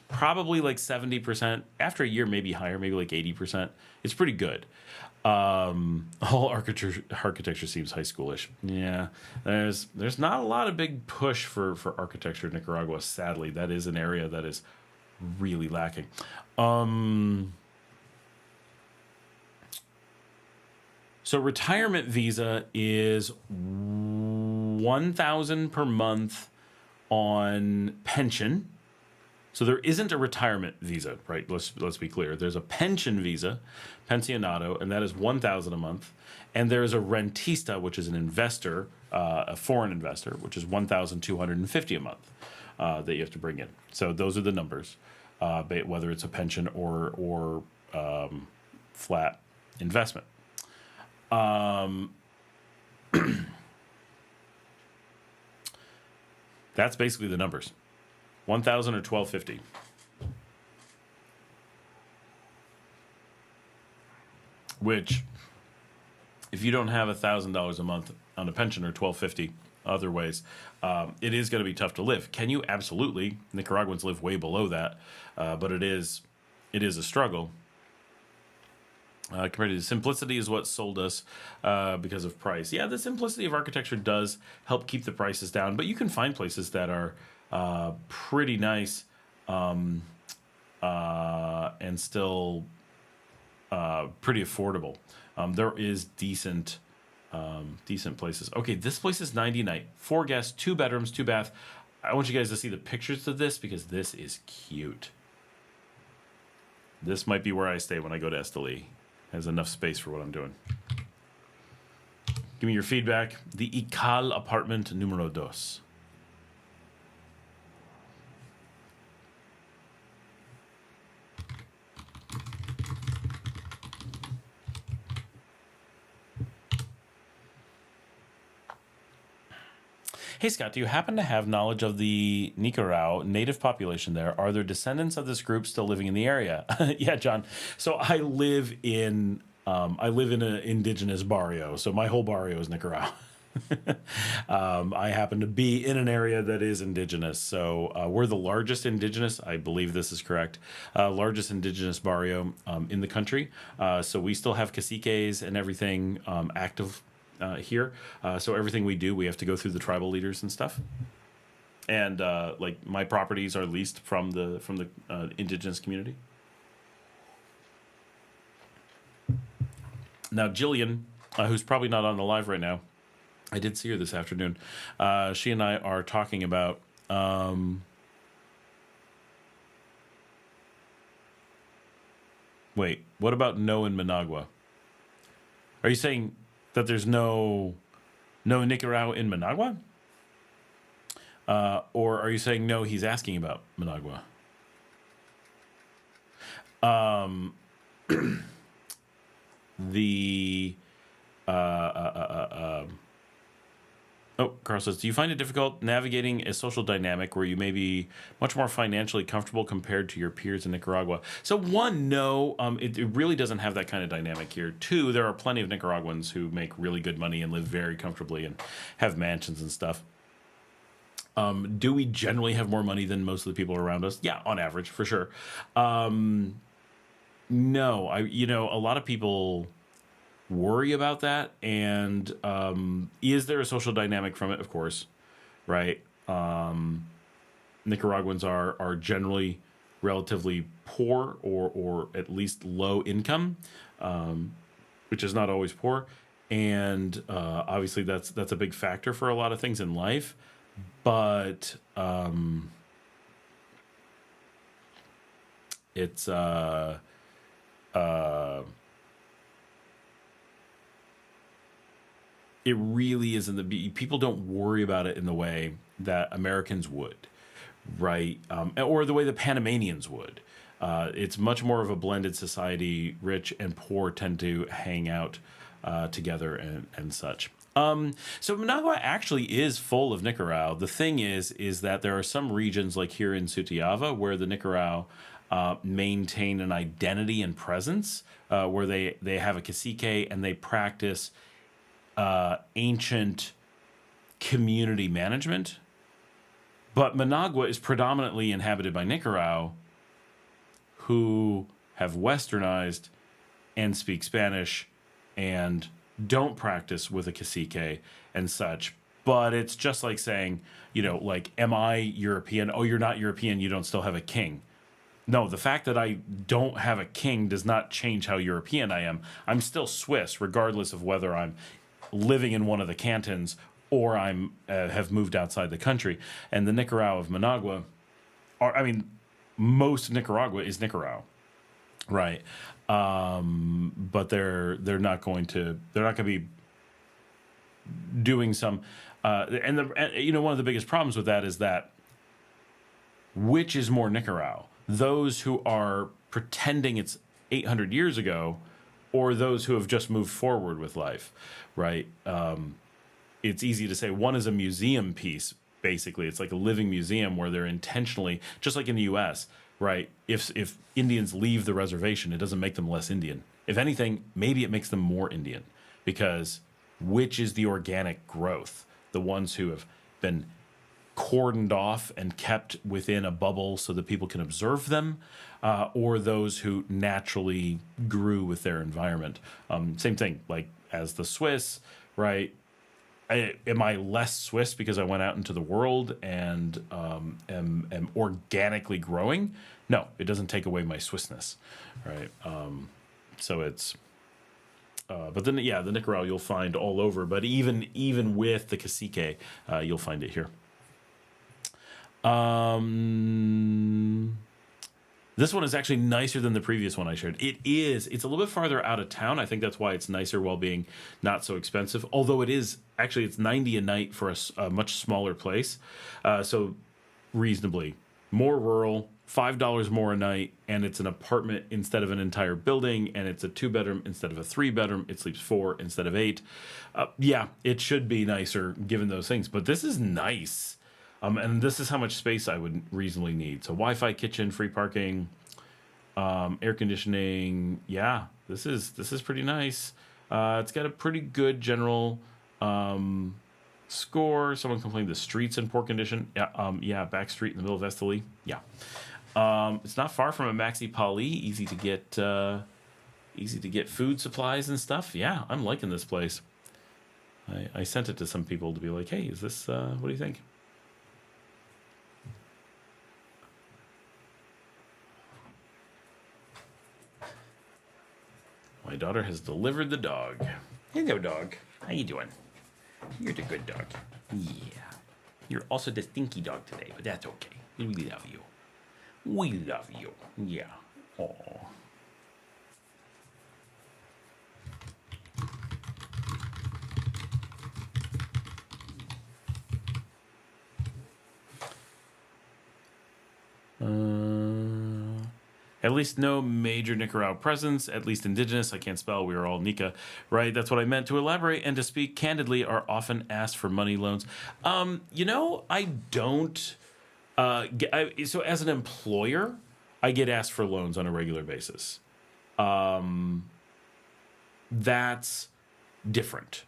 probably like 70%. After a year, maybe higher, maybe like 80%. It's pretty good. Whole architecture seems high schoolish. Yeah, there's not a lot of big push for architecture in Nicaragua. Sadly, that is an area that is really lacking. So retirement visa is $1,000 per month on pension. So there isn't a retirement visa, right? Let's be clear. There's a pension visa, pensionado, and that is $1,000 a month. And there is a rentista, which is an investor, a foreign investor, which is $1,250 a month that you have to bring in. So those are the numbers, whether it's a pension or flat investment. That's basically the numbers. 1,000 or 1,250. Which, if you don't have $1,000 a month on a pension, or 1,250 other ways, it is going to be tough to live. Can you? Absolutely. Nicaraguans live way below that, but it is it is a struggle. Compared to the simplicity is what sold us because of price. Yeah, the simplicity of architecture does help keep the prices down, but you can find places that are pretty nice and still pretty affordable. There is decent places. Okay, this place is 90 night, 4 guests, 2 bedrooms, 2 bath. I want you guys to see the pictures of this because this is cute. This might be where I stay when I go to Esteli. Has enough space for what I'm doing. Give me your feedback. The Ical apartment numero 2. Hey, Scott, do you happen to have knowledge of the Nicaragua native population there? Are there descendants of this group still living in the area? Yeah, John. So I live in an indigenous barrio. So my whole barrio is Nicaragua. I happen to be in an area that is indigenous. So we're the largest indigenous, I believe this is correct, largest indigenous barrio in the country. So we still have caciques and everything active here. So everything we do, we have to go through the tribal leaders and stuff. And like my properties are leased from the indigenous community. Now, Jillian, who's probably not on the live right now, I did see her this afternoon. She and I are talking about wait, what about no in Managua? Are you saying that there's no Nicaragua in Managua? Or are you saying no, he's asking about Managua? Oh, Carl says, do you find it difficult navigating a social dynamic where you may be much more financially comfortable compared to your peers in Nicaragua? So one, no, it really doesn't have that kind of dynamic here. Two, there are plenty of Nicaraguans who make really good money and live very comfortably and have mansions and stuff. Do we generally have more money than most of the people around us? Yeah, on average, for sure. No, a lot of people worry about that, and is there a social dynamic from it? Of course, right? Nicaraguans are generally relatively poor or at least low income, which is not always poor, and obviously that's a big factor for a lot of things in life. But it's it really isn't people don't worry about it in the way that Americans would, right? Or the way the Panamanians would. It's much more of a blended society. Rich and poor tend to hang out together and such. So Managua actually is full of Nicaragua. The thing is that there are some regions like here in Sutiava where the Nicaragua maintain an identity and presence, where they have a cacique and they practice ancient community management. But Managua is predominantly inhabited by Nicaragua who have westernized and speak Spanish and don't practice with a cacique and such. But it's just like saying, like, am I European? Oh, you're not European. You don't still have a king. No, the fact that I don't have a king does not change how European I am. I'm still Swiss, regardless of whether I'm living in one of the cantons or I'm have moved outside the country. And the Nicaragua of Managua most Nicaragua is Nicaragua, right? But they're not going to be doing some and one of the biggest problems with that is that which is more Nicaragua, those who are pretending it's 800 years ago or those who have just moved forward with life, right? It's easy to say one is a museum piece. Basically, it's like a living museum where they're intentionally, just like in the U.S., right? If Indians leave the reservation, it doesn't make them less Indian. If anything, maybe it makes them more Indian, because which is the organic growth? The ones who have been cordoned off and kept within a bubble so that people can observe them, or those who naturally grew with their environment. Same thing, like as the Swiss, right? Am I less Swiss because I went out into the world and am organically growing? No, it doesn't take away my Swissness, right? So it's, but then yeah, the Nicaragua you'll find all over. But even with the cacique, you'll find it here. This one is actually nicer than the previous one I shared. It's a little bit farther out of town. I think that's why it's nicer while being not so expensive. Although it's $90 a night for a much smaller place. So reasonably more rural, $5 more a night, and it's an apartment instead of an entire building, and it's a 2-bedroom instead of a 3-bedroom. It sleeps 4 instead of 8. Yeah, it should be nicer given those things, but this is nice. And this is how much space I would reasonably need. So Wi-Fi, kitchen, free parking, air conditioning. Yeah, this is pretty nice. It's got a pretty good general score. Someone complained the streets in poor condition. Yeah, back street in the middle of Esteli. Yeah. It's not far from a Maxi Pali. Easy to get food supplies and stuff. Yeah, I'm liking this place. I sent it to some people to be like, hey, is this what do you think? My daughter has delivered the dog. Hello, dog. How you doing? You're the good dog. Yeah. You're also the stinky dog today, but that's okay. We love you. We love you. Yeah. Aww. At least no major Nicaragua presence, at least indigenous. I can't spell. We are all Nika, right? That's what I meant. To elaborate and to speak candidly are often asked for money loans. I don't. So as an employer, I get asked for loans on a regular basis. That's different.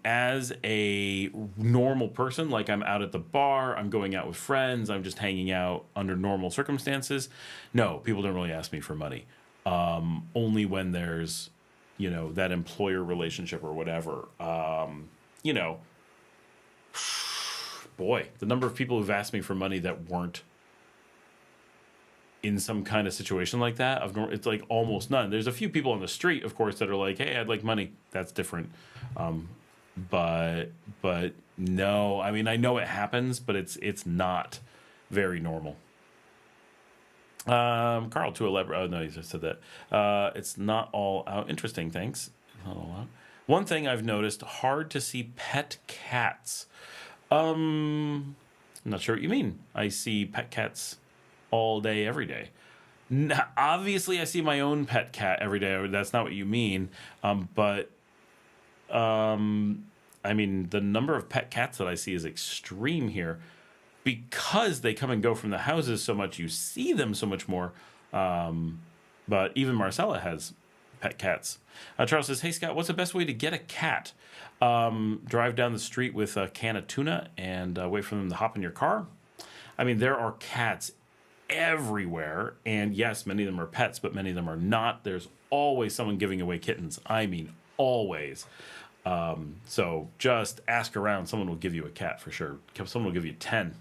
As a normal person, like I'm out at the bar, I'm going out with friends, I'm just hanging out under normal circumstances. No, people don't really ask me for money. Only when there's, that employer relationship or whatever. Boy, the number of people who've asked me for money that weren't in some kind of situation like that, it's like almost none. There's a few people on the street, of course, that are like, hey, I'd like money. That's different. But no, I mean, I know it happens, but it's not very normal. Carl, to elaborate. Oh, no, you just said that. It's not all out. Interesting, thanks. Not all out. One thing I've noticed, hard to see pet cats. I'm not sure what you mean. I see pet cats all day, every day. Obviously, I see my own pet cat every day. That's not what you mean. But I mean, the number of pet cats that I see is extreme here because they come and go from the houses so much. You see them so much more. But even Marcela has pet cats. Charles says, hey, Scott, what's the best way to get a cat? Drive down the street with a can of tuna and wait for them to hop in your car. I mean, there are cats everywhere. And yes, many of them are pets, but many of them are not. There's always someone giving away kittens. I mean, always. So just ask around. Someone will give you a cat for sure. Someone will give you 10.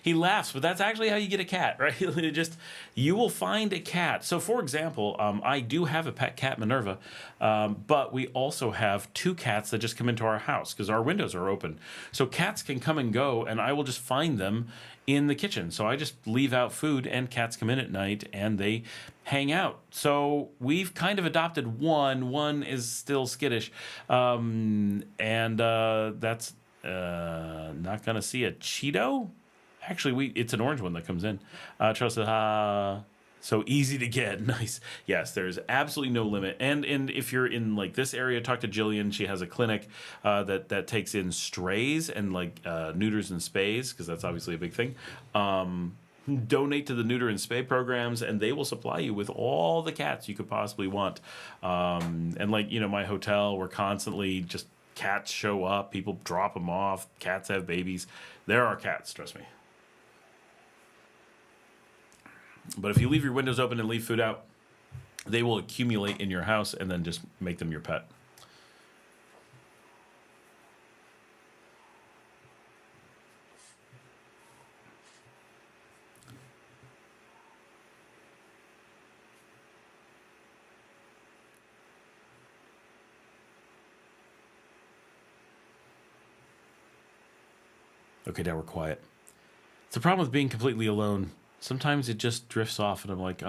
He laughs, but that's actually how you get a cat, right? You will find a cat. So, for example, I do have a pet cat, Minerva, but we also have 2 cats that just come into our house because our windows are open. So cats can come and go, and I will just find them in the kitchen. So I just leave out food, and cats come in at night, and they hang out. So we've kind of adopted one. One is still skittish, and that's... not gonna see a Cheeto. Actually, it's an orange one that comes in. Charles said, So easy to get. Nice. Yes, there's absolutely no limit. And if you're in like this area, talk to Jillian. She has a clinic that takes in strays and like neuters and spays, because that's obviously a big thing. Donate to the neuter and spay programs, and they will supply you with all the cats you could possibly want. And like, you know, my hotel, we're constantly just cats show up, people drop them off, cats have babies. There are cats, trust me. But if you leave your windows open and leave food out, they will accumulate in your house and then just make them your pet. Okay, now we're quiet. It's the problem with being completely alone. Sometimes it just drifts off, and I'm like,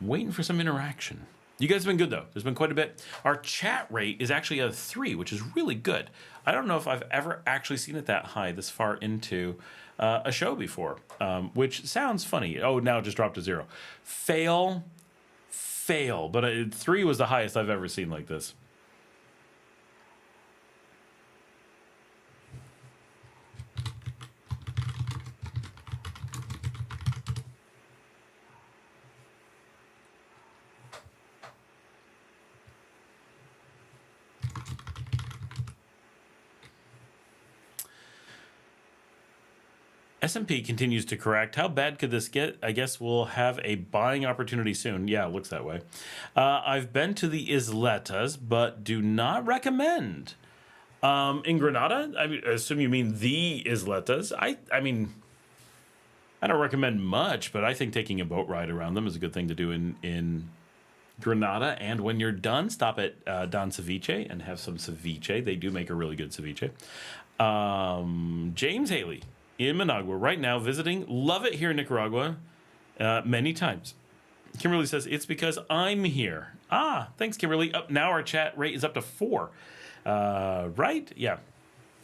waiting for some interaction. You guys have been good, though. There's been quite a bit. Our chat rate is actually a 3, which is really good. I don't know if I've ever actually seen it that high this far into a show before, which sounds funny. Oh, now it just dropped to 0. Fail. But 3 was the highest I've ever seen like this. S&P continues to correct. How bad could this get? I guess we'll have a buying opportunity soon. Yeah, it looks that way. I've been to the Isletas, but do not recommend. In Granada, I assume you mean the Isletas. I mean, I don't recommend much, but I think taking a boat ride around them is a good thing to do in Granada. And when you're done, stop at Don Ceviche and have some ceviche. They do make a really good ceviche. James Haley in Managua right now visiting. Love it here in Nicaragua many times. Kimberly says, it's because I'm here. Ah, thanks, Kimberly. Now our chat rate is up to 4. Right? Yeah.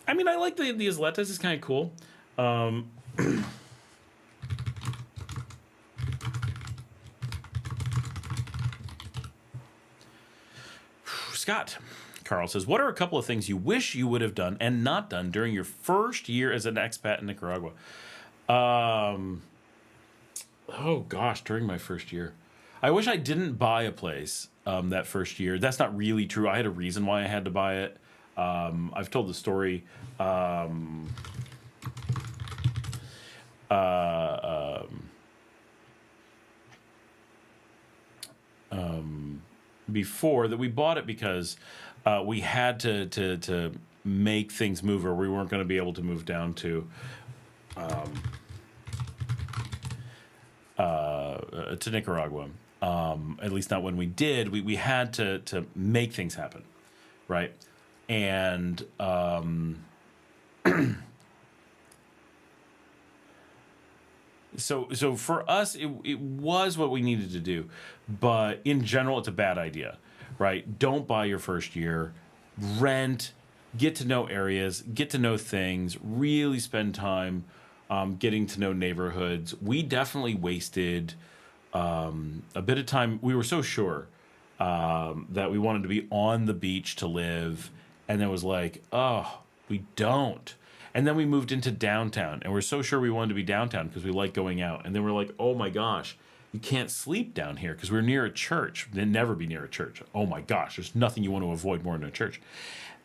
I mean, I like the Isletas. It's kind of cool. Scott. Carl says, what are a couple of things you wish you would have done and not done during your first year as an expat in Nicaragua? Oh, gosh, during my first year. I wish I didn't buy a place that first year. That's not really true. I had a reason why I had to buy it. I've told the story before, that we bought it because we had to make things move, or we weren't going to be able to move down to Nicaragua. At least not when we did. We had to make things happen, right? And so for us, it was what we needed to do. But in general, it's a bad idea, right? Don't buy your first year. Rent, get to know areas, get to know things, really spend time getting to know neighborhoods. We definitely wasted a bit of time. We were so sure that we wanted to be on the beach to live, and it was like, oh, we don't. And then we moved into downtown, and we're so sure we wanted to be downtown because we like going out. And then we're like, oh my gosh, you can't sleep down here because we're near a church. They'd never be near a church. Oh my gosh, there's nothing you want to avoid more than a church.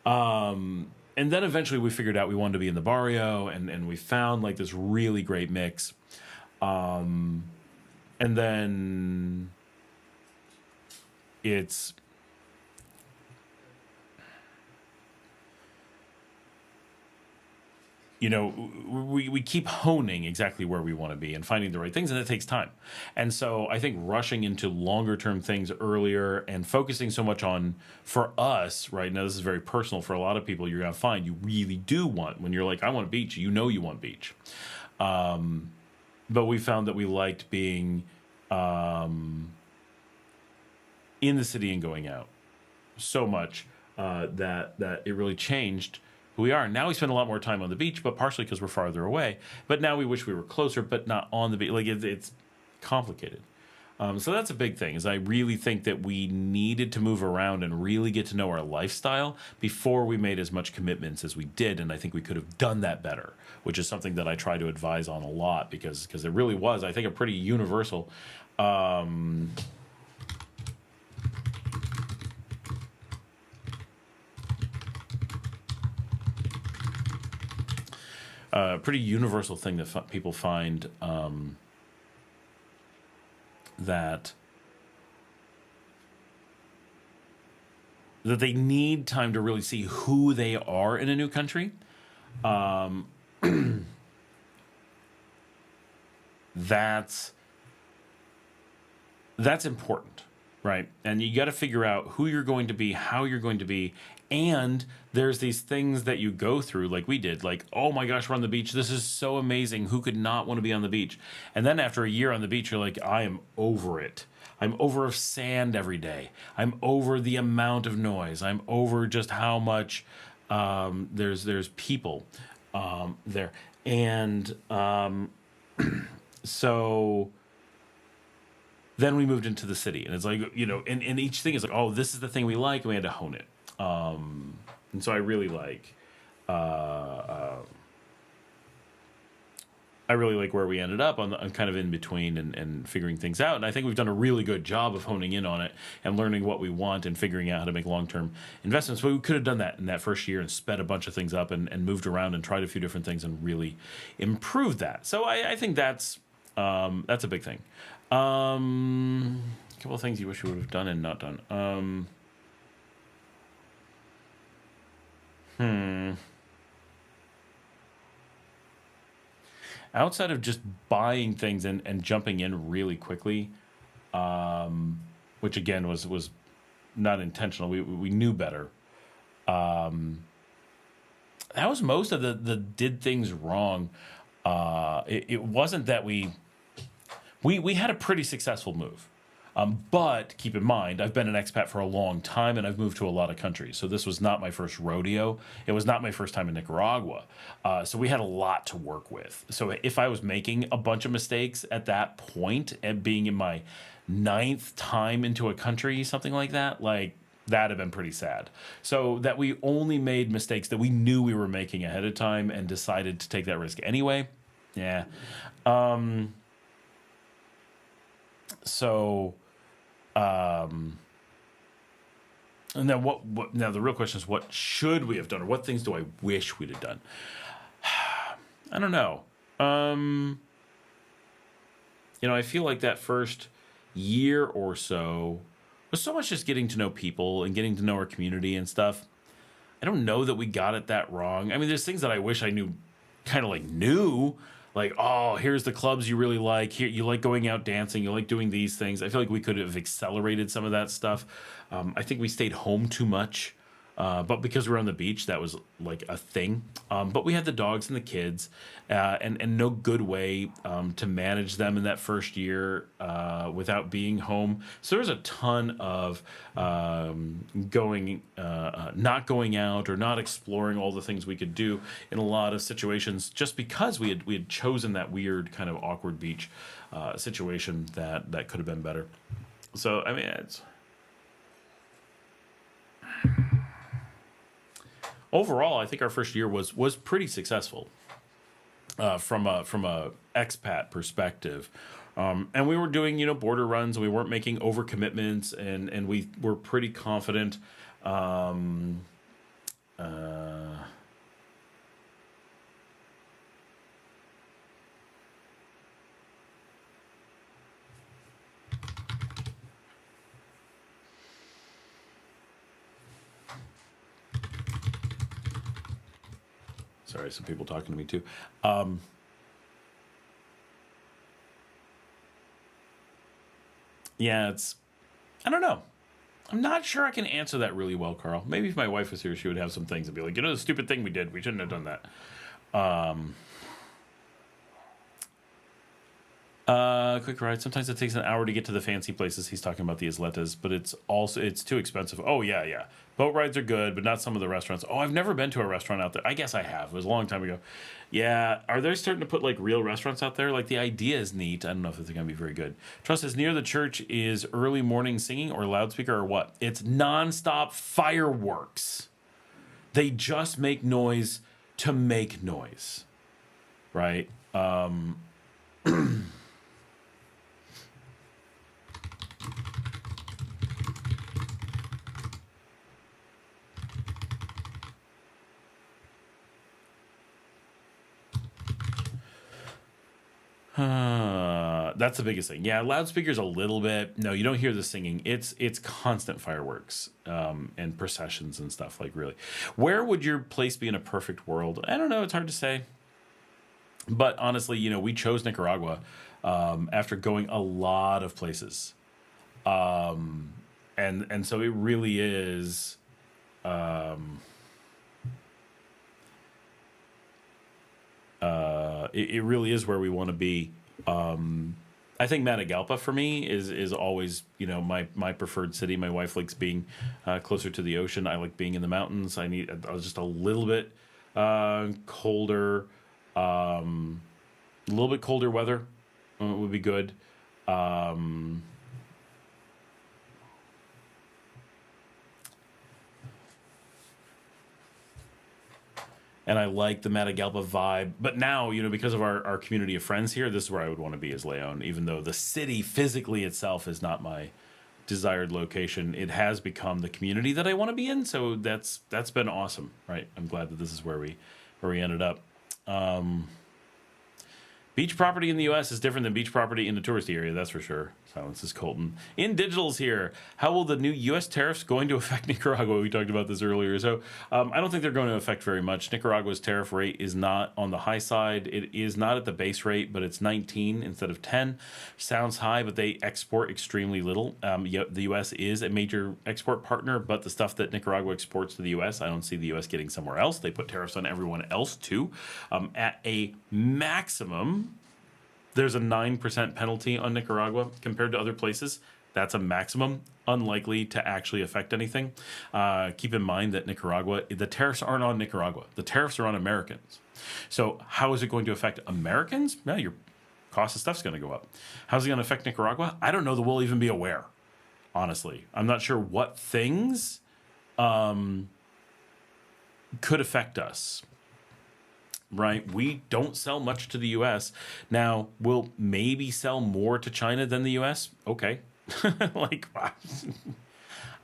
And then eventually we figured out we wanted to be in the barrio, and we found like this really great mix. And then it's, you know, we keep honing exactly where we want to be and finding the right things, and it takes time. And so I think rushing into longer term things earlier and focusing so much on, for us right now, this is very personal for a lot of people, you're going to find you really do want, when you're like, I want beach, you know you want beach. But we found that we liked being in the city and going out so much that it really changed who we are. Now we spend a lot more time on the beach, but partially because we're farther away. But now we wish we were closer, but not on the beach. Like it's complicated. So that's a big thing, is I really think that we needed to move around and really get to know our lifestyle before we made as much commitments as we did. And I think we could have done that better, which is something that I try to advise on a lot, because it really was, I think, a pretty universal pretty universal thing that people find that they need time to really see who they are in a new country. That's important, right? And you got to figure out who you're going to be, how you're going to be. And there's these things that you go through, like we did, like, oh my gosh, we're on the beach. This is so amazing. Who could not want to be on the beach? And then after a year on the beach, you're like, I am over it. I'm over sand every day. I'm over the amount of noise. I'm over just how much there's people there. And so then we moved into the city. And it's like, you know, and each thing is like, oh, this is the thing we like, and we had to hone it. And so I really like where we ended up on kind of in between and figuring things out. And I think we've done a really good job of honing in on it and learning what we want and figuring out how to make long-term investments. But we could have done that in that first year and sped a bunch of things up and moved around and tried a few different things and really improved that. So I think that's a big thing. A couple of things you wish you would have done and not done. Outside of just buying things and jumping in really quickly, which again was not intentional. We knew better. That was most of the did things wrong. It wasn't that we had a pretty successful move. But keep in mind, I've been an expat for a long time, and I've moved to a lot of countries. So this was not my first rodeo. It was not my first time in Nicaragua. So we had a lot to work with. So if I was making a bunch of mistakes at that point and being in my 9th time into a country, something like that, like that'd have been pretty sad. So that we only made mistakes that we knew we were making ahead of time and decided to take that risk anyway. Yeah. And then what now the real question is, what should we have done, or what things do I wish we'd have done? I don't know. You know, I feel like that first year or so was so much just getting to know people and getting to know our community and stuff. I don't know that we got it that wrong. I mean, there's things that I wish I knew, like, oh, here's the clubs you really like. Here, you like going out dancing. You like doing these things. I feel like we could have accelerated some of that stuff. I think we stayed home too much. But because we were on the beach, that was like a thing. But we had the dogs and the kids, and no good way to manage them in that first year without being home. So there was a ton of not going out or not exploring all the things we could do in a lot of situations, just because we had chosen that weird kind of awkward beach situation that could have been better. So I mean, it's. Overall, I think our first year was pretty successful from a expat perspective, and we were doing border runs, and we weren't making overcommitments, and we were pretty confident. Sorry, some people talking to me too. Yeah, I don't know. I'm not sure I can answer that really well, Carl. Maybe if my wife was here, she would have some things and be like, the stupid thing we did, we shouldn't have done that. Quick ride. Sometimes it takes an hour to get to the fancy places. He's talking about the isletas, but it's too expensive. Oh yeah. Boat rides are good, but not some of the restaurants. Oh, I've never been to a restaurant out there. I guess I have. It was a long time ago. Yeah, are they starting to put like real restaurants out there? Like the idea is neat. I don't know if they're going to be very good. Trust is near the church is early morning singing or loudspeaker or what? It's nonstop fireworks. They just make noise to make noise, right? That's the biggest thing. Yeah, loudspeakers a little bit. No, you don't hear the singing. It's constant fireworks and processions and stuff. Like really, where would your place be in a perfect world? I don't know. It's hard to say. But honestly, we chose Nicaragua after going a lot of places, and so it really is. It really is where we want to be. I think Matagalpa for me is always my preferred city. My wife likes being closer to the ocean. I like being in the mountains. I need just a little bit colder, a little bit colder weather would be good. And I like the Matagalpa vibe. But now, because of our community of friends here, this is where I would want to be, is Leon. Even though the city physically itself is not my desired location, it has become the community that I want to be in. So that's been awesome, right? I'm glad that this is where we ended up. Beach property in the U.S. is different than beach property in the touristy area, that's for sure. Silences Colton. In Digital's here. How will the new U.S. tariffs going to affect Nicaragua? We talked about this earlier. So I don't think they're going to affect very much. Nicaragua's tariff rate is not on the high side. It is not at the base rate, but it's 19 instead of 10. Sounds high, but they export extremely little. The U.S. is a major export partner, but the stuff that Nicaragua exports to the U.S., I don't see the U.S. getting somewhere else. They put tariffs on everyone else, too. At a maximum, there's a 9% penalty on Nicaragua compared to other places. That's a maximum, unlikely to actually affect anything. Keep in mind that Nicaragua, the tariffs aren't on Nicaragua. The tariffs are on Americans. So how is it going to affect Americans? Well, your cost of stuff's going to go up. How's it going to affect Nicaragua? I don't know that we'll even be aware, honestly. I'm not sure what things could affect us. Right, we don't sell much to the U.S. Now, we'll maybe sell more to China than the U.S. Okay, I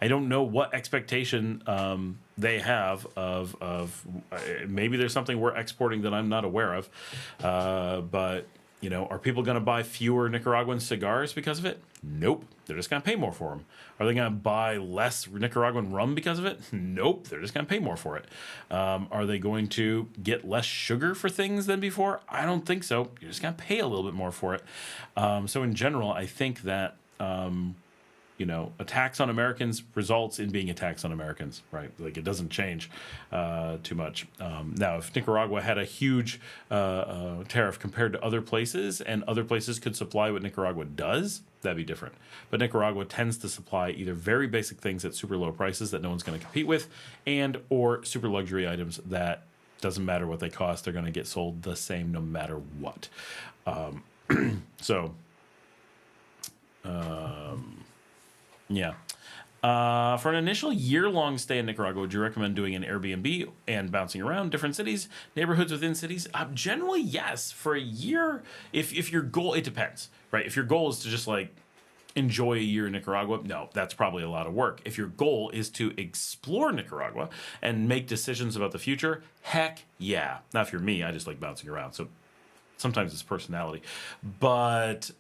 don't know what expectation they have of maybe there's something we're exporting that I'm not aware of. But are people going to buy fewer Nicaraguan cigars because of it? Nope. They're just going to pay more for them. Are they going to buy less Nicaraguan rum because of it? Nope. They're just going to pay more for it. Are they going to get less sugar for things than before? I don't think so. You're just going to pay a little bit more for it. So in general, I think that a tax on Americans results in being a tax on Americans, right? Like it doesn't change too much. Now, if Nicaragua had a huge tariff compared to other places and other places could supply what Nicaragua does, that'd be different. But Nicaragua tends to supply either very basic things at super low prices that no one's going to compete with or super luxury items that doesn't matter what they cost. They're going to get sold the same no matter what. Yeah. For an initial year-long stay in Nicaragua, would you recommend doing an Airbnb and bouncing around different cities, neighborhoods within cities? Generally, yes. For a year, if your goal, it depends, right? If your goal is to just enjoy a year in Nicaragua, no, that's probably a lot of work. If your goal is to explore Nicaragua and make decisions about the future, heck yeah. Now, if you're me, I just like bouncing around. So sometimes it's personality. But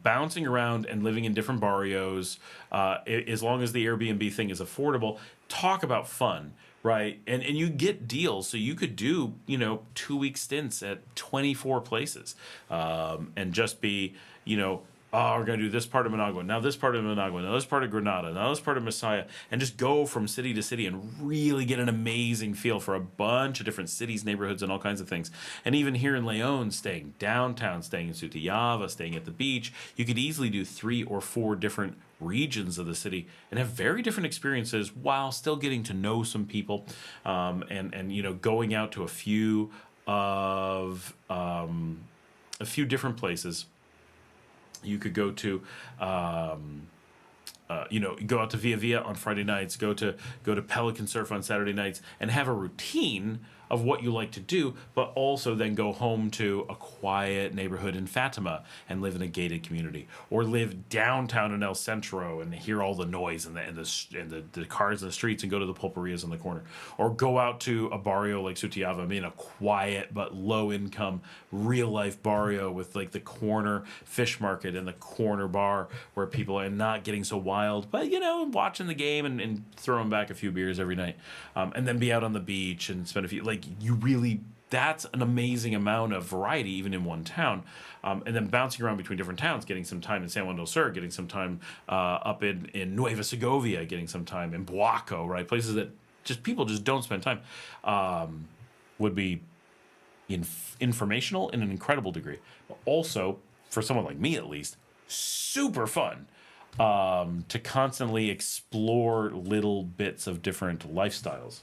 bouncing around and living in different barrios, as long as the Airbnb thing is affordable, talk about fun, right? And you get deals, so you could do 2-week stints at 24 places, and just be oh, we're going to do this part of Managua, now this part of Managua, now this part of Granada, now this part of Messiah, and just go from city to city and really get an amazing feel for a bunch of different cities, neighborhoods, and all kinds of things. And even here in Leon, staying downtown, staying in Sutiaba, staying at the beach, you could easily do 3 or 4 different regions of the city and have very different experiences while still getting to know some people, and you know, going out to a few different places. You could go to, you know, go out to Via Via on Friday nights, go to Pelican Surf on Saturday nights, and have a routine of what you like to do, but also then go home to a quiet neighborhood in Fatima and live in a gated community, or live downtown in El Centro and hear all the noise and the cars in the streets and go to the pulperias in the corner, or go out to a barrio like Sutiava, I mean, a quiet but low income real life barrio with like the corner fish market and the corner bar where people are not getting so wild, but you know, watching the game and throwing back a few beers every night, and then be out on the beach and spend a few, like, you really, that's an amazing amount of variety even in one town, and then bouncing around between different towns, getting some time in San Juan del Sur, getting some time up in Nueva Segovia, getting some time in Boaco, right, places that just people just don't spend time, would be informational in an incredible degree, but also for someone like me at least super fun, to constantly explore little bits of different lifestyles.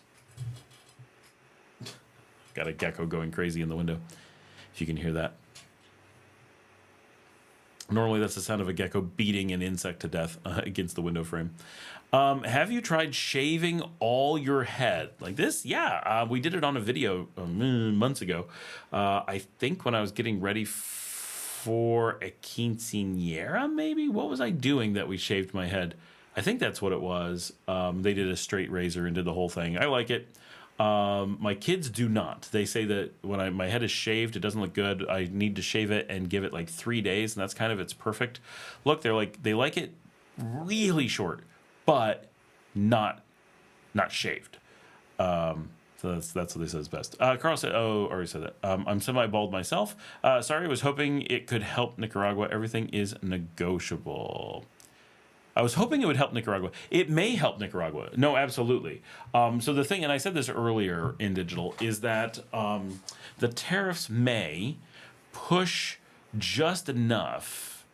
Got a gecko going crazy in the window, if you can hear that. Normally that's the sound of a gecko beating an insect to death against the window frame. Have you tried shaving all your head like this? Yeah, we did it on a video months ago. I think when I was getting ready for a quinceañera, maybe? What was I doing that we shaved my head? I think that's what it was. They did a straight razor and did the whole thing. I like it. My kids do not. They say that when my head is shaved, it doesn't look good. I need to shave it and give it like 3 days, and that's kind of its perfect look. They like it really short, but not shaved. So that's what they said is best. Carl said, oh, already said that. I'm semi-bald myself. Sorry, I was hoping it could help Nicaragua. Everything is negotiable. I was hoping it would help Nicaragua. It may help Nicaragua. No, absolutely. So the thing, and I said this earlier in digital, is that the tariffs may push just enough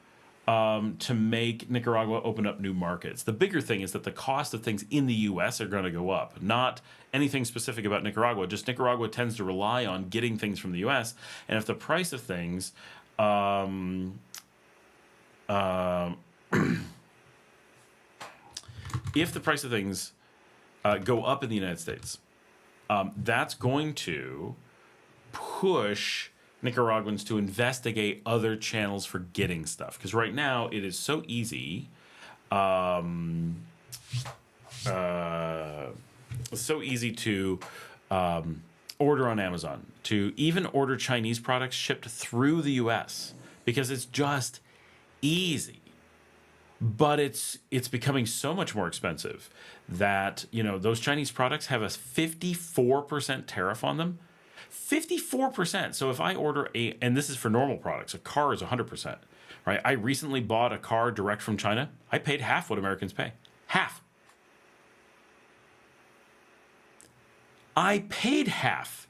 to make Nicaragua open up new markets. The bigger thing is that the cost of things in the U.S. are going to go up. Not anything specific about Nicaragua. Just Nicaragua tends to rely on getting things from the U.S. And if the price of things if the price of things go up in the United States, that's going to push Nicaraguans to investigate other channels for getting stuff. Because right now it is so easy, to order on Amazon, to even order Chinese products shipped through the U.S. because it's just easy. But it's becoming so much more expensive that, you know, those Chinese products have a 54% tariff on them. 54%. So if I order and this is for normal products, a car is 100%, right? I recently bought a car direct from China. I paid half what Americans pay. Half. I paid half.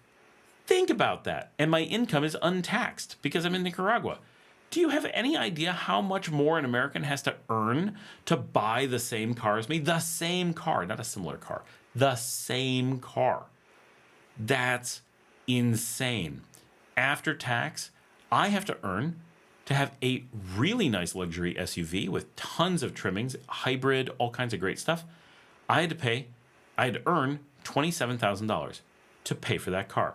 Think about that. And my income is untaxed because I'm in Nicaragua. Do you have any idea how much more an American has to earn to buy the same car as me? The same car, not a similar car. The same car. That's insane. After tax, I have to earn to have a really nice luxury SUV with tons of trimmings, hybrid, all kinds of great stuff. I had to earn $27,000 to pay for that car.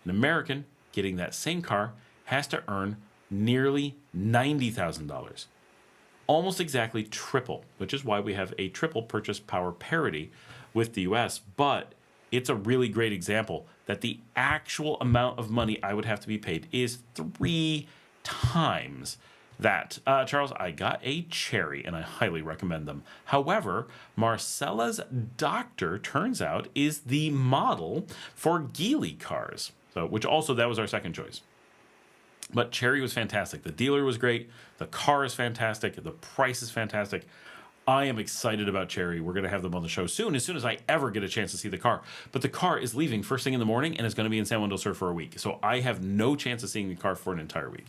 An American getting that same car has to earn nearly $90,000. Almost exactly triple, which is why we have a triple purchase power parity with the US. But it's a really great example that the actual amount of money I would have to be paid is 3 times that. Charles, I got a cherry and I highly recommend them. However, Marcela's doctor, turns out, is the model for Geely cars. So, which also, that was our second choice. But Cherry was fantastic. The dealer was great. The car is fantastic. The price is fantastic. I am excited about Cherry. We're going to have them on the show soon as I ever get a chance to see the car. But the car is leaving first thing in the morning and is going to be in San Juan del Sur for a week. So I have no chance of seeing the car for an entire week.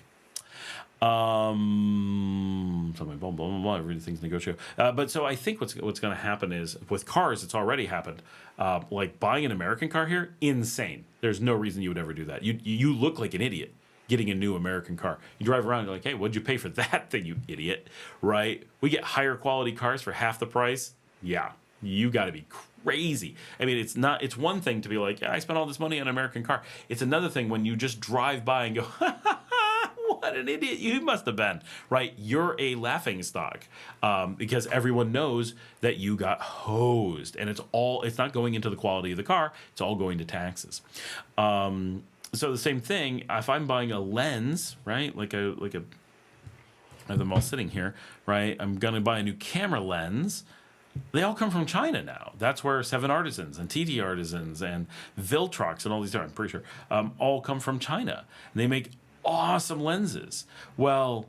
Something blah, blah, blah, blah, everything's negotiable. But so I think what's going to happen is with cars, it's already happened. Like buying an American car here, insane. There's no reason you would ever do that. You look like an idiot getting a new American car. You drive around, you're like, hey, what'd you pay for that thing, you idiot? Right? We get higher quality cars for half the price. Yeah, you got to be crazy. I mean, it's one thing to be like, yeah, I spent all this money on an American car. It's another thing when you just drive by and go, what an idiot you must have been, right? You're a laughing stock because everyone knows that you got hosed, and it's not going into the quality of the car. It's all going to taxes. So the same thing, if I'm buying a lens, right, like a, I have them all sitting here, right? I'm going to buy a new camera lens. They all come from China now. That's where 7 Artisans and TT Artisans and Viltrox and all these, I'm pretty sure, all come from China. And they make awesome lenses. Well,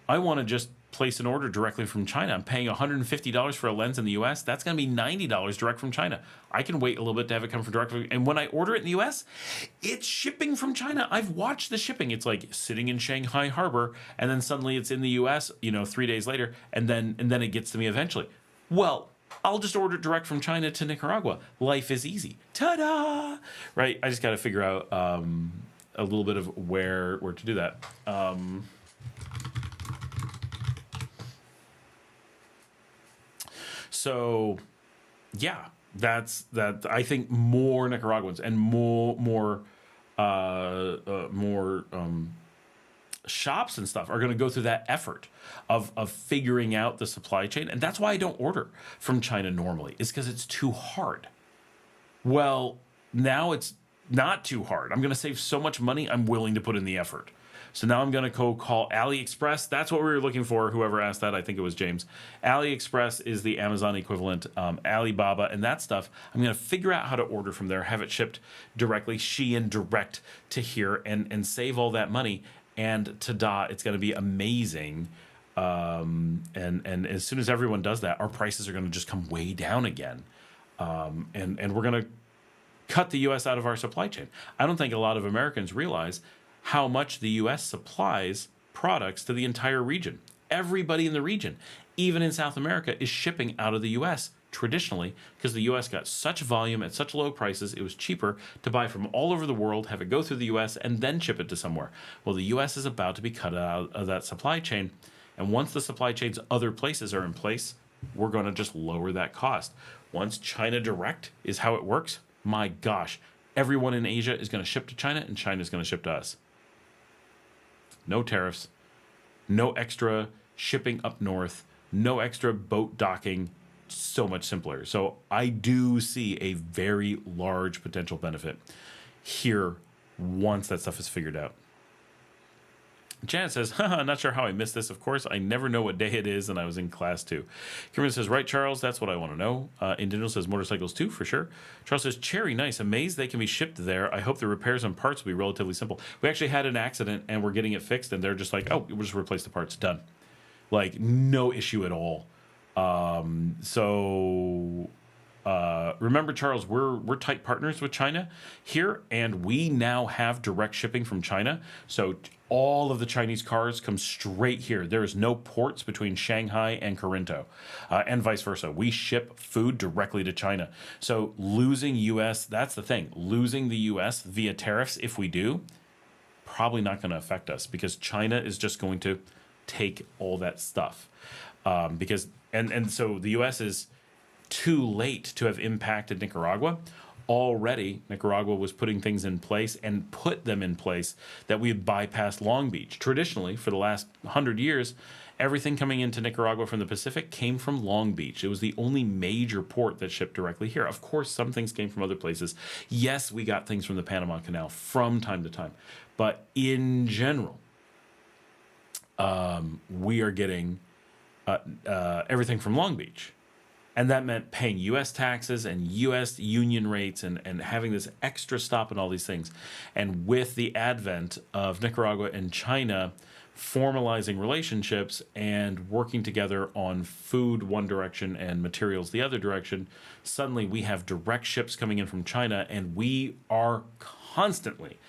I want to just place an order directly from China. I'm paying $150 for a lens in the US. That's going to be $90 direct from China. I can wait a little bit to have it come from directly. And when I order it in the US, it's shipping from China. I've watched the shipping. It's like sitting in Shanghai Harbor, and then suddenly it's in the US, 3 days later, and then it gets to me eventually. Well, I'll just order it direct from China to Nicaragua. Life is easy. Ta-da! Right? I just got to figure out a little bit of where to do that. So, yeah, that's that. I think more Nicaraguans and more shops and stuff are going to go through that effort of figuring out the supply chain, and that's why I don't order from China normally. Is because it's too hard. Well, now it's not too hard. I'm going to save so much money. I'm willing to put in the effort. So now I'm going to go call AliExpress. That's what we were looking for. Whoever asked that, I think it was James. AliExpress is the Amazon equivalent, Alibaba and that stuff. I'm going to figure out how to order from there, have it shipped directly, Shein direct to here, and save all that money. And ta-da, it's going to be amazing. And as soon as everyone does that, our prices are going to just come way down again. And we're going to cut the U.S. out of our supply chain. I don't think a lot of Americans realize how much the U.S. supplies products to the entire region. Everybody in the region, even in South America, is shipping out of the U.S. traditionally because the U.S. got such volume at such low prices, it was cheaper to buy from all over the world, have it go through the U.S., and then ship it to somewhere. Well, the U.S. is about to be cut out of that supply chain, and once the supply chains other places are in place, we're going to just lower that cost. Once China Direct is how it works, my gosh, everyone in Asia is going to ship to China, and China is going to ship to us. No tariffs, no extra shipping up north, no extra boat docking, so much simpler. So I do see a very large potential benefit here once that stuff is figured out. Janet says, haha, not sure how I missed this. Of course, I never know what day it is, and I was in class too. Kimberly says, right, Charles, that's what I want to know. Indino says, motorcycles too, for sure. Charles says, Cherry, nice. Amazed they can be shipped there. I hope the repairs and parts will be relatively simple. We actually had an accident, and we're getting it fixed, and they're just like, oh, we'll just replace the parts. Done. Like, no issue at all. Remember, Charles, we're tight partners with China here, and we now have direct shipping from China. So all of the Chinese cars come straight here. There is no ports between Shanghai and Corinto, and vice versa. We ship food directly to China. So losing U.S., that's the thing. Losing the U.S. via tariffs, if we do, probably not going to affect us because China is just going to take all that stuff. And so the U.S. is too late to have impacted Nicaragua. Already, Nicaragua was putting things in place and put them in place that we had bypassed Long Beach. Traditionally, for the last 100 years, everything coming into Nicaragua from the Pacific came from Long Beach. It was the only major port that shipped directly here. Of course, some things came from other places. Yes, we got things from the Panama Canal from time to time. But in general, we are getting everything from Long Beach. And that meant paying U.S. taxes and U.S. union rates and having this extra stop and all these things. And with the advent of Nicaragua and China formalizing relationships and working together on food one direction and materials the other direction, suddenly we have direct ships coming in from China, and we are constantly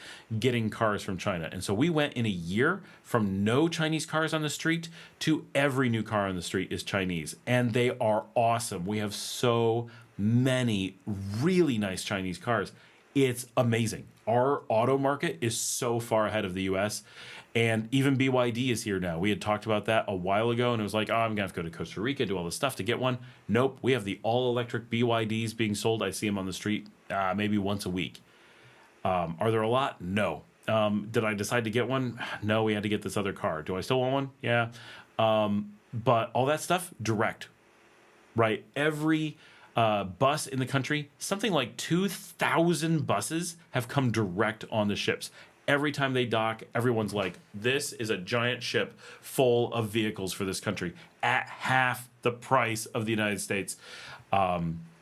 getting cars from China. And so we went in a year from no Chinese cars on the street to every new car on the street is Chinese. And they are awesome. We have so many really nice Chinese cars. It's amazing. Our auto market is so far ahead of the US. And even BYD is here now. We had talked about that a while ago, and it was like, oh, I'm going to have to go to Costa Rica, do all this stuff to get one. Nope, we have the all-electric BYDs being sold. I see them on the street maybe once a week. Are there a lot? No. Did I decide to get one? No, we had to get this other car. Do I still want one? Yeah. But all that stuff, direct, right? Every bus in the country, something like 2,000 buses have come direct on the ships. Every time they dock, everyone's like, this is a giant ship full of vehicles for this country at half the price of the United States.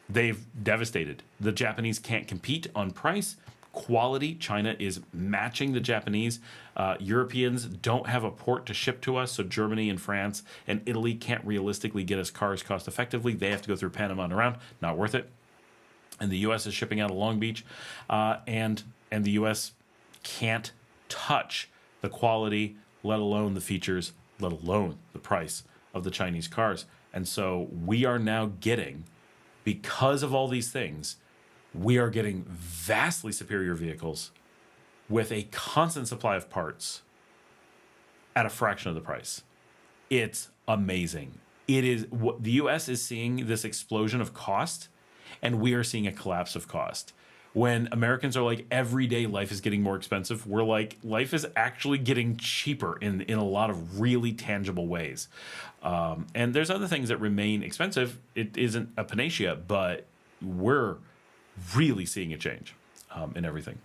They've devastated. The Japanese can't compete on price. Quality, China is matching the Japanese. Europeans don't have a port to ship to us, so Germany and France and Italy can't realistically get us cars cost effectively. They have to go through Panama and around. Not worth it. And the U.S. is shipping out of Long Beach, and the U.S. can't touch the quality, let alone the features, let alone the price of the Chinese cars. And so we are now getting, because of all these things, we are getting vastly superior vehicles with a constant supply of parts at a fraction of the price. It's amazing. It is what the US is seeing, this explosion of cost, and we are seeing a collapse of cost. When Americans are like, everyday life is getting more expensive, we're like, life is actually getting cheaper in a lot of really tangible ways. And there's other things that remain expensive. It isn't a panacea, but we're really seeing a change in everything.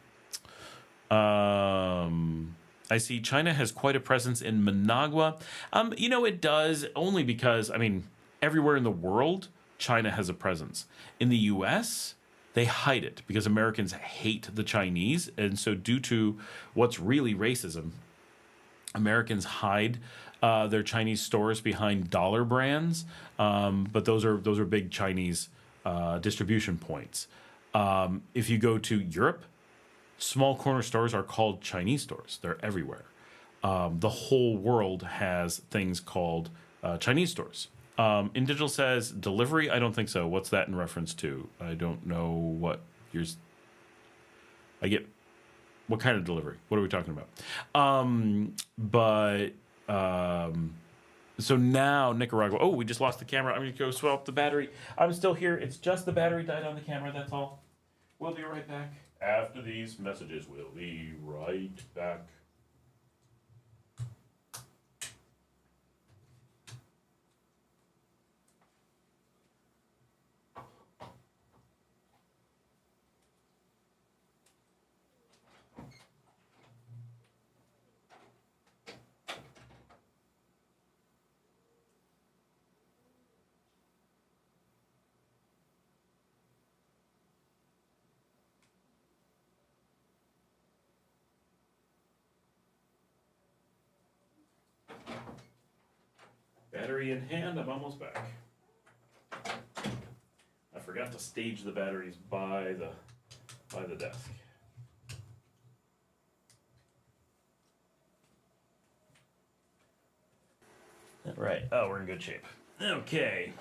I see China has quite a presence in Managua. It does, only because, everywhere in the world, China has a presence. In the U.S., they hide it because Americans hate the Chinese. And so due to what's really racism, Americans hide their Chinese stores behind dollar brands. But those are big Chinese distribution points. If you go to Europe, small corner stores are called Chinese stores. They're everywhere. The whole world has things called Chinese stores. In Digital says delivery. I don't think so. What's that in reference to? I don't know what yours. I get what kind of delivery. What are we talking about? So now Nicaragua. Oh, we just lost the camera. I'm gonna go swap the battery. I'm still here. It's just the battery died on the camera. That's all. We'll be right back after these messages. We'll be right back. Battery in hand, I'm almost back. I forgot to stage the batteries by the desk. All right. Oh, we're in good shape. Okay.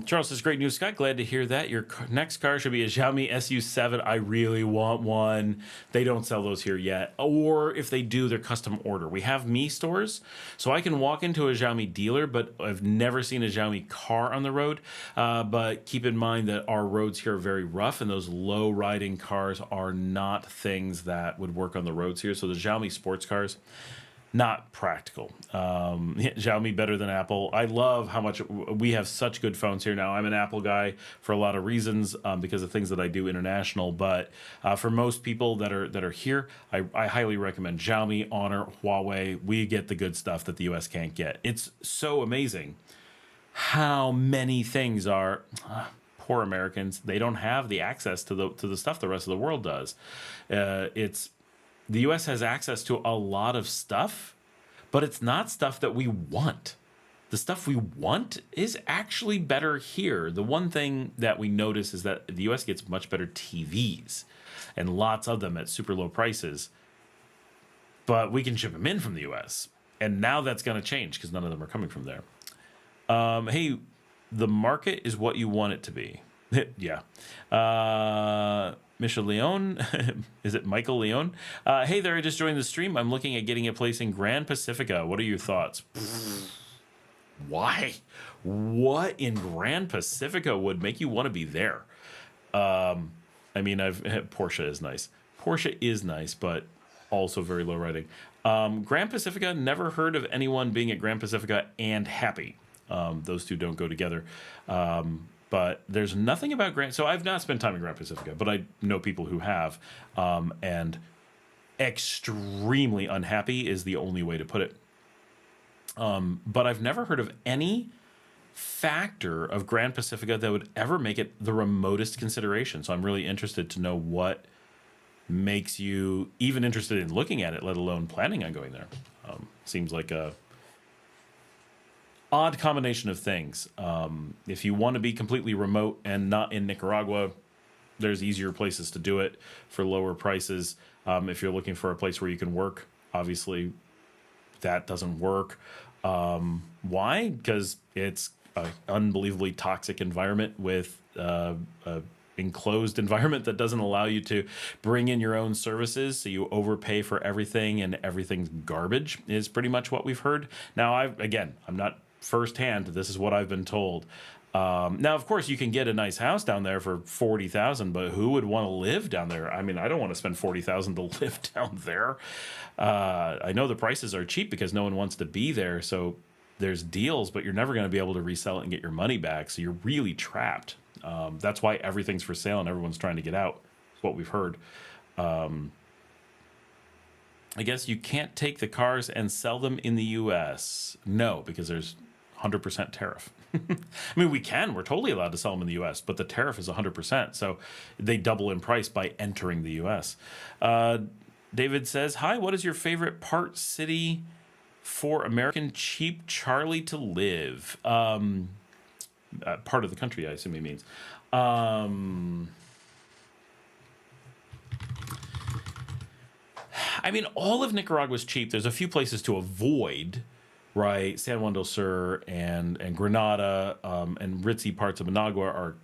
Charles says, great news, Scott. Glad to hear that. Your next car should be a Xiaomi SU7. I really want one. They don't sell those here yet. Or if they do, they're custom order. We have Mi stores, so I can walk into a Xiaomi dealer, but I've never seen a Xiaomi car on the road. But keep in mind that our roads here are very rough, and those low-riding cars are not things that would work on the roads here. So the Xiaomi sports cars, not practical. Xiaomi better than Apple. I love how much we have such good phones here now. I'm an Apple guy for a lot of reasons because of things that I do international. But for most people that are here, I highly recommend Xiaomi, Honor, Huawei. We get the good stuff that the US can't get. It's so amazing how many things are. Poor Americans, they don't have the access to the stuff the rest of the world does. The U.S. has access to a lot of stuff, but it's not stuff that we want. The stuff we want is actually better here. The one thing that we notice is that the U.S. gets much better TVs, and lots of them at super low prices, but we can ship them in from the U.S., and now that's going to change because none of them are coming from there. Hey, the market is what you want it to be. Yeah. Michel Leon, is it Michael Leon? Hey there, I just joined the stream. I'm looking at getting a place in Grand Pacifica. What are your thoughts? Why? What in Grand Pacifica would make you want to be there? I mean, Porsche is nice. Porsche is nice, but also very low rating. Grand Pacifica, never heard of anyone being at Grand Pacifica and happy. Those two don't go together. But there's nothing about Grand. So I've not spent time in Grand Pacifica, but I know people who have. And extremely unhappy is the only way to put it. But I've never heard of any factor of Grand Pacifica that would ever make it the remotest consideration. So I'm really interested to know what makes you even interested in looking at it, let alone planning on going there. Seems like a odd combination of things. If you want to be completely remote and not in Nicaragua, there's easier places to do it for lower prices. If you're looking for a place where you can work, obviously that doesn't work. Why? Because it's an unbelievably toxic environment with an enclosed environment that doesn't allow you to bring in your own services. So you overpay for everything and everything's garbage is pretty much what we've heard. Now, I'm not firsthand, this is what I've been told. Now, of course, you can get a nice house down there for $40,000, but who would want to live down there? I mean, I don't want to spend $40,000 to live down there. I know the prices are cheap because no one wants to be there, so there's deals, but you're never going to be able to resell it and get your money back, so you're really trapped. That's why everything's for sale and everyone's trying to get out. That's what we've heard. I guess you can't take the cars and sell them in the U.S. No, because there's 100% tariff. I mean, we can. We're totally allowed to sell them in the U.S., but the tariff is 100%. So they double in price by entering the U.S. David says, hi, what is your favorite part city for American cheap Charlie to live? Part of the country, I assume he means. I mean, all of Nicaragua is cheap. There's a few places to avoid, right? San Juan del Sur and Granada and ritzy parts of Managua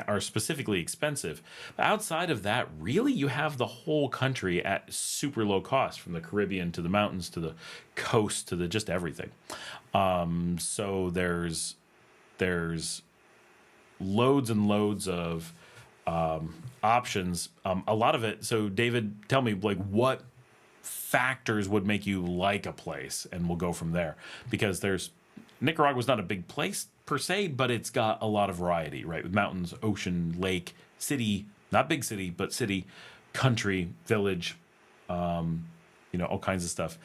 are specifically expensive. But outside of that, really, you have the whole country at super low cost, from the Caribbean to the mountains to the coast to the just everything. So there's loads and loads of options. A lot of it. So David, tell me, like, what factors would make you like a place, and we'll go from there, because Nicaragua's not a big place per se, but it's got a lot of variety, right? With mountains, ocean, lake, city, not big city, but city, country, village, all kinds of stuff.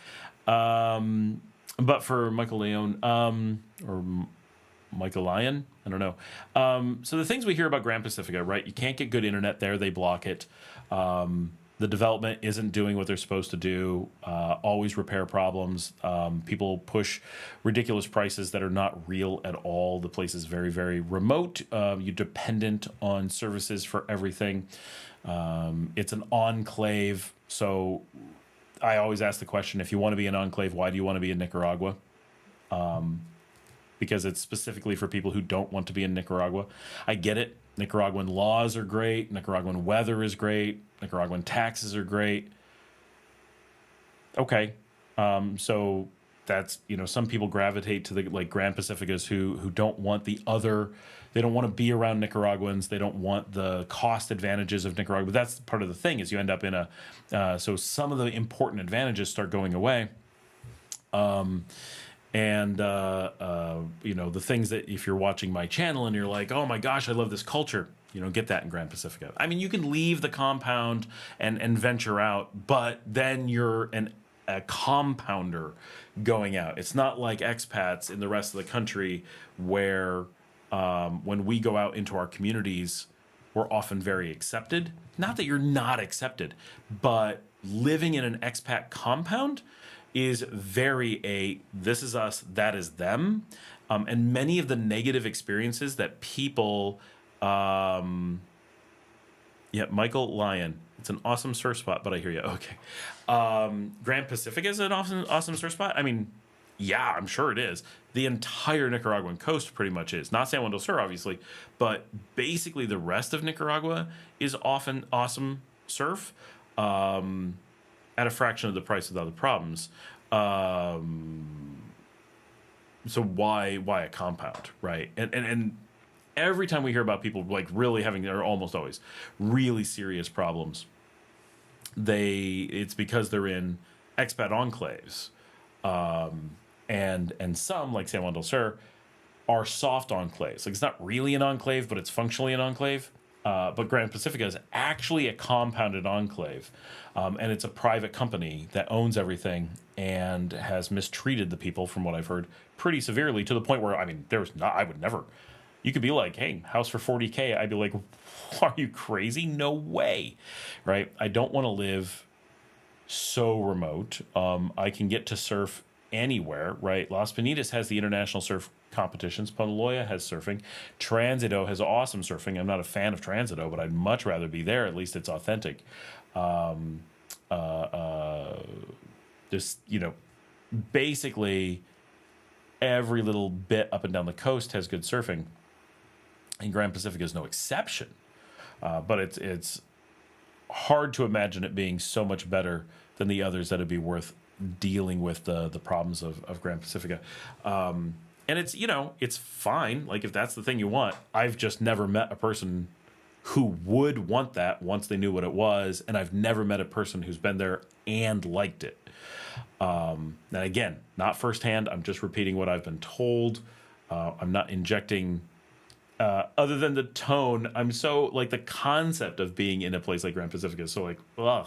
But for Michael Leon, or Michael Lyon, I don't know. So the things we hear about Grand Pacifica, right? You can't get good internet there. They block it. The development isn't doing what they're supposed to do. Always repair problems. People push ridiculous prices that are not real at all. The place is very, very remote. You're dependent on services for everything. It's an enclave. So I always ask the question, if you want to be an enclave, why do you want to be in Nicaragua? Because it's specifically for people who don't want to be in Nicaragua. I get it. Nicaraguan laws are great. Nicaraguan weather is great. Nicaraguan taxes are great. Okay. So that's, some people gravitate to the Grand Pacificas who don't want they don't want to be around Nicaraguans. They don't want the cost advantages of Nicaragua. But that's part of the thing, is you end up in so some of the important advantages start going away. And the things that if you're watching my channel and you're like, oh my gosh, I love this culture, get that in Grand Pacifica. I mean, you can leave the compound and venture out, but then you're a compounder going out. It's not like expats in the rest of the country where when we go out into our communities, we're often very accepted. Not that you're not accepted, but living in an expat compound is very this is us, that is them. And many of the negative experiences that people, Michael Lyon, it's an awesome surf spot, but I hear you. Okay. Grand Pacific is an awesome surf spot. I mean, yeah, I'm sure it is. The entire Nicaraguan coast pretty much is. Not San Juan del Sur, obviously, but basically the rest of Nicaragua is often awesome surf. At a fraction of the price of the other problems. So why a compound, right? And every time we hear about people like really having, or almost always, really serious problems, it's because they're in expat enclaves. And some, like San Juan del Sur, are soft enclaves. Like it's not really an enclave, but it's functionally an enclave. But Grand Pacifica is actually a compounded enclave, and it's a private company that owns everything and has mistreated the people, from what I've heard, pretty severely, to the point where, I mean, I would never. You could be like, hey, house for $40K. I'd be like, are you crazy? No way, right? I don't want to live so remote. I can get to surf anywhere, right? Las Penitas has the international surf competitions. Ponaloya has surfing. Transito has awesome surfing. I'm not a fan of Transito, but I'd much rather be there. At least it's authentic. Just, basically every little bit up and down the coast has good surfing. And Grand Pacifica is no exception. But it's hard to imagine it being so much better than the others that it'd be worth dealing with the problems of Grand Pacifica. And it's, it's fine. Like if that's the thing you want, I've just never met a person who would want that once they knew what it was. And I've never met a person who's been there and liked it. And again, not firsthand. I'm just repeating what I've been told. I'm not injecting, other than the tone. I'm so like the concept of being in a place like Grand Pacifica is so like, ugh.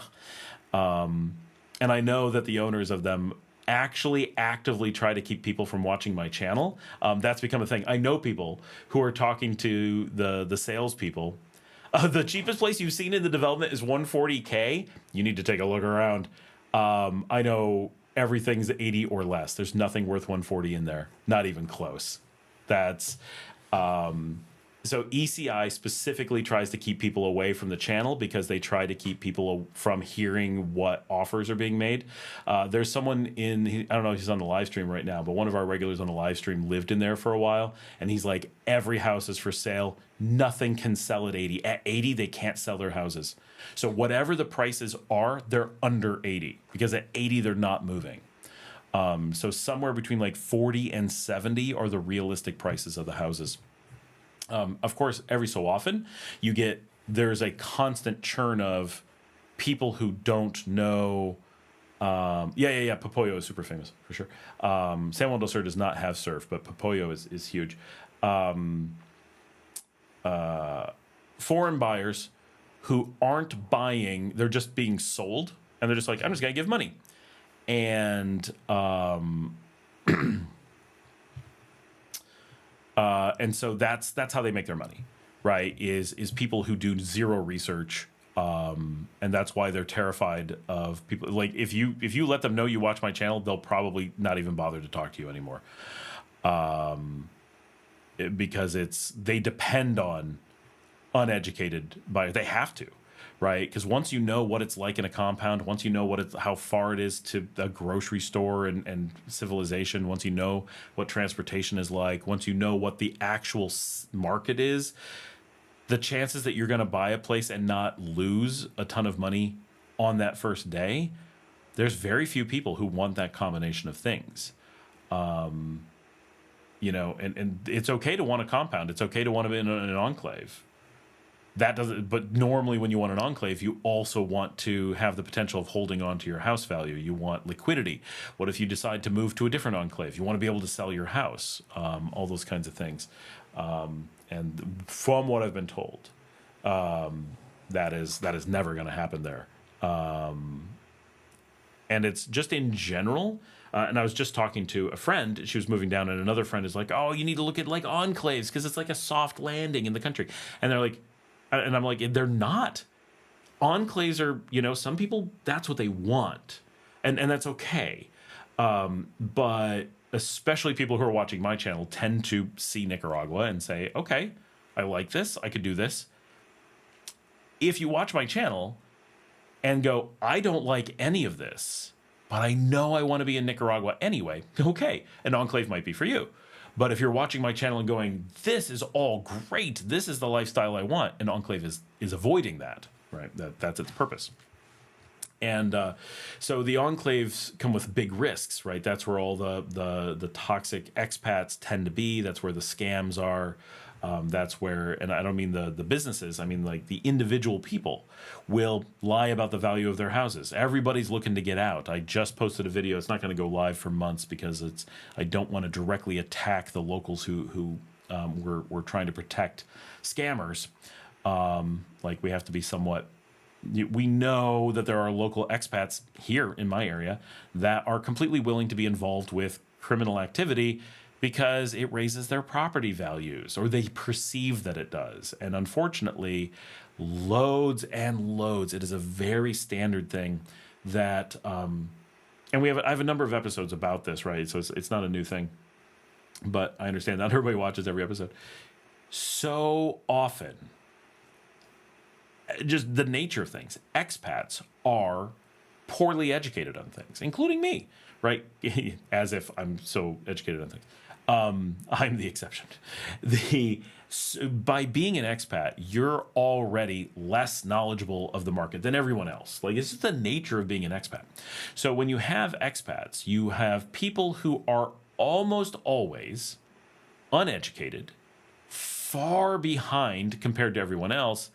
And I know that the owners of them actually actively try to keep people from watching my channel. That's become a thing. I know people who are talking to the salespeople. The cheapest place you've seen in the development is $140K. You need to take a look around. I know everything's 80 or less. There's nothing worth 140 in there. Not even close. That's so ECI specifically tries to keep people away from the channel because they try to keep people from hearing what offers are being made. There's someone I don't know if he's on the live stream right now, but one of our regulars on the live stream lived in there for a while, and he's like, every house is for sale. Nothing can sell at 80. At 80, they can't sell their houses. So whatever the prices are, they're under 80 because at 80, they're not moving. So somewhere between like 40 and 70 are the realistic prices of the houses. Of course, every so often there's a constant churn of people who don't know. Popoyo is super famous for sure. San Juan del Sur does not have surf, but Popoyo is huge. Foreign buyers who aren't buying, they're just being sold, and they're just like, I'm just gonna give money. And and so that's how they make their money, right? Is people who do zero research, and that's why they're terrified of people. Like if you let them know you watch my channel, they'll probably not even bother to talk to you anymore, because they depend on uneducated buyers. They have to. Right, because once you know what it's like in a compound, once you know how far it is to a grocery store and civilization, once you know what transportation is like, once you know what the actual market is, the chances that you're going to buy a place and not lose a ton of money on that first day, there's very few people who want that combination of things. And it's okay to want a compound. It's okay to want to be in an enclave. that doesn't. But normally, when you want an enclave, you also want to have the potential of holding on to your house value. You want liquidity. What if you decide to move to a different enclave? You want to be able to sell your house. All those kinds of things. And from what I've been told, that is never going to happen there. And it's just in general. And I was just talking to a friend. She was moving down, and another friend is like, "Oh, you need to look at like enclaves because it's like a soft landing in the country." And they're like, and I'm like, they're not. Enclaves are, some people, that's what they want, and that's okay. But especially people who are watching my channel tend to see Nicaragua and say, "Okay, I like this. I could do this." If you watch my channel and go, "I don't like any of this, but I know I want to be in Nicaragua anyway," okay, an enclave might be for you. But if you're watching my channel and going, "This is all great, this is the lifestyle I want," an enclave is avoiding that, right? That's its purpose. And so the enclaves come with big risks, right? That's where all the toxic expats tend to be. That's where the scams are. That's where, and I don't mean the businesses, I mean like the individual people will lie about the value of their houses. Everybody's looking to get out. I just posted a video. It's not going to go live for months because I don't want to directly attack the locals who we're trying to protect scammers. Like we have to be somewhat. We know that there are local expats here in my area that are completely willing to be involved with criminal activity because it raises their property values, or they perceive that it does. And unfortunately, loads and loads. It is a very standard thing that, and I have a number of episodes about this, right? So it's not a new thing, but I understand not everybody watches every episode. So often, just the nature of things, expats are poorly educated on things, including me, right? As if I'm so educated on things. I'm the exception. By being an expat, you're already less knowledgeable of the market than everyone else. Like, it's just the nature of being an expat. So when you have expats, you have people who are almost always uneducated, far behind compared to everyone else.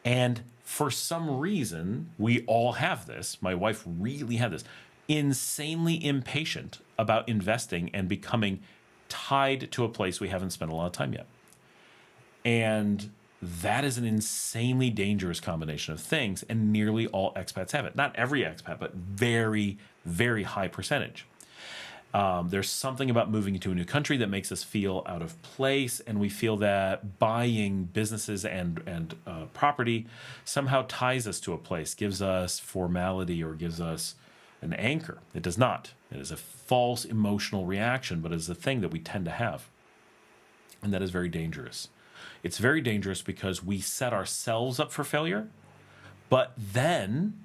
And for some reason, we all have this. My wife really had this. Insanely impatient about investing and becoming tied to a place we haven't spent a lot of time yet. And that is an insanely dangerous combination of things, and nearly all expats have it. Not every expat, but very, very high percentage. There's something about moving into a new country that makes us feel out of place, and we feel that buying businesses and property somehow ties us to a place, gives us formality, or gives us an anchor. It does not. It is a false emotional reaction, but it's a thing that we tend to have. And that is very dangerous. It's very dangerous because we set ourselves up for failure, but then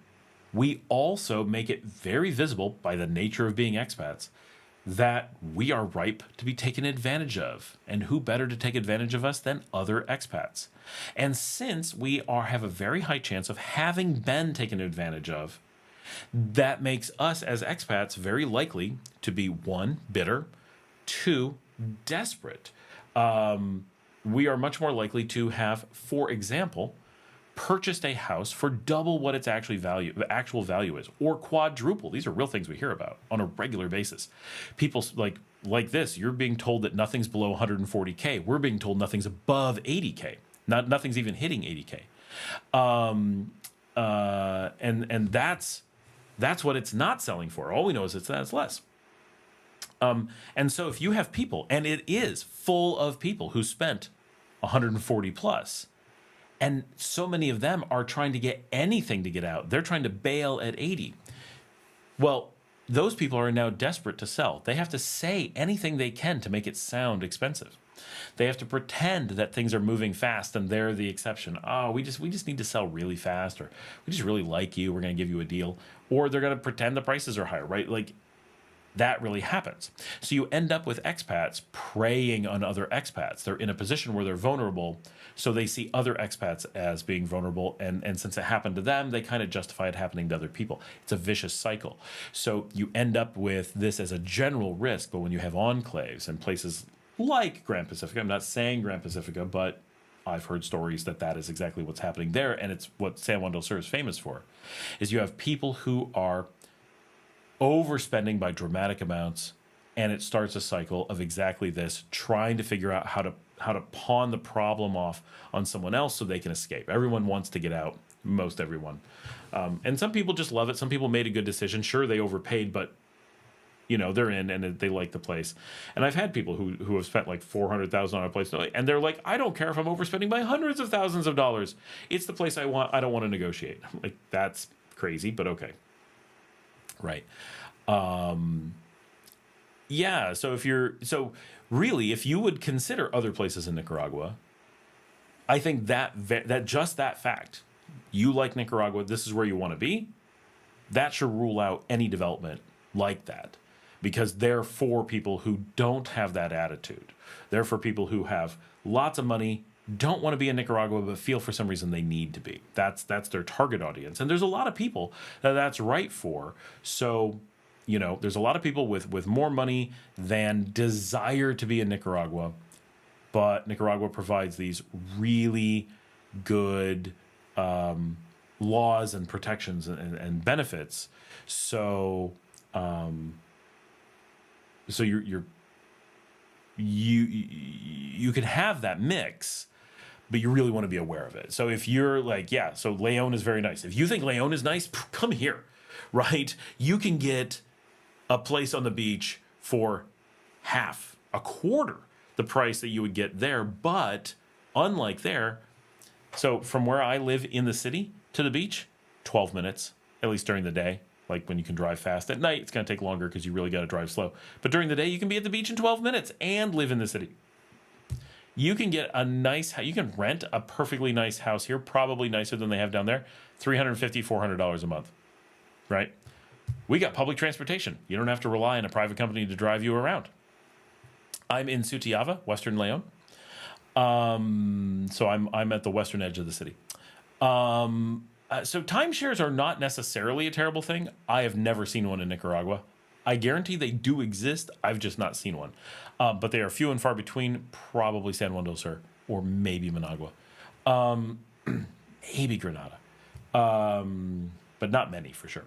we also make it very visible by the nature of being expats that we are ripe to be taken advantage of. And who better to take advantage of us than other expats? And since we have a very high chance of having been taken advantage of, that makes us as expats very likely to be, 1, bitter, 2, desperate. We are much more likely to have, for example, purchased a house for double what its actual value is, or quadruple. These are real things we hear about on a regular basis. People like this, you're being told that nothing's below 140K. We're being told nothing's above 80K. Nothing's even hitting 80K. And that's what it's not selling for. All we know is that's less. And so if you have people, and it is full of people who spent 140 plus, and so many of them are trying to get anything to get out. They're trying to bail at 80. Well, those people are now desperate to sell. They have to say anything they can to make it sound expensive. They have to pretend that things are moving fast and they're the exception. Oh, we just need to sell really fast, or we just really like you. We're going to give you a deal. Or they're going to pretend the prices are higher, right? Like, that really happens. So you end up with expats preying on other expats. They're in a position where they're vulnerable, so they see other expats as being vulnerable, and since it happened to them, they kind of justify it happening to other people. It's a vicious cycle. So you end up with this as a general risk, but when you have enclaves and places like Grand Pacifica, I'm not saying Grand Pacifica, but I've heard stories that is exactly what's happening there, and it's what San Juan del Sur is famous for, is you have people who are overspending by dramatic amounts, and it starts a cycle of exactly this, trying to figure out how to pawn the problem off on someone else so they can escape. Everyone wants to get out, most everyone. And some people just love it. Some people made a good decision. Sure, they overpaid, but they're in and they like the place. And I've had people who have spent like $400,000 on a place, and they're like, I don't care if I'm overspending by hundreds of thousands of dollars. It's the place I want. I don't want to negotiate. Like, that's crazy, but okay. Right. Yeah. So really, if you would consider other places in Nicaragua, I think that just that fact, you like Nicaragua, this is where you want to be, that should rule out any development like that, because they're for people who don't have that attitude. They're for people who have lots of money, don't want to be in Nicaragua, but feel for some reason they need to be. That's their target audience. And there's a lot of people that's right for. So, there's a lot of people with more money than desire to be in Nicaragua, but Nicaragua provides these really good laws and protections and benefits. So, so you can have that mix, but you really want to be aware of it. So if you're like, yeah, so Leon is very nice. If you think Leon is nice, come here, right? You can get a place on the beach for a quarter the price that you would get there. But unlike there, so from where I live in the city to the beach, 12 minutes, at least during the day. Like when you can drive fast. At night, it's going to take longer because you really got to drive slow. But during the day, you can be at the beach in 12 minutes and live in the city. You can get you can rent a perfectly nice house here, probably nicer than they have down there, $350, $400 a month, right? We got public transportation. You don't have to rely on a private company to drive you around. I'm in Sutiava, Western Leon. So I'm at the western edge of the city. So timeshares are not necessarily a terrible thing. I have never seen one in Nicaragua. I guarantee they do exist. I've just not seen one. But they are few and far between, probably San Juan del Sur or maybe Managua. Maybe Granada. But not many for sure.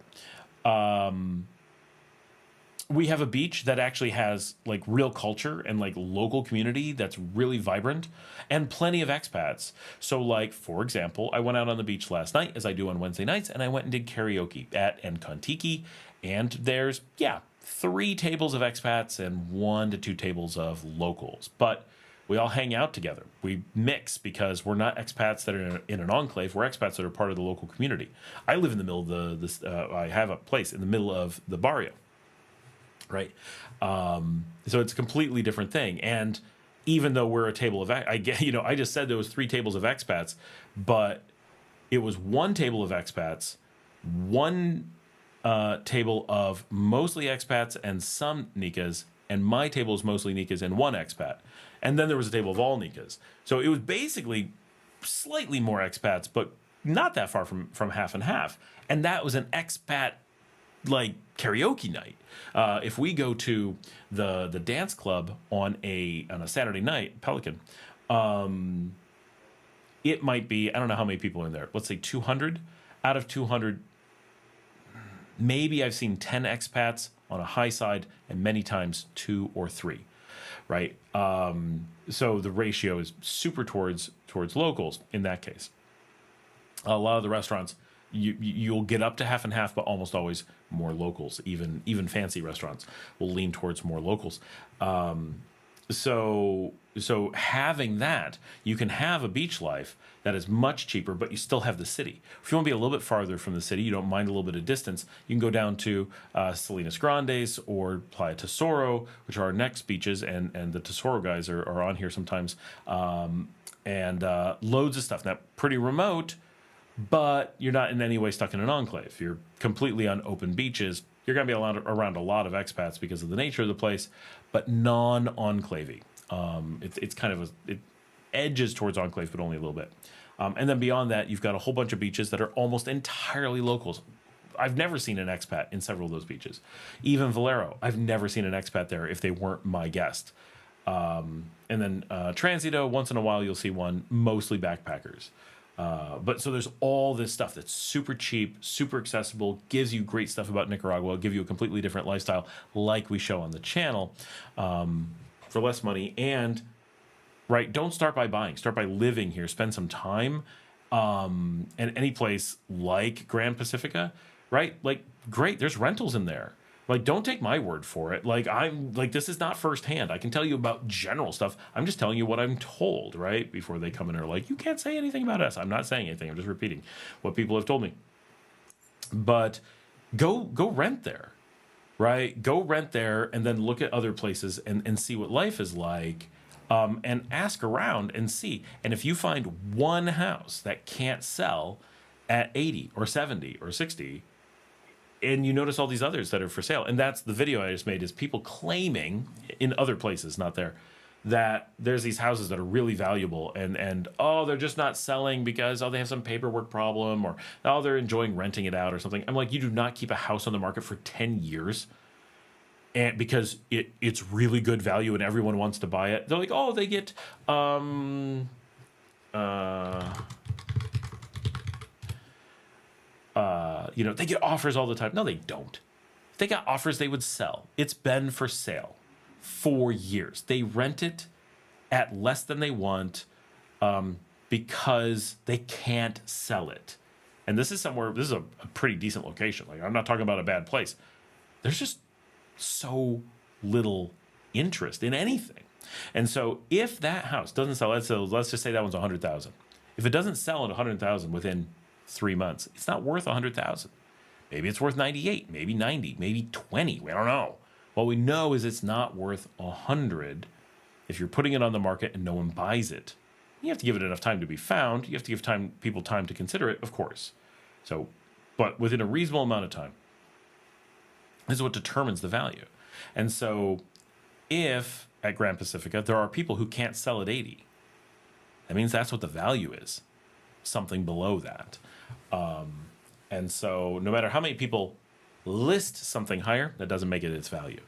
We have a beach that actually has like real culture and like local community that's really vibrant and plenty of expats. So like, for example, I went out on the beach last night, as I do on Wednesday nights, and I went and did karaoke at Encontiki, and there's 3 tables of expats and 1 to 2 tables of locals, but we all hang out together. We mix because we're not expats that are in an enclave. We're expats that are part of the local community. I live in the middle of I have a place in the middle of the barrio. Right. So it's a completely different thing. And even though we're a table of, I just said there was 3 tables of expats, but it was 1 table of expats, 1 table of mostly expats and some Nicas, and my table is mostly Nicas and 1 expat. And then there was a table of all Nicas. So it was basically slightly more expats, but not that far from half and half. And that was an expat like karaoke night. If we go to the dance club on a Saturday night, Pelican, it might be, I don't know how many people are in there. Let's say 200. Out of 200, maybe I've seen 10 expats on a high side, and many times 2 or 3. Right. So the ratio is super towards locals in that case. A lot of the restaurants, you'll get up to half and half, but almost always more locals. Even fancy restaurants will lean towards more locals. So having that, you can have a beach life that is much cheaper, but you still have the city. If you want to be a little bit farther from the city, you don't mind a little bit of distance, you can go down to Salinas Grandes or Playa Tesoro, which are our next beaches, and the Tesoro guys are on here sometimes, and loads of stuff. Now, pretty remote, but you're not in any way stuck in an enclave. You're completely on open beaches. You're going to be around a lot of expats because of the nature of the place, but non-enclavey. It's kind of it edges towards enclave, but only a little bit. And then beyond that, you've got a whole bunch of beaches that are almost entirely locals. I've never seen an expat in several of those beaches. Even Valero, I've never seen an expat there if they weren't my guest. And then Transito, once in a while you'll see one, mostly backpackers. But so there's all this stuff that's super cheap, super accessible, gives you great stuff about Nicaragua, give you a completely different lifestyle like we show on the channel for less money. And, right, don't start by buying. Start by living here. Spend some time. And any place like Grand Pacifica, right? Like, great, there's rentals in there. Like, don't take my word for it. Like, this is not firsthand. I can tell you about general stuff. I'm just telling you what I'm told, right? Before they come in and are like, you can't say anything about us. I'm not saying anything. I'm just repeating what people have told me. But go rent there, right? Go rent there and then look at other places and see what life is like. And ask around and see. And if you find one house that can't sell at 80 or 70 or 60, and you notice all these others that are for sale, and that's the video I just made, is people claiming in other places, not there, that there's these houses that are really valuable and oh, they're just not selling because, oh, they have some paperwork problem, or oh, they're enjoying renting it out or something. I'm like, you do not keep a house on the market for 10 years. And because it's really good value and everyone wants to buy it. They're like, oh, they get they get offers all the time. No, they don't. If they got offers, they would sell. It's been for sale for years. They rent it at less than they want because they can't sell it. And this is a pretty decent location. Like, I'm not talking about a bad place. There's just so little interest in anything. And so if that house doesn't sell, let's just say that one's 100,000. If it doesn't sell at 100,000 within 3 months, it's not worth 100,000. Maybe it's worth 98, maybe 90, maybe 20. We don't know. What we know is it's not worth 100 if you're putting it on the market and no one buys it. You have to give it enough time to be found. You have to give people time to consider it, of course. So, but within a reasonable amount of time. This is what determines the value. And so if at Grand Pacifica there are people who can't sell at 80, that means that's what the value is, something below that. And so no matter how many people list something higher, that doesn't make it its value.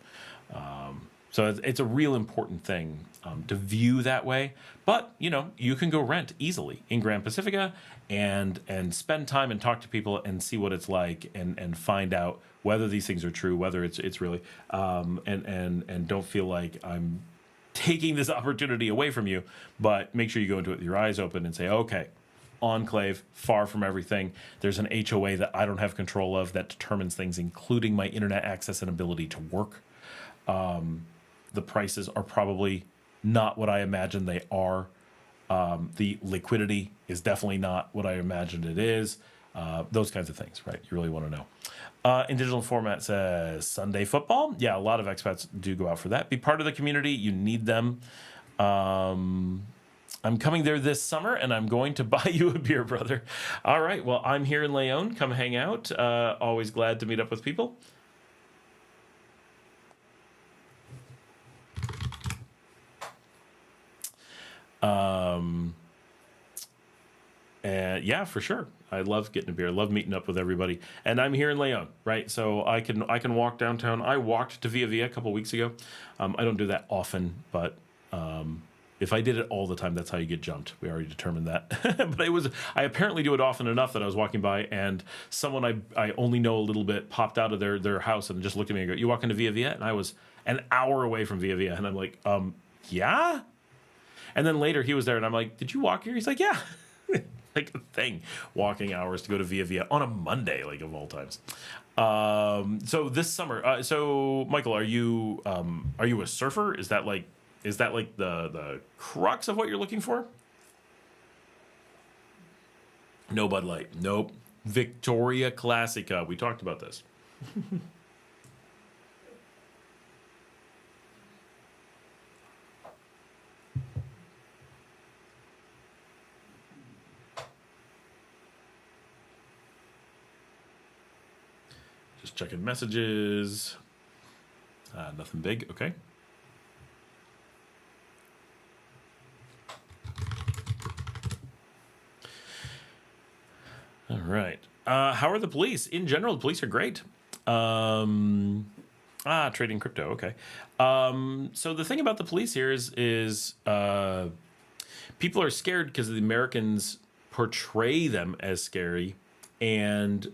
So it's a real important thing to view that way. But, you can go rent easily in Grand Pacifica and spend time and talk to people and see what it's like and find out whether these things are true, whether it's really, and don't feel like I'm taking this opportunity away from you, but make sure you go into it with your eyes open and say, okay, enclave, far from everything. There's an HOA that I don't have control of that determines things, including my internet access and ability to work. The prices are probably not what I imagined they are. The liquidity is definitely not what I imagined it is. Those kinds of things, right? You really want to know. In digital format says Sunday football. Yeah, a lot of expats do go out for that. Be part of the community. You need them. I'm coming there this summer, and I'm going to buy you a beer, brother. All right. Well, I'm here in Leon. Come hang out. Always glad to meet up with people. And yeah, for sure. I love getting a beer. I love meeting up with everybody. And I'm here in Leon, right? So I can walk downtown. I walked to Via Via a couple weeks ago. I don't do that often, but if I did it all the time, that's how you get jumped. We already determined that. But I apparently do it often enough that I was walking by and someone I only know a little bit popped out of their house and just looked at me and go, "You walking to Via Via?" And I was an hour away from Via Via. And I'm like, yeah? And then later he was there and I'm like, "Did you walk here?" He's like, "Yeah." Like a thing, walking hours to go to Via Via on a Monday, like of all times. So this summer, so Michael, are you a surfer? Is that like the crux of what you're looking for? No Bud Light. Nope. Victoria Classica. We talked about this. Just checking messages. Nothing big. Okay. All right. How are the police? In general, the police are great. Trading crypto. Okay. So the thing about the police here is people are scared because the Americans portray them as scary and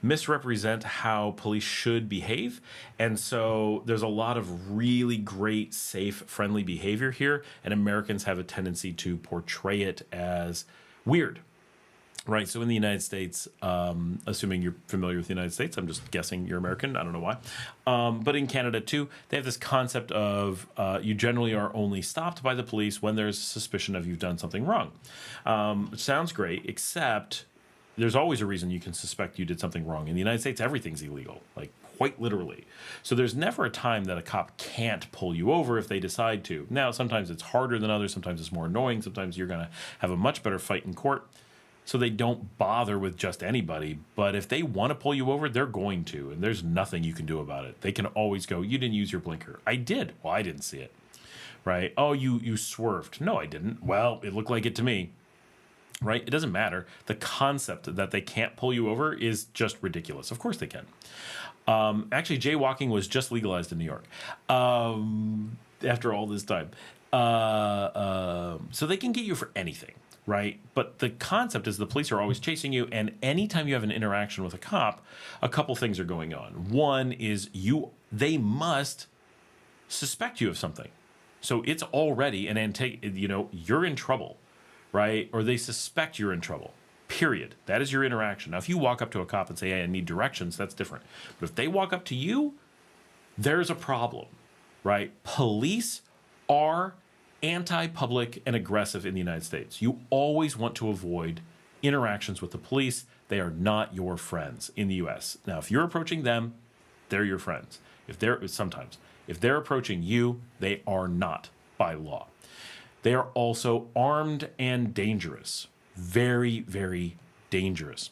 misrepresent how police should behave. And so there's a lot of really great, safe, friendly behavior here. And Americans have a tendency to portray it as weird. Right. So in the United States, assuming you're familiar with the United States, I'm just guessing you're American. I don't know why. But in Canada, too, they have this concept of you generally are only stopped by the police when there's suspicion of you've done something wrong. Which sounds great, except there's always a reason you can suspect you did something wrong. In the United States, everything's illegal, like quite literally. So there's never a time that a cop can't pull you over if they decide to. Now, sometimes it's harder than others. Sometimes it's more annoying. Sometimes you're going to have a much better fight in court. So they don't bother with just anybody. But if they want to pull you over, they're going to. And there's nothing you can do about it. They can always go, you didn't use your blinker. I did. Well, I didn't see it. Right? Oh, you swerved. No, I didn't. Well, it looked like it to me. Right? It doesn't matter. The concept that they can't pull you over is just ridiculous. Of course they can. Actually, jaywalking was just legalized in New York after all this time. So they can get you for anything. Right? But the concept is the police are always chasing you, and anytime you have an interaction with a cop, a couple things are going on. One is they must suspect you of something. So it's already you're in trouble, right? Or they suspect you're in trouble. Period. That is your interaction. Now, if you walk up to a cop and say, hey, I need directions, that's different. But if they walk up to you, there's a problem, right? Police are anti-public and aggressive in the United States. You always want to avoid interactions with the police. They are not your friends in the U.S. Now, if you're approaching them, they're your friends. If they're approaching you, they are not by law. They are also armed and dangerous. Very, very dangerous.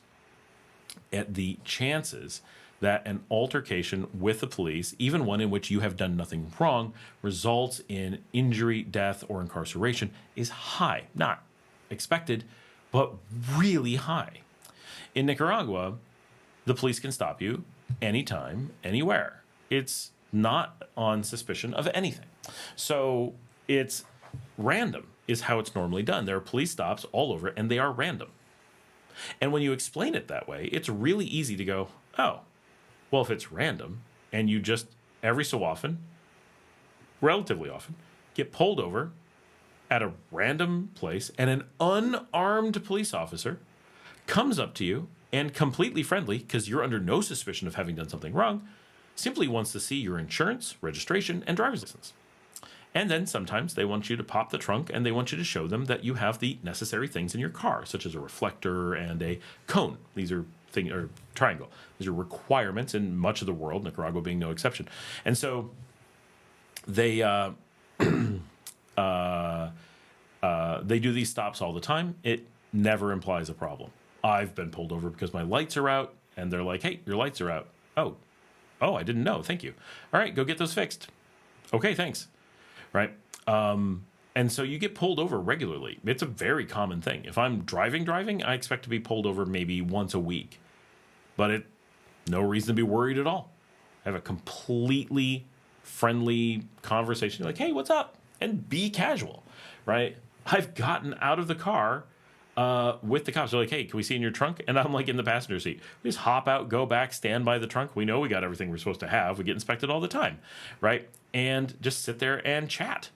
At the chances that an altercation with the police, even one in which you have done nothing wrong, results in injury, death, or incarceration is high. Not expected, but really high. In Nicaragua, the police can stop you anytime, anywhere. It's not on suspicion of anything. So it's random is how it's normally done. There are police stops all over, and they are random. And when you explain it that way, it's really easy to go, oh, well, if it's random and you just every so often, relatively often, get pulled over at a random place and an unarmed police officer comes up to you and completely friendly, because you're under no suspicion of having done something wrong, simply wants to see your insurance, registration, and driver's license. And then sometimes they want you to pop the trunk and they want you to show them that you have the necessary things in your car, such as a reflector and a cone. These are triangle. These are requirements in much of the world, Nicaragua being no exception. And so they they do these stops all the time. It never implies a problem. I've been pulled over because my lights are out, and they're like, hey, your lights are out. Oh, I didn't know. Thank you. All right, go get those fixed. Okay, thanks. Right? And so you get pulled over regularly. It's a very common thing. If I'm driving, I expect to be pulled over maybe once a week. But no reason to be worried at all. I have a completely friendly conversation. Like, hey, what's up? And be casual, right? I've gotten out of the car with the cops. They're like, hey, can we see in your trunk? And I'm like in the passenger seat. We just hop out, go back, stand by the trunk. We know we got everything we're supposed to have. We get inspected all the time, right? And just sit there and chat.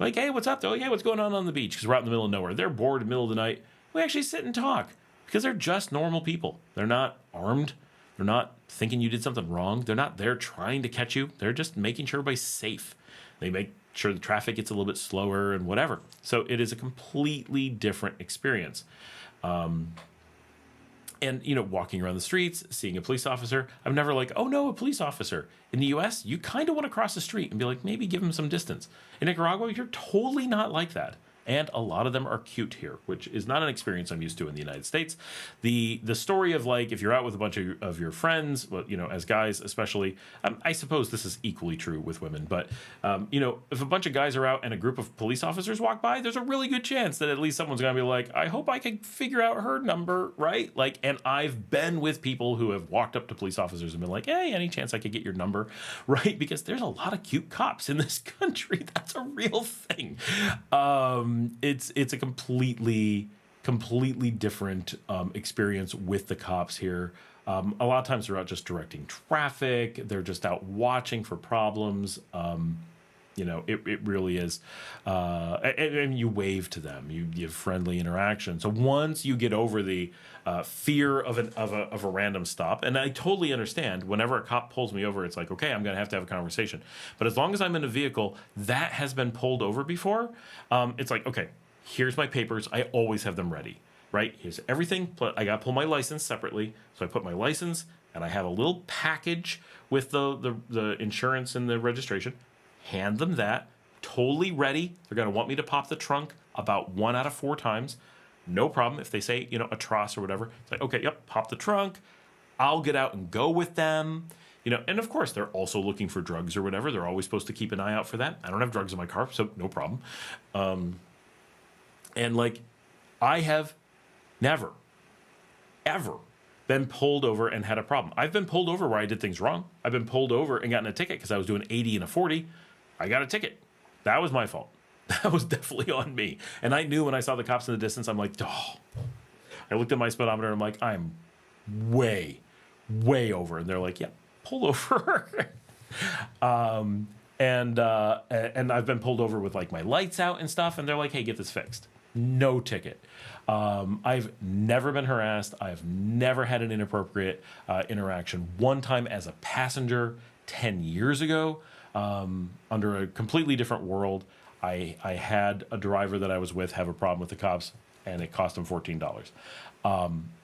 Like, hey, what's up? They're like, hey, what's going on the beach? Because we're out in the middle of nowhere. They're bored in the middle of the night. We actually sit and talk because they're just normal people. They're not armed. They're not thinking you did something wrong. They're not there trying to catch you. They're just making sure everybody's safe. They make sure the traffic gets a little bit slower and whatever. So it is a completely different experience. And, walking around the streets, seeing a police officer, I'm never like, oh, no, a police officer. In the U.S., you kind of want to cross the street and be like, maybe give him some distance. In Nicaragua, you're totally not like that. and a lot of them are cute here, which is not an experience I'm used to in the United States. The story of like, if you're out with a bunch of your friends, well, you know, as guys especially, I suppose this is equally true with women, but you know, if a bunch of guys are out and a group of police officers walk by, there's a really good chance that at least someone's gonna be like, I hope I can figure out her number, right? Like, and I've been with people who have walked up to police officers and been like, hey, any chance I could get your number, right? Because there's a lot of cute cops in this country. That's a real thing. It's a completely different experience with the cops here. A lot of times they're out just directing traffic. They're just out watching for problems. You know, it really is. And you wave to them. You give friendly interaction. So once you get over the fear of a random stop, and I totally understand. Whenever a cop pulls me over, it's like, okay, I'm going to have a conversation. But as long as I'm in a vehicle that has been pulled over before, it's like, okay, here's my papers. I always have them ready, right? Here's everything. I got to pull my license separately. So I put my license, and I have a little package with the insurance and the registration. Hand them that, totally ready. They're going to want me to pop the trunk about 1 out of 4 times. No problem. If they say, you know, a tross or whatever, it's like, okay, yep, pop the trunk. I'll get out and go with them. You know, and of course, they're also looking for drugs or whatever. They're always supposed to keep an eye out for that. I don't have drugs in my car, so no problem. And like, I have never, ever been pulled over and had a problem. I've been pulled over where I did things wrong. I've been pulled over and gotten a ticket because I was doing 80 and a 40. I got a ticket. That was my fault. That was definitely on me. And I knew when I saw the cops in the distance, I'm like, oh. I looked at my speedometer and I'm like, I'm way, way over. And they're like, yeah, pull over. And I've been pulled over with like my lights out and stuff. And they're like, hey, get this fixed. No ticket. I've never been harassed. I've never had an inappropriate interaction. One time as a passenger 10 years ago, under a completely different world, I had a driver that I was with have a problem with the cops, and it cost him $14.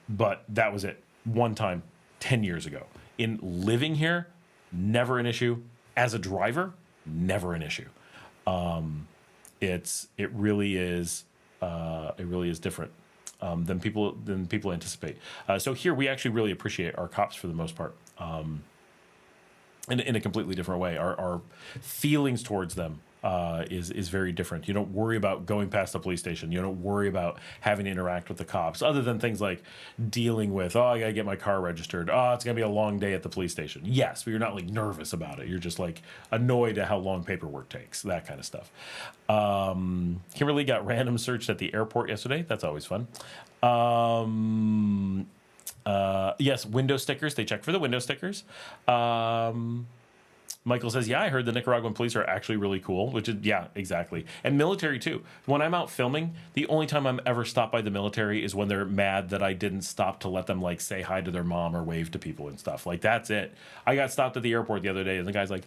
But that was it. One time, 10 years ago. In living here, never an issue. As a driver, never an issue. It really is different than people anticipate. So here we actually really appreciate our cops for the most part. In a completely different way. Our feelings towards them is very different. You don't worry about going past the police station. You don't worry about having to interact with the cops, other than things like dealing with, oh, I got to get my car registered. Oh, it's going to be a long day at the police station. Yes, but you're not like nervous about it. You're just like annoyed at how long paperwork takes, that kind of stuff. Kimberly got random searched at the airport yesterday. That's always fun. Yes, window stickers. They check for the window stickers. Michael says, yeah, I heard the Nicaraguan police are actually really cool, which is, yeah, exactly. And military, too. When I'm out filming, the only time I'm ever stopped by the military is when they're mad that I didn't stop to let them, like, say hi to their mom or wave to people and stuff. Like, that's it. I got stopped at the airport the other day, and the guy's like,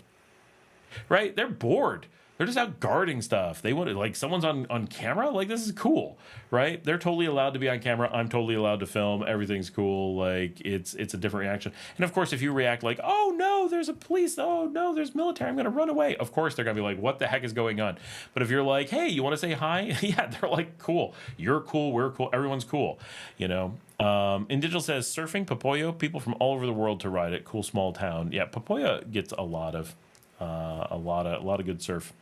right? They're bored. They're just out guarding stuff. They want to, like, someone's on camera. Like, this is cool, right? They're totally allowed to be on camera. I'm totally allowed to film. Everything's cool. Like, it's a different reaction. And of course, if you react like, oh no, there's a police. Oh no, there's military. I'm going to run away. Of course, they're going to be like, what the heck is going on? But if you're like, hey, you want to say hi? Yeah, they're like, cool. You're cool. We're cool. Everyone's cool. You know. And Digital says surfing Popoyo, people from all over the world to ride it. Cool small town. Yeah, Popoyo gets a lot of good surf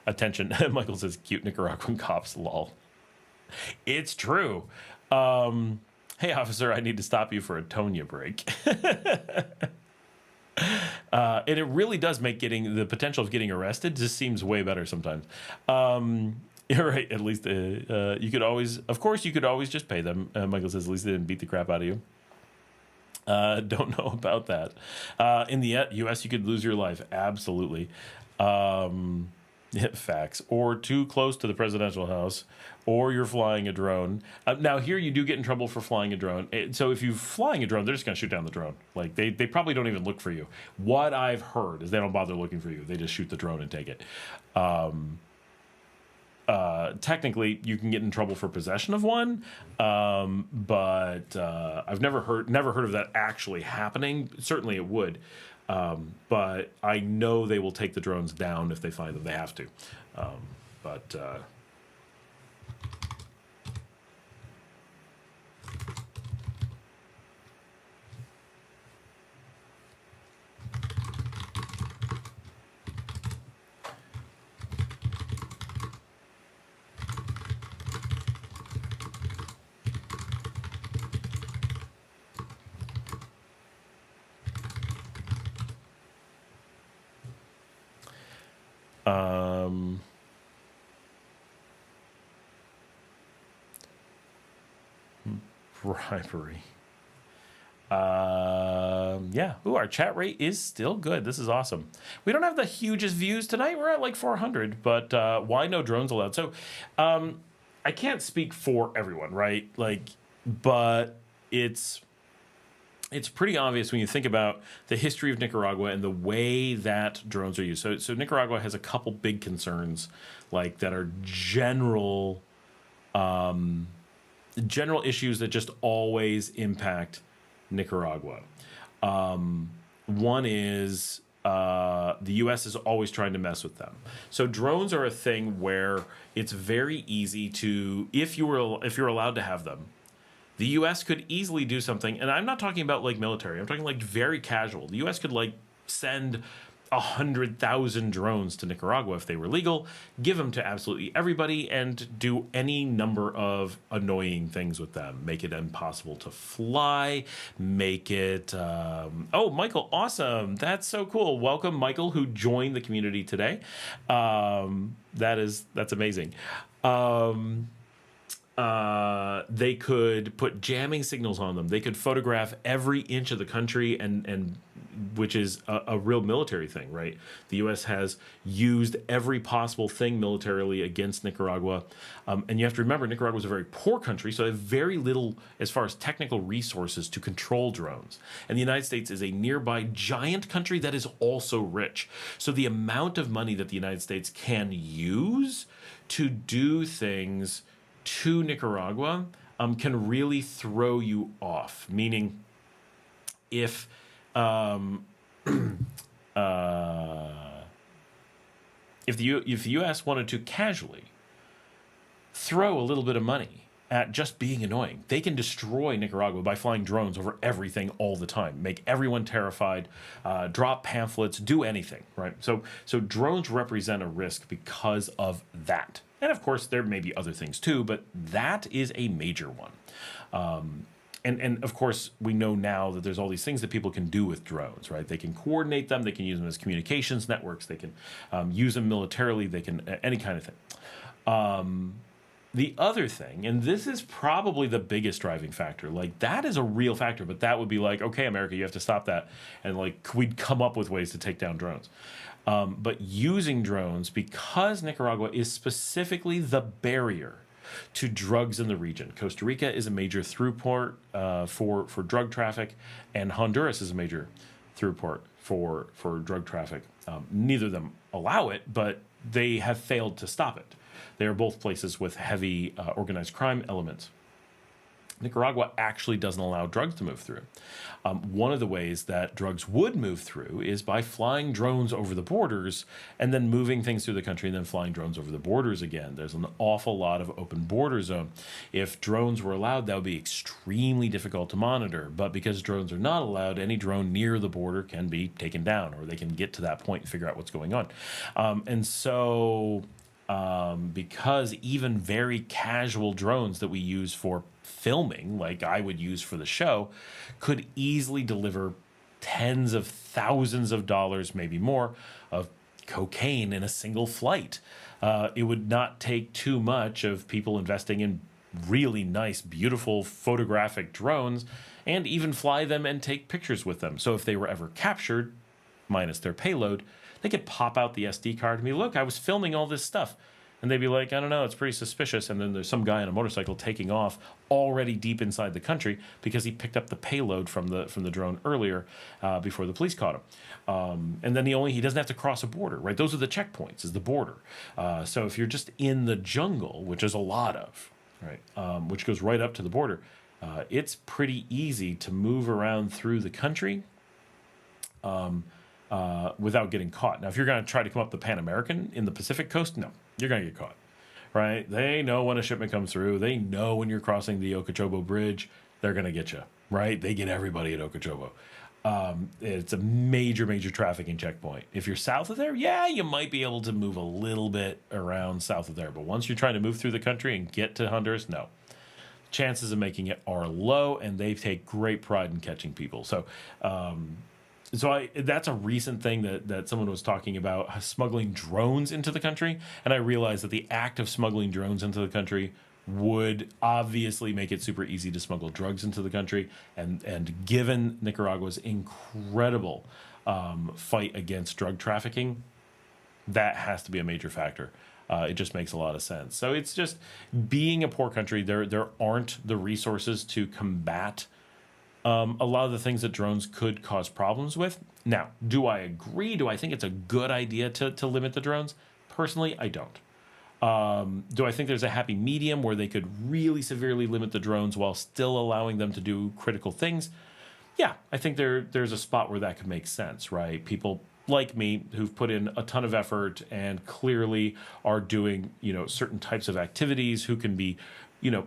attention. Michael says cute Nicaraguan cops, lol. It's true. Hey officer, I need to stop you for a Tonya break. And it really does make the potential of getting arrested just seems way better sometimes. You're right. At least you could always just pay them. Michael says at least they didn't beat the crap out of you. Don't know about that. In the U.S., you could lose your life. Absolutely. Facts. Or too close to the presidential house, or you're flying a drone. Now, here you do get in trouble for flying a drone. So if you're flying a drone, they're just going to shoot down the drone. Like, they probably don't even look for you. What I've heard is they don't bother looking for you. They just shoot the drone and take it. Technically, you can get in trouble for possession of one, but I've never heard of that actually happening. Certainly, it would, but I know they will take the drones down if they find them. They have to, but Bribery. Yeah. Ooh, our chat rate is still good. This is awesome. We don't have the hugest views tonight. We're at like 400, but why no drones allowed? So I can't speak for everyone, right? Like, but it's pretty obvious when you think about the history of Nicaragua and the way that drones are used. So Nicaragua has a couple big concerns, like that are general issues that just always impact Nicaragua. One is the U.S. is always trying to mess with them. So drones are a thing where it's very easy to, if you're allowed to have them, the U.S. could easily do something, and I'm not talking about like military. I'm talking like very casual. The U.S. could like send 100,000 drones to Nicaragua if they were legal, give them to absolutely everybody, and do any number of annoying things with them. Make it impossible to fly, make it... oh, Michael, awesome. That's so cool. Welcome, Michael, who joined the community today. That's amazing. They could put jamming signals on them. They could photograph every inch of the country, and which is a real military thing, right? The U.S. has used every possible thing militarily against Nicaragua. And you have to remember, Nicaragua is a very poor country, so they have very little as far as technical resources to control drones. And the United States is a nearby giant country that is also rich. So the amount of money that the United States can use to do things to Nicaragua can really throw you off. Meaning, if if the U.S. wanted to casually throw a little bit of money at just being annoying, they can destroy Nicaragua by flying drones over everything all the time, make everyone terrified, drop pamphlets, do anything, right? So drones represent a risk because of that. And of course, there may be other things too, but that is a major one. And of course, we know now that there's all these things that people can do with drones, right? They can coordinate them, they can use them as communications networks, they can use them militarily, they can, any kind of thing. The other thing, and this is probably the biggest driving factor, like that is a real factor, but that would be like, okay, America, you have to stop that. And like, we'd come up with ways to take down drones. But using drones, because Nicaragua is specifically the barrier to drugs in the region. Costa Rica is a major through port for drug traffic, and Honduras is a major through port for drug traffic. Neither of them allow it, but they have failed to stop it. They are both places with heavy organized crime elements. Nicaragua actually doesn't allow drugs to move through. One of the ways that drugs would move through is by flying drones over the borders and then moving things through the country and then flying drones over the borders again. There's an awful lot of open border zone. If drones were allowed, that would be extremely difficult to monitor. But because drones are not allowed, any drone near the border can be taken down, or they can get to that point and figure out what's going on. Because even very casual drones that we use for filming, like I would use for the show, could easily deliver tens of thousands of dollars, maybe more, of cocaine in a single flight. It would not take too much of people investing in really nice, beautiful photographic drones and even fly them and take pictures with them. So if they were ever captured, minus their payload, they could pop out the SD card and be, look, I was filming all this stuff. And they'd be like, I don't know, it's pretty suspicious. And then there's some guy on a motorcycle taking off already deep inside the country because he picked up the payload from the drone earlier before the police caught him. And then he doesn't have to cross a border, right? Those are the checkpoints, is the border. So if you're just in the jungle, which is a lot of, right, which goes right up to the border, it's pretty easy to move around through the country without getting caught. Now, if you're going to try to come up the Pan American in the Pacific coast, no, you're going to get caught, right? They know when a shipment comes through. They know when you're crossing the Okeechobee Bridge, they're going to get you, right? They get everybody at Okeechobee. It's a major, major trafficking checkpoint. If you're south of there, yeah, you might be able to move a little bit around south of there. But once you're trying to move through the country and get to Honduras, no. Chances of making it are low, and they take great pride in catching people. So, that's a recent thing that someone was talking about, smuggling drones into the country. And I realized that the act of smuggling drones into the country would obviously make it super easy to smuggle drugs into the country. And given Nicaragua's incredible fight against drug trafficking, that has to be a major factor. It just makes a lot of sense. So it's just, being a poor country, there aren't the resources to combat a lot of the things that drones could cause problems with. Now, do I agree? Do I think it's a good idea to limit the drones? Personally, I don't. Do I think there's a happy medium where they could really severely limit the drones while still allowing them to do critical things? Yeah, I think there's a spot where that could make sense, right? People like me who've put in a ton of effort and clearly are doing, certain types of activities, who can be,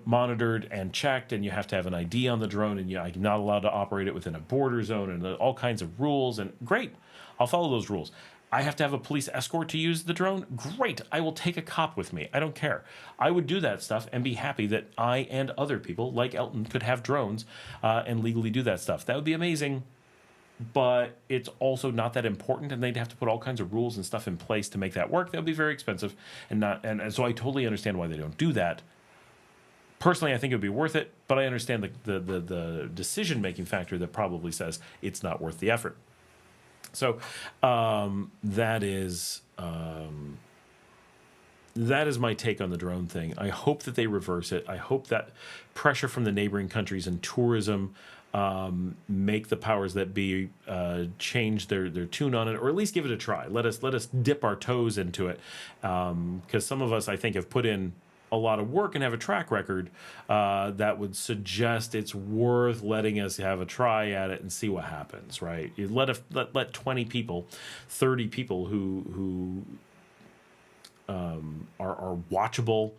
monitored and checked, and you have to have an ID on the drone, and you're not allowed to operate it within a border zone, and all kinds of rules. And great, I'll follow those rules. I have to have a police escort to use the drone. Great, I will take a cop with me. I don't care. I would do that stuff and be happy that I and other people like Elton could have drones and legally do that stuff. That would be amazing. But it's also not that important, and they'd have to put all kinds of rules and stuff in place to make that work. That would be very expensive, and so I totally understand why they don't do that. Personally, I think it would be worth it, but I understand the decision-making factor that probably says it's not worth the effort. So that is my take on the drone thing. I hope that they reverse it. I hope that pressure from the neighboring countries and tourism make the powers that be change their tune on it, or at least give it a try. Let us dip our toes into it, because some of us, I think, have put in a lot of work and have a track record that would suggest it's worth letting us have a try at it and see what happens. Right? You let 20 people, 30 people who are watchable,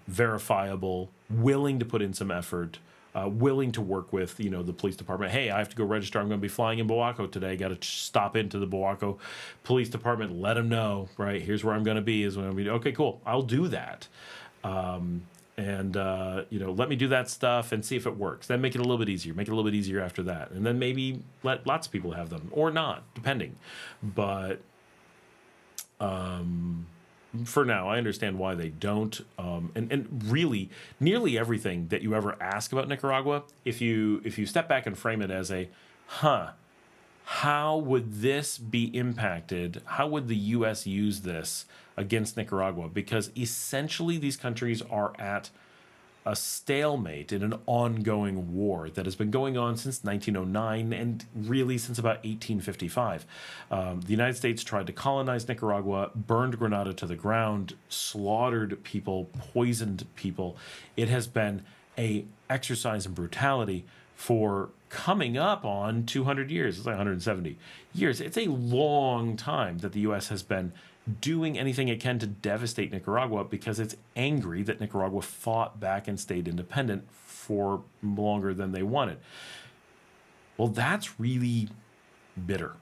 verifiable, willing to put in some effort. Willing to work with, the police department. Hey, I have to go register. I'm going to be flying in Boaco today. Got to stop into the Boaco police department. Let them know, right? Here's where I'm going to be. Okay, cool. I'll do that. Let me do that stuff and see if it works. Then make it a little bit easier. Make it a little bit easier after that. And then maybe let lots of people have them or not, depending. But for now, I understand why they don't. And really, nearly everything that you ever ask about Nicaragua, if you step back and frame it as how would this be impacted? How would the U.S. use this against Nicaragua? Because essentially these countries are at a stalemate in an ongoing war that has been going on since 1909 and really since about 1855. The United States tried to colonize Nicaragua, burned Grenada to the ground, slaughtered people, poisoned people. It has been a exercise in brutality for coming up on 200 years. It's like 170 years. It's a long time that the U.S. has been doing anything it can to devastate Nicaragua because it's angry that Nicaragua fought back and stayed independent for longer than they wanted. Well, that's really bitter,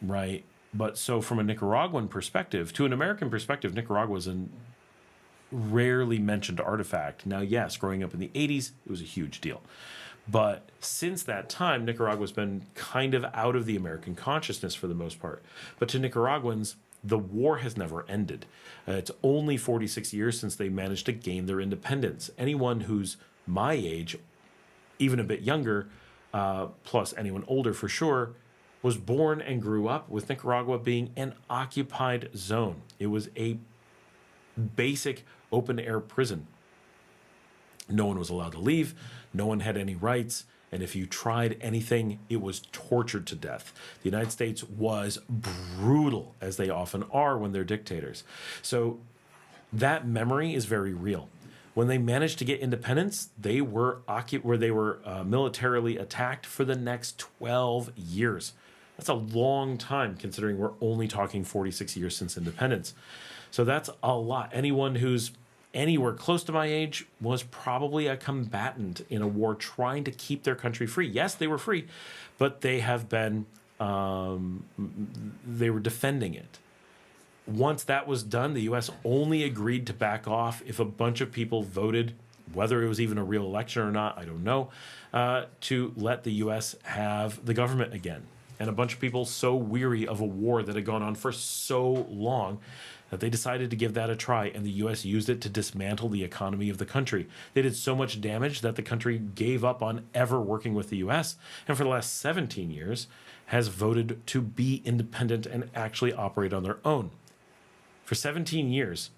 right? But so from a Nicaraguan perspective, to an American perspective, Nicaragua is a rarely mentioned artifact. Now, yes, growing up in the 80s, it was a huge deal. But since that time, Nicaragua's been kind of out of the American consciousness for the most part. But to Nicaraguans, the war has never ended. It's only 46 years since they managed to gain their independence. Anyone who's my age, even a bit younger, plus anyone older for sure, was born and grew up with Nicaragua being an occupied zone. It was a basic open-air prison. No one was allowed to leave. No one had any rights. And if you tried anything, it was tortured to death. The United States was brutal, as they often are when they're dictators. So that memory is very real. When they managed to get independence, they were militarily attacked for the next 12 years. That's a long time, considering we're only talking 46 years since independence. So that's a lot. Anyone who's anywhere close to my age was probably a combatant in a war trying to keep their country free. Yes, they were free, but they have been, they were defending it. Once that was done, the U.S. only agreed to back off if a bunch of people voted, whether it was even a real election or not, I don't know, to let the U.S. have the government again. And a bunch of people so weary of a war that had gone on for so long that they decided to give that a try, and the U.S. used it to dismantle the economy of the country. They did so much damage that the country gave up on ever working with the U.S., and for the last 17 years has voted to be independent and actually operate on their own. For 17 years,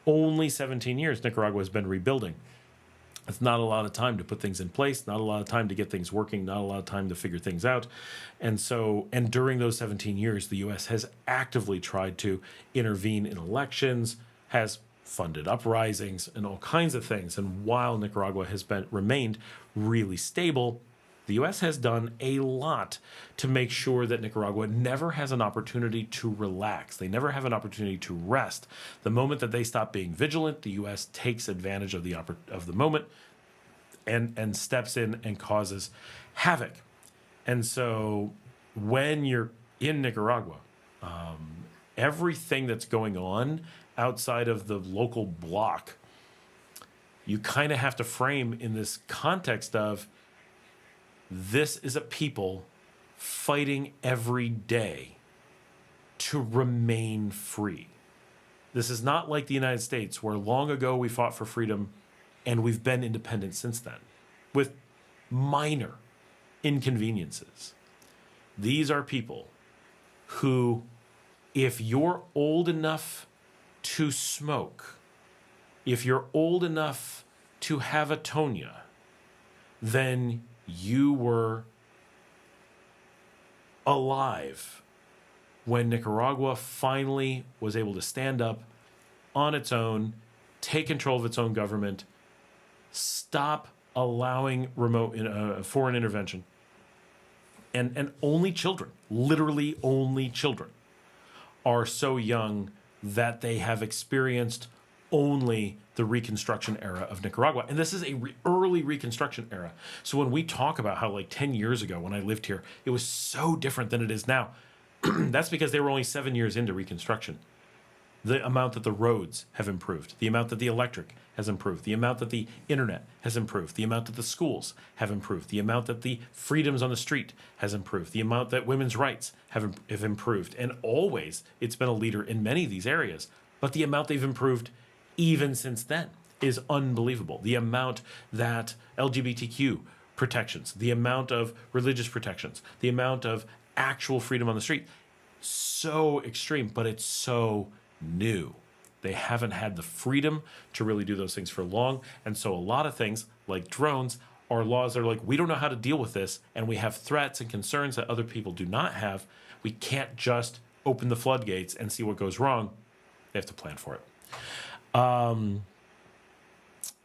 only 17 years, Nicaragua has been rebuilding. It's not a lot of time to put things in place, not a lot of time to get things working, not a lot of time to figure things out. And during those 17 years, the U.S. has actively tried to intervene in elections, has funded uprisings and all kinds of things. And while Nicaragua has remained really stable, the U.S. has done a lot to make sure that Nicaragua never has an opportunity to relax. They never have an opportunity to rest. The moment that they stop being vigilant, the U.S. takes advantage of the moment and steps in and causes havoc. And so when you're in Nicaragua, everything that's going on outside of the local bloc, you kind of have to frame in this context of, this is a people fighting every day to remain free. This is not like the United States, where long ago we fought for freedom and we've been independent since then, with minor inconveniences. These are people who, if you're old enough to smoke, if you're old enough to have a tonya, then you were alive when Nicaragua finally was able to stand up on its own, take control of its own government, stop allowing foreign intervention. And only children, literally only children, are so young that they have experienced only the Reconstruction era of Nicaragua. And this is a early Reconstruction era. So when we talk about how, like, 10 years ago when I lived here, it was so different than it is now, that's because they were only 7 years into Reconstruction. The amount that the roads have improved, the amount that the electric has improved, the amount that the internet has improved, the amount that the schools have improved, the amount that the freedoms on the street has improved, the amount that women's rights have improved. And always it's been a leader in many of these areas. But the amount they've improved even since then is unbelievable. The amount that LGBTQ protections, the amount of religious protections, the amount of actual freedom on the street, so extreme, but it's so new. They haven't had the freedom to really do those things for long. And so a lot of things like drones are laws that are like, we don't know how to deal with this, and we have threats and concerns that other people do not have. We can't just open the floodgates and see what goes wrong. They have to plan for it.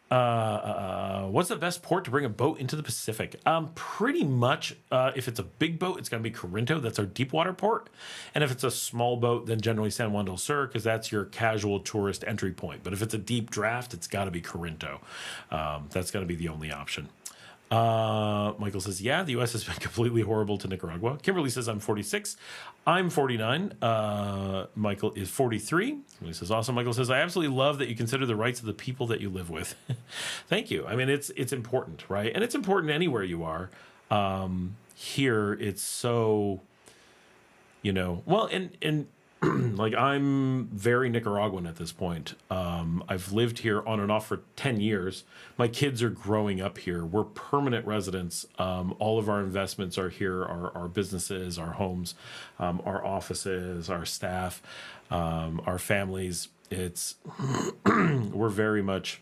What's the best port to bring a boat into the Pacific? Pretty much, if it's a big boat, it's going to be Corinto. That's our deep water port. And if it's a small boat, then generally San Juan del Sur, because that's your casual tourist entry point. But if it's a deep draft, it's got to be Corinto. That's going to be the only option. Michael says, yeah, the U.S. has been completely horrible to Nicaragua. Kimberly says, I'm 46. I'm 49. Michael is 43. Kimberly says, awesome. Michael says, I absolutely love that you consider the rights of the people that you live with. Thank you. I mean, it's important, right? And it's important anywhere you are. Here, it's so, well, and like, I'm very Nicaraguan at this point. I've lived here on and off for 10 years. My kids are growing up here. We're permanent residents. All of our investments are here, our businesses, our homes, our offices, our staff, our families. We're very much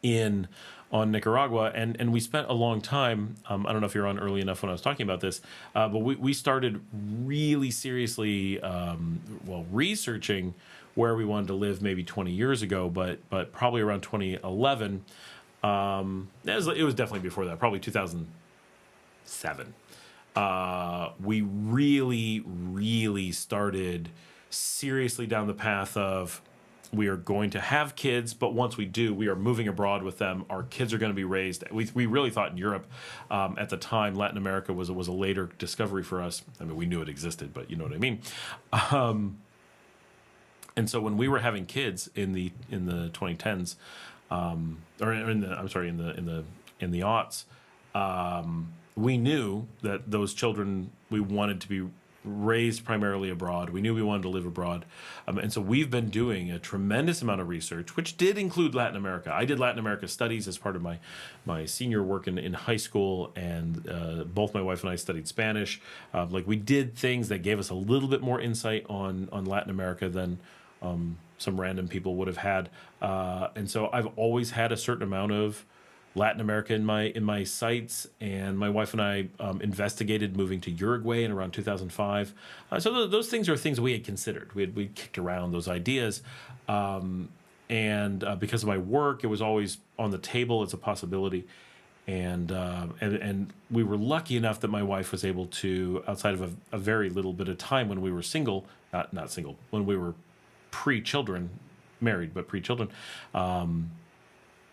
in on Nicaragua, and we spent a long time, I don't know if you're on early enough when I was talking about this, but we started really seriously, researching where we wanted to live maybe 20 years ago, but probably around 2011, it was definitely before that, probably 2007. We really, really started seriously down the path of we are going to have kids, but once we do, we are moving abroad with them. Our kids are going to be raised. We really thought in Europe at the time. Latin America was a later discovery for us. I mean, we knew it existed, but you know what I mean. And so when we were having kids in the 2010s, or in the aughts, we knew that those children we wanted to be raised primarily abroad. We knew we wanted to live abroad. And so we've been doing a tremendous amount of research, which did include Latin America. I did Latin America studies as part of my senior work in high school, and both my wife and I studied Spanish. Like, we did things that gave us a little bit more insight on Latin America than some random people would have had. And so I've always had a certain amount of Latin America in my sights, and my wife and I investigated moving to Uruguay in around 2005. So those things are things we had considered. We kicked around those ideas, and because of my work, it was always on the table as a possibility. And we were lucky enough that my wife was able to, outside of a very little bit of time when we were single, not single, when we were pre-children, married but pre-children,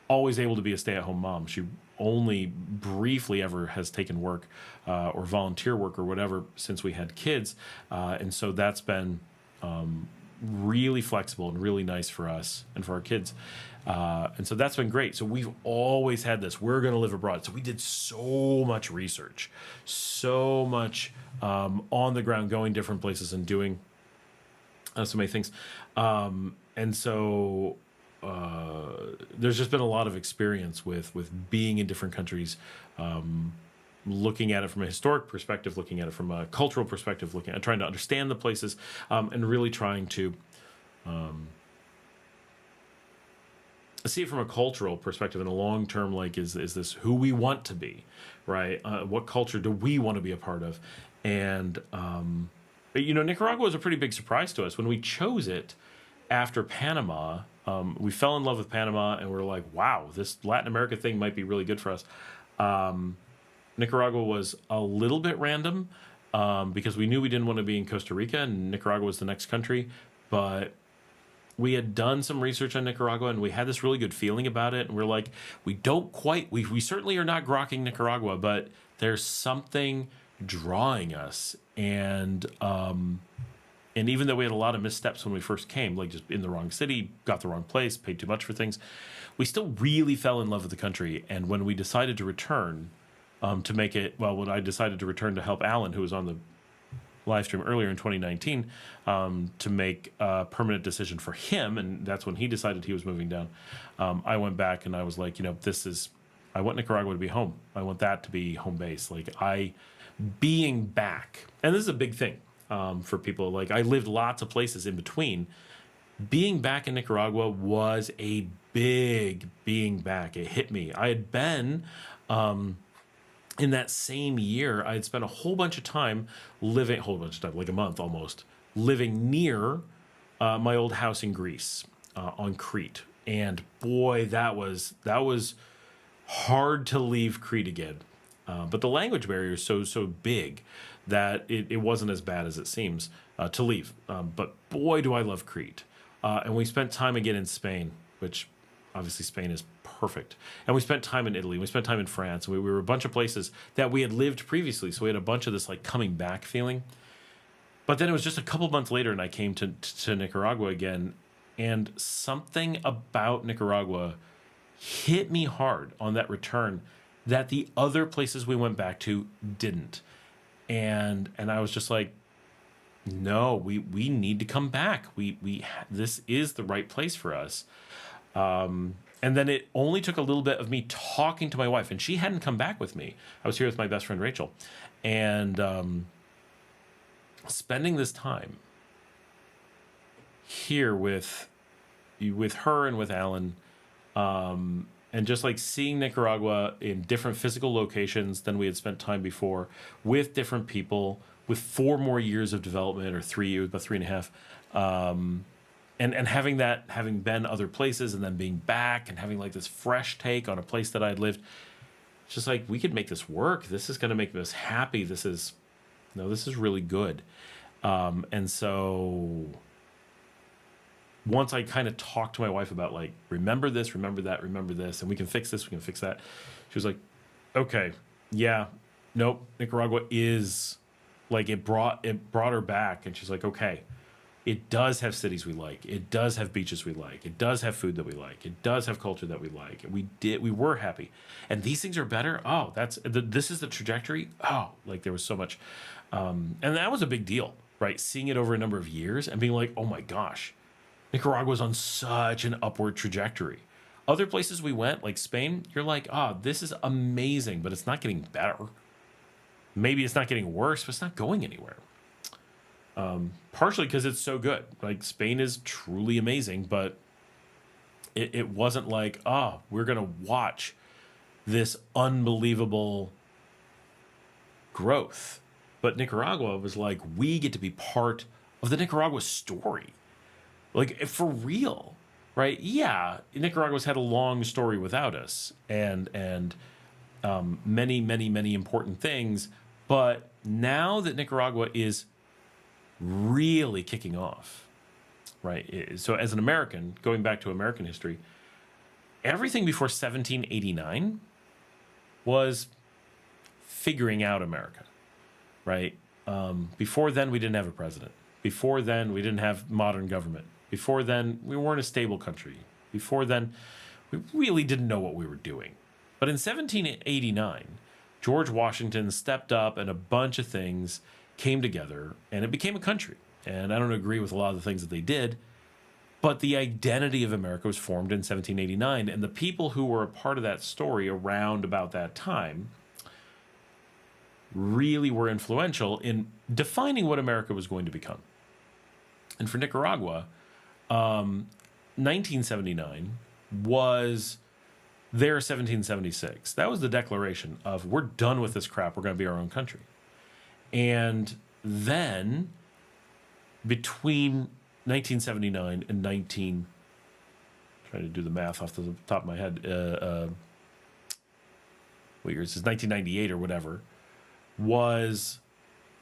always able to be a stay-at-home mom. She only briefly ever has taken work or volunteer work or whatever since we had kids. And so that's been really flexible and really nice for us and for our kids. And so that's been great. So we've always had this, we're going to live abroad. So we did so much research, so much on the ground, going different places and doing so many things. And so there's just been a lot of experience with being in different countries, looking at it from a historic perspective, looking at it from a cultural perspective, looking at trying to understand the places, and really trying to see it from a cultural perspective in a long term. Like, is this who we want to be, right? What culture do we want to be a part of? And Nicaragua was a pretty big surprise to us when we chose it after Panama. We fell in love with Panama, and we're like, wow, this Latin America thing might be really good for us. Nicaragua was a little bit random because we knew we didn't want to be in Costa Rica, and Nicaragua was the next country. But we had done some research on Nicaragua, and we had this really good feeling about it. And we're like, we certainly are not grokking Nicaragua, but there's something drawing us. And even though we had a lot of missteps when we first came, like just in the wrong city, got the wrong place, paid too much for things, we still really fell in love with the country. And when we decided to return when I decided to return to help Alan, who was on the live stream earlier in 2019, to make a permanent decision for him, and that's when he decided he was moving down, I went back and I was like, I want Nicaragua to be home. I want that to be home base. Being back, and this is a big thing. For people, like, I lived lots of places in between. Being back in Nicaragua was a big being back. It hit me. I had been in that same year, I had spent a whole bunch of time like a month almost, living near my old house in Greece, on Crete. And boy, that was hard to leave Crete again. But the language barrier is so big that it wasn't as bad as it seems to leave. But boy, do I love Crete. And we spent time again in Spain, which obviously Spain is perfect. And we spent time in Italy. We spent time in France. We were a bunch of places that we had lived previously. So we had a bunch of this like coming back feeling. But then it was just a couple months later and I came to Nicaragua again. And something about Nicaragua hit me hard on that return that the other places we went back to didn't. And I was just like, no, we need to come back. This is the right place for us. And then it only took a little bit of me talking to my wife, and she hadn't come back with me. I was here with my best friend Rachel, and spending this time here with her and with Alan, and just like seeing Nicaragua in different physical locations than we had spent time before, with different people, with 4 more years of development, or 3 years, about 3.5, and having been other places and then being back and having like this fresh take on a place that I had lived, it's just like, we could make this work. This is going to make us happy. This is really good. And so once I kind of talked to my wife about like, remember this, remember that, remember this, and we can fix this, we can fix that. She was like, okay, yeah, nope, Nicaragua is like it brought her back, and she's like, okay, it does have cities we like, it does have beaches we like, it does have food that we like, it does have culture that we like, and we were happy, and these things are better. Oh, this is the trajectory. Oh, like there was so much, and that was a big deal, right? Seeing it over a number of years and being like, oh my gosh, Nicaragua's on such an upward trajectory. Other places we went, like Spain, you're like, oh, this is amazing, but it's not getting better. Maybe it's not getting worse, but it's not going anywhere. Partially because it's so good. Like Spain is truly amazing, but it wasn't like, oh, we're going to watch this unbelievable growth. But Nicaragua was like, we get to be part of the Nicaragua story. Like, for real. Right? Yeah, Nicaragua's had a long story without us, and many, many, many important things. But now that Nicaragua is really kicking off, right? So as an American, going back to American history, everything before 1789 was figuring out America, right? Before then, we didn't have a president. Before then, we didn't have modern government. Before then, we weren't a stable country. Before then, we really didn't know what we were doing. But in 1789, George Washington stepped up and a bunch of things came together and it became a country. And I don't agree with a lot of the things that they did, but the identity of America was formed in 1789. And the people who were a part of that story around about that time really were influential in defining what America was going to become. And for Nicaragua, 1979 was their 1776. That was the declaration of, we're done with this crap, we're going to be our own country. And then between 1979 and trying to do the math off the top of my head, what year is this, 1998 or whatever, was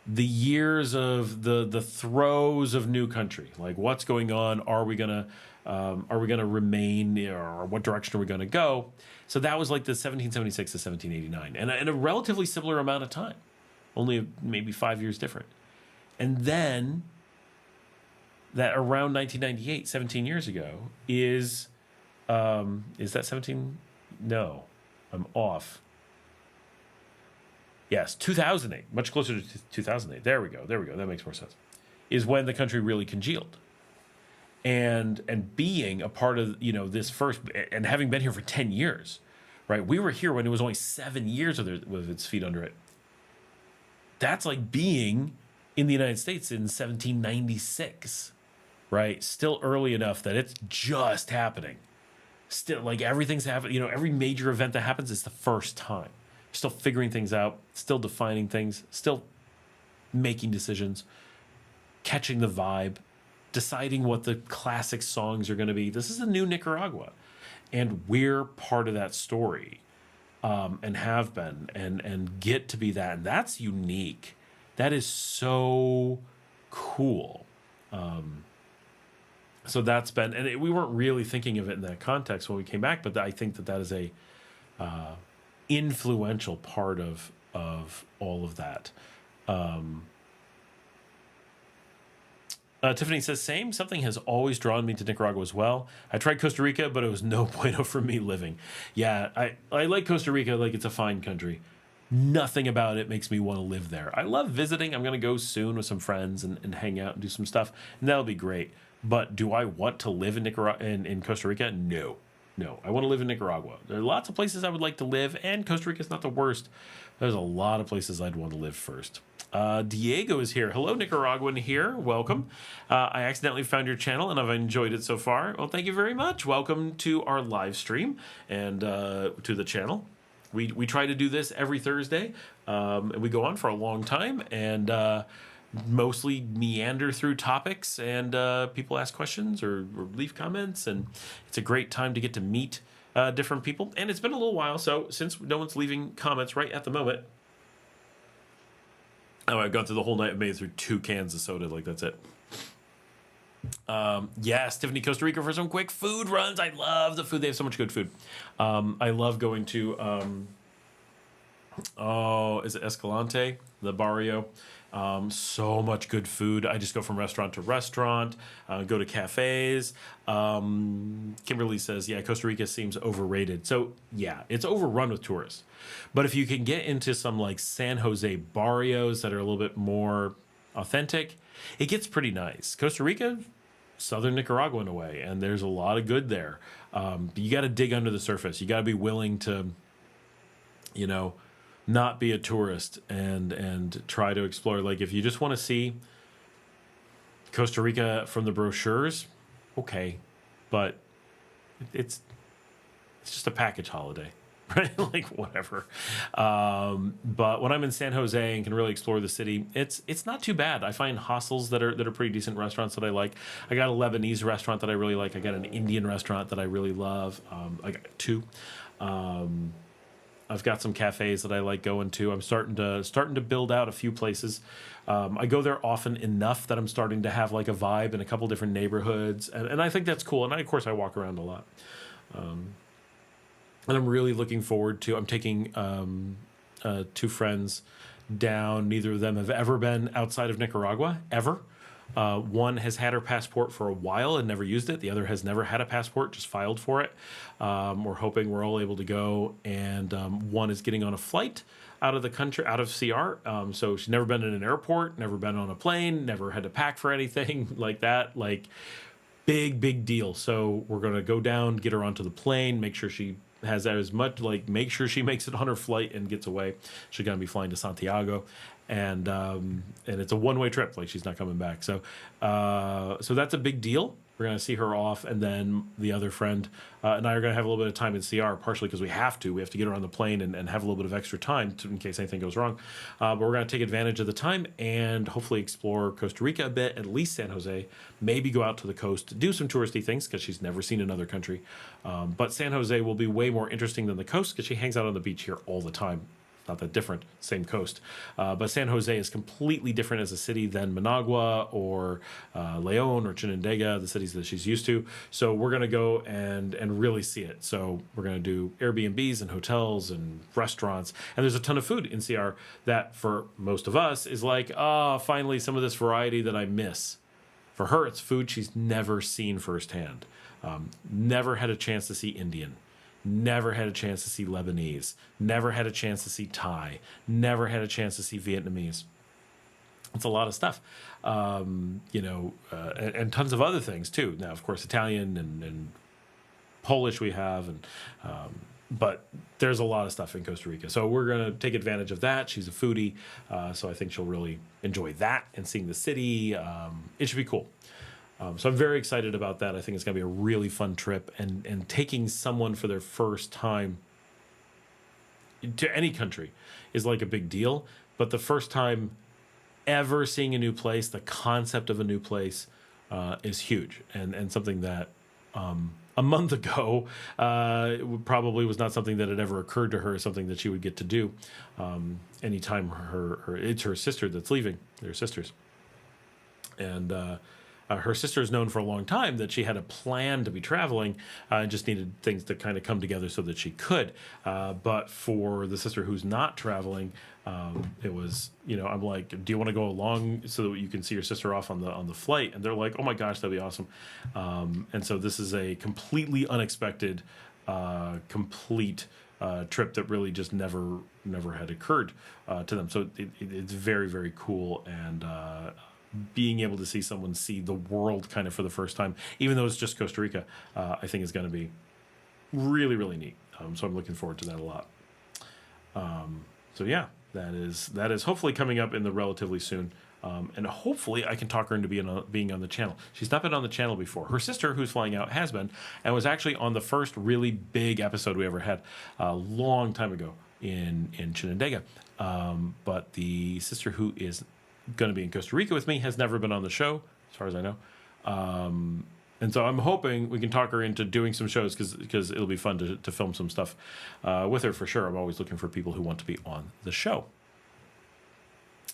the years of the throes of new country. Like, what's going on? Are we gonna remain, or what direction are we gonna go? So that was like the 1776 to 1789, and in a relatively similar amount of time, only maybe 5 years different. And then that around 1998, 17 years ago, is that 17? No, I'm off. Yes, 2008, much closer to 2008. There we go. That makes more sense. Is when the country really congealed. And being a part of, this first, and having been here for 10 years, right? We were here when it was only 7 years with its feet under it. That's like being in the United States in 1796, right? Still early enough that it's just happening. Still, like, everything's happening. Every major event that happens is the first time. Still figuring things out, still defining things, still making decisions, catching the vibe, deciding what the classic songs are going to be. This is a new Nicaragua, and we're part of that story, and have been, and get to be that. And that's unique. That is so cool. So that's been, and we weren't really thinking of it in that context when we came back, but I think that is a influential part of all of that. Tiffany says, same. Something has always drawn me to Nicaragua as well. I tried Costa Rica, but it was no bueno for me living. Yeah, I like Costa Rica. Like, it's a fine country. Nothing about it makes me want to live there. I love visiting. I'm going to go soon with some friends and hang out and do some stuff, and that'll be great. But do I want to live in in Costa Rica? No. I want to live in Nicaragua. There are lots of places I would like to live, and Costa Rica is not the worst. There's a lot of places I'd want to live first. Diego is here. Hello, Nicaraguan here. Welcome. I accidentally found your channel, and I've enjoyed it so far. Well, thank you very much. Welcome to our live stream and to the channel. We try to do this every Thursday, and we go on for a long time, and mostly meander through topics, and people ask questions or leave comments, and it's a great time to get to meet different people. And it's been a little while, so since no one's leaving comments right at the moment, I've gone through the whole night. I've made it through 2 cans of soda. Like, that's it. Yes, Tiffany, Costa Rica for some quick food runs. I love the food. They have so much good food. I love going to, is it Escalante, the barrio? So much good food. I just go from restaurant to restaurant, go to cafes. Kimberly says, yeah, Costa Rica seems overrated. So, yeah, it's overrun with tourists. But if you can get into some like San Jose barrios that are a little bit more authentic, it gets pretty nice. Costa Rica, southern Nicaragua in a way, and there's a lot of good there. But you got to dig under the surface. You got to be willing to, not be a tourist and try to explore. Like if you just want to see Costa Rica from the brochures, okay, but it's just a package holiday, right? Like whatever. But when I'm in San Jose and can really explore the city, it's not too bad. I find hostels that are pretty decent restaurants that I like. I got a Lebanese restaurant that I really like. I got an Indian restaurant that I really love. I got two. I've got some cafes that I like going to. I'm starting to build out a few places. I go there often enough that I'm starting to have like a vibe in a couple different neighborhoods, and I think that's cool. And of course I walk around a lot, and I'm really looking forward to. I'm taking two friends down. Neither of them have ever been outside of Nicaragua ever. One has had her passport for a while and never used it. The other has never had a passport, just filed for it. We're hoping we're all able to go. And one is getting on a flight out of the country, out of CR. So she's never been in an airport, never been on a plane, never had to pack for anything like that. Like big deal. So we're going to go down, get her onto the plane, make sure she has as much, like make sure she makes it on her flight and gets away. She's going to be flying to Santiago. And it's a one-way trip. Like she's not coming back. So that's a big deal. We're going to see her off, and then the other friend and I are going to have a little bit of time in CR, partially because we have to. We have to get her on the plane and have a little bit of extra time in case anything goes wrong. But we're going to take advantage of the time and hopefully explore Costa Rica a bit, at least San Jose. Maybe go out to the coast, do some touristy things because she's never seen another country. But San Jose will be way more interesting than the coast because she hangs out on the beach here all the time. Not that different, same coast. But San Jose is completely different as a city than Managua or Leon or Chinandega, the cities that she's used to. So we're going to go and really see it. So we're going to do Airbnbs and hotels and restaurants. And there's a ton of food in CR that for most of us is like, finally some of this variety that I miss. For her, it's food she's never seen firsthand. Never had a chance to see Indian. Never had a chance to see Lebanese. Never had a chance to see Thai. Never had a chance to see Vietnamese. It's a lot of stuff, and tons of other things too. Now, of course, Italian and Polish we have, but there's a lot of stuff in Costa Rica. So we're going to take advantage of that. She's a foodie, so I think she'll really enjoy that and seeing the city. It should be cool. So I'm very excited about that. I think it's going to be a really fun trip, and taking someone for their first time to any country is like a big deal. But the first time ever seeing a new place, the concept of a new place is huge, and something that a month ago probably was not something that had ever occurred to her, something that she would get to do anytime it's her sister that's leaving. They're sisters. And her sister has known for a long time that she had a plan to be traveling and just needed things to kind of come together so that she could. But for the sister who's not traveling, it was, I'm like, do you want to go along so that you can see your sister off on the flight? And they're like, oh my gosh, that'd be awesome. And so this is a completely unexpected, complete trip that really just never had occurred to them. So it's very, very cool. And being able to see someone see the world kind of for the first time, even though it's just Costa Rica, I think is going to be really, really neat. So I'm looking forward to that a lot. So yeah, that is hopefully coming up in the relatively soon. And hopefully I can talk her into being on the channel. She's not been on the channel before. Her sister, who's flying out, has been, and was actually on the first really big episode we ever had a long time ago in Chinandega. But the sister who is going to be in Costa Rica with me has never been on the show, as far as I know. And so I'm hoping we can talk her into doing some shows because it'll be fun to film some stuff with her for sure. I'm always looking for people who want to be on the show.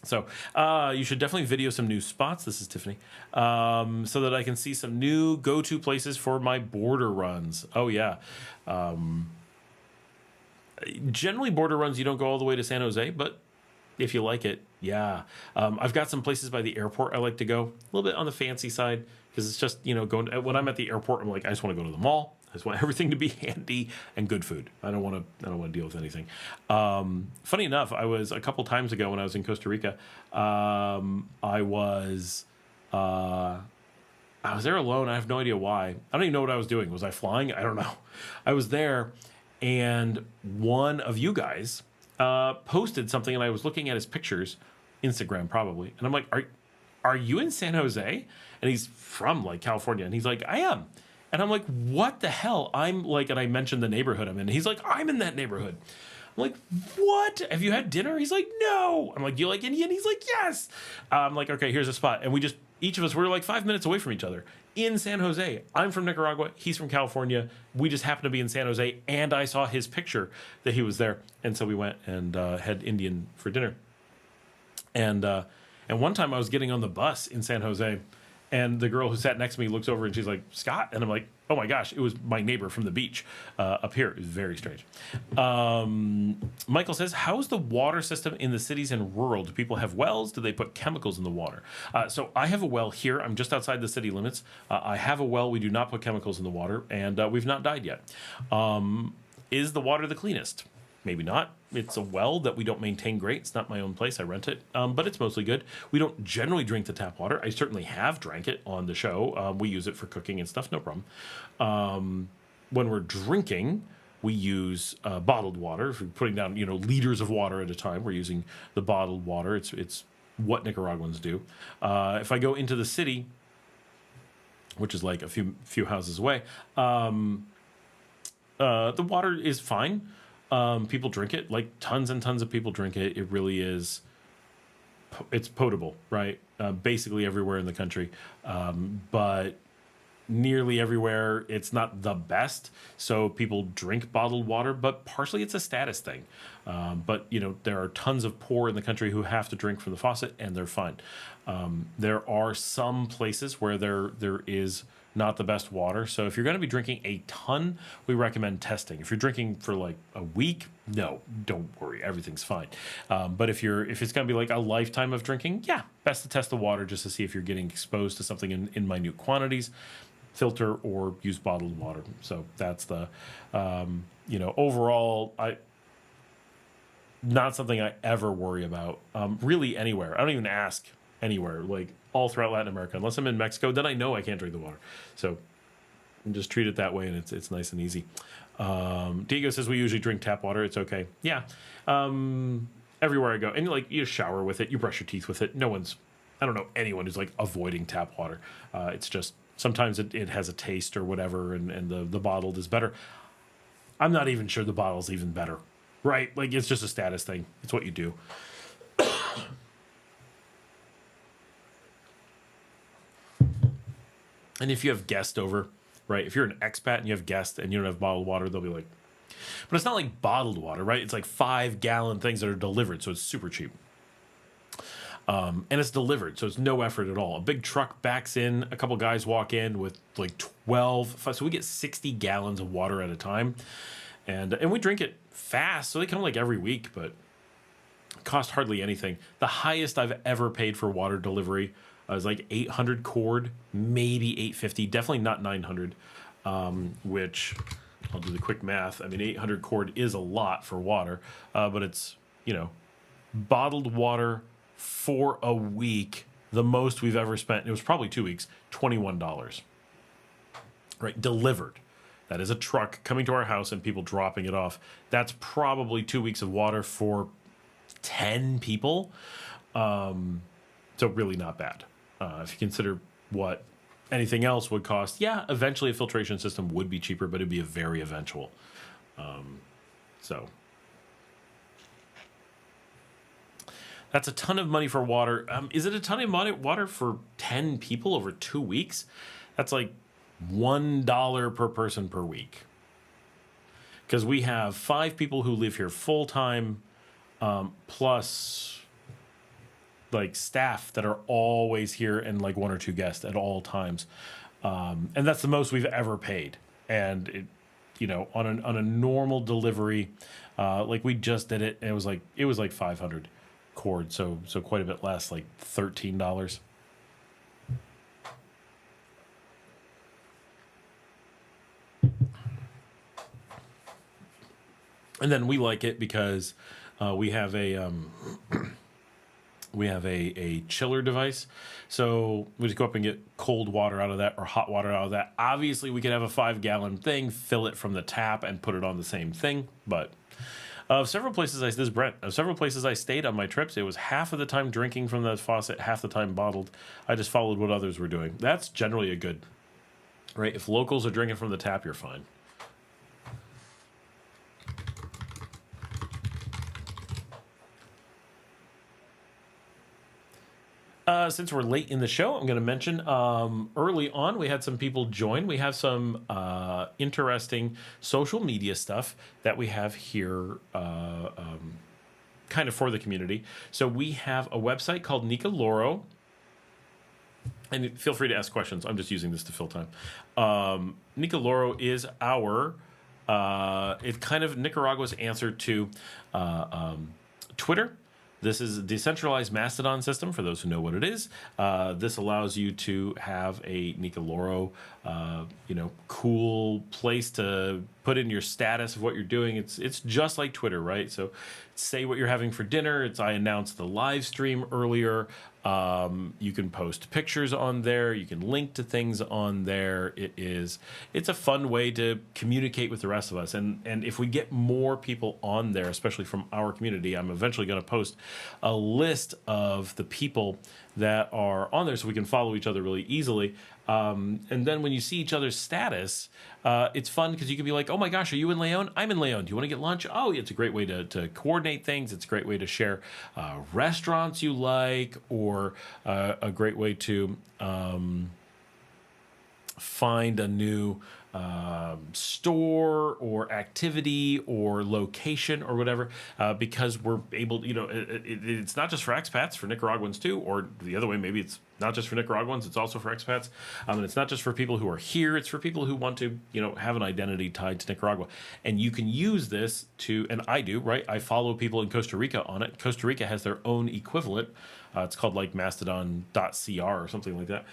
So you should definitely video some new spots. This is Tiffany. So that I can see some new go-to places for my border runs. Oh, yeah. Generally, border runs, you don't go all the way to San Jose, but if you like it, yeah. I've got some places by the airport I like to go. A little bit on the fancy side because it's just, going when I'm at the airport, I'm like, I just want to go to the mall. I just want everything to be handy and good food. I don't want to deal with anything. Funny enough, I was a couple times ago when I was in Costa Rica. I was there alone. I have no idea why. I don't even know what I was doing. Was I flying? I don't know. I was there, and one of you guys posted something, and I was looking at his pictures, Instagram probably, and I'm like, are you in San Jose? And he's from like California, and he's like, I am. And I'm like, what the hell? I'm like, and I mentioned the neighborhood I'm in. He's like, I'm in that neighborhood. I'm like, what? Have you had dinner? He's like, no. I'm like, do you like Indian? He's like, yes. I'm like, okay, here's a spot. And each of us were like 5 minutes away from each other in San Jose. I'm from Nicaragua. He's from California. We just happened to be in San Jose. And I saw his picture that he was there. And so we went and had Indian for dinner. And one time I was getting on the bus in San Jose, and the girl who sat next to me looks over and she's like, Scott? And I'm like, oh my gosh, it was my neighbor from the beach up here. It was very strange. Michael says, how's the water system in the cities and rural? Do people have wells? Do they put chemicals in the water? So I have a well here. I'm just outside the city limits. I have a well. We do not put chemicals in the water, and we've not died yet. Is the water the cleanest? Maybe not. It's a well that we don't maintain great. It's not my own place. I rent it, but it's mostly good. We don't generally drink the tap water. I certainly have drank it on the show. We use it for cooking and stuff. No problem. When we're drinking, we use bottled water. If we're putting down, liters of water at a time, we're using the bottled water. It's what Nicaraguans do. If I go into the city, which is like a few houses away, the water is fine. People drink it, like tons and tons of people drink it. It really is. It's potable, right? Basically everywhere in the country, but nearly everywhere it's not the best. So people drink bottled water, but partially it's a status thing. But there are tons of poor in the country who have to drink from the faucet, and they're fine. There are some places where there is not the best water. So if you're going to be drinking a ton, we recommend testing. If you're drinking for like a week, no, don't worry, everything's fine. But if it's going to be like a lifetime of drinking, yeah, best to test the water just to see if you're getting exposed to something in minute quantities. Filter or use bottled water. So that's the overall, not something I ever worry about. Really anywhere. I don't even ask anywhere, like all throughout Latin America. Unless I'm in Mexico, then I know I can't drink the water. So just treat it that way, and it's nice and easy. Diego says we usually drink tap water. It's okay. Yeah. Everywhere I go, and you shower with it, you brush your teeth with it. I don't know anyone who's like avoiding tap water. It's just sometimes it has a taste or whatever, and the bottled is better. I'm not even sure the bottle's even better, right? Like it's just a status thing. It's what you do. And if you have guests over, right? If you're an expat and you have guests and you don't have bottled water, they'll be like, but it's not like bottled water, right? It's like 5-gallon things that are delivered, so it's super cheap. And it's delivered, so it's no effort at all. A big truck backs in, a couple guys walk in with like 12, so we get 60 gallons of water at a time. And we drink it fast, so they come like every week, but it cost hardly anything. The highest I've ever paid for water delivery is like 800 cord, maybe 850, definitely not 900, which I'll do the quick math. I mean, 800 cord is a lot for water, but it's, bottled water for a week, the most we've ever spent, it was probably 2 weeks, $21, right? Delivered. That is a truck coming to our house and people dropping it off. That's probably 2 weeks of water for 10 people. So really not bad. If you consider what anything else would cost, yeah, eventually a filtration system would be cheaper, but it'd be a very eventual. So that's a ton of money for water. Is it a ton of water for 10 people over 2 weeks? That's like $1 per person per week. Because we have 5 people who live here full time, plus like staff that are always here and like 1 or 2 guests at all times. And that's the most we've ever paid. And it, you know, on a normal delivery, like we just did it, and it was like 500 cord, so quite a bit less, like $13. And then we like it because we have a chiller device, so we just go up and get cold water out of that or hot water out of that. Obviously, we could have a 5-gallon thing, fill it from the tap, and put it on the same thing. But several places several places I stayed on my trips, it was half of the time drinking from the faucet, half the time bottled. I just followed what others were doing. That's generally a good, right? If locals are drinking from the tap, you're fine. Since we're late in the show, I'm going to mention early on we had some people join. We have some interesting social media stuff that we have here kind of for the community. So we have a website called Nicaragua. And feel free to ask questions. I'm just using this to fill time. Nicaragua is our, it's kind of Nicaragua's answer to Twitter. This is a decentralized Mastodon system, for those who know what it is. This allows you to have a Nicaragua, cool place to put in your status of what you're doing. It's just like Twitter, right? So say what you're having for dinner. I announced the live stream earlier. You can post pictures on there. You can link to things on there. It's a fun way to communicate with the rest of us. And if we get more people on there, especially from our community, I'm eventually going to post a list of the people that are on there so we can follow each other really easily. And then when you see each other's status, it's fun because you can be like, oh my gosh, are you in Leon? I'm in Leon. Do you want to get lunch? Oh, it's a great way to coordinate things. It's a great way to share restaurants you like, or a great way to find a new store or activity or location or whatever, because we're able to, it's not just for expats, for Nicaraguans too, or the other way, maybe it's not just for Nicaraguans, it's also for expats. And it's not just for people who are here, it's for people who want to, have an identity tied to Nicaragua. And you can use this to, and I do, right? I follow people in Costa Rica on it. Costa Rica has their own equivalent. It's called like mastodon.cr or something like that.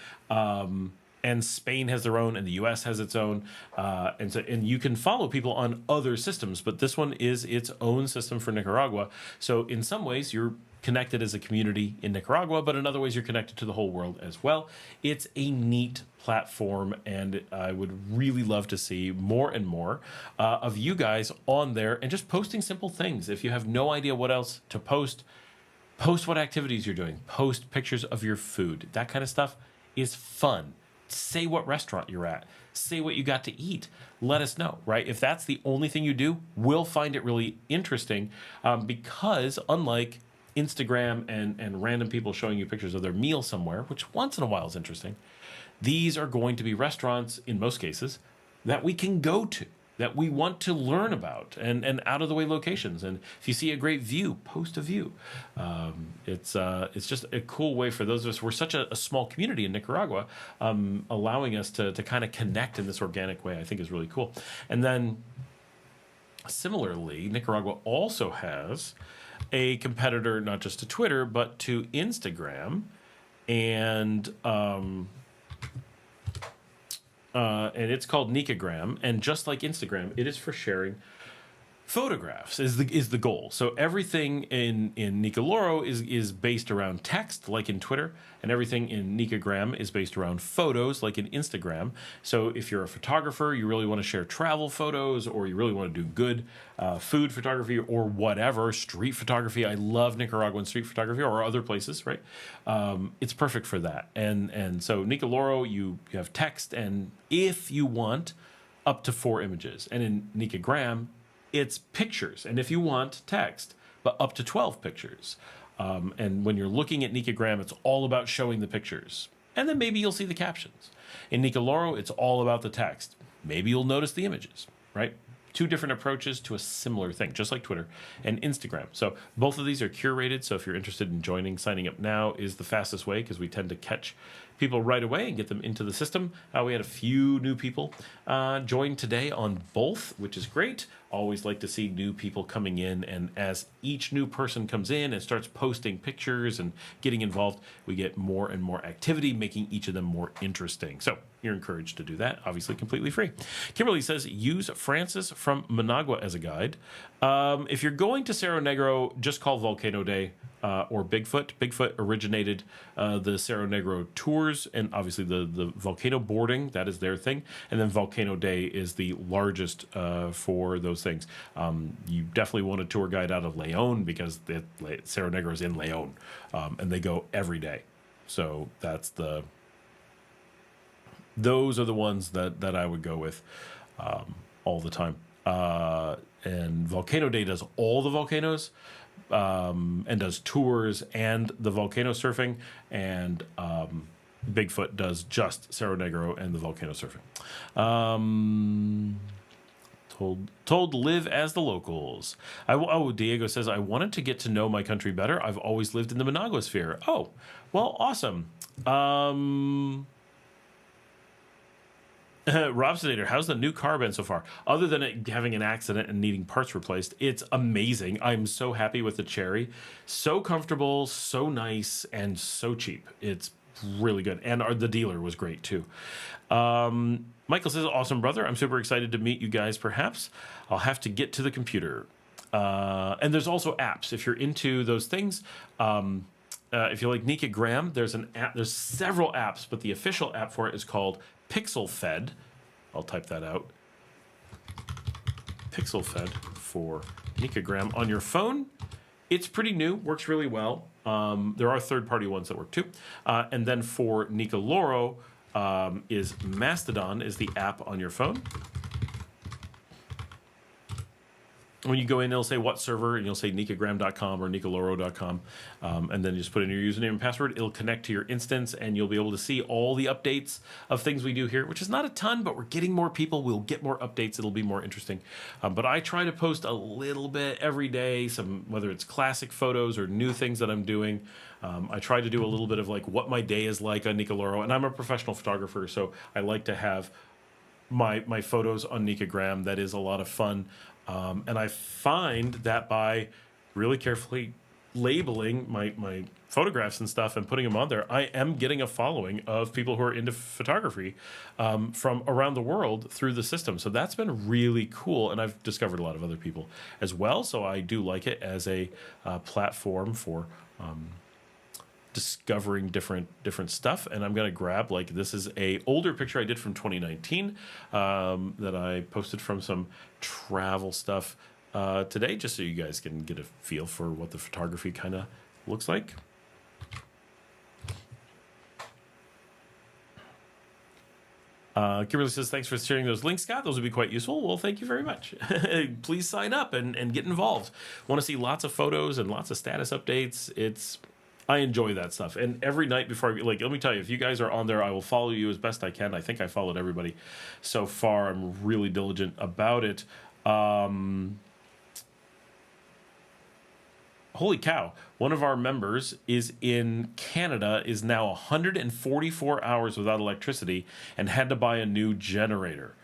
And Spain has their own, and the U.S. has its own, and you can follow people on other systems, but this one is its own system for Nicaragua. So in some ways, you're connected as a community in Nicaragua, but in other ways, you're connected to the whole world as well. It's a neat platform, and I would really love to see more and more of you guys on there and just posting simple things. If you have no idea what else to post what activities you're doing, post pictures of your food. That kind of stuff is fun. Say what restaurant you're at. Say what you got to eat. Let us know, right? If that's the only thing you do, we'll find it really interesting, because unlike Instagram and random people showing you pictures of their meal somewhere, which once in a while is interesting, these are going to be restaurants, in most cases, that we can go to, that we want to learn about, and out-of-the-way locations. And if you see a great view, post a view. It's just a cool way for those of us. We're such a small community in Nicaragua, allowing us to kind of connect in this organic way, I think is really cool. And then, similarly, Nicaragua also has a competitor, not just to Twitter, but to Instagram. And it's called Nicagram, and just like Instagram, it is for sharing photographs is the goal. So everything in Nicaragua is based around text, like in Twitter, and everything in Nicagram is based around photos, like in Instagram. So if you're a photographer, you really want to share travel photos, or you really want to do good food photography or whatever, street photography. I love Nicaraguan street photography, or other places, right? It's perfect for that. And so Nicaragua, you have text, and if you want, up to 4 images. And in Nicagram, it's pictures, and if you want, text, but up to 12 pictures. And when you're looking at Nicagram, it's all about showing the pictures, and then maybe you'll see the captions. In Nicaragua, it's all about the text. Maybe you'll notice the images, right? two different approaches to a similar thing, just like Twitter and Instagram. So both of these are curated. So if you're interested in joining, signing up now is the fastest way, because we tend to catch people right away and get them into the system. We had a few new people join today on both, which is great. Always like to see new people coming in, and as each new person comes in and starts posting pictures and getting involved, we get more and more activity, making each of them more interesting. So you're encouraged to do that, obviously completely free. Kimberly says, use Francis from Managua as a guide. If you're going to Cerro Negro, just call Volcano Day or Bigfoot. Bigfoot originated the Cerro Negro tours, and obviously the volcano boarding, that is their thing. And then Volcano Day is the largest for those things. You definitely want a tour guide out of Leon, because Cerro Negro is in Leon, and they go every day. So those are the ones that I would go with all the time. And Volcano Day does all the volcanoes, and does tours and the volcano surfing, and Bigfoot does just Cerro Negro and the volcano surfing. Told to live as the locals. Diego says, I wanted to get to know my country better. I've always lived in the Managua sphere. Oh, well, awesome. Rob Sedator, how's the new car been so far? Other than it having an accident and needing parts replaced, it's amazing. I'm so happy with the Cherry. So comfortable, so nice, and so cheap. It's really good. And the dealer was great, too. Michael says, awesome, brother. I'm super excited to meet you guys, perhaps. I'll have to get to the computer. And there's also apps. If you're into those things, if you like Nika Graham, there's an app. There's several apps, but the official app for it is called Pixel Fed. I'll type that out. Pixel Fed for Nika Graham on your phone. It's pretty new, works really well. There are third-party ones that work too. And then for Nika Loro, is Mastodon is the app on your phone. When you go in, it'll say what server, and you'll say nikagram.com or nikaloro.com, and then you just put in your username and password. It'll connect to your instance, and you'll be able to see all the updates of things we do here, which is not a ton, but we're getting more people. We'll get more updates. It'll be more interesting. But I try to post a little bit every day, whether it's classic photos or new things that I'm doing. I try to do a little bit of like what my day is like on Nikaloro, and I'm a professional photographer, so I like to have my photos on Nikagram. That is a lot of fun. And I find that by really carefully labeling my photographs and stuff and putting them on there, I am getting a following of people who are into photography from around the world through the system. So that's been really cool, and I've discovered a lot of other people as well. So I do like it as a platform for discovering different stuff. And I'm going to grab, like, this is a older picture I did from 2019 that I posted from some travel stuff today, just so you guys can get a feel for what the photography kind of looks like. Kimberly says, thanks for sharing those links, Scott. Those would be quite useful. Well, thank you very much. Please sign up and get involved. Want to see lots of photos and lots of status updates. I enjoy that stuff. And every night before, let me tell you, if you guys are on there, I will follow you as best I can. I think I followed everybody so far. I'm really diligent about it. Holy cow. One of our members is in Canada, is now 144 hours without electricity and had to buy a new generator.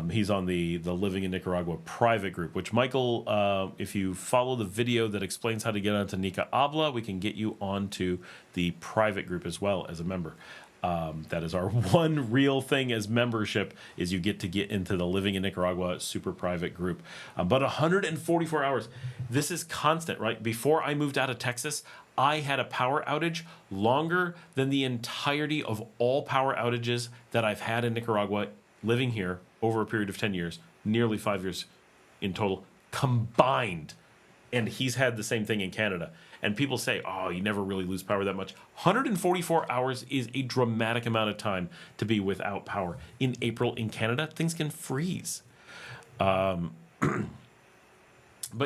He's on the Living in Nicaragua private group, which Michael, if you follow the video that explains how to get onto Nika Habla, we can get you onto the private group as well as a member. That is our one real thing as membership, is you get into the Living in Nicaragua super private group. But 144 hours, this is constant, right? Before I moved out of Texas, I had a power outage longer than the entirety of all power outages that I've had in Nicaragua living here over a period of 10 years, nearly 5 years in total, combined. And he's had the same thing in Canada. And people say, oh, you never really lose power that much. 144 hours is a dramatic amount of time to be without power. In April in Canada, things can freeze. But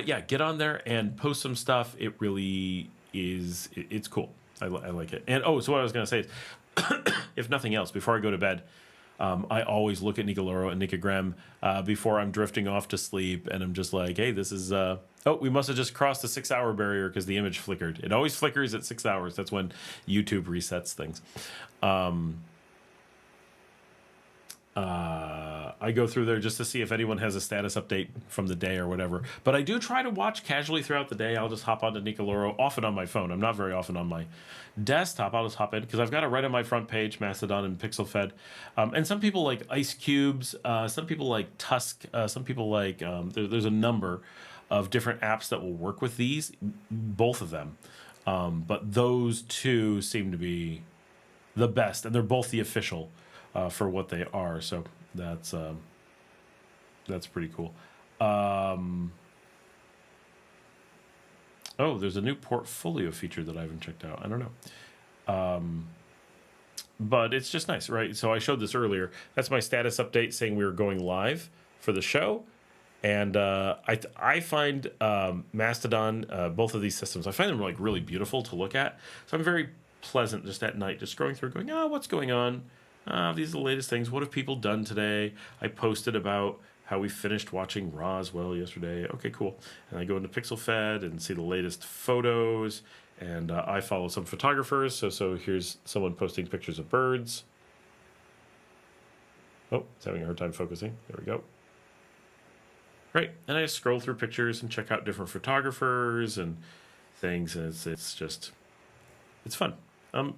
yeah, get on there and post some stuff. It really is, it's cool. I like it. And so what I was going to say is, if nothing else, before I go to bed, I always look at Nicoloro and Nicagram before I'm drifting off to sleep, and I'm just like, hey, this is oh, we must have just crossed the 6-hour barrier because the image flickered. It always flickers at 6 hours. That's when YouTube resets things. I go through there just to see if anyone has a status update from the day or whatever. But I do try to watch casually throughout the day. I'll just hop onto Nicoloro, often on my phone. I'm not very often on my desktop. I'll just hop in because I've got it right on my front page, Mastodon and PixelFed. And some people like Ice Cubes. Some people like Tusk. Some people like... there's a number of different apps that will work with these, both of them. But those two seem to be the best, and they're both the official for what they are. So that's pretty cool. Oh, there's a new portfolio feature that I haven't checked out. I don't know. But it's just nice, right? So I showed this earlier. That's my status update saying we were going live for the show. And I find Mastodon, both of these systems, I find them like really beautiful to look at. So I'm very pleasant just at night, just scrolling through, going, what's going on? These are the latest things. What have people done today? I posted about how we finished watching Roswell yesterday. Okay, cool. And I go into PixelFed and see the latest photos. And I follow some photographers. So here's someone posting pictures of birds. Oh, it's having a hard time focusing. There we go. Right. And I just scroll through pictures and check out different photographers and things. And it's fun.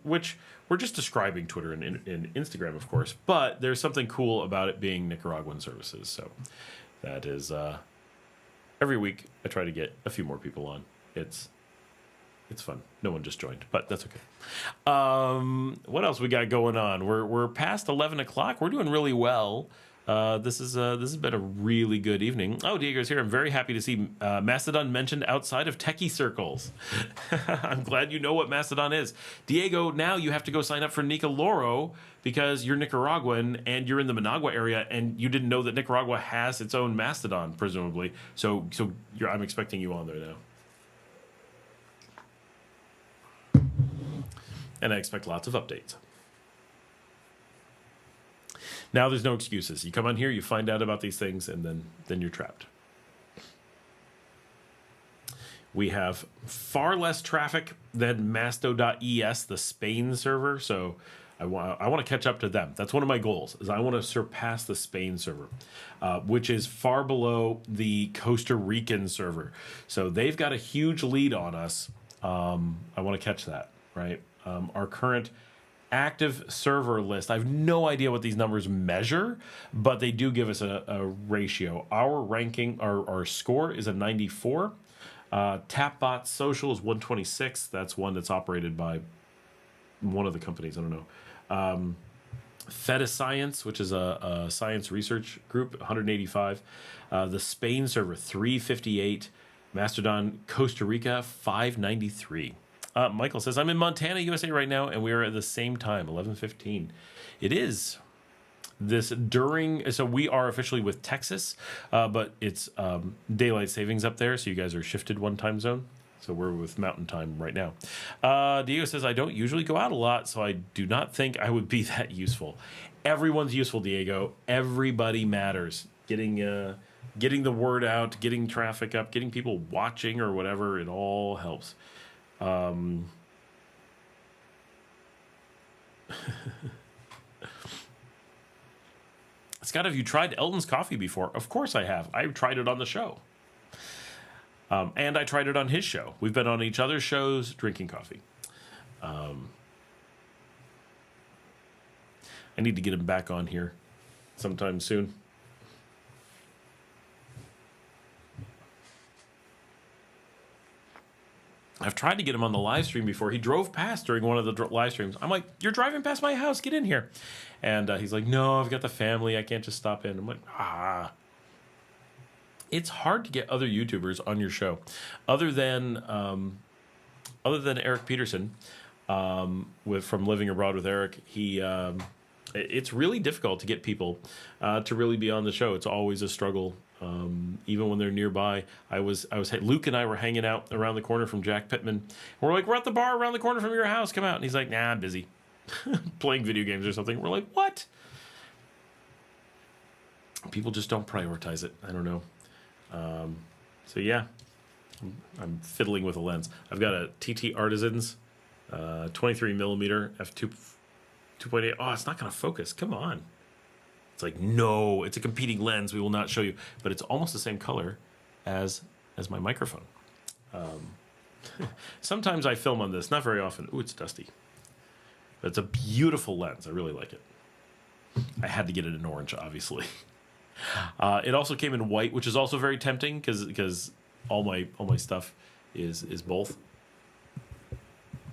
Which we're just describing Twitter and Instagram, of course, but there's something cool about it being Nicaraguan services. So that is every week I try to get a few more people on. It's fun. No one just joined, but that's okay. What else we got going on? We're past 11 o'clock. We're doing really well. This has been a really good evening. Oh, Diego's here. I'm very happy to see Mastodon mentioned outside of techie circles. I'm glad you know what Mastodon is. Diego, now you have to go sign up for Nicoloro because you're Nicaraguan and you're in the Managua area and you didn't know that Nicaragua has its own Mastodon, presumably. So I'm expecting you on there now. And I expect lots of updates. Now there's no excuses. You come on here, you find out about these things, and then you're trapped. We have far less traffic than Masto.es, the Spain server. So I want to catch up to them. That's one of my goals. Is I want to surpass the Spain server, which is far below the Costa Rican server. So they've got a huge lead on us. I want to catch that, right? Our current active server list, I have no idea what these numbers measure, but they do give us a ratio. Our ranking, our score is a 94. Tapbot Social is 126. That's one that's operated by one of the companies. I don't know. Feta Science, which is a science research group, 185. The Spain server, 358. Mastodon Costa Rica, 593. Michael says, I'm in Montana, USA right now, and we are at the same time, 11:15. It is this during, so we are officially with Texas, but it's daylight savings up there, so you guys are shifted one time zone. So we're with mountain time right now. Diego says, I don't usually go out a lot, so I do not think I would be that useful. Everyone's useful, Diego. Everybody matters. Getting the word out, getting traffic up, getting people watching or whatever, it all helps. Scott, have you tried Elton's coffee before? Of course I have. I've tried it on the show. And I tried it on his show. We've been on each other's shows drinking coffee. I need to get him back on here sometime soon. I've tried to get him on the live stream before. He drove past during one of the live streams. I'm like, you're driving past my house. Get in here. And he's like, no, I've got the family. I can't just stop in. I'm like, It's hard to get other YouTubers on your show. Other than Eric Peterson, from Living Abroad with Eric, it's really difficult to get people to really be on the show. It's always a struggle. Even when they're nearby. Luke and I were hanging out around the corner from Jack Pittman. We're like, we're at the bar around the corner from your house. Come out. And he's like, nah, I'm busy. Playing video games or something. We're like, what? People just don't prioritize it. I don't know. So yeah, I'm fiddling with a lens. I've got a TT Artisans 23 millimeter f2 2.8. Oh, it's not going to focus. Come on. It's like, no, it's a competing lens. We will not show you. But it's almost the same color as my microphone. Sometimes I film on this. Not very often. Ooh, it's dusty. But it's a beautiful lens. I really like it. I had to get it in orange, obviously. It also came in white, which is also very tempting because all my stuff is both.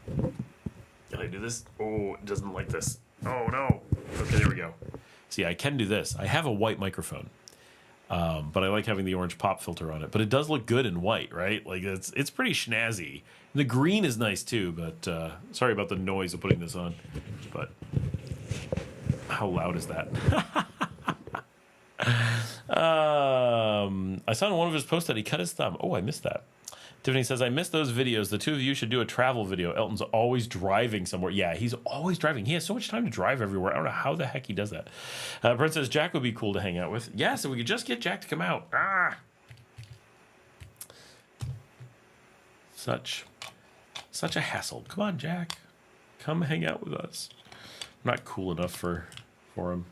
Can I do this? Oh, it doesn't like this. Oh no. Okay, there we go. See, I can do this. I have a white microphone, but I like having the orange pop filter on it. But it does look good in white, right? Like it's pretty snazzy. And the green is nice too. But sorry about the noise of putting this on. But how loud is that? I saw in one of his posts that he cut his thumb. Oh, I missed that. Tiffany says, I missed those videos. The two of you should do a travel video. Elton's always driving somewhere. Yeah, he's always driving. He has so much time to drive everywhere. I don't know how the heck he does that. Brent says, Jack would be cool to hang out with. Yeah, so we could just get Jack to come out. Such a hassle. Come on, Jack. Come hang out with us. I'm not cool enough for him.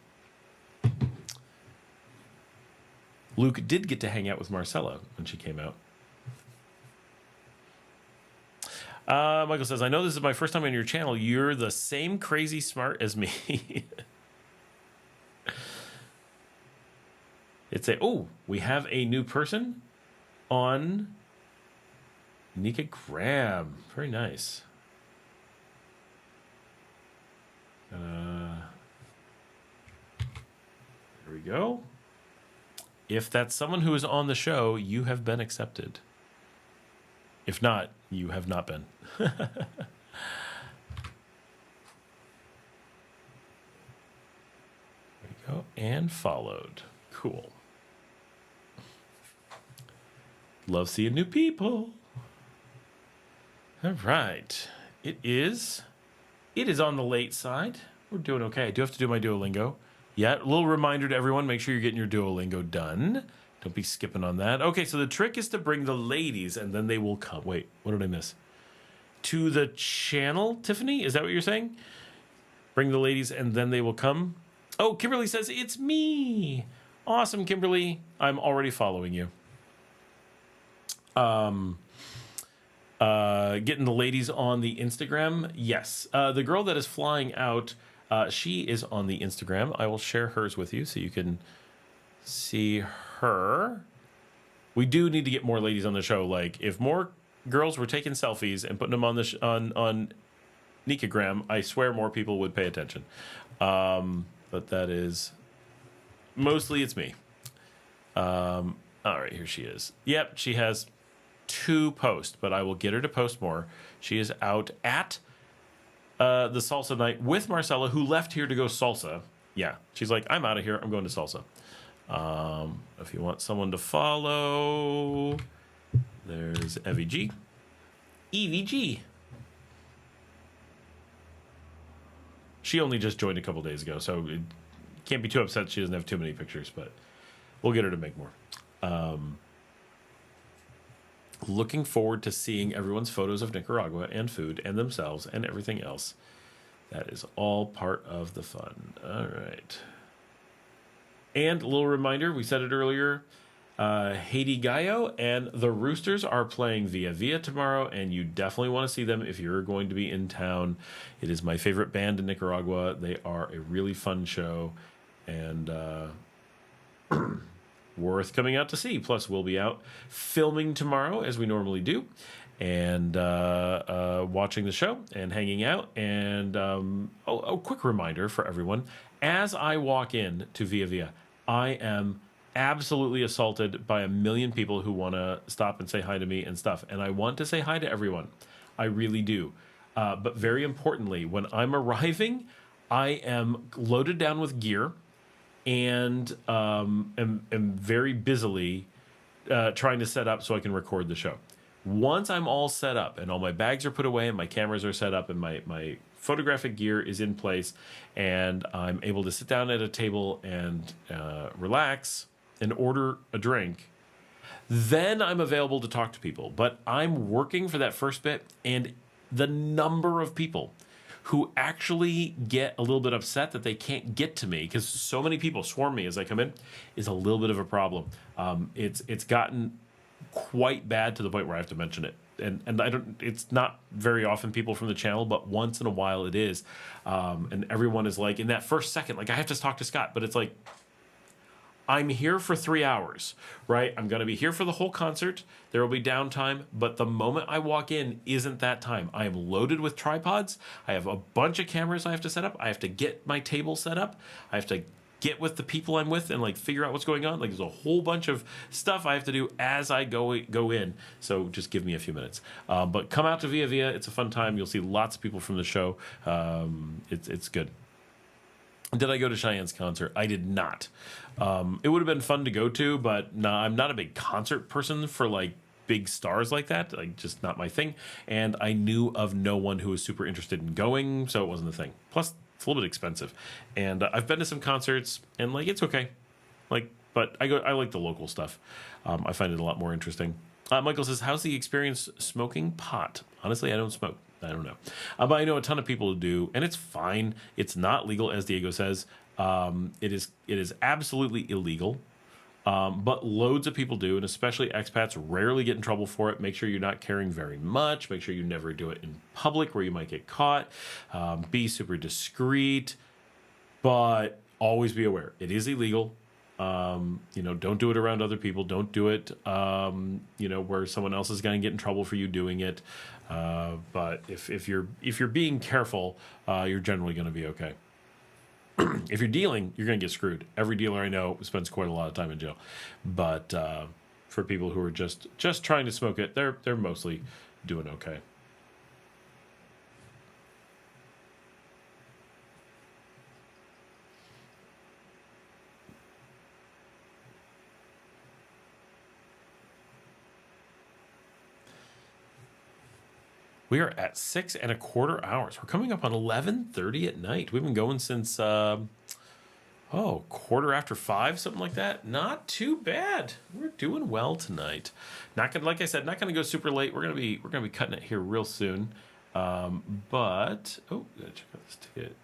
Luke did get to hang out with Marcela when she came out. Michael says, I know this is my first time on your channel. You're the same crazy smart as me. We have a new person on Nika Graham. Very nice. There we go. If that's someone who is on the show, you have been accepted. If not, you have not been. There we go. And followed. Cool. Love seeing new people. All right. It is on the late side. We're doing okay. I do have to do my Duolingo. Yeah, a little reminder to everyone, make sure you're getting your Duolingo done. Don't be skipping on that. Okay, so the trick is to bring the ladies, and then they will come. Wait, what did I miss? To the channel, Tiffany? Is that what you're saying? Bring the ladies, and then they will come? Oh, Kimberly says, it's me. Awesome, Kimberly. I'm already following you. Getting the ladies on the Instagram? Yes. The girl that is flying out, she is on the Instagram. I will share hers with you so you can see her. We do need to get more ladies on the show. Like, if more girls were taking selfies and putting them on the on Nikagram, I swear more people would pay attention. But that is mostly it's me. All right, here she is. Yep, she has 2 posts, but I will get her to post more. She is out at the salsa night with Marcela, who left here to go salsa. Yeah, she's like, I'm out of here. I'm going to salsa. If you want someone to follow, there's EVG. EVG. She only just joined a couple days ago, so it can't be too upset she doesn't have too many pictures, but we'll get her to make more. Looking forward to seeing everyone's photos of Nicaragua and food and themselves and everything else. That is all part of the fun. All right. And a little reminder, we said it earlier, Haiti Gallo and the Roosters are playing Via Via tomorrow, and you definitely want to see them if you're going to be in town. It is my favorite band in Nicaragua. They are a really fun show, and worth coming out to see. Plus, we'll be out filming tomorrow, as we normally do, and watching the show and hanging out. And a quick reminder for everyone, as I walk in to Via Via, I am absolutely assaulted by a million people who want to stop and say hi to me and stuff. And I want to say hi to everyone. I really do. But very importantly, when I'm arriving, I am loaded down with gear and am very busily trying to set up so I can record the show. Once I'm all set up and all my bags are put away and my cameras are set up and my photographic gear is in place and I'm able to sit down at a table and relax and order a drink, then I'm available to talk to people. But I'm working for that first bit, and the number of people who actually get a little bit upset that they can't get to me because so many people swarm me as I come in is a little bit of a problem. It's gotten quite bad to the point where I have to mention it. And I don't. It's not very often people from the channel, but once in a while it is. And everyone is like, in that first second, like, I have to talk to Scott, but it's like, I'm here for 3 hours, right? I'm going to be here for the whole concert. There will be downtime, but the moment I walk in isn't that time. I am loaded with tripods. I have a bunch of cameras I have to set up. I have to get my table set up. I have to get with the people I'm with and like figure out what's going on. Like, there's a whole bunch of stuff I have to do as I go in. So just give me a few minutes. But come out to Via Via. It's a fun time. You'll see lots of people from the show. It's good. Did I go to Cheyenne's concert? I did not. It would have been fun to go to, but no, I'm not a big concert person for like big stars like that. Like, just not my thing. And I knew of no one who was super interested in going, so it wasn't a thing. Plus, it's a little bit expensive. And I've been to some concerts, and like, it's okay. Like, but I like the local stuff. I find it a lot more interesting. Michael says, "How's the experience smoking pot?" Honestly, I don't smoke. I don't know. But I know a ton of people who do, and it's fine. It's not legal, as Diego says. It is absolutely illegal. But loads of people do, and especially expats rarely get in trouble for it. Make sure you're not carrying very much. Make sure you never do it in public where you might get caught. Be super discreet, but always be aware. It is illegal. Don't do it around other people. Don't do it, where someone else is going to get in trouble for you doing it. But if you're being careful, you're generally going to be okay. If you're dealing, you're going to get screwed. Every dealer I know spends quite a lot of time in jail. But for people who are just trying to smoke it, they're mostly doing okay. We are at 6.25 hours. We're coming up on 11:30 at night. We've been going since 5:15, something like that. Not too bad. We're doing well tonight. Not gonna, like I said, not gonna go super late. We're gonna be cutting it here real soon. Gotta check out this ticket.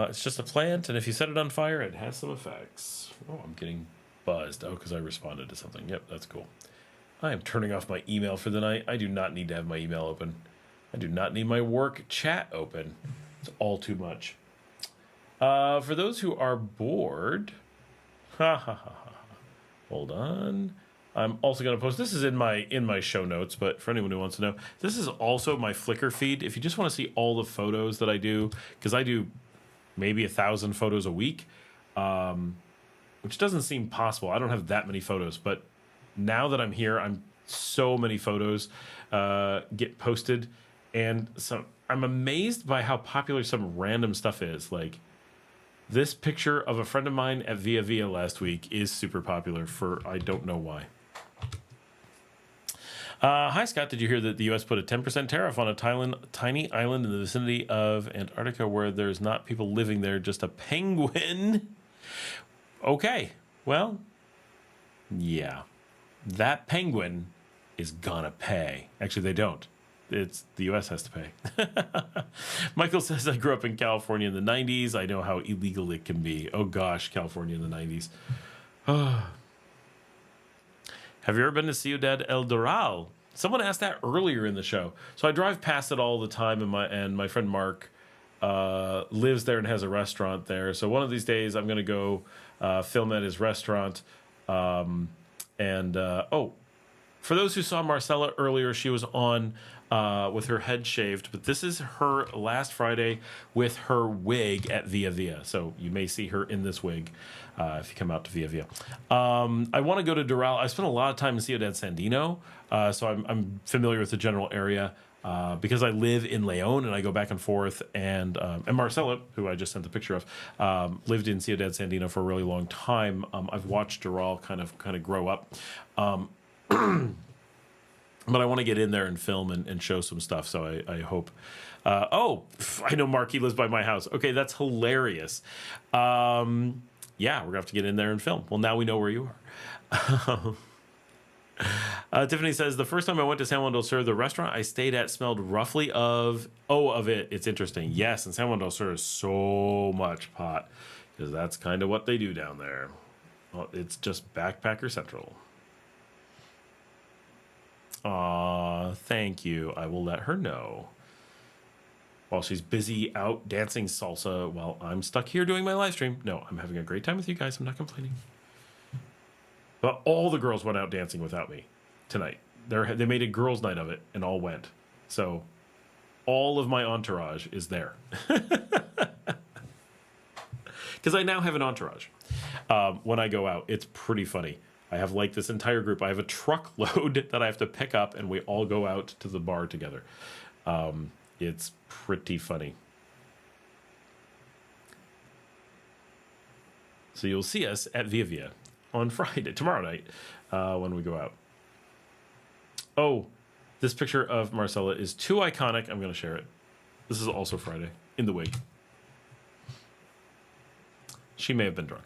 It's just a plant, and if you set it on fire, it has some effects. Oh, I'm getting buzzed. Oh, because I responded to something. Yep, that's cool. I am turning off my email for the night. I do not need to have my email open. I do not need my work chat open. It's all too much. For those who are bored, hold on. I'm also going to post, this is in my show notes, but for anyone who wants to know, this is also my Flickr feed. If you just want to see all the photos that I do, because I do maybe 1,000 photos a week, which doesn't seem possible. I don't have that many photos, but now that I'm here, so many photos get posted, and so I'm amazed by how popular some random stuff is. Like, this picture of a friend of mine at Via Via last week is super popular for I don't know why. Hi, Scott. Did you hear that the U.S. put a 10% tariff on a tiny island in the vicinity of Antarctica where there's not people living there, just a penguin? Okay. Well, yeah. That penguin is gonna pay. Actually, they don't. It's the U.S. has to pay. Michael says, I grew up in California in the 90s. I know how illegal it can be. Oh, gosh, California in the 90s. Have you ever been to Ciudad El Doral? Someone asked that earlier in the show. So I drive past it all the time, and my friend Mark lives there and has a restaurant there. So one of these days, I'm going to go film at his restaurant. For those who saw Marcela earlier, she was on with her head shaved, but this is her last Friday with her wig at Via Via. So you may see her in this wig if you come out to Via Via. I want to go to Doral. I spent a lot of time in Ciudad Sandino, so I'm familiar with the general area. Because I live in Leon and I go back and forth, and Marcela, who I just sent the picture of, lived in Ciudad Sandino for a really long time. I've watched Doral kind of grow up, but I want to get in there and film and show some stuff. So I hope. I know Marky lives by my house. Okay, that's hilarious. Yeah, we're gonna have to get in there and film. Well, now we know where you are. Tiffany says, the first time I went to San Juan del Sur, the restaurant I stayed at smelled roughly of it. It's interesting. Yes, and San Juan del Sur is so much pot because that's kind of what they do down there. Well, it's just backpacker central. Aw, thank you. I will let her know. While she's busy out dancing salsa while I'm stuck here doing my live stream. No, I'm having a great time with you guys. I'm not complaining. But all the girls went out dancing without me tonight. They made a girls' night of it and all went. So all of my entourage is there. Because I now have an entourage. When I go out, it's pretty funny. I have like this entire group. I have a truckload that I have to pick up, and we all go out to the bar together. It's pretty funny. So you'll see us at Via Via on Friday, tomorrow night, when we go out. Oh, this picture of Marcela is too iconic. I'm going to share it. This is also Friday, in the wig. She may have been drunk.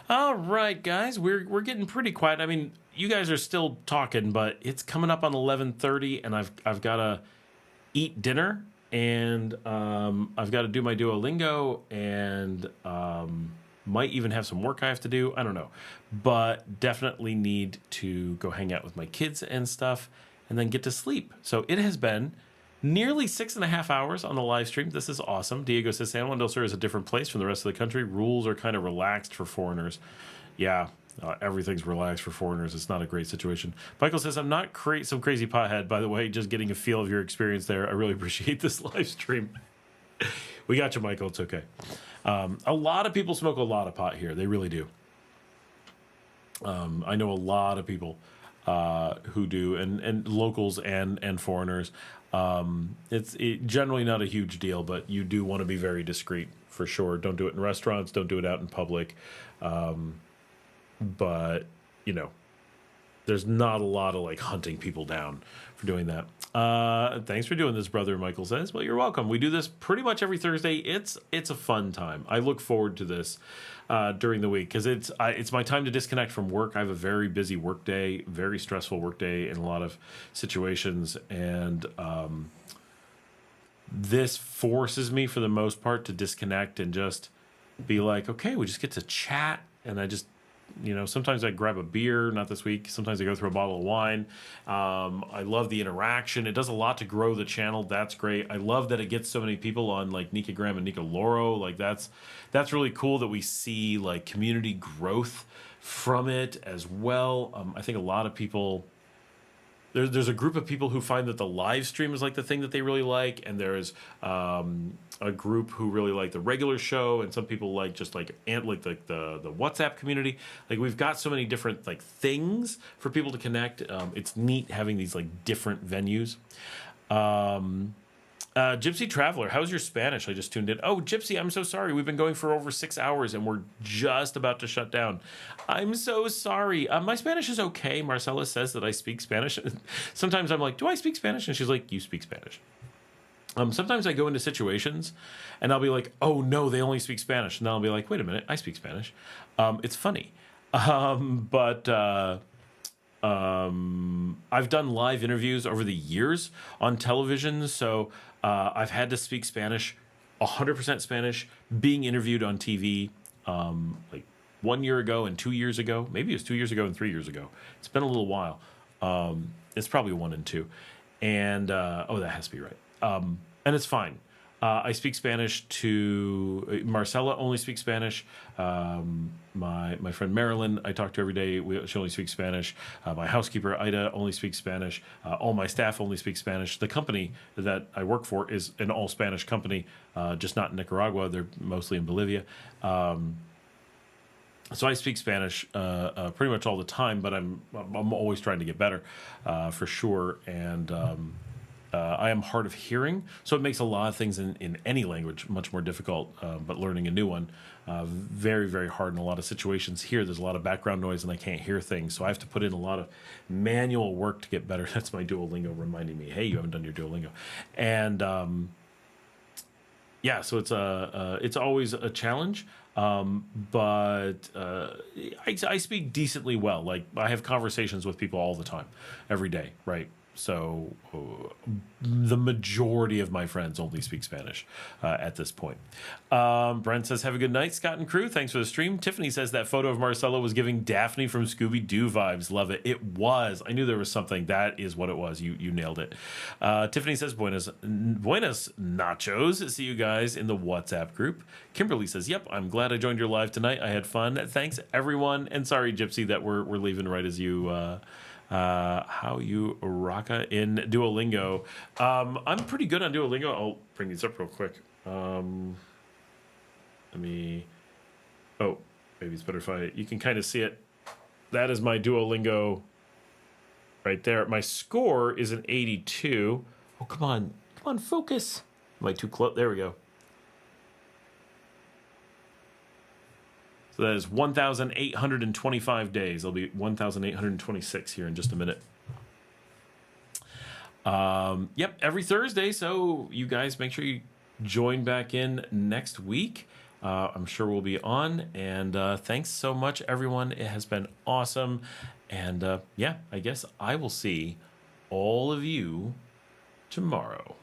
All right, guys, we're getting pretty quiet. I mean, you guys are still talking, but it's coming up on 11:30, and I've got to eat dinner, and I've got to do my Duolingo, and might even have some work I have to do. I don't know, but definitely need to go hang out with my kids and stuff, and then get to sleep. So it has been nearly 6.5 hours on the live stream. This is awesome. Diego says San Juan del Sur is a different place from the rest of the country. Rules are kind of relaxed for foreigners. Yeah, everything's relaxed for foreigners. It's not a great situation. Michael says, I'm not some crazy pothead, by the way, just getting a feel of your experience there. I really appreciate this live stream. We got you, Michael. It's okay. A lot of people smoke a lot of pot here. They really do. I know a lot of people who do, and locals and foreigners. It's generally not a huge deal, but you do want to be very discreet for sure. Don't do it in restaurants. Don't do it out in public. But you know, there's not a lot of like hunting people down for doing that. Thanks for doing this, brother. Michael says, well, you're welcome. We do this pretty much every Thursday. It's a fun time. I look forward to this during the week because it's my time to disconnect from work. I have a very busy work day, very stressful work day in a lot of situations, and this forces me for the most part to disconnect and just be like, okay, we just get to chat, and I just, you know, sometimes I grab a beer, not this week. Sometimes I go through a bottle of wine. I love the interaction. It does a lot to grow the channel. That's great. I love that it gets so many people on like Nika Graham and Nika Loro. Like that's really cool that we see like community growth from it as well. I think a lot of people, there's a group of people who find that the live stream is like the thing that they really like, and there's a group who really like the regular show, and some people like just like the WhatsApp community. Like we've got so many different like things for people to connect. It's neat having these like different venues. Gypsy Traveler, how's your Spanish? I just tuned in. Oh, Gypsy, I'm so sorry. We've been going for over 6 hours and we're just about to shut down. I'm so sorry. My Spanish is okay. Marcela says that I speak Spanish. Sometimes I'm like, do I speak Spanish? And she's like, you speak Spanish. Sometimes I go into situations and I'll be like, oh no, they only speak Spanish. And then I'll be like, wait a minute, I speak Spanish. It's funny. But I've done live interviews over the years on television, so I've had to speak Spanish, 100% Spanish, being interviewed on TV, like 1 year ago and 2 years ago. Maybe it was 2 years ago and 3 years ago. It's been a little while. It's probably 1 and 2. And, that has to be right. And it's fine. I speak Spanish to Marcela. Only speaks Spanish. My friend Marilyn, I talk to every day. She only speaks Spanish. My housekeeper Ida only speaks Spanish. All my staff only speak Spanish. The company that I work for is an all Spanish company, just not in Nicaragua. They're mostly in Bolivia. So I speak Spanish pretty much all the time, but I'm always trying to get better, for sure. And I am hard of hearing, so it makes a lot of things in any language much more difficult. But learning a new one, very, very hard in a lot of situations. Here, there's a lot of background noise, and I can't hear things, so I have to put in a lot of manual work to get better. That's my Duolingo reminding me, hey, you haven't done your Duolingo. And yeah, so it's always a challenge. But I speak decently well. Like, I have conversations with people all the time, every day, right? So the majority of my friends only speak Spanish at this point. Brent says, have a good night, Scott and crew. Thanks for the stream. Tiffany says that photo of Marcela was giving Daphne from Scooby-Doo vibes. Love it. It was. I knew there was something. That is what it was. You nailed it. Tiffany says, buenas nachos. See you guys in the WhatsApp group. Kimberly says, yep, I'm glad I joined your live tonight. I had fun. Thanks, everyone. And sorry, Gypsy, that we're leaving right as you... how you rocka in Duolingo. I'm pretty good on Duolingo. I'll bring these up real quick. Maybe it's better if you can kind of see it. That is my Duolingo right there. My score is an 82. Oh, come on, focus. Am I too close? There we go. So that is 1,825 days. It'll be 1,826 here in just a minute. Yep, every Thursday. So you guys make sure you join back in next week. I'm sure we'll be on. And thanks so much, everyone. It has been awesome. And yeah, I guess I will see all of you tomorrow.